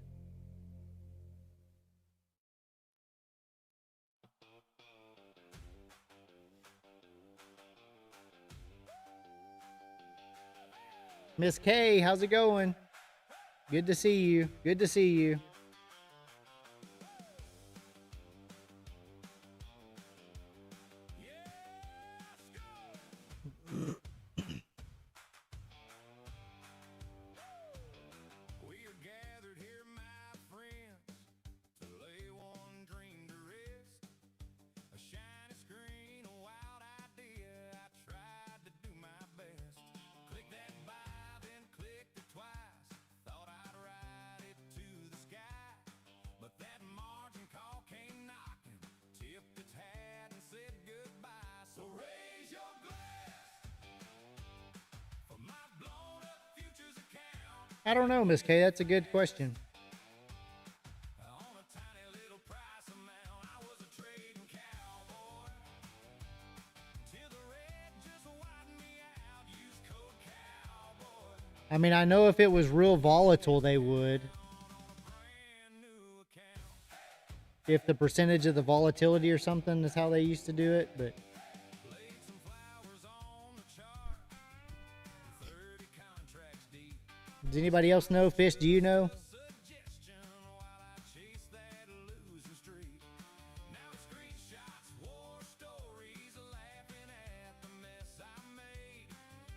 Miss K, how's it going? Good to see you. Good to see you. We are gathered here, my friends, to lay one dream to rest. A shiny screen, a wild idea. I tried to do my best. Click that buy, then clicked it twice. Thought I'd ride it to the sky, but that margin call came knocking, tipped its hat and said goodbye. So raise your glass for my blown up futures account. I don't know, Miss K. That's a good question. On a tiny little price amount, I was a trading cowboy. Till the red just widened me out. Use code cowboy I mean, I know if it was real volatile, they would. brand new account. If the percentage of the volatility or something is how they used to do it, but Laid some flowers on the chart. 30 contracts deep. does anybody else know? Fish, do you know? Suggestion while I chase that losing streak. Now it's screenshots, war stories, laughing at the mess I made.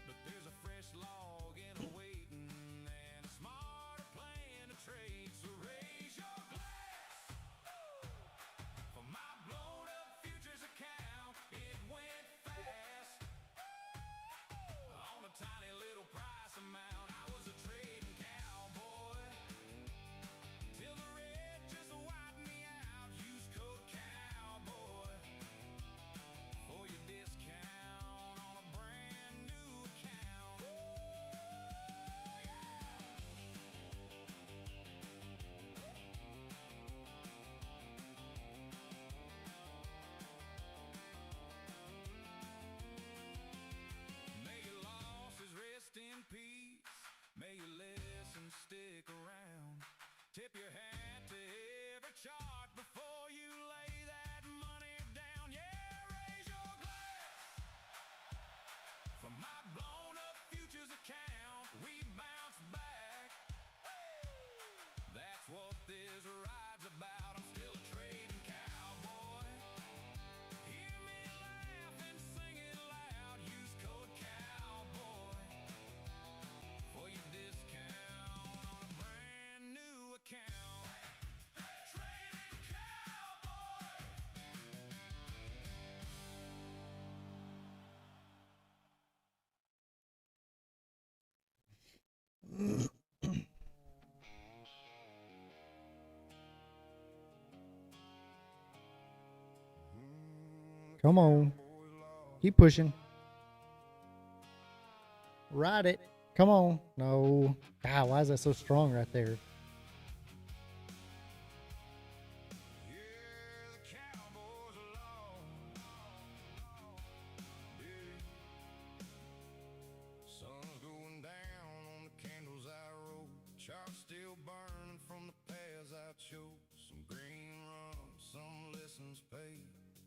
But there's a fresh log in a waiting and a smarter plan to trade. So raise your glass for my blown up futures account. It went fast. On a tiny little price amount, I was a trading cowboy. Till the red just widened me out. Use code cowboy for your discount on a brand new account. May your losses rest in peace. May your lessons stick around. Tip your hat to every chart before you lay that money down. Yeah, raise your glass for my blown up futures account. We bounce back. That's what this ride's about. I'm still a trading cowboy. Hear me laugh and sing it loud. Use code cowboy for your discount on a brand new account. Trading cowboy. come on. Keep pushing. Ride it. Come on. No. God, why is that so strong right there? Yeah, the cowboys are long. Sun's going down on the candles I rolled. Chalk still burning from the paths I chose. Some green runs, some lessons paid.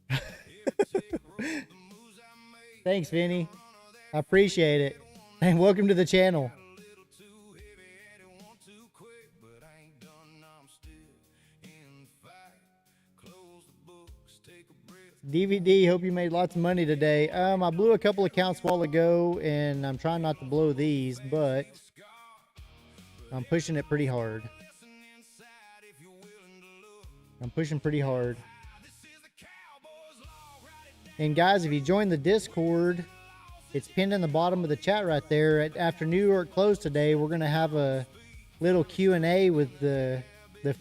Every tick wrote the moves I made. Thanks, Vinny. I appreciate it. And welcome to the channel. DVD, hope you made lots of money today. I blew a couple accounts a while ago, and I'm trying not to blow these, but I'm pushing it pretty hard. I'm pushing pretty hard. And guys, if you join the Discord, it's pinned in the bottom of the chat right there. After New York closed today, we're gonna have a little Q&A with the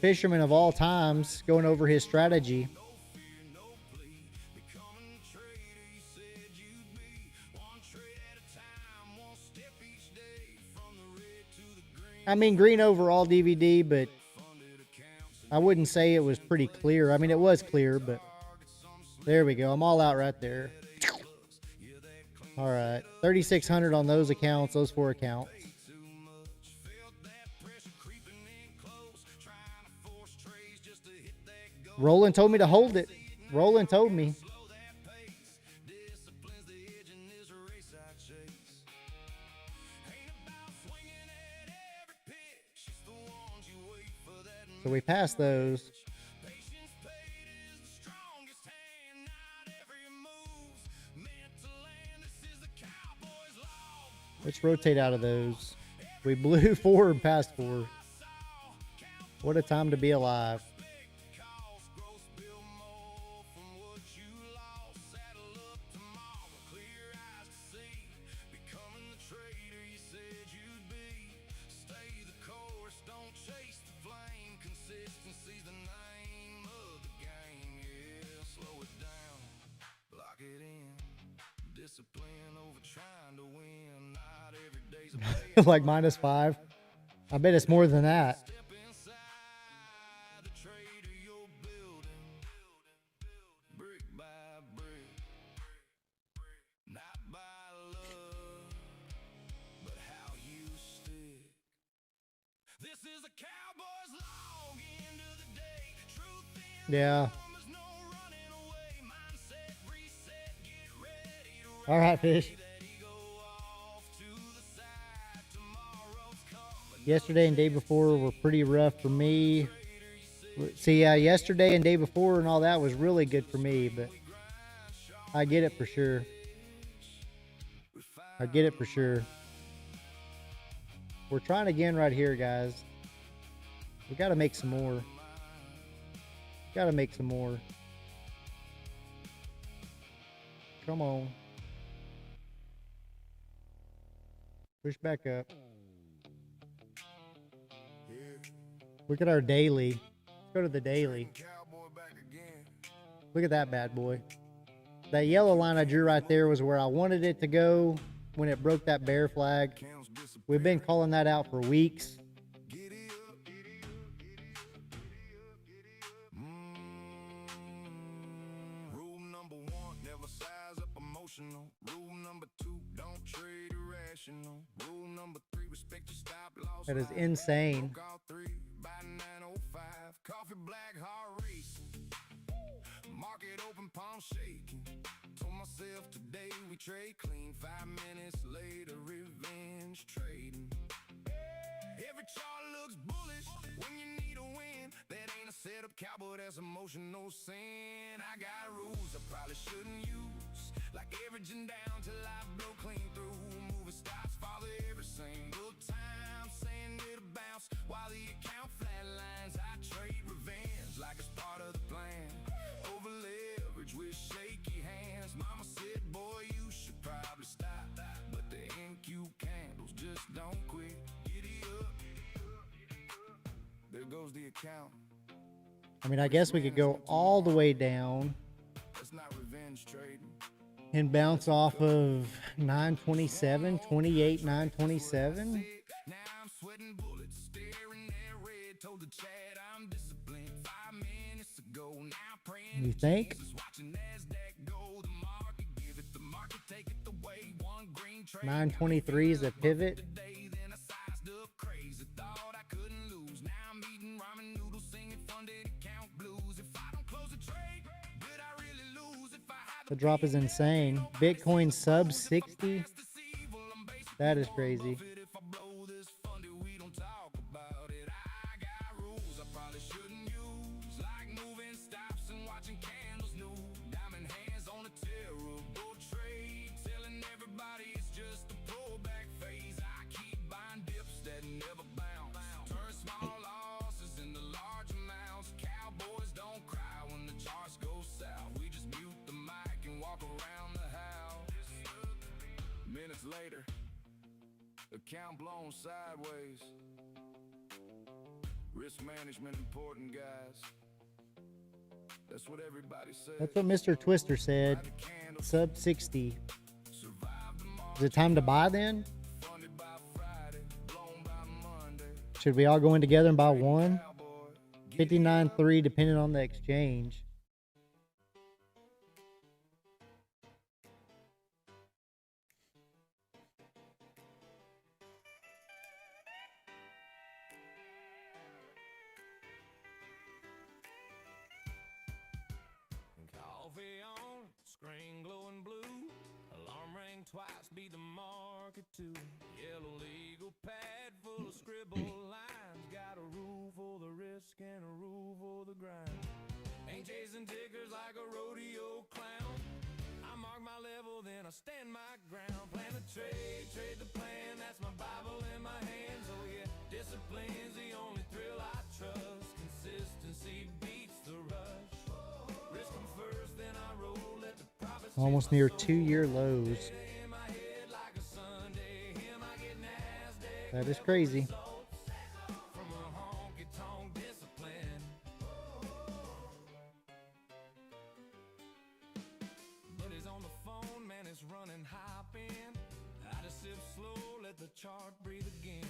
fisherman of all times, going over his strategy. I mean, green overall DVD, but I wouldn't say it was pretty clear. I mean, it was clear, but there we go. I'm all out right there. All right, 3,600 on those accounts, those 4 accounts. Roland told me to hold it. Roland told me. So we passed those. Let's rotate out of those. We blew 4 and passed 4. What a time to be alive. Like -5. I bet it's more than that. Yeah. All right, fish. Yesterday and day before were pretty rough for me. See, yesterday and day before and all that was really good for me, but I get it for sure. I get it for sure. We're trying again right here, guys. We got to make some more. Got to make some more. Come on. Push back up. Look at our daily. Let's go to the daily. Look at that bad boy. That yellow line I drew right there was where I wanted it to go when it broke that bear flag. We've been calling that out for weeks. Rule number 1, never size up emotional. Rule number 2, don't trade irrational. Rule number 3, respect your stop loss. That is insane. By 9:05, coffee black heart racing, market open palm shaking. Told myself today we trade clean. 5 minutes later, revenge trading. Every chart looks bullish when you need a win. That ain't a setup, cowboy, that's emotional sin. I got rules I probably shouldn't use, like averaging down till I blow clean through. Moving stops father every single time, saying it'll bounce while the account flatlines. I trade revenge like it's part of the plan. Over leverage with shaky hands. Mama said, boy, you should probably stop, but the NQ candles just don't quit. Giddy up. There goes the account. I mean, I guess we could go all the way down That's not revenge trading. and bounce off of 927, 28, 927. Now I'm sweating bullets, staring at red. Told the chat I'm disciplined 5 minutes ago. Now praying You think? Jesus, watching NASDAQ go. The market give it, the market take it away. One green trade. 923 is a pivot. Today, then I sized up crazy. Thought I couldn't lose. Now I'm eating ramen noodles, singing funded account blues. If I don't close a trade, did I really lose? If I had The drop is insane. Bitcoin sub 60. That is crazy. if I blow this funded, we don't talk about it. I got rules I probably shouldn't use, like moving stops and watching candles new. Diamond walk around the house. Minutes later, account blown sideways. Risk management important, guys. That's what everybody says. That's what Mr. Twister said. Light the candle, Sub 60. survive the march, Is it time to buy then? funded by Friday, blown by Monday. Should we all go in together and buy one? Cowboy, 59.3 depending on the exchange. Coffee on, screen glowing blue. Alarm rang twice, beat the market too. Yellow legal pad full of scribble lines. Got a rule for the risk and a rule for the grind. Ain't chasing tickers like a rodeo clown. I mark my level, then I stand my ground. Plan a trade, trade the plan. That's my Bible in my hands. Oh yeah, discipline's the only thrill I trust. Consistency beats the rush. Risk 'em first, then I roll. Let the profits Almost near 2-year lows. in my head like a Sunday. Him I get NASDAQ That is crazy. from a honky tonk discipline. Buddy's on the phone, man, it's running hop in. I just sip slow, let the chart breathe again.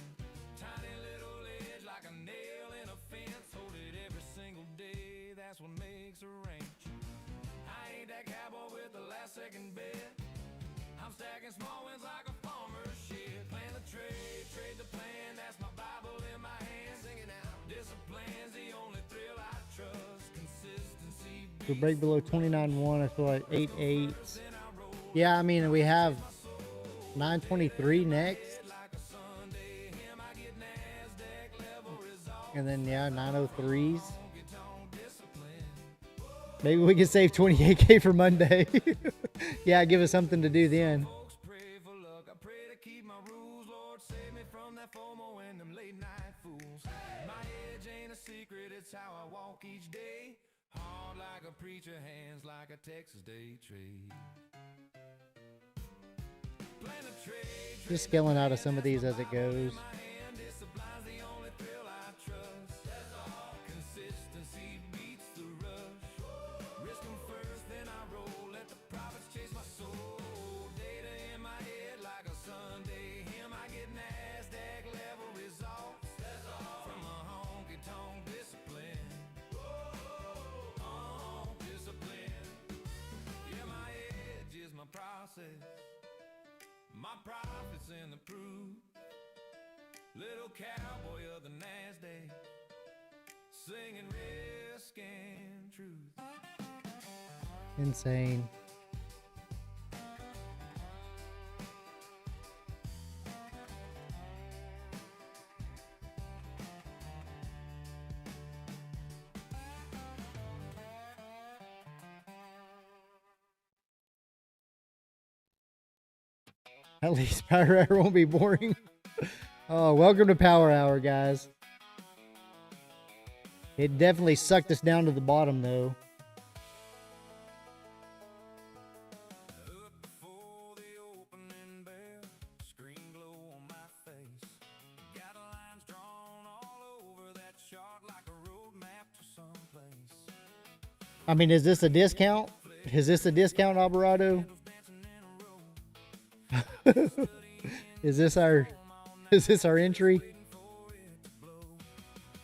Tiny little edge like a nail in a fence. Hold it every single day, that's what makes a range. I ain't that cowboy with the last second bet. I'm stacking small wins like a farmer's shit. Plan the trade, trade the plan. That's my Bible in my hand. Singing out. Discipline's the only thrill I trust. Consistency If we break below 29.1, I feel like 8.8. then I roll Yeah, I mean, we have 923 next. like a Sunday. Him I get NASDAQ level results. And then, yeah, 903s. Honky tonk discipline. Maybe we can save 28K for Monday. Yeah, give us something to do then. Folks pray for luck. I pray to keep my rules. Lord, save me from that FOMO and them late night fools. My edge ain't a secret. It's how I walk each day. Hard like a preacher, hands like a Texas day trade. Plan a trade, Just scaling out of some of these as it goes. my hand. Discipline's the only thrill I trust. Consistency beats the rush. Risk 'em first, then I roll. Let the profits chase my soul. Data in my head like a Sunday. Him I get NASDAQ level results. From a honky tonk discipline. Discipline. Yeah, my edge is my process. My profits in the proof. Little cowboy of the NASDAQ, singing risk and truth. Insane. At least Power Hour won't be boring. Oh, welcome to Power Hour, guys. It definitely sucked us down to the bottom, though. Up before the opening bell, screen glow on my face. Got lines drawn all over that chart like a roadmap to someplace. I mean, is this a discount? Is this a discount, Alvarado? Is this our entry?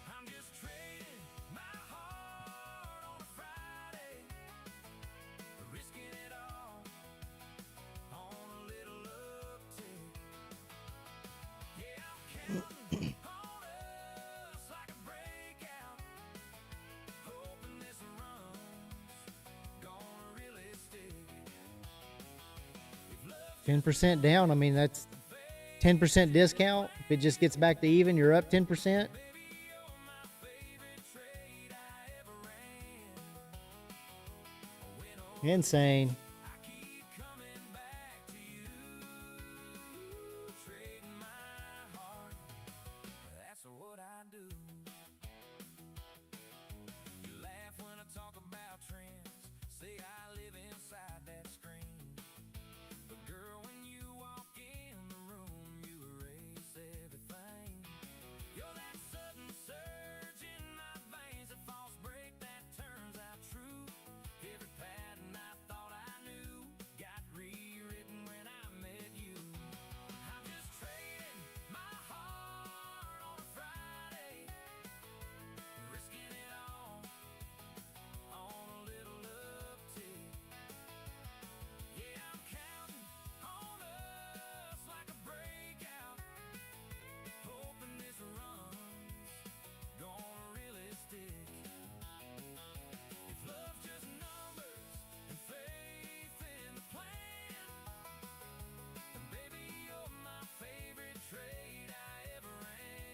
I'm just trading my heart on a Friday, risking it all on a little uptick. Yeah, I'm counting on us like a breakout, hoping this run's gonna really stick. 10% down. I mean, that's 10% discount. If it just gets back to even, you're up 10%. Insane. Trading my heart, that's what I do. You laugh when I talk about trends, say I live inside that screen.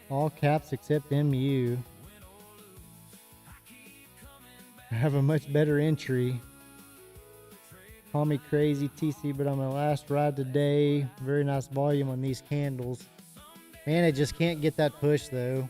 All caps except MU. I have a much better entry. Call me crazy, TC, but on my last ride today, very nice volume on these candles. Man, I just can't get that push though.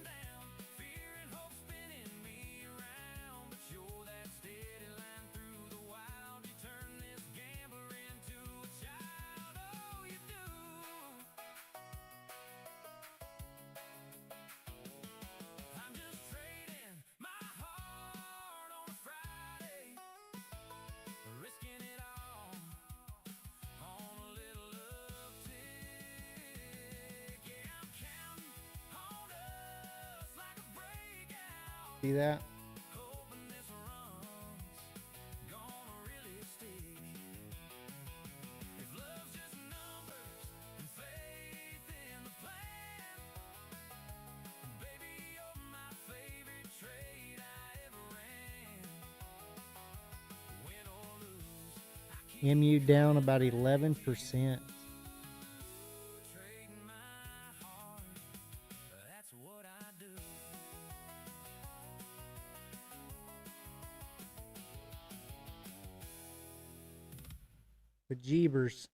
See that? MU down about 11%. But Jeebers.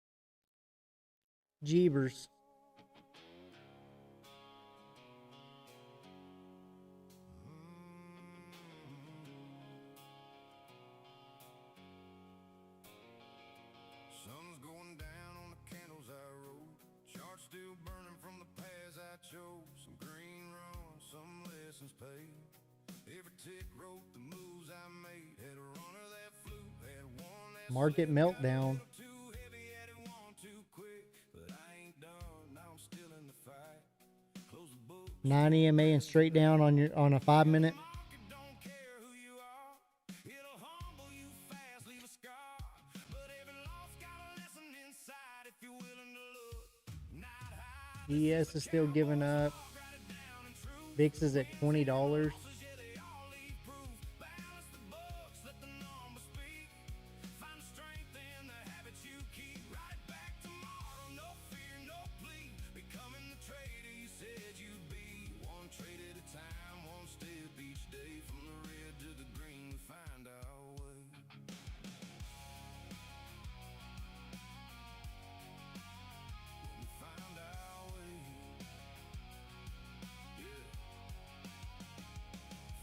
Jeebers. Sun's going down on the candles I rolled. Charts still burning from the paths I chose. Some green runs, some lessons paid. Every tick wrote the moves I made. Had a runner that flew, had one that Market meltdown. too heavy, had it one too quick. But I ain't done, now I'm still in the fight. Close the book. 9 EMA and straight down on a 5-minute. Market don't care who you are. It'll humble you fast, leave a scar. But every loss got a lesson inside if you're willing to look. Not high. ES is still giving up. VIX is at $20. Yeah, they all leave proof. Balance the books, let the numbers speak. Find strength in the habits you keep. Right back tomorrow, no fear, no plea. Becoming the trader you said you'd be. One trade at a time, one step each day. From the red to the green, we find our way. We find our way. Yeah.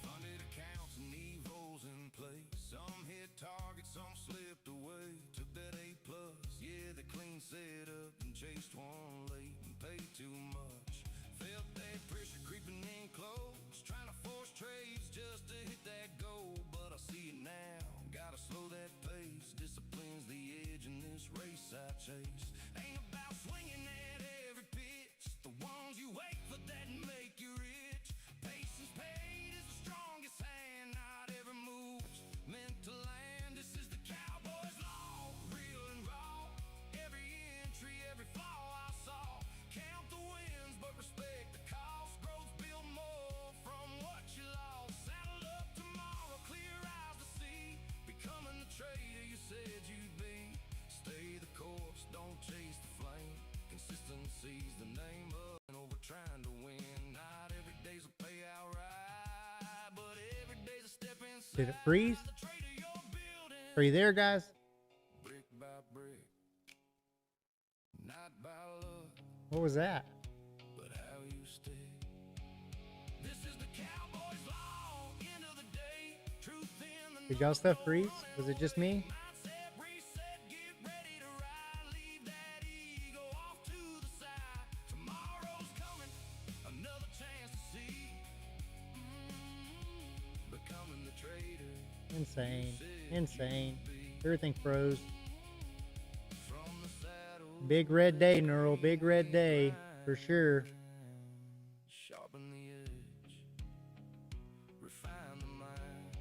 Funded accounts and evos in place. Some hit targets, some slipped away. Took that A plus, yeah, the clean set up and chased one late and paid too much. Felt that pressure creeping in close, trying to force trades just to hit that goal. But I see it now, gotta slow that pace. Discipline's the edge in this race I chase. Ain't about swinging at every pitch. The ones you wait for that make you rich. Patience paid is the strongest hand. Not every move's meant to land. This is the Cowboy's law, real and raw. Every entry, every flaw I saw. Count the wins, but respect the cost. Growth build more from what you lost. Saddle up tomorrow, clear eyes to see. Becoming the trader you said you'd be. Stay the course, don't chase the flame. Consistency's the name of it. Over trying to win. Not every day's a payout right, but every day's a step inside. Did it freeze? The trader you're building. Are you there, guys? Brick by brick, not by luck, What was that? but how you stick. This is the Cowboy's law. End of the day, truth in the Did y'all stuff freeze? Was it just me? mindset, reset, get ready to ride. Leave that ego off to the side. Tomorrow's coming, another chance to see. Becoming the trader Insane. Insane. Everything froze. from the saddle. Big red day, Neural. Big red day. For sure. Sharpen the edge, refine the mind.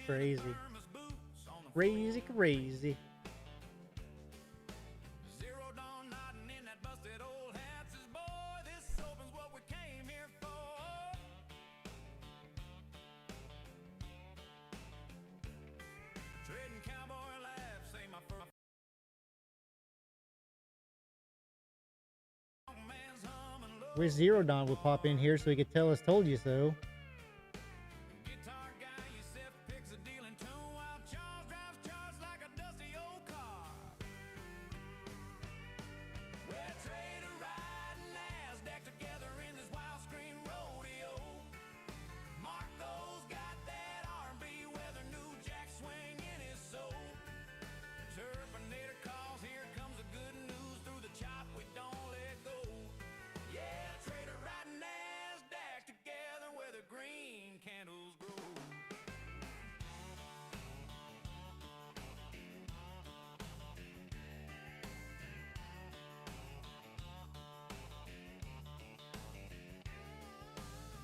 crazy. Crazy, crazy. Zero dawn nodding in that busted old hat says, boy, this open's what we came here for. Trading cowboy laughs, say my first man's humming low. Wish Zero Dawn would pop in here so he could tell us "Told you so." Guitar guy, Yusef picks a dealing tune while Charles drives charts like a dusty old car. We're trader riding NASDAQ together in this wild screen rodeo. Marco's got that R&B weather, new jack swing in his soul. Terminator calls, here comes the good news through the chop, we don't let go. Yeah, trader riding NASDAQ together where the green candles grow.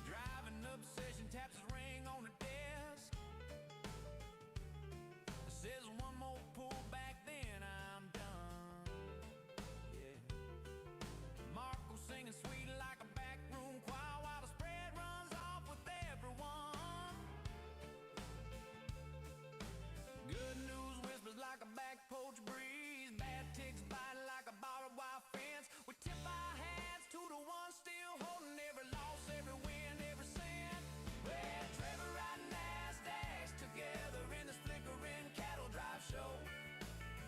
Driving obsession taps his ring on the desk. Says one more pull back, then I'm done. Yeah. Marco singing sweet like a backroom choir while the spread runs off with everyone. Good news whispers like a back porch breeze. Bad ticks bite like a barbed wire fence. We tip our hats to the ones still holding every loss, every win, every cent. Well, Trevor riding NASDAQs together in this flickering cattle drive show.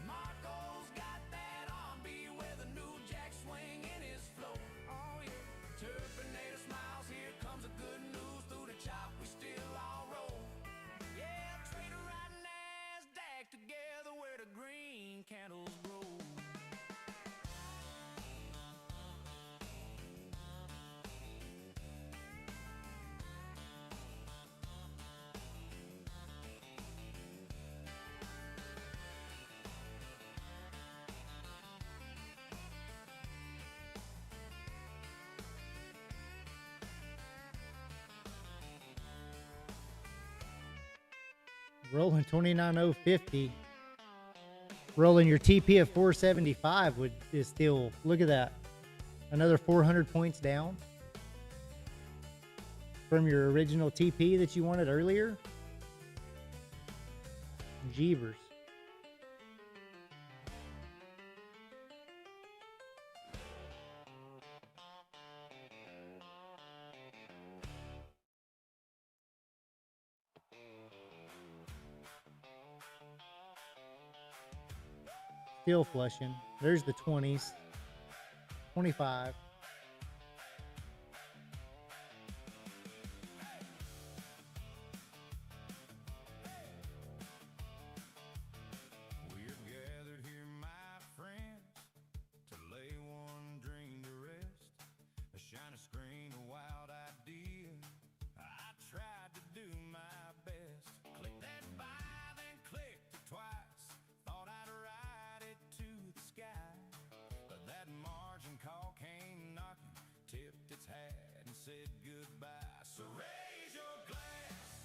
Marco's got that R&B with a new jack swing in his flow. Oh yeah. Terminator smiles, here comes the good news through the chop, we still all roll. Yeah, trader riding NASDAQ together where the green candles grow. Rolling 29,050. Rolling your TP of 475 is still, look at that, another 400 points down from your original TP that you wanted earlier. Jeebers. Still flushing. There's the 20s. 25. We're gathered here, my friends, to lay one dream to rest. A shiny screen, a wild idea. I tried to do my best. Click that buy, then clicked it twice. Thought I'd ride it to the sky. But that margin call came knocking, tipped its hat and said goodbye. So raise your glass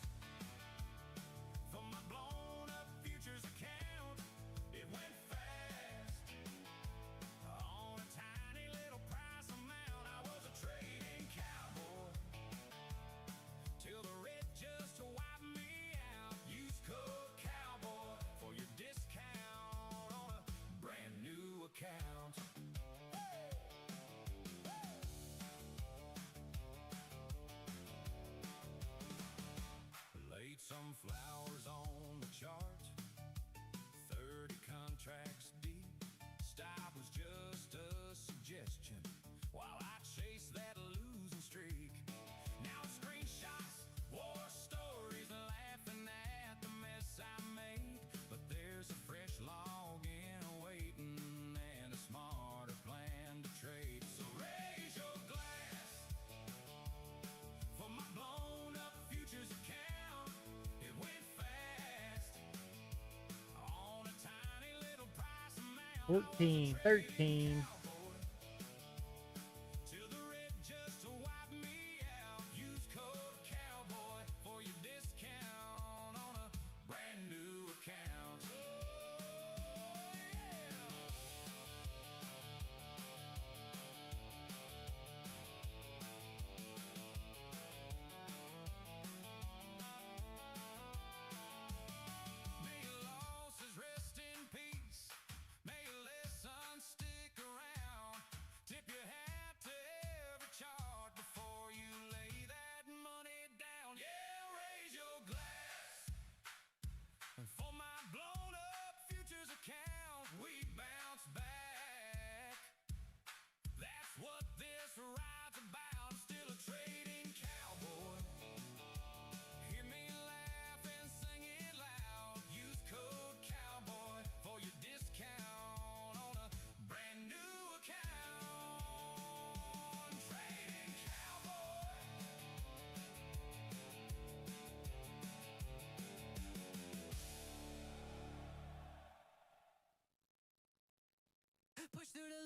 for my blown up futures account. It went fast on a tiny little price amount. I was a trading cowboy till the red just wiped me out. Use code Cowboy for your discount on a brand new account. Laid some flowers on the chart, 30 contracts deep. Stop was just a suggestion while I chase that losing streak. Now screenshots, war stories, laughing at the mess I made. But there's a fresh login waiting and a smarter plan to trade. So raise your glass for my blown up futures account. It went fast on a tiny little price amount. 14, 13. Till the red just wiped me out. Use code Cowboy for your discount on a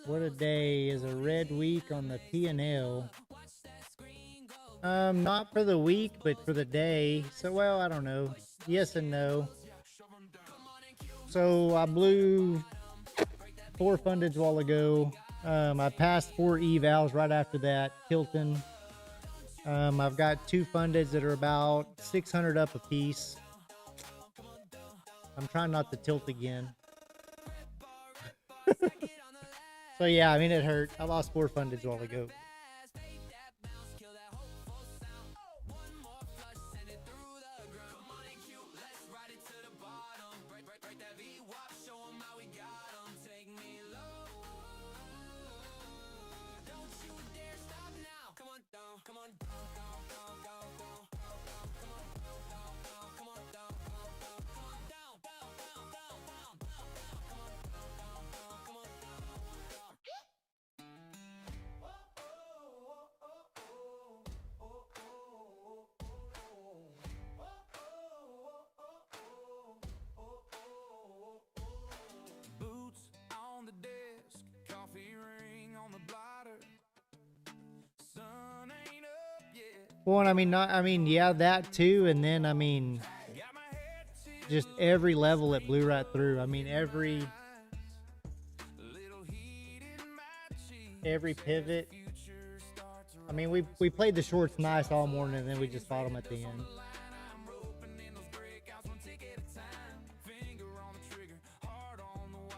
What a day is a red week on the P&L. Not for the week, but for the day. So, well, I don't know. Yes and no. So I blew 4 fundage a while ago. I passed 4 evals right after that, tilting. I've got 2 fundage that are about 600 up a piece. I'm trying not to tilt again. So yeah, I mean, it hurt. I lost 4 fundage a while ago. Boots on the desk, coffee ring on the blotter. Sun ain't up yet. Well, and I mean, yeah, that too. And then, I mean, Got my head to just every level it blew right through. I mean, every little heat in my cheek. every pivot. Future starts I mean, we played the shorts nice all morning, and then we just fought them at the end. I'm roping in those breakouts, one tick at a time. Finger on the trigger, heart on the wire.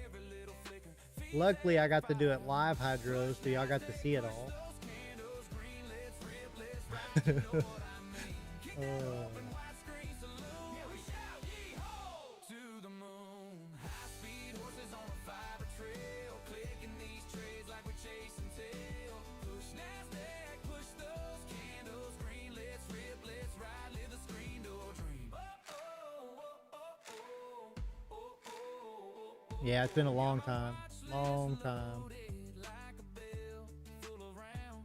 Every little flicker. Luckily, I got to do it live hydro, so y'all got to see it all. Candles green, let's rip, let's ride. You know what I mean? Kick that open, widescreen saloon. Yeah, we shout yee-ho to the moon. High-speed horses on a fiber trail, clicking these trades like we're chasing tail. Push NASDAQ, push those candles green. Let's rip, let's ride, live the screen door dream. Yeah, it's been a long time. Long time. Like a bell, full around.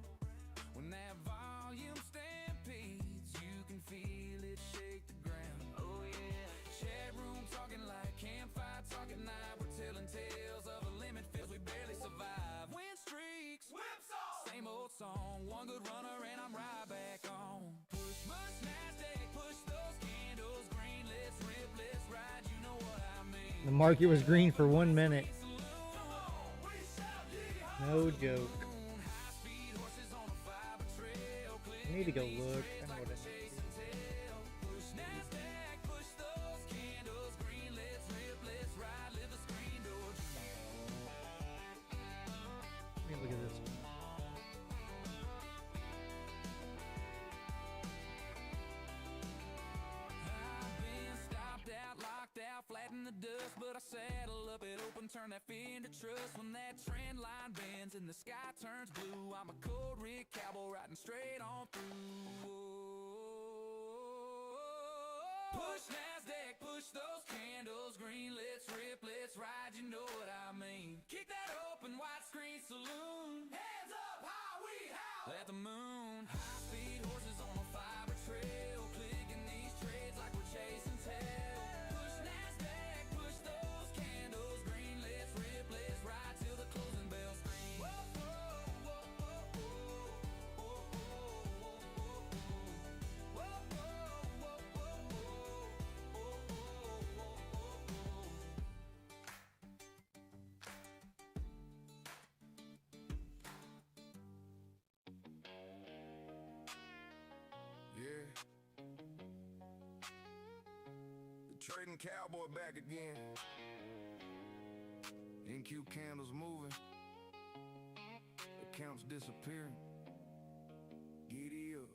When that volume stampedes, you can feel it shake the ground. Oh yeah, chat room talking like campfire talk at night. We're telling tales of a limit feels we barely survive. Win streaks, whips off. Same old song, one good runner and I'm right back on. Push NASDAQ, push those candles green. Let's rip, let's ride. You know what I mean? The market was green for 1 minute. No joke. I need to go look. I know what I need to do. Let me look at this one. I've been stopped out, locked out, flat in the dust, but I saddle up it open, turn that fear into trust. When that trend line bends and the sky turns blue, I'm a cold rig cowboy riding straight on through. Push NASDAQ, push those candles green. Let's rip, let's ride. You know what I mean? Kick that open, widescreen saloon. Hands up, high, we howl at the moon. High speed horses on a fiber trail, clicking these trades like we're chasing tail. Push NASDAQ, push those candles green. Let's rip, let's ride till the closing bell scream. Whoa, whoa, whoa, whoa, whoa, whoa, whoa, whoa, whoa, whoa, whoa, whoa. Yeah. The trading cowboy back again. NQ candles moving. Accounts disappearing. Giddy up.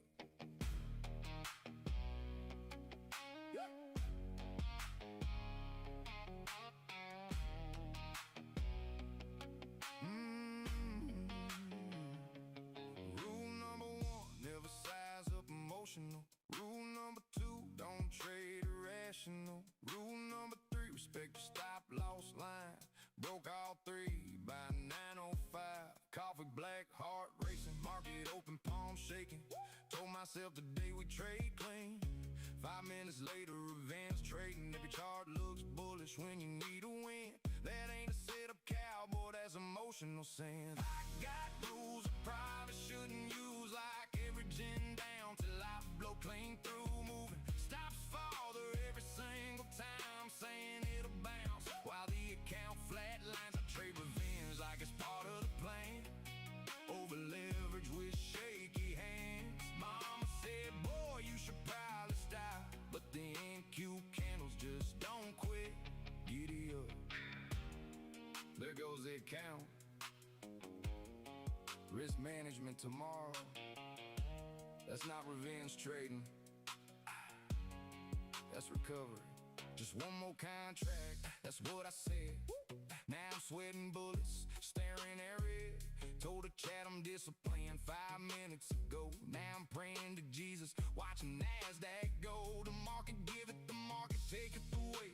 Rule number 1, never size up emotional. Rule number 2, don't trade irrational. Rule number 3, respect your stop loss line. Broke all 3 by 9:05. Coffee black, heart racing, market open, palm shaking. Told myself today we trade clean. 5 minutes later, revenge trading. Every chart looks bullish when you need a win. That ain't a setup cowboy, that's emotion. emotional sin. I got rules I probably shouldn't use, like every gin down till I blow clean through. Moving stops farther every single time, saying it'll bounce while the account flatlines. I trade revenge like it's part of the plan. Over leverage with shaky hands. Mama said, boy, you should probably stop, but the NQ candles just don't quit. Giddy up, there goes the account. Risk management tomorrow. That's not revenge trading, that's recovery. Just one more contract, that's what I said. Now I'm sweating bullets, staring at red. Told a chat I'm disciplined 5 minutes ago. Now I'm praying to Jesus, watching NASDAQ go. The market give it, the market take it away.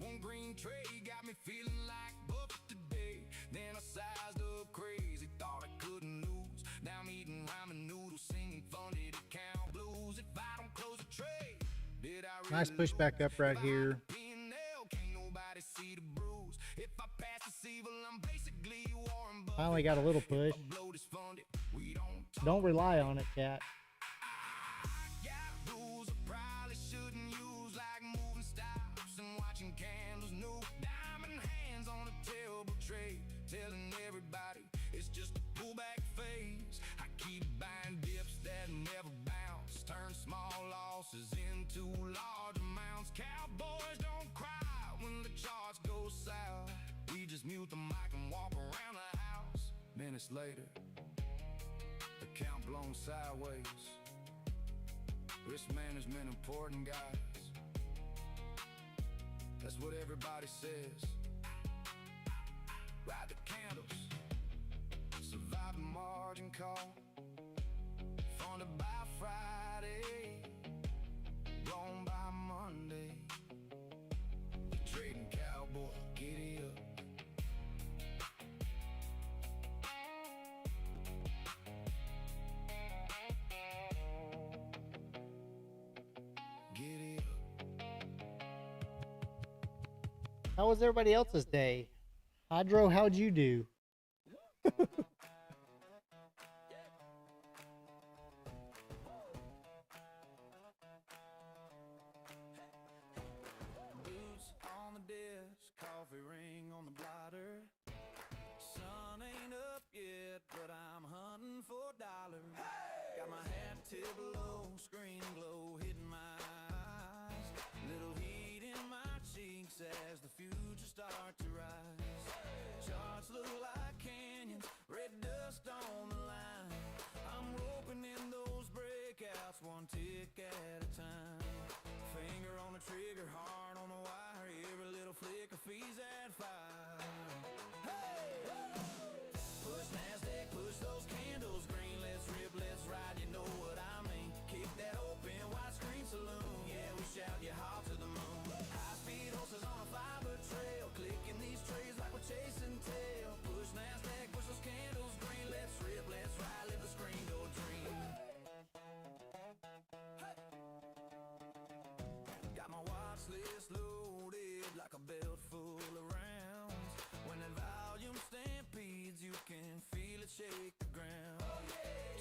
One green trade got me feeling like Buffett today. Then I sized up crazy, thought I couldn't lose. Now I'm eating ramen noodles, singing funded account blues. If I don't close the trade, did I really Nice pushback up right here. Can't nobody see the bruise. If I pass the evil, I'm basically Warren Buffett. Finally got a little push. Upload is funded, we don't talk. Don't rely on it, cat. Got rules I probably shouldn't use, like moving stops and watching candles new. Diamond hands on a terrible trade, telling everybody it's just a pullback phase. I keep buying dips that never bounce, turn small losses into large amounts. Cowboys don't cry when the charts go south. We just mute the mic and walk around the house. Minutes later, account blown sideways. Risk management important, guys. That's what everybody says. Ride the candles, survive the margin call. Funded by Friday, blown by Monday. Trading cowboy, giddy up. Giddy up. How was everybody else's day? Hydro, how'd you do? Boots on the desk, coffee ring on the blotter. Sun ain't up yet, but I'm hunting for dollars. Got my hat tipped low, screen glow hitting my eyes. Little heat in my cheeks as the future starts to rise. Charts look like canyons, red dust on the line. I'm roping in those breakouts, one tick at a time. Finger on the trigger, heart on the wire. Every little flicker feeds that fire. Hey! Push NASDAQ, push those candles green. Let's rip, let's ride, you know what I mean. Kick that open, widescreen saloon. Yeah, we shout you hard to the moon. High-speed horses on a fiber trail, clicking these trays like we're chasing tail. Push NASDAQ, push those candles green. Let's rip, let's ride, let the screen go dream. Got my watch list loaded like a belt full of rounds. When that volume stampedes, you can feel it shake the ground.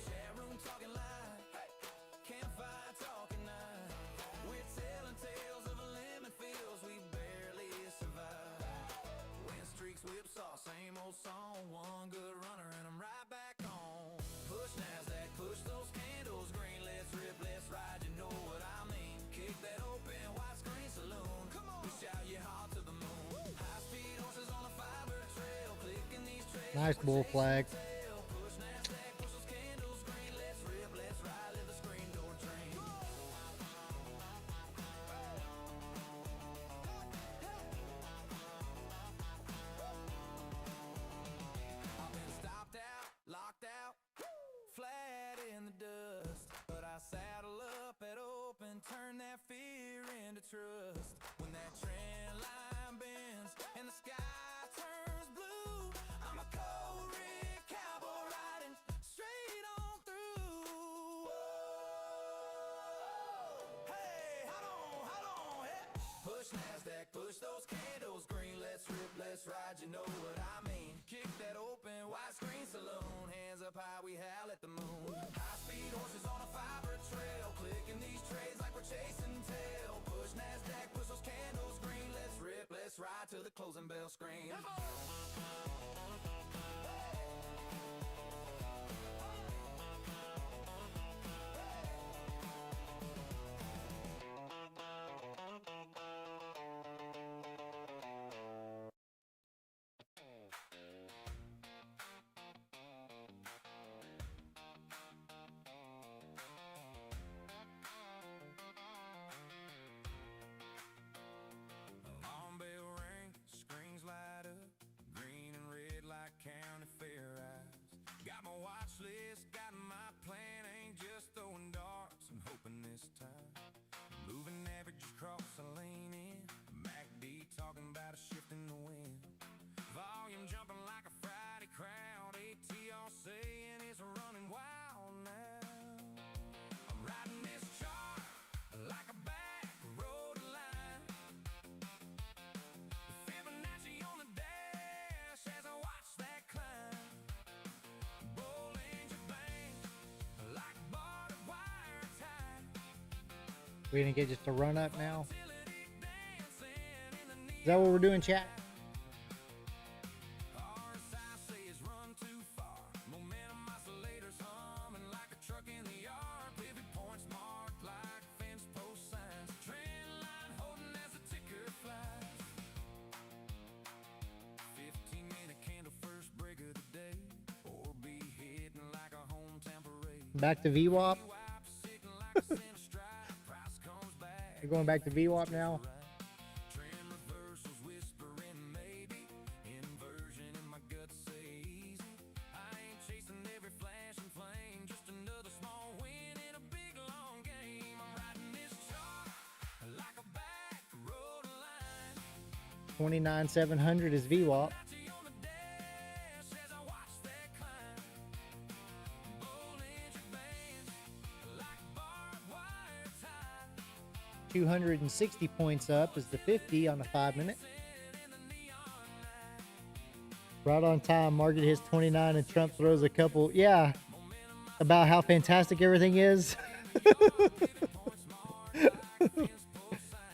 Chat room talking live, campfire talking night. We're telling tales of a lemon fields we barely survive. Wind streaks whipsaw, same old song. One good runner and I'm right back on. Push NASDAQ, push those candles green. Let's rip, let's ride, you know what I mean. Kick that open, widescreen saloon. Come on, we shout you hard to the moon. High speed horses on a fiber trail, clicking these trails. Nice bull flag. Push NASDAQ, push those candles green. Let's rip, let's ride, let the screen door dream. I've been stopped out, locked out, flat in the dust. But I saddle up at open, turn that fear into trust. When that trend line bends and the sky turns blue, I'm a cold red cowboy riding straight on through. Whoa. Hey, hold on, hey. Push NASDAQ, push those candles green. Let's rip, let's ride, you know what I mean. Kick that open, Widescreen saloon, hands up high, we howl at the moon. High-speed horses on a fiber trail, clicking these trades like we're chasing tail. Push NASDAQ, push those candles green. Let's rip, let's ride till the closing bell screams. Alarm bell ring, screens light up, green and red like county fair eyes. Got my watch list, got my plan, ain't just throwing darts and hoping this time. Moving average across the lane in, MACD talking about a shift in the wind. Volume jumping like a Friday crowd, ATR saying it's running wild now. I'm riding this chart like a back road line. Fibonacci on the dash as I watch that climb. Bollinger Bands like barbed wire tie. We gonna get just a run up now. Is that what we're doing, chat? RSI says run too far. Momentum oscillators humming like a truck in the yard. Pivot points marked like fence post signs. Trend line holding as the ticker flies. 15-minute candle, first break of the day. Or be hitting like a hometown parade. Back to VWAP. Wipe sitting like a center stride. Price comes back. You're going back to VWAP now. Trend reversals whispering maybe. Inversion in my guts say easy. I ain't chasing every flash and flame. Just another small win in a big long game. I'm riding this chart like a back road line. 29,700 is VWAP. Fibonacci on the dash as I watch that climb. Bollinger Bands like barbed wire tie. 260 points up is the 50 on the 5-minute. Right on time. Market hits 29 and Trump throws a couple. Yeah, about how fantastic everything is.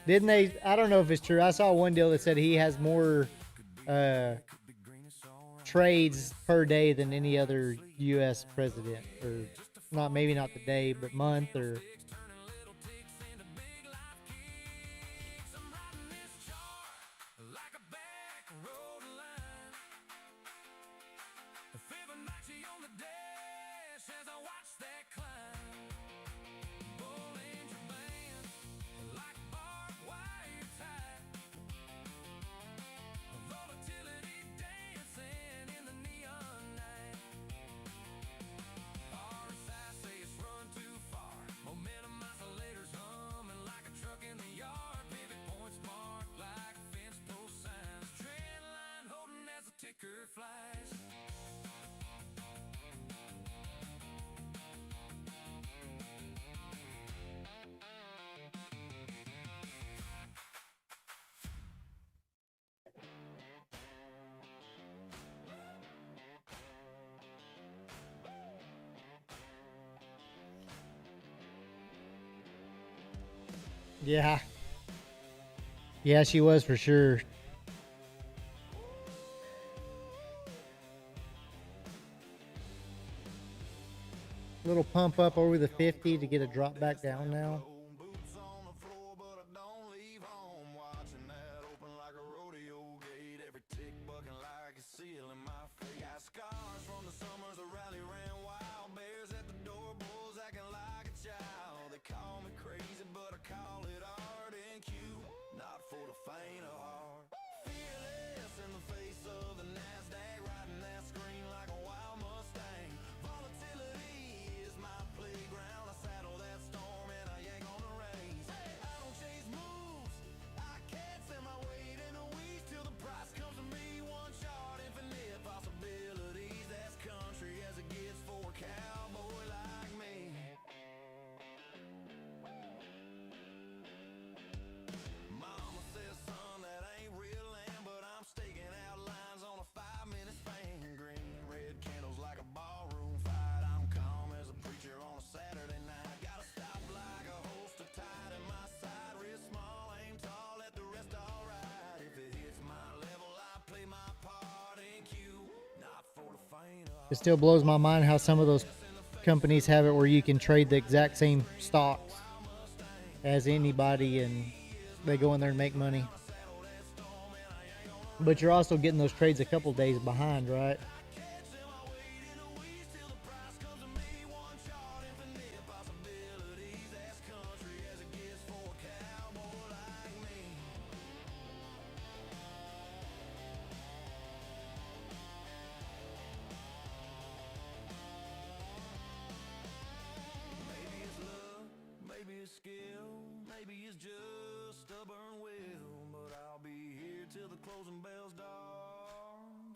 Didn't they? I don't know if it's true. I saw one deal that said he has more trades per day than any other U.S. president, or not, maybe not the day, but month or. Fibonacci on the dash as I watch that climb. Bollinger Bands like barbed wire tie. Volatility dancing in the neon night. RSI says run too far. Momentum oscillators humming like a truck in the yard. Pivot points marked like fence post signs. Trend line holding as the ticker flies. Yeah. Yeah, she was for sure. Little pump up over the 50 to get a drop back down now. Boots on the floor, but I don't leave home. Watching that open like a rodeo gate. Every tick bucking like a seal in my face. Got scars from the summers the rally ran wild. Bears at the door, bulls acting like a child. They call me crazy, but I call it art and cute. Not for the faint of heart. Fearless in the face of the NASDAQ, riding that screen like a wild Mustang. Volatility is my playground. I saddle that storm and I yank It still blows my mind how some of those companies have it where you can trade the exact same stocks as anybody and they go in there and make money. But you're also getting those trades a couple days behind, right? Maybe it's skill, maybe it's just stubborn will. But I'll be here till the closing bells dawn.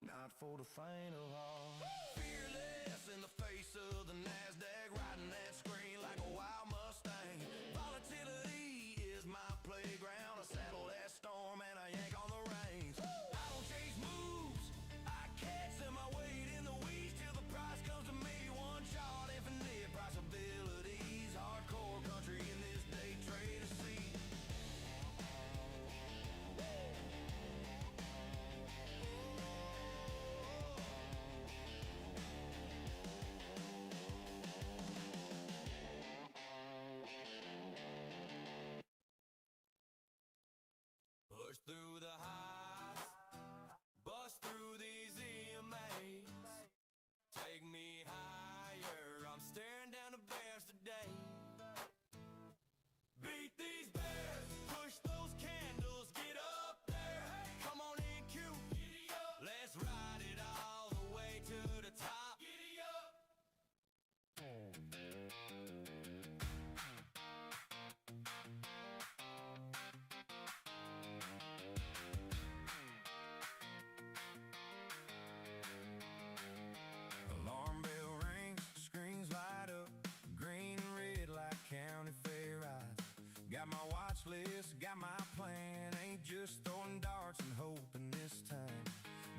Not for the faint of heart. Fearless in the face of the NASDAQ, riding that screen like a wild Mustang. Volatility is my playground. I saddle that storm and I yank on the reins. I don't chase moves, I catch them. I wait in the weeds till the price comes to me. One shot, infinite possibilities. Hardcore country in this day trade scene. Push through the highs, bust through these EMAs. Take me higher, I'm staring down the bears today. Beat these bears, push those candles, get up there. Come on in, Q, let's ride it all the way to the top. Giddy up. Alarm bell rings, screens light up, green and red like county fair rides. Got my watch list, got my plan, ain't just throwing darts and hoping this time.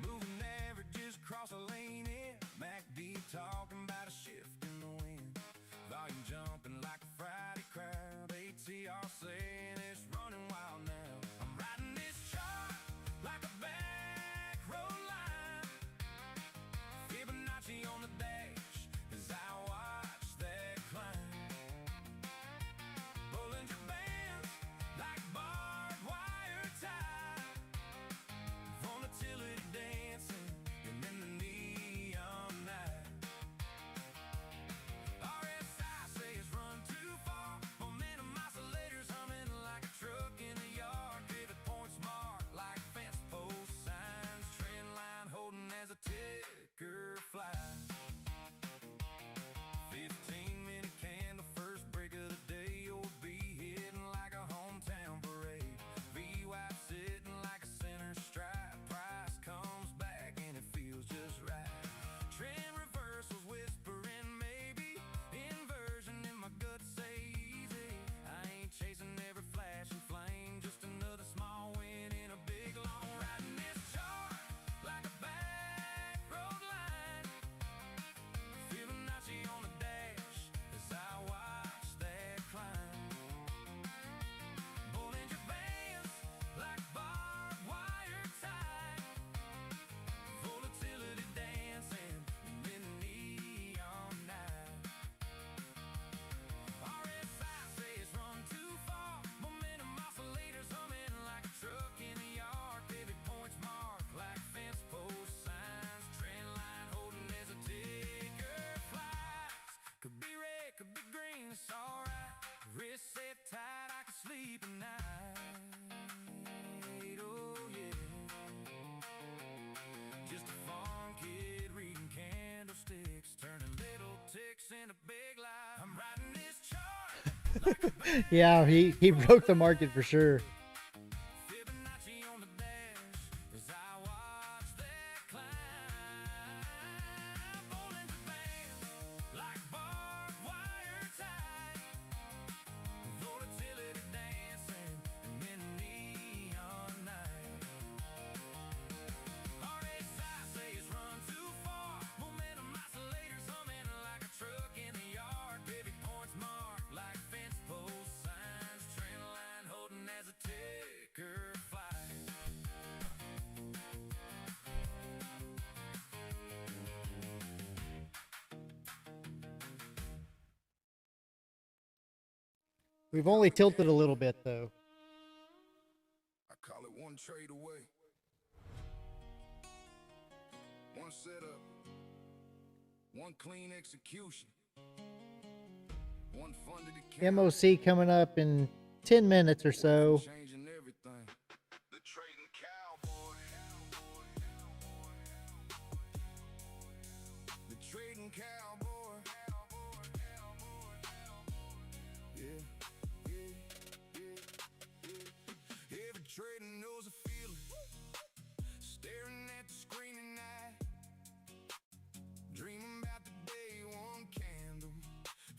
Moving averages across a lane in, MACD talking about a shift in the wind. Volume jumping like a Friday crowd, ATR saying it's running wild now. I'm riding this chart like a back road line. Fibonacci on the dash as I watch that climb. Pulling your bands like barbed wire tie. Volatility dancing and in the neon night. RSI says run too far. Momentum oscillators humming like a truck in a yard. Pivot points marked like fence post signs. Trend line holding as a ticker flies. 15-minute candle, first break of the day. You'll be hitting like a hometown parade. VWAP sitting like a center stripe. Price comes back and it feels just right. Trend reversals whispering maybe. Inversion in my gut say easy. I ain't chasing every flashing flame. Just another small win in a big long. Riding this chart like a back road line. Fibonacci on the dash as I watch that climb. Pulling your bands like barbed wire tie. Volatility dancing in the neon night. RSI says run too far. Momentum oscillators humming like a truck in a yard. Pivot points marked like fence post signs. Trend line holding as a ticker flies. Could be red, could be green, it's alright. Wrist set tight, I can sleep at night. Oh yeah. Just a fun kid reading candlesticks, turning little ticks into big life. I'm riding this chart. Yeah, he broke the market for sure. Fibonacci on the dash as I watch that climb. Pulling the bands like barbed wire tie. Volatility dancing and in the neon night. RSI says run too far. Momentum oscillators humming like a truck in the yard. Pivot points marked like fence post signs. Trend line holding as a tick. We've only tilted a little bit though. I call it one trade away. One setup. One clean execution. One funded account. MOC coming up in 10 minutes or so. Changing everything. The trading cowboy. The trading cowboy. Yeah, yeah, yeah, yeah. Every trader knows a feeling. Staring at the screen at night. Dreaming about the day one candle.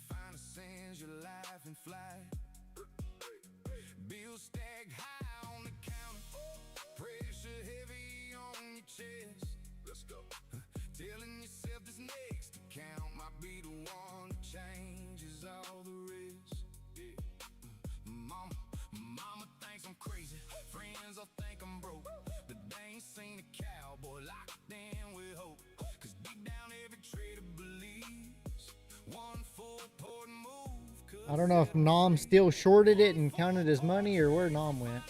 Finally sends your life in flight. Bills stacked high on the counter. Pressure heavy on your chest. Let's go. Telling yourself this next account might be the one that changes all the rest. Yeah. Mama thinks I'm crazy. Friends all think I'm broke. But they ain't seen a cowboy locked in with hope. Cause deep down every trader believes one full port move. I don't know if Nom still shorted it and counted his money or where Nom went.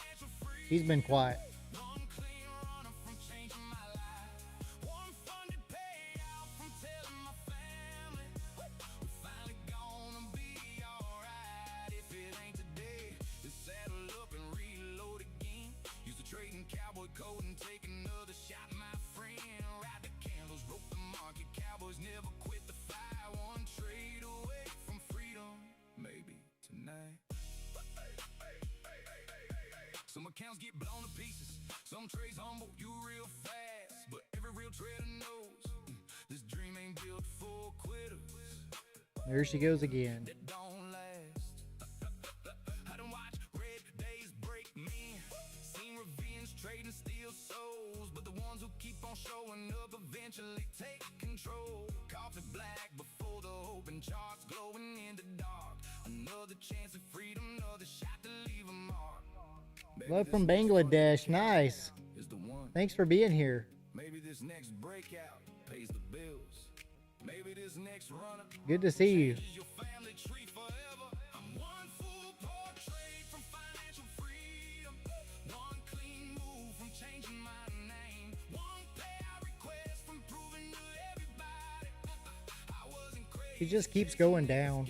He's been quiet. One clean runner from changing my life. One funded payout from telling my family we're finally gonna be alright. If it ain't today, then saddle up and reload again. Use the trading cowboy code and take another shot, my friend. Ride the candles, rope the market. Cowboys never quit the fight. One trade away from freedom, maybe tonight. Some accounts get blown to pieces. Some trades humble you real fast. But every real trader knows this dream ain't built for quitters. There she goes again. That don't last. I done watched red days break men. Seen revenge trading steal souls. But the ones who keep on showing up eventually take control. Coffee black before the open charts glowing in the dark. Another chance at freedom, another shot to leave a mark. Maybe Love this from next Bangladesh. breakout Nice. is the one. Thanks for being here. Maybe this next breakout pays the bills. Maybe this next runner Good to see you. changes your family tree forever. I'm one full portrait from financial freedom. One clean move from changing my name. One payout request from proving to everybody I wasn't crazy. He just keeps going down.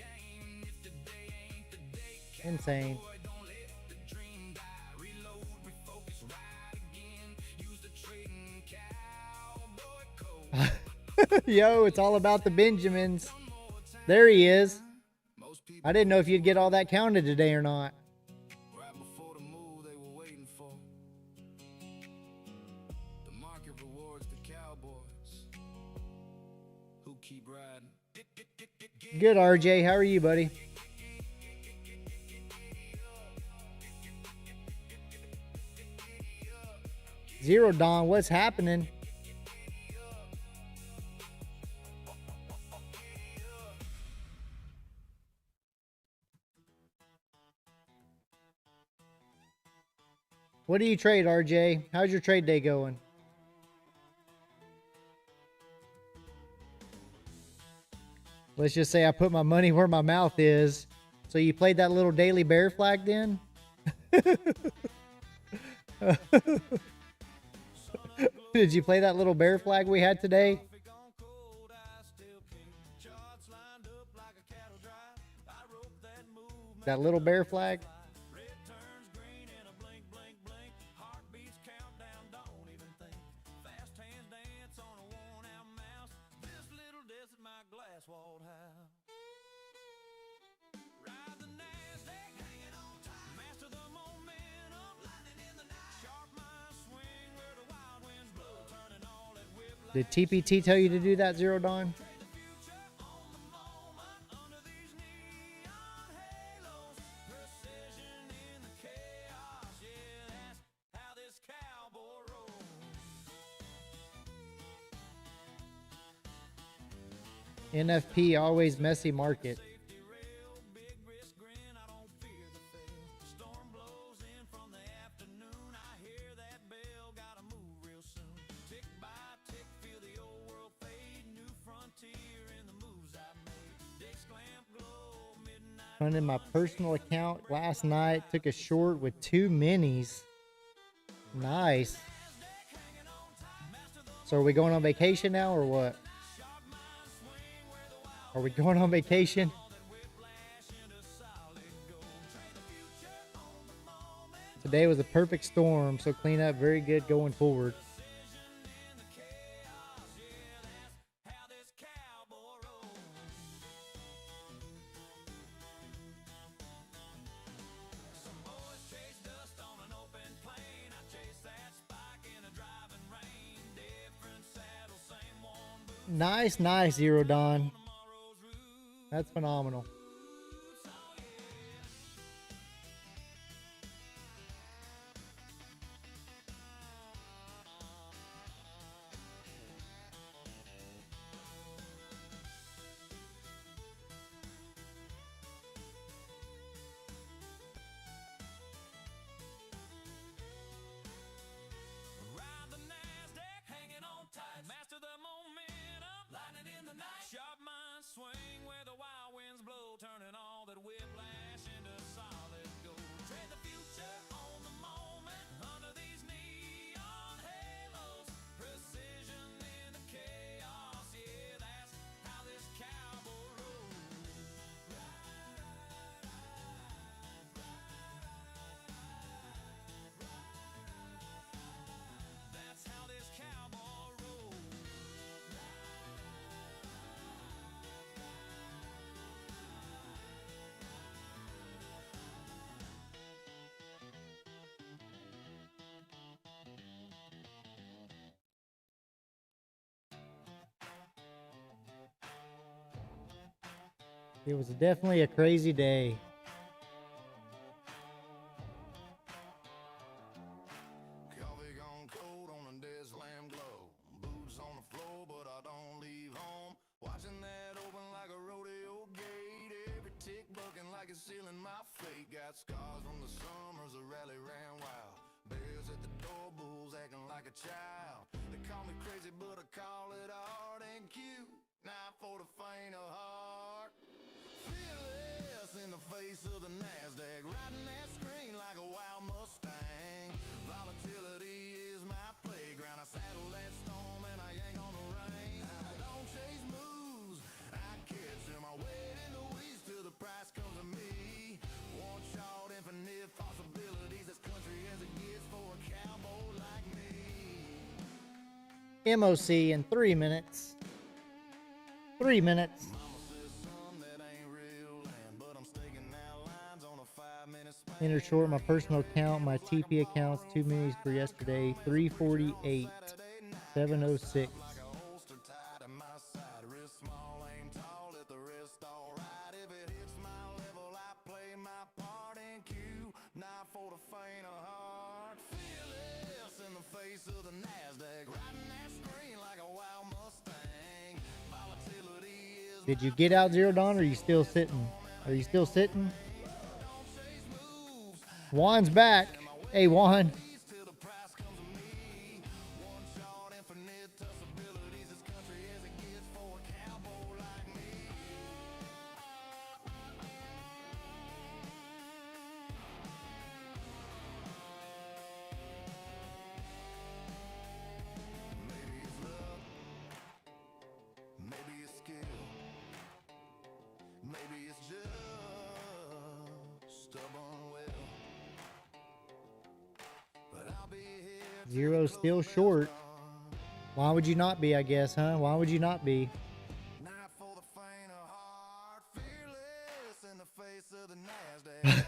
If today ain't the day, Insane. boy, don't let the dream die. Reload, refocus, ride again. Use the trading cowboy code. Yo, it's all about the Benjamins. There he is. Most people I didn't know if you'd get all that counted today or not. right before the move they were waiting for. The market rewards the cowboys who keep riding. Good, RJ. How are you, buddy? Zero Dawn, what's happening? What do you trade, RJ? How's your trade day going? Let's just say I put my money where my mouth is. So you played that little daily bear flag then? Did you play that little bear flag we had today? That little bear flag? Did TPT tell you to do that, Zero Dawn? NFP, always messy market. Funded my personal account last night. Took a short with 2 minis. Nice. So are we going on vacation now or what? Are we going on vacation? Today was a perfect storm, so clean up very good going forward. Nice, nice, Zero Dawn. That's phenomenal. Ride the NASDAQ, hanging on tight. Master the momentum, lightning in the night. Sharp mind swing where the wild winds blow, turning all that whiplash into solid gold. Trade the future on the moment under these neon halos. Precision in the chaos, yeah, that's how this cowboy rolls. That's how this cowboy rolls. It was definitely a crazy day. Coffee gone cold on a dead slam glow. Boots on the floor, but I don't leave home. Watching that open like a rodeo gate. Every tick bucking like it's sealing my fate. Got scars from the summers, the rally ran wild. Bears at the door, bulls acting like a child. They call me crazy, but I call it art and cute. Not for the faint of heart. Fearless in the face of the NASDAQ, riding that screen like a wild Mustang. Volatility is my playground. I saddle that storm and I yank on the reins. I don't chase moves, I catch them. I wade in the weeds till the price comes to me. One shot, infinite possibilities. As country as it gets for a cowboy like me. MOC in 3 minutes. 3 minutes. Mama says, son, that ain't real land, but I'm staking out lines on a 5-minute span. Enter short my personal account, my TP accounts, 2 minis for yesterday, 348, 706. Like a holster tied to my side. Wrist small, aim tall, let the wrist all right. If it hits my level, I play my part in queue. Not for the faint of heart. Fearless in the face of the NASDAQ, riding that screen like a wild Mustang. Volatility is Did you get out, Zero Dawn, or are you still sitting? Are you still sitting? Juan's back. Hey, Juan. till the price comes to me. One shot, infinite possibilities. As country as it gets for a cowboy like me. Maybe it's love, maybe it's skill, maybe it's just stubborn will. But I'll be here. Zero still short. Why would you not be, I guess, huh? Why would you not be? Not for the faint of heart, fearless in the face of the NASDAQ.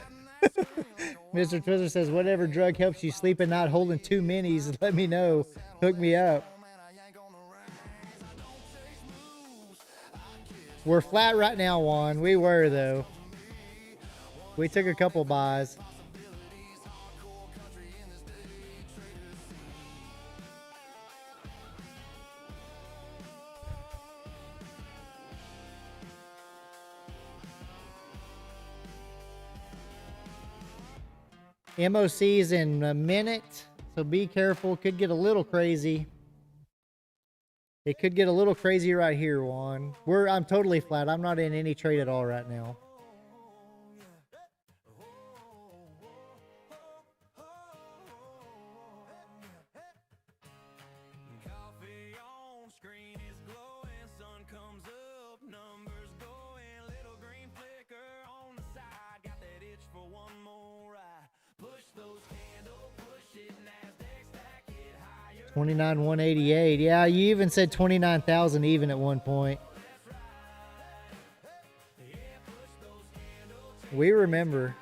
Mr. Twizzler says, whatever drug helps you sleep at night holding 2 minis, let me know. Hook me up. We're flat right now, Juan. We were, though. We took a couple buys. MOC's in a minute, so be careful. Could get a little crazy. It could get a little crazy right here, Juan. I'm totally flat. I'm not in any trade at all right now. 29,188. Yeah, you even said 29,000 even at one point. We remember.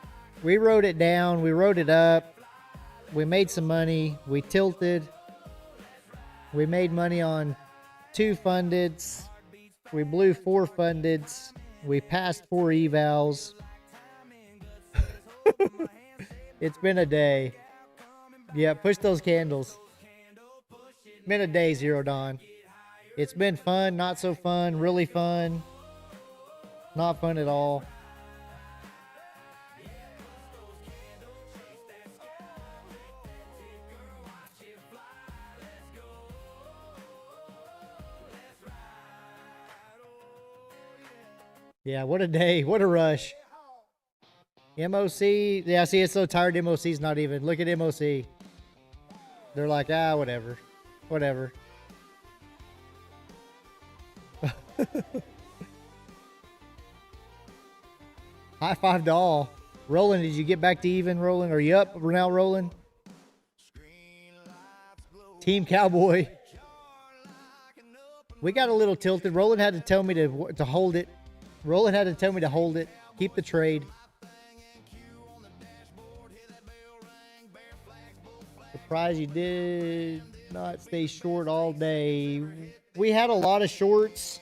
We wrote it down. We wrote it up. We made some money. We tilted. We made money on 2 fundeds. We blew 4 fundeds. We passed 4 evals. It's been a day. Yeah, push those candles. Been a day, Zero Dawn. It's been fun, not so fun, really fun, not fun at all. Yeah, what a day. What a rush. MOC. Yeah, see, it's so tired. MOC's not even. Look at MOC. They're like, ah, whatever. Whatever. High five to all. Roland, did you get back to even, Roland? Are you up now, Roland? Team Cowboy. We got a little tilted. Roland had to tell me to hold it. Roland had to tell me to hold it. Keep the trade. Surprised you did not stay short all day. We had a lot of shorts.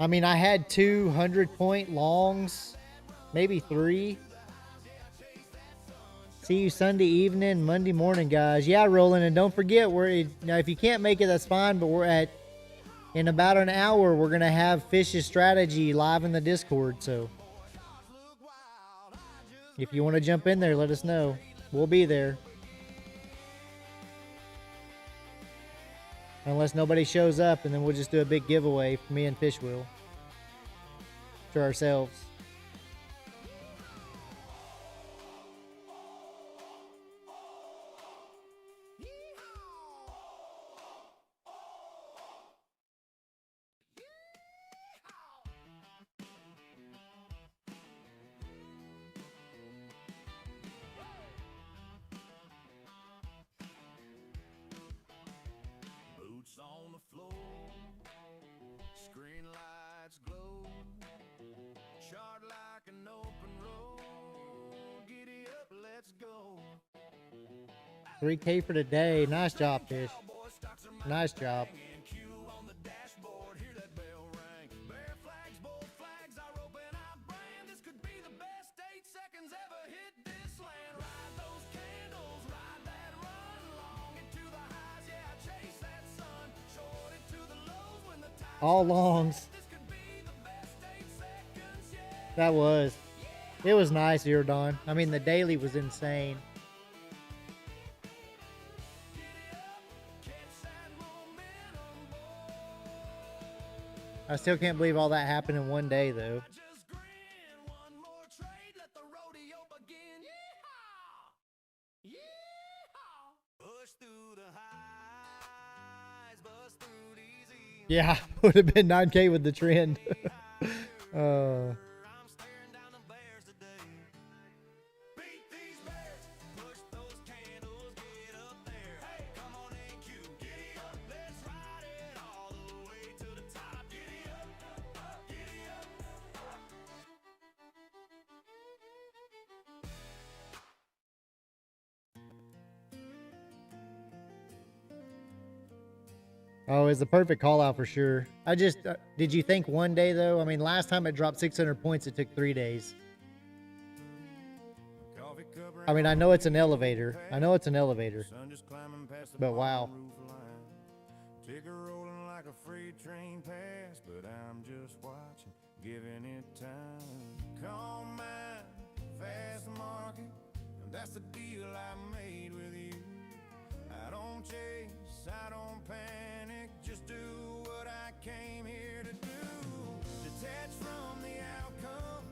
I mean, I had 200-point longs, maybe 3. See you Sunday evening, Monday morning, guys. Yeah, Roland, and don't forget, now if you can't make it, that's fine. But in about an hour, we're gonna have Fish's strategy live in the Discord. So if you want to jump in there, let us know. We'll be there. Unless nobody shows up, and then we'll just do a big giveaway. Me and Fish will. To ourselves. On the floor, screen lights glow, chart like an open road. Giddy up, let's go. 3K for the day. Nice job, Fish. Nice job. All longs. That was. It was nice, Zero Dawn. I mean, the daily was insane. I still can't believe all that happened in one day, though. Yeah, would have been 9K with the trend. Oh, it's the perfect call out for sure. I just, did you think one day though? I mean, last time it dropped 600 points, it took 3 days. I mean, I know it's an elevator. I know it's an elevator. But wow. Ticker rolling like a freight train past, but I'm just watching, giving it time. Calm mind, fast market, and that's the deal I made with you. I don't chase, I don't panic, just do what I came here to do. Detach from the outcome,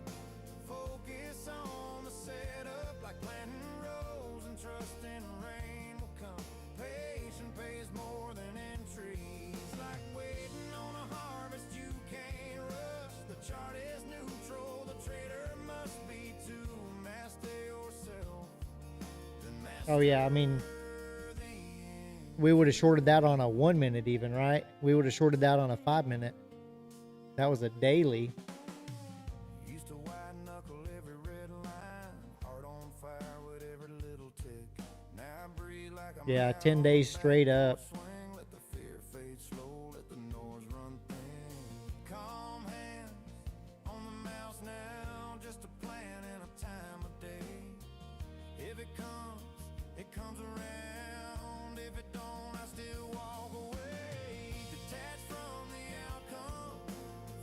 focus on the setup, like planting rows and trusting rain will come. Patience pays more than entries, like waiting on a harvest you can't rush. The chart is neutral, the trader must be to master yourself. Oh yeah, I mean, We would have shorted that on a 1 minute even, right? We would have shorted that on a 5 minute. That was a daily. Used to white knuckle every red line, heart on fire with every little tick. Now I breathe like I'm Yeah, out 10 on days the straight back up. swing. Let the fear fade slow, let the noise run thin. Calm hands on the mouse now, just a plan and a time of day. If it comes around. If it don't, I still walk away. Detached from the outcome,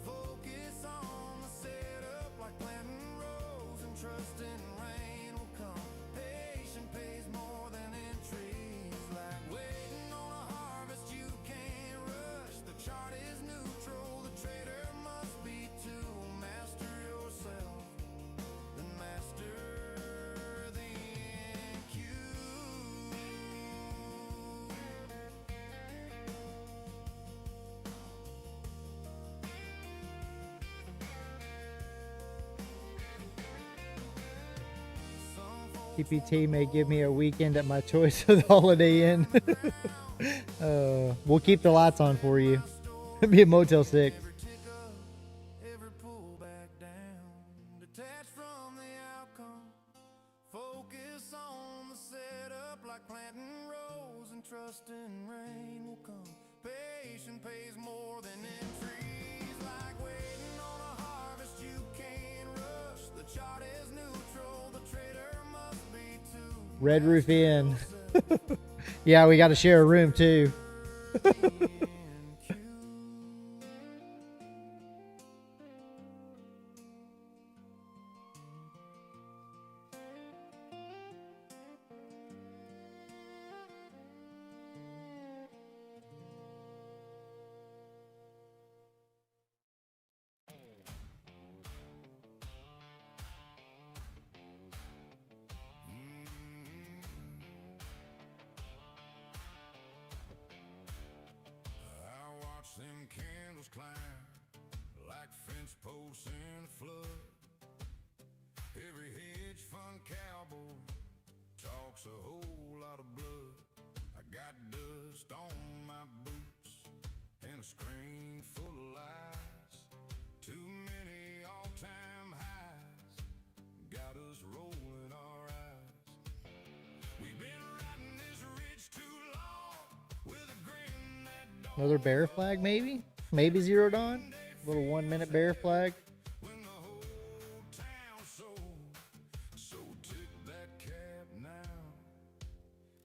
focus on the setup, like planting rows and trusting rain will come. Patience pays more than entries, like waiting on a harvest you can't rush. The chart is neutral, the trader must be to master yourself, then master the NQ. TPT may give me a weekend at my choice of the Holiday Inn. We'll keep the lights on for you. It'll be a Motel 6. Every tick up, every pull back down. Detached from the outcome, focus on the setup, like planting rows and trusting rain will come. Patience pays more than entries, like waiting on a harvest you can't rush. The chart is neutral, the trader must be too. Red Roof Inn. Yeah, we got to share a room too. I watch them candles climb like fence posts in a flood. Every hedge fund cowboy talks a whole lot of blood. I got dust on my boots and a screen full of lies. Too many all-time highs got us rolling our eyes. We've been riding this ridge too long with a grin that don't Another bear flag, maybe? Maybe zeroed on. Little 1 minute bear flag. when the whole town so tip that cap now.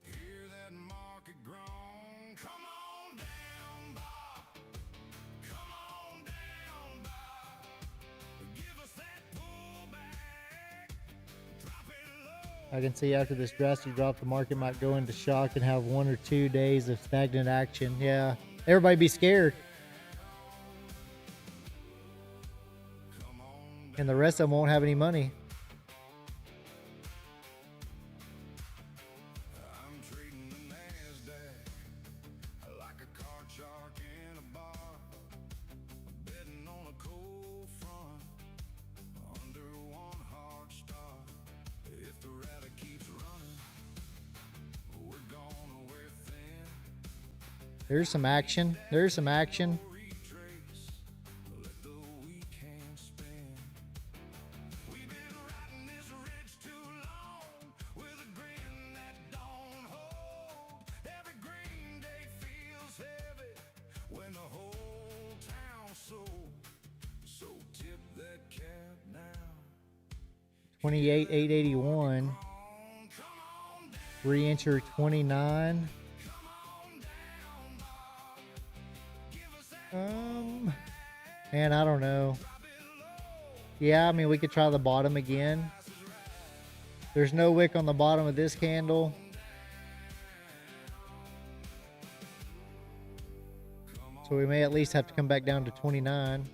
Hear that market groan. Come on down, Bob. Come on down, Bob. Give us that pullback. Drop it low. I can see after this drastic drop, the market might go into shock and have 1 or 2 days of stagnant action. Yeah, everybody be scared. And the rest of them won't have any money. I'm trading the NASDAQ like a card shark in a bar. Betting on a cold front under one hard star. If the rally keeps running, we're gonna wear thin. There's some action. There's some action. Retrace, let the weak hand spin. We've been riding this ridge too long with a grin that don't hold. Every green day feels heavy when the whole town's sold. So tip that cap now. 28,881. Come on down, 3-incher 29. give us that And I don't know. Yeah, I mean, we could try the bottom again. There's no wick on the bottom of this candle. So we may at least have to come back down to 29.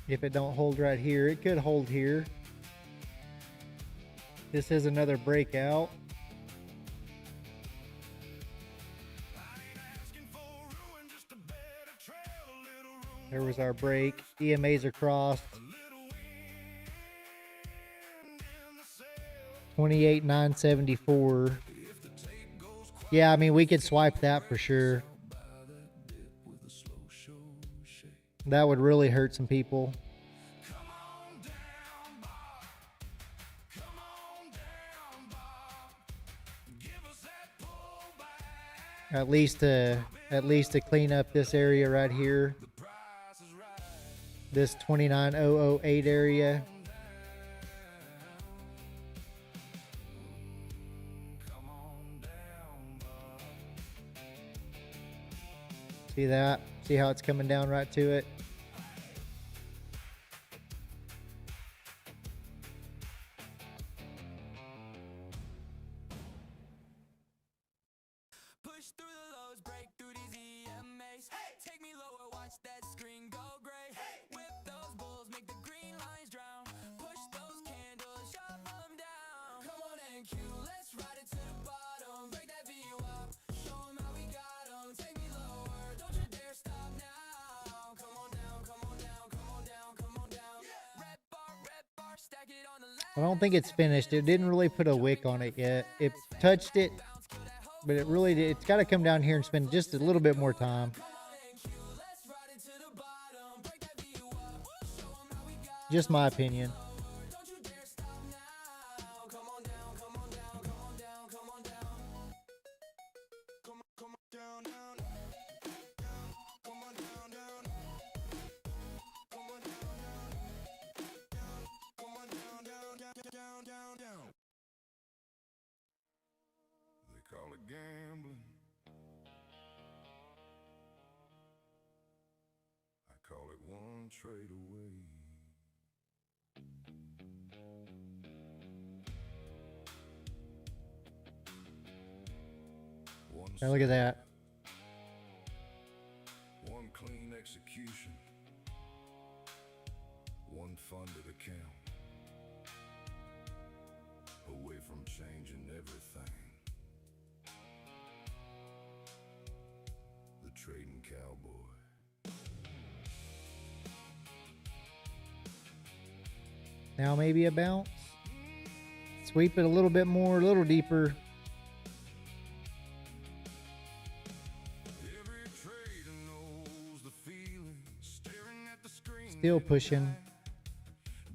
If it don't hold right here, it could hold here. This is another breakout. There was our break. EMAs are crossed. 28,974. Yeah, I mean, we could swipe that for sure. That would really hurt some people. At least to clean up this area right here. This 29,008 area. See that? See how it's coming down right to it? Push through the lows, break through these EMAs. Take me lower, watch that screen go gray. Whip those bulls, make the green lines drown. Push those candles, shove them down. Come on and cue, let's ride it to the bottom. Break that view up, show 'em how we got 'em. Take me lower, don't you dare stop now. Come on down, come on down, come on down, come on down. Red bar, stack it on the left. I don't think it's finished. It didn't really put a wick on it yet. It touched it, but it really did. It's got to come down here and spend just a little bit more time. Just my opinion. They call it gambling. I call it one trade away. One Now look at that. One clean execution. One funded account. Away from changing everything. The trading cowboy. Now maybe a bounce. Sweep it a little bit more, a little deeper. Every trader knows the feeling. Staring at the screen. Still pushing.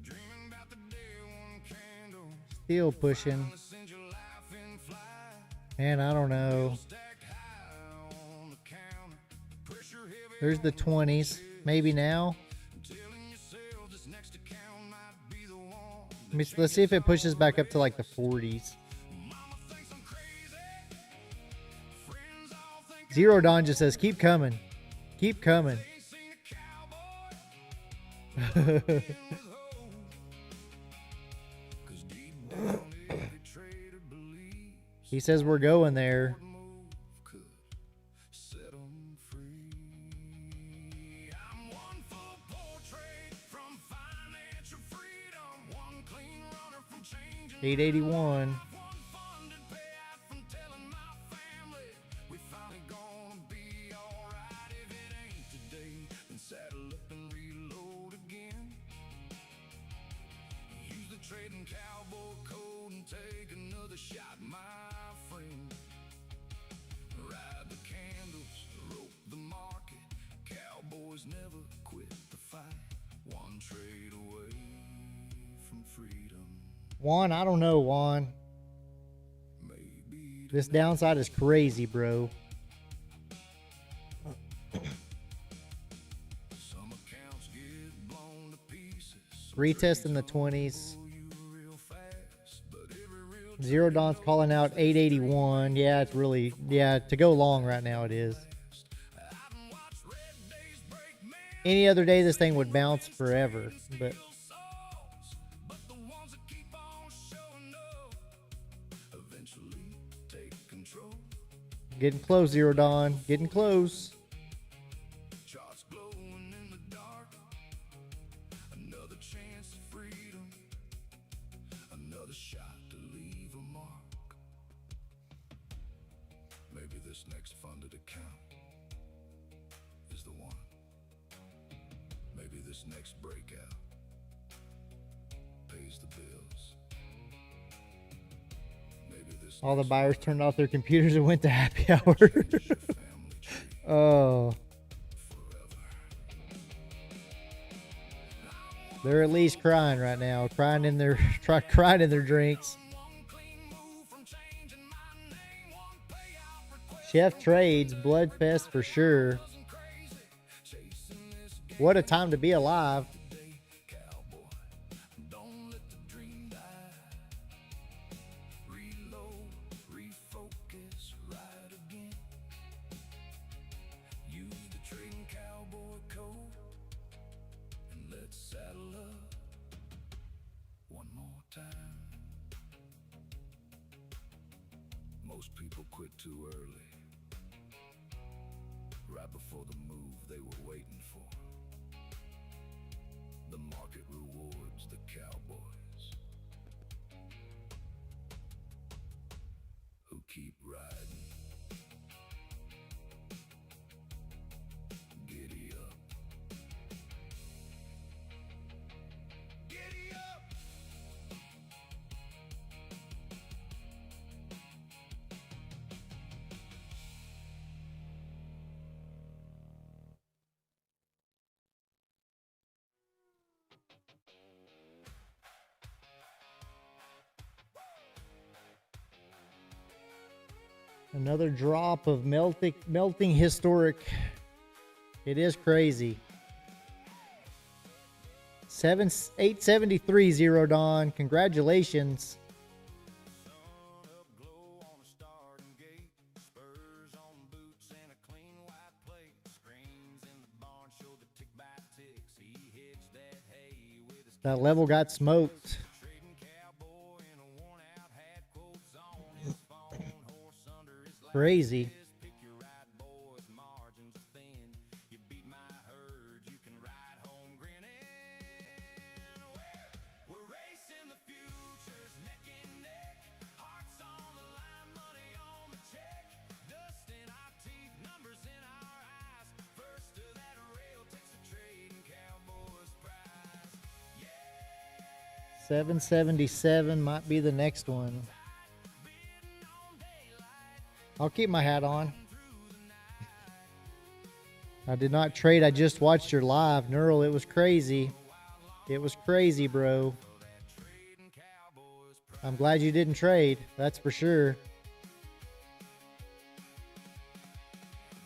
Dreaming about the day one candle. Still pushing. Send your life in flight. And I don't know. Stacked high on the counter. Pressure heavy. There's the 20s. Maybe now. Telling yourself this next account might be the one. Let's see if it pushes back up to like the 40s. Mama thinks I'm crazy. Friends all think Zero Dawn just says, keep coming. Keep coming. they ain't seen a cowboy. In his hole. 'Cause deep down every trader believes He says we're going there. one move could set 'em free. I'm one full portrait from financial freedom. One clean runner from changing 881. one funded payout from telling my family we finally gonna be alright. If it ain't today, then saddle up and reload again. Use the trading cowboy code and take another shot, my friend. Ride the candles, rope the market. Cowboys never quit the fight. One trade away from freedom. Juan, I don't know, Juan. Maybe This downside is crazy, bro. some accounts get blown to pieces. Retesting the 20s. You real fast, but every real Zero Dawn's calling out 881. Yeah, it's really, yeah, to go long right now it is. I've watched red days break men Any other day this thing would bounce forever. But souls, but the ones that keep on showing up eventually take control. getting close, Zero Dawn. Getting close. Charts glowing in the dark. Another chance of freedom. Another shot to leave a mark. Maybe this next funded account is the one. Maybe this next breakout pays the bills. All the buyers turned off their computers and went to happy hour. Oh. They're at least crying right now, crying in their drinks. Chef Trades, Bloodfest for sure. What a time to be alive. Saddle up one more time. Most people quit too early, right before the move they were waiting for. The market rewards the cowboys who keep riding. Giddy up. Giddy up! Another drop of melting historic. It is crazy. 873 Zero Dawn. Congratulations. Sun-up glow on the starting gate, spurs on boots and a clean white plate. Screens in the barn show the tick by ticks. He hitched that hay with his That level got smoked. trading cowboy in a worn-out hat, quotes on his phone, horse under his lap. Crazy. Pick your right, boys, margins are thin. You beat my herd, you can ride home grinning. We're racing the futures, neck and neck. Hearts on the line, money on the check. Dust in our teeth, numbers in our eyes. First to that rail takes a trade and cowboys prize. 777 might be the next one. I'll keep my hat on. I did not trade. I just watched your live. Neural, it was crazy. It was crazy, bro. I'm glad you didn't trade. That's for sure.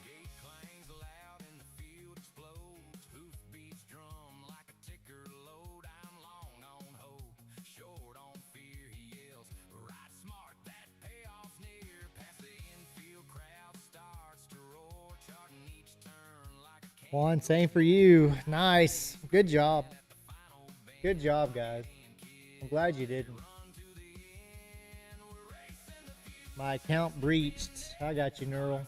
Gate clangs loud and the field explodes. Hoof beats drum like a ticker load. I'm long on hope, short on fear. He yells, ride smart, that payoff's near. Past the infield crowd starts to roar, charting each turn like a Juan, same for you. Nice. Good job. Good job, guys. I'm glad you didn't. My account breached. I got you, Neural.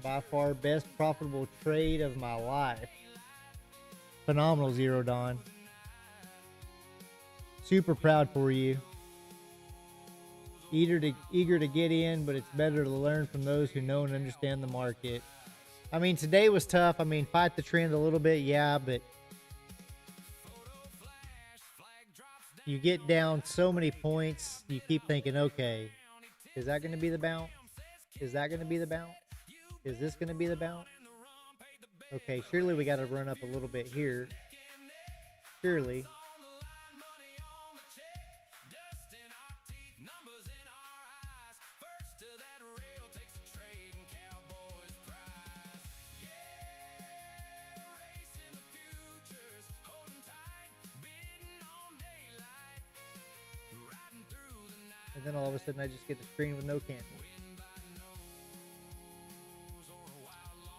By far best profitable trade of my life. Phenomenal, Zero Dawn. Super proud for you. Eager to get in, but it's better to learn from those who know and understand the market. I mean, today was tough. I mean, fight the trend a little bit, yeah, but you get down so many points, you keep thinking, okay, is that going to be the bounce? Is that going to be the bounce? Is this going to be the bounce? Okay, surely we got to run up a little bit here. Surely. And then all of a sudden I just get the screen with no candle.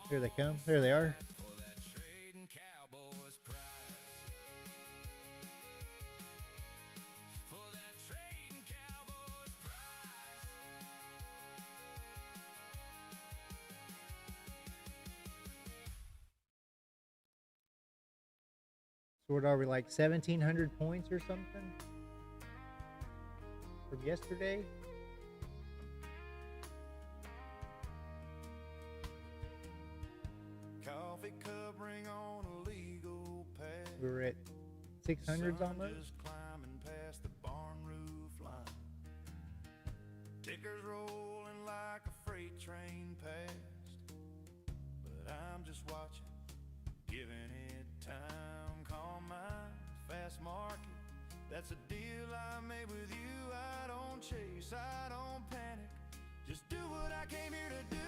Here they come. There they are. So what are we, like 1,700 points or something from yesterday? wake up, bring on a legal pad. We were at 600s almost. Just climbing past the barn roof line. Tickers rolling like a freight train past. But I'm just watching, giving it time. Call mine, fast market. That's a deal I made with you. I don't chase, I don't panic. Just do what I came here to do.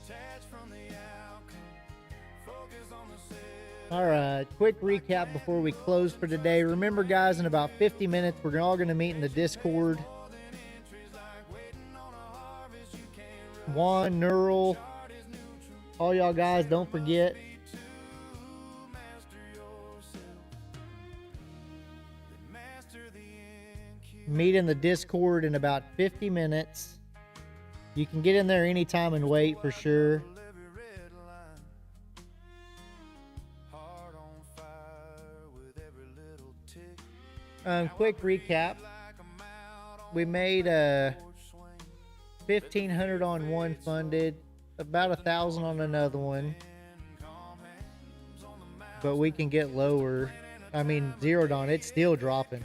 Detach from the outcome. Focus on the set. All right, quick recap before we close for today. Remember, guys, in about 50 minutes, we're all going to meet in the Discord. Juan, Neural, all y'all guys, don't forget. Meet in the Discord in about 50 minutes. You can get in there anytime and wait for sure. Quick recap. We made 1,500 on one funded, about 1,000 on another one, but we can get lower. I mean, zeroed on, it's still dropping.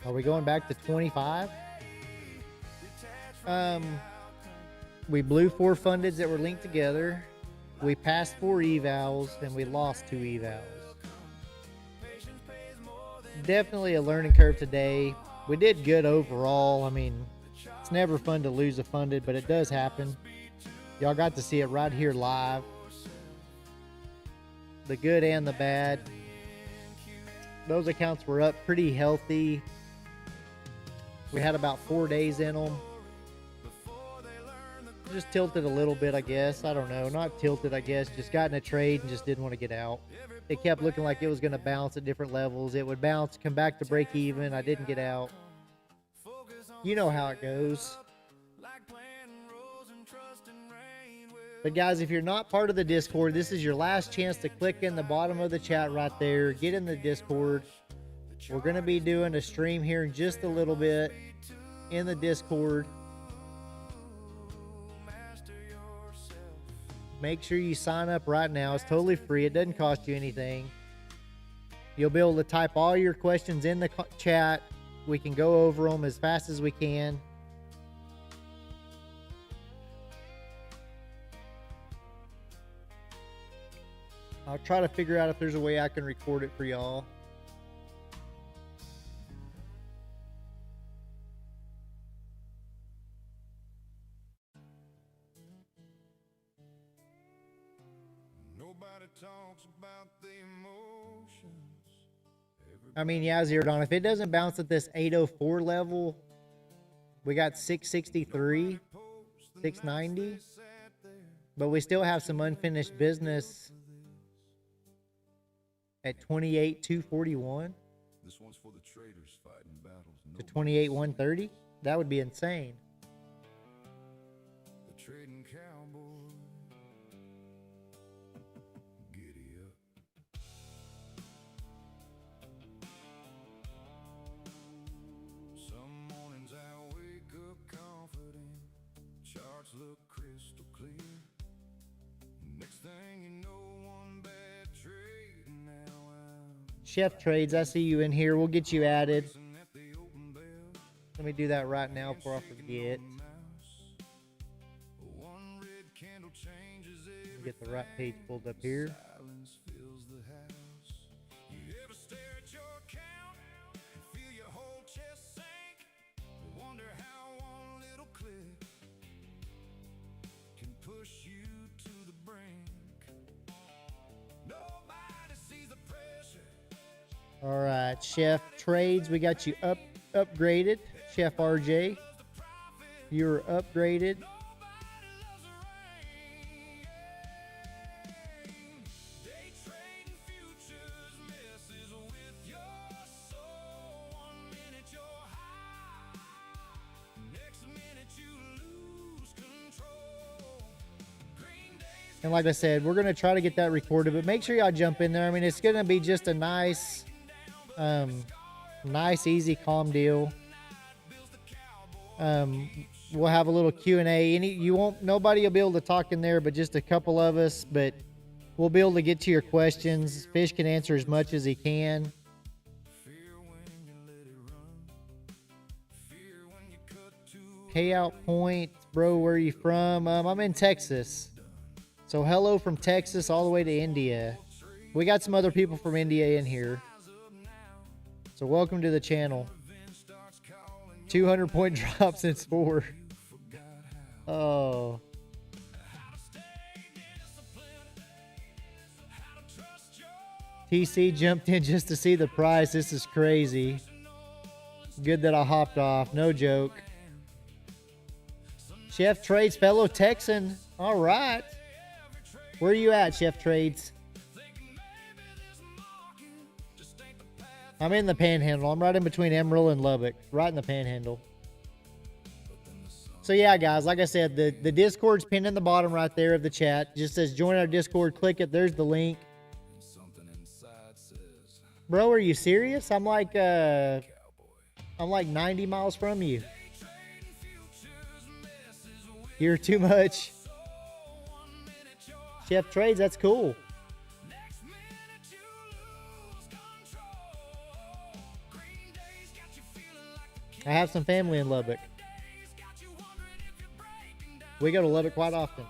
Are we going back to 25? We blew 4 fundeds that were linked together. We passed 4 evals and we lost 2 evals. Definitely a learning curve today. We did good overall. I mean, it's never fun to lose a funded, but it does happen. Y'all got to see it right here live. The good and the bad. Those accounts were up pretty healthy. We had about 4 days in them. Just tilted a little bit, I guess. I don't know. Not tilted, I guess. Just got in a trade and just didn't want to get out. It kept looking like it was going to bounce at different levels. It would bounce, come back to break even. I didn't get out. You know how it goes. But guys, if you're not part of the Discord, this is your last chance to click in the bottom of the chat right there. Get in the Discord. We're going to be doing a stream here in just a little bit in the Discord. Make sure you sign up right now. It's totally free. It doesn't cost you anything. You'll be able to type all your questions in the chat. We can go over them as fast as we can. I'll try to figure out if there's a way I can record it for y'all. Nobody talks about the emotions. I mean, yeah, zeroed on. If it doesn't bounce at this 804 level, we got 663, 690. But we still have some unfinished business at 28,241 This one's for the traders fighting battles. to 28,130. That would be insane. The trading cowboy. Giddy up. Some mornings I wake up confident. Charts look crystal clear. Next thing you know, one bad trade and now I'm Chef Trades, I see you in here. We'll get you added. sitting at the open bell. Let me do that right now before I forget. One red candle changes Get the right page pulled up here. silence fills the house. You ever stare at your account and feel your whole chest sink? Wonder how one little click can push you to the brink. Nobody sees the pressure. All right, Chef Trades, we got you upgraded. Chef RJ, you're upgraded. Day trading futures messes with your soul. 1 minute you're high, next minute you lose control. Green days And like I said, we're going to try to get that recorded, but make sure y'all jump in there. I mean, it's going to be just a nice, nice, easy, calm deal. we'll have a little Q&A. Nobody will be able to talk in there, but just a couple of us. But we'll be able to get to your questions. Fish can answer as much as he can. Payout point, bro. Where are you from? I'm in Texas. So hello from Texas all the way to India. We got some other people from India in here. So welcome to the channel. 200-point drop since 4. Oh. TC jumped in just to see the price. This is crazy. Good that I hopped off. No joke. Chef Trades, fellow Texan. All right. Where are you at, Chef Trades? I'm in the Panhandle. I'm right in between Emerald and Lubbock. Right in the Panhandle. So yeah, guys, like I said, the Discord's pinned in the bottom right there of the chat. Just says join our Discord. Click it. There's the link. Bro, are you serious? I'm like 90 miles from you. You're too much. Chef Trades, that's cool. I have some family in Lubbock. We go to Lubbock quite often.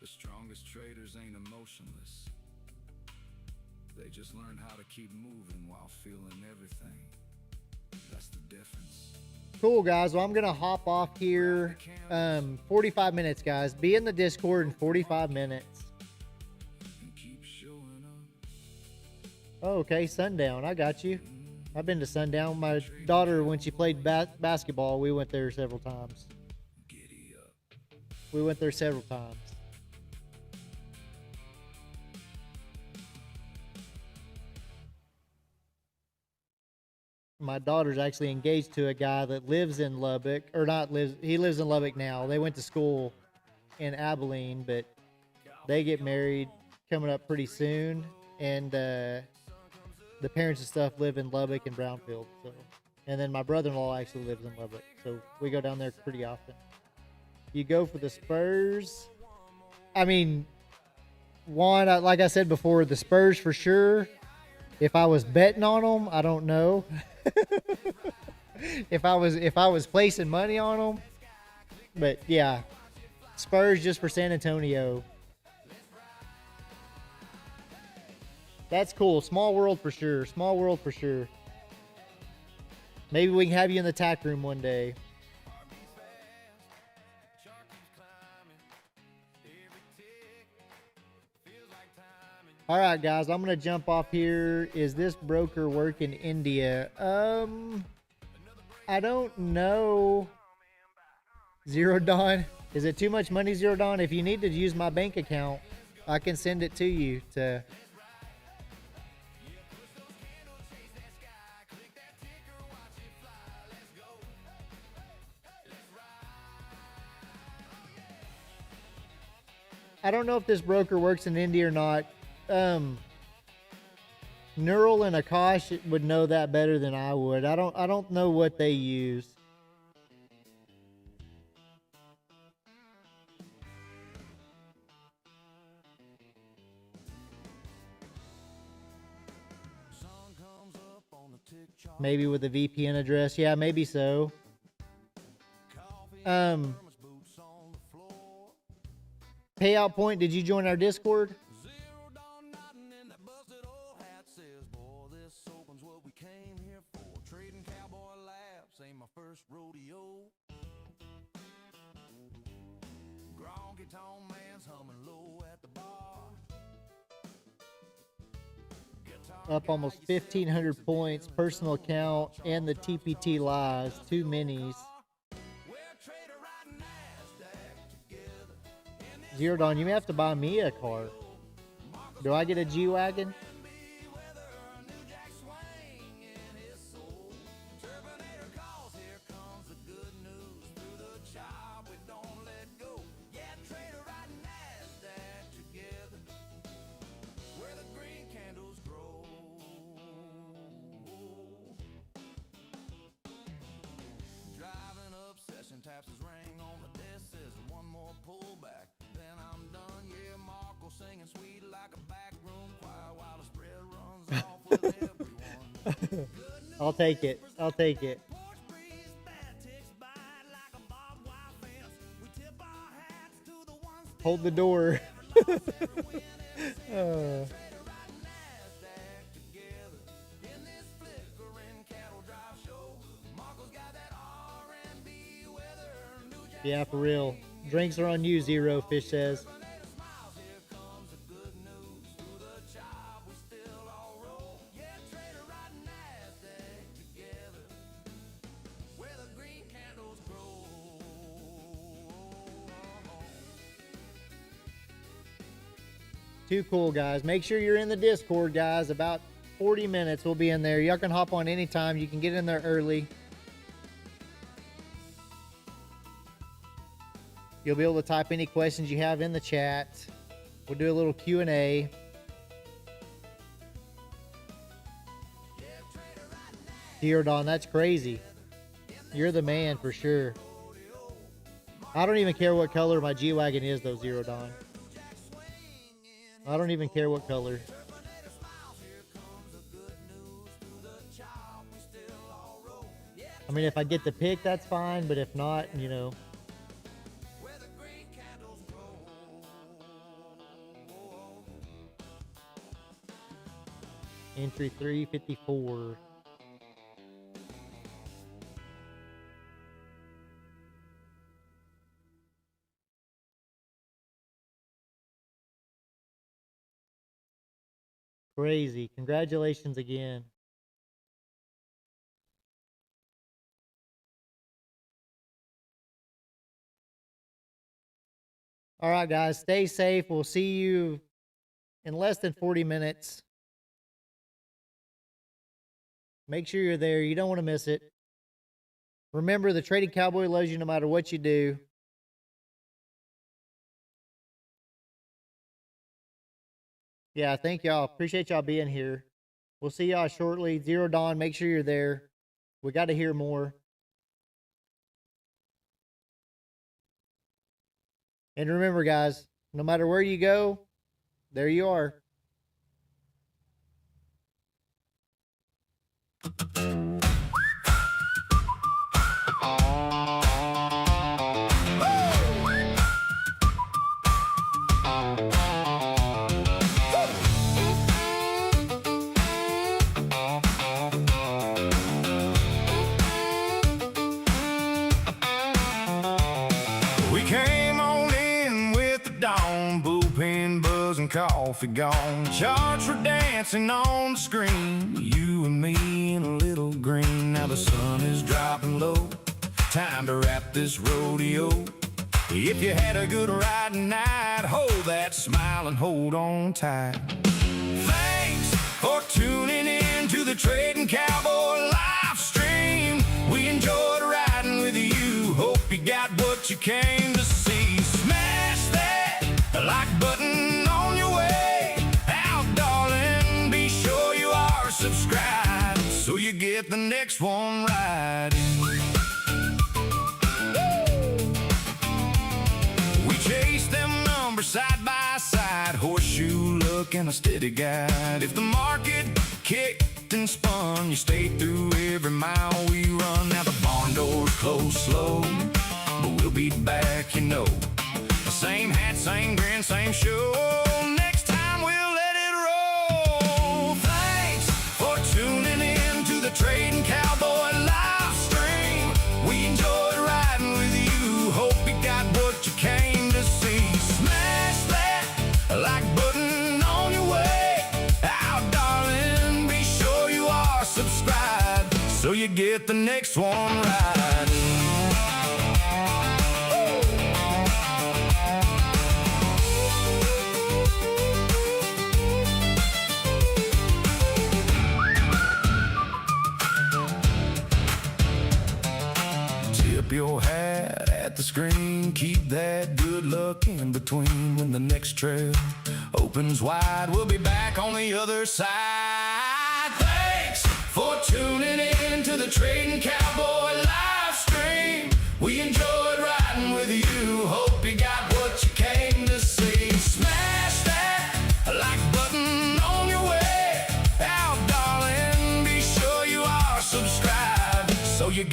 The strongest traders ain't emotionless. They just learn how to keep moving while feeling everything. That's the difference. Cool, guys. Well, I'm going to hop off here. 45 minutes, guys. Be in the Discord in 45 minutes. Oh, okay. Sundown. I got you. I've been to Sundown. My daughter, when she played basketball, we went there several times. We went there several times. My daughter's actually engaged to a guy that lives in Lubbock, or not lives, he lives in Lubbock now. They went to school in Abilene, but they get married coming up pretty soon. And the parents and stuff live in Lubbock and Brownfield. So, and then my brother-in-law actually lives in Lubbock. So we go down there pretty often. You go for the Spurs. I mean, one, like I said before, the Spurs for sure. If I was betting on them, I don't know. if I was placing money on them, but yeah, Spurs just for San Antonio. That's cool. Small world for sure. Small world for sure. Maybe we can have you in the tack room one day. All right, guys, I'm going to jump off here. Is this broker work in India? I don't know. Zero Dawn. Is it too much money, Zero Dawn? If you need to use my bank account, I can send it to you to... I don't know if this broker works in India or not. Neural and Akash would know that better than I would. I don't know what they use. Maybe with a VPN address. Yeah, maybe so. Payout point, did you join our Discord? Up almost 1,500 points, personal account, and the TPT lives, 2 minis. Zero Dawn, you may have to buy me a car. Do I get a G-Wagon? I'll take it. I'll take it. Hold the door. Yeah, for real. Drinks are on you, Zero, Fish says. Too cool, guys. Make sure you're in the Discord, guys. About 40 minutes we'll be in there. Y'all can hop on anytime. You can get in there early. You'll be able to type any questions you have in the chat. We'll do a little Q&A. Here, Don, that's crazy. You're the man for sure. I don't even care what color my G-Wagon is, though, Zero Don. I don't even care what color. I mean, if I get the pick, that's fine, but if not, you know. Entry 354. Crazy. Congratulations again. All right, guys. Stay safe. We'll see you in less than 40 minutes. Make sure you're there. You don't want to miss it. Remember, the Trading Cowboy loves you no matter what you do. Yeah, thank y'all. Appreciate y'all being here. We'll see y'all shortly. Zero Dawn, make sure you're there. We got to hear more. And remember, guys, no matter where you go, there you are. We came on in with the dawn, bullpen buzzing, coffee gone. Charts were dancing on the screen, you and me in a little green. Now the sun is dropping low, time to wrap this rodeo. If you had a good ride tonight, hold that smile and hold on tight. Thanks for tuning in to the Trading Cowboy live stream. We enjoyed riding with you. Hope you got what you came to see. Smash that like button on your way out, darling. Be sure you are subscribed so you get the next one riding. We chase them numbers side by side, horseshoe look and a steady guide. If the market kicked and spun, you stayed through every mile we run. Now the barn doors close slow, but we'll be back, you know. Same hat, same grin, same show. Next time we'll let it roll. Thanks for tuning in to the Trading Cowboy live stream. We enjoyed riding with you. Hope you got what you came to see. Smash that like button on your way out, darling. Be sure you are subscribed so you get the next one riding. Tip your hat at the screen, keep that good luck in between. When the next trail opens wide, we'll be back on the other side. Thanks for tuning in to the Trading Cowboy live stream. We enjoy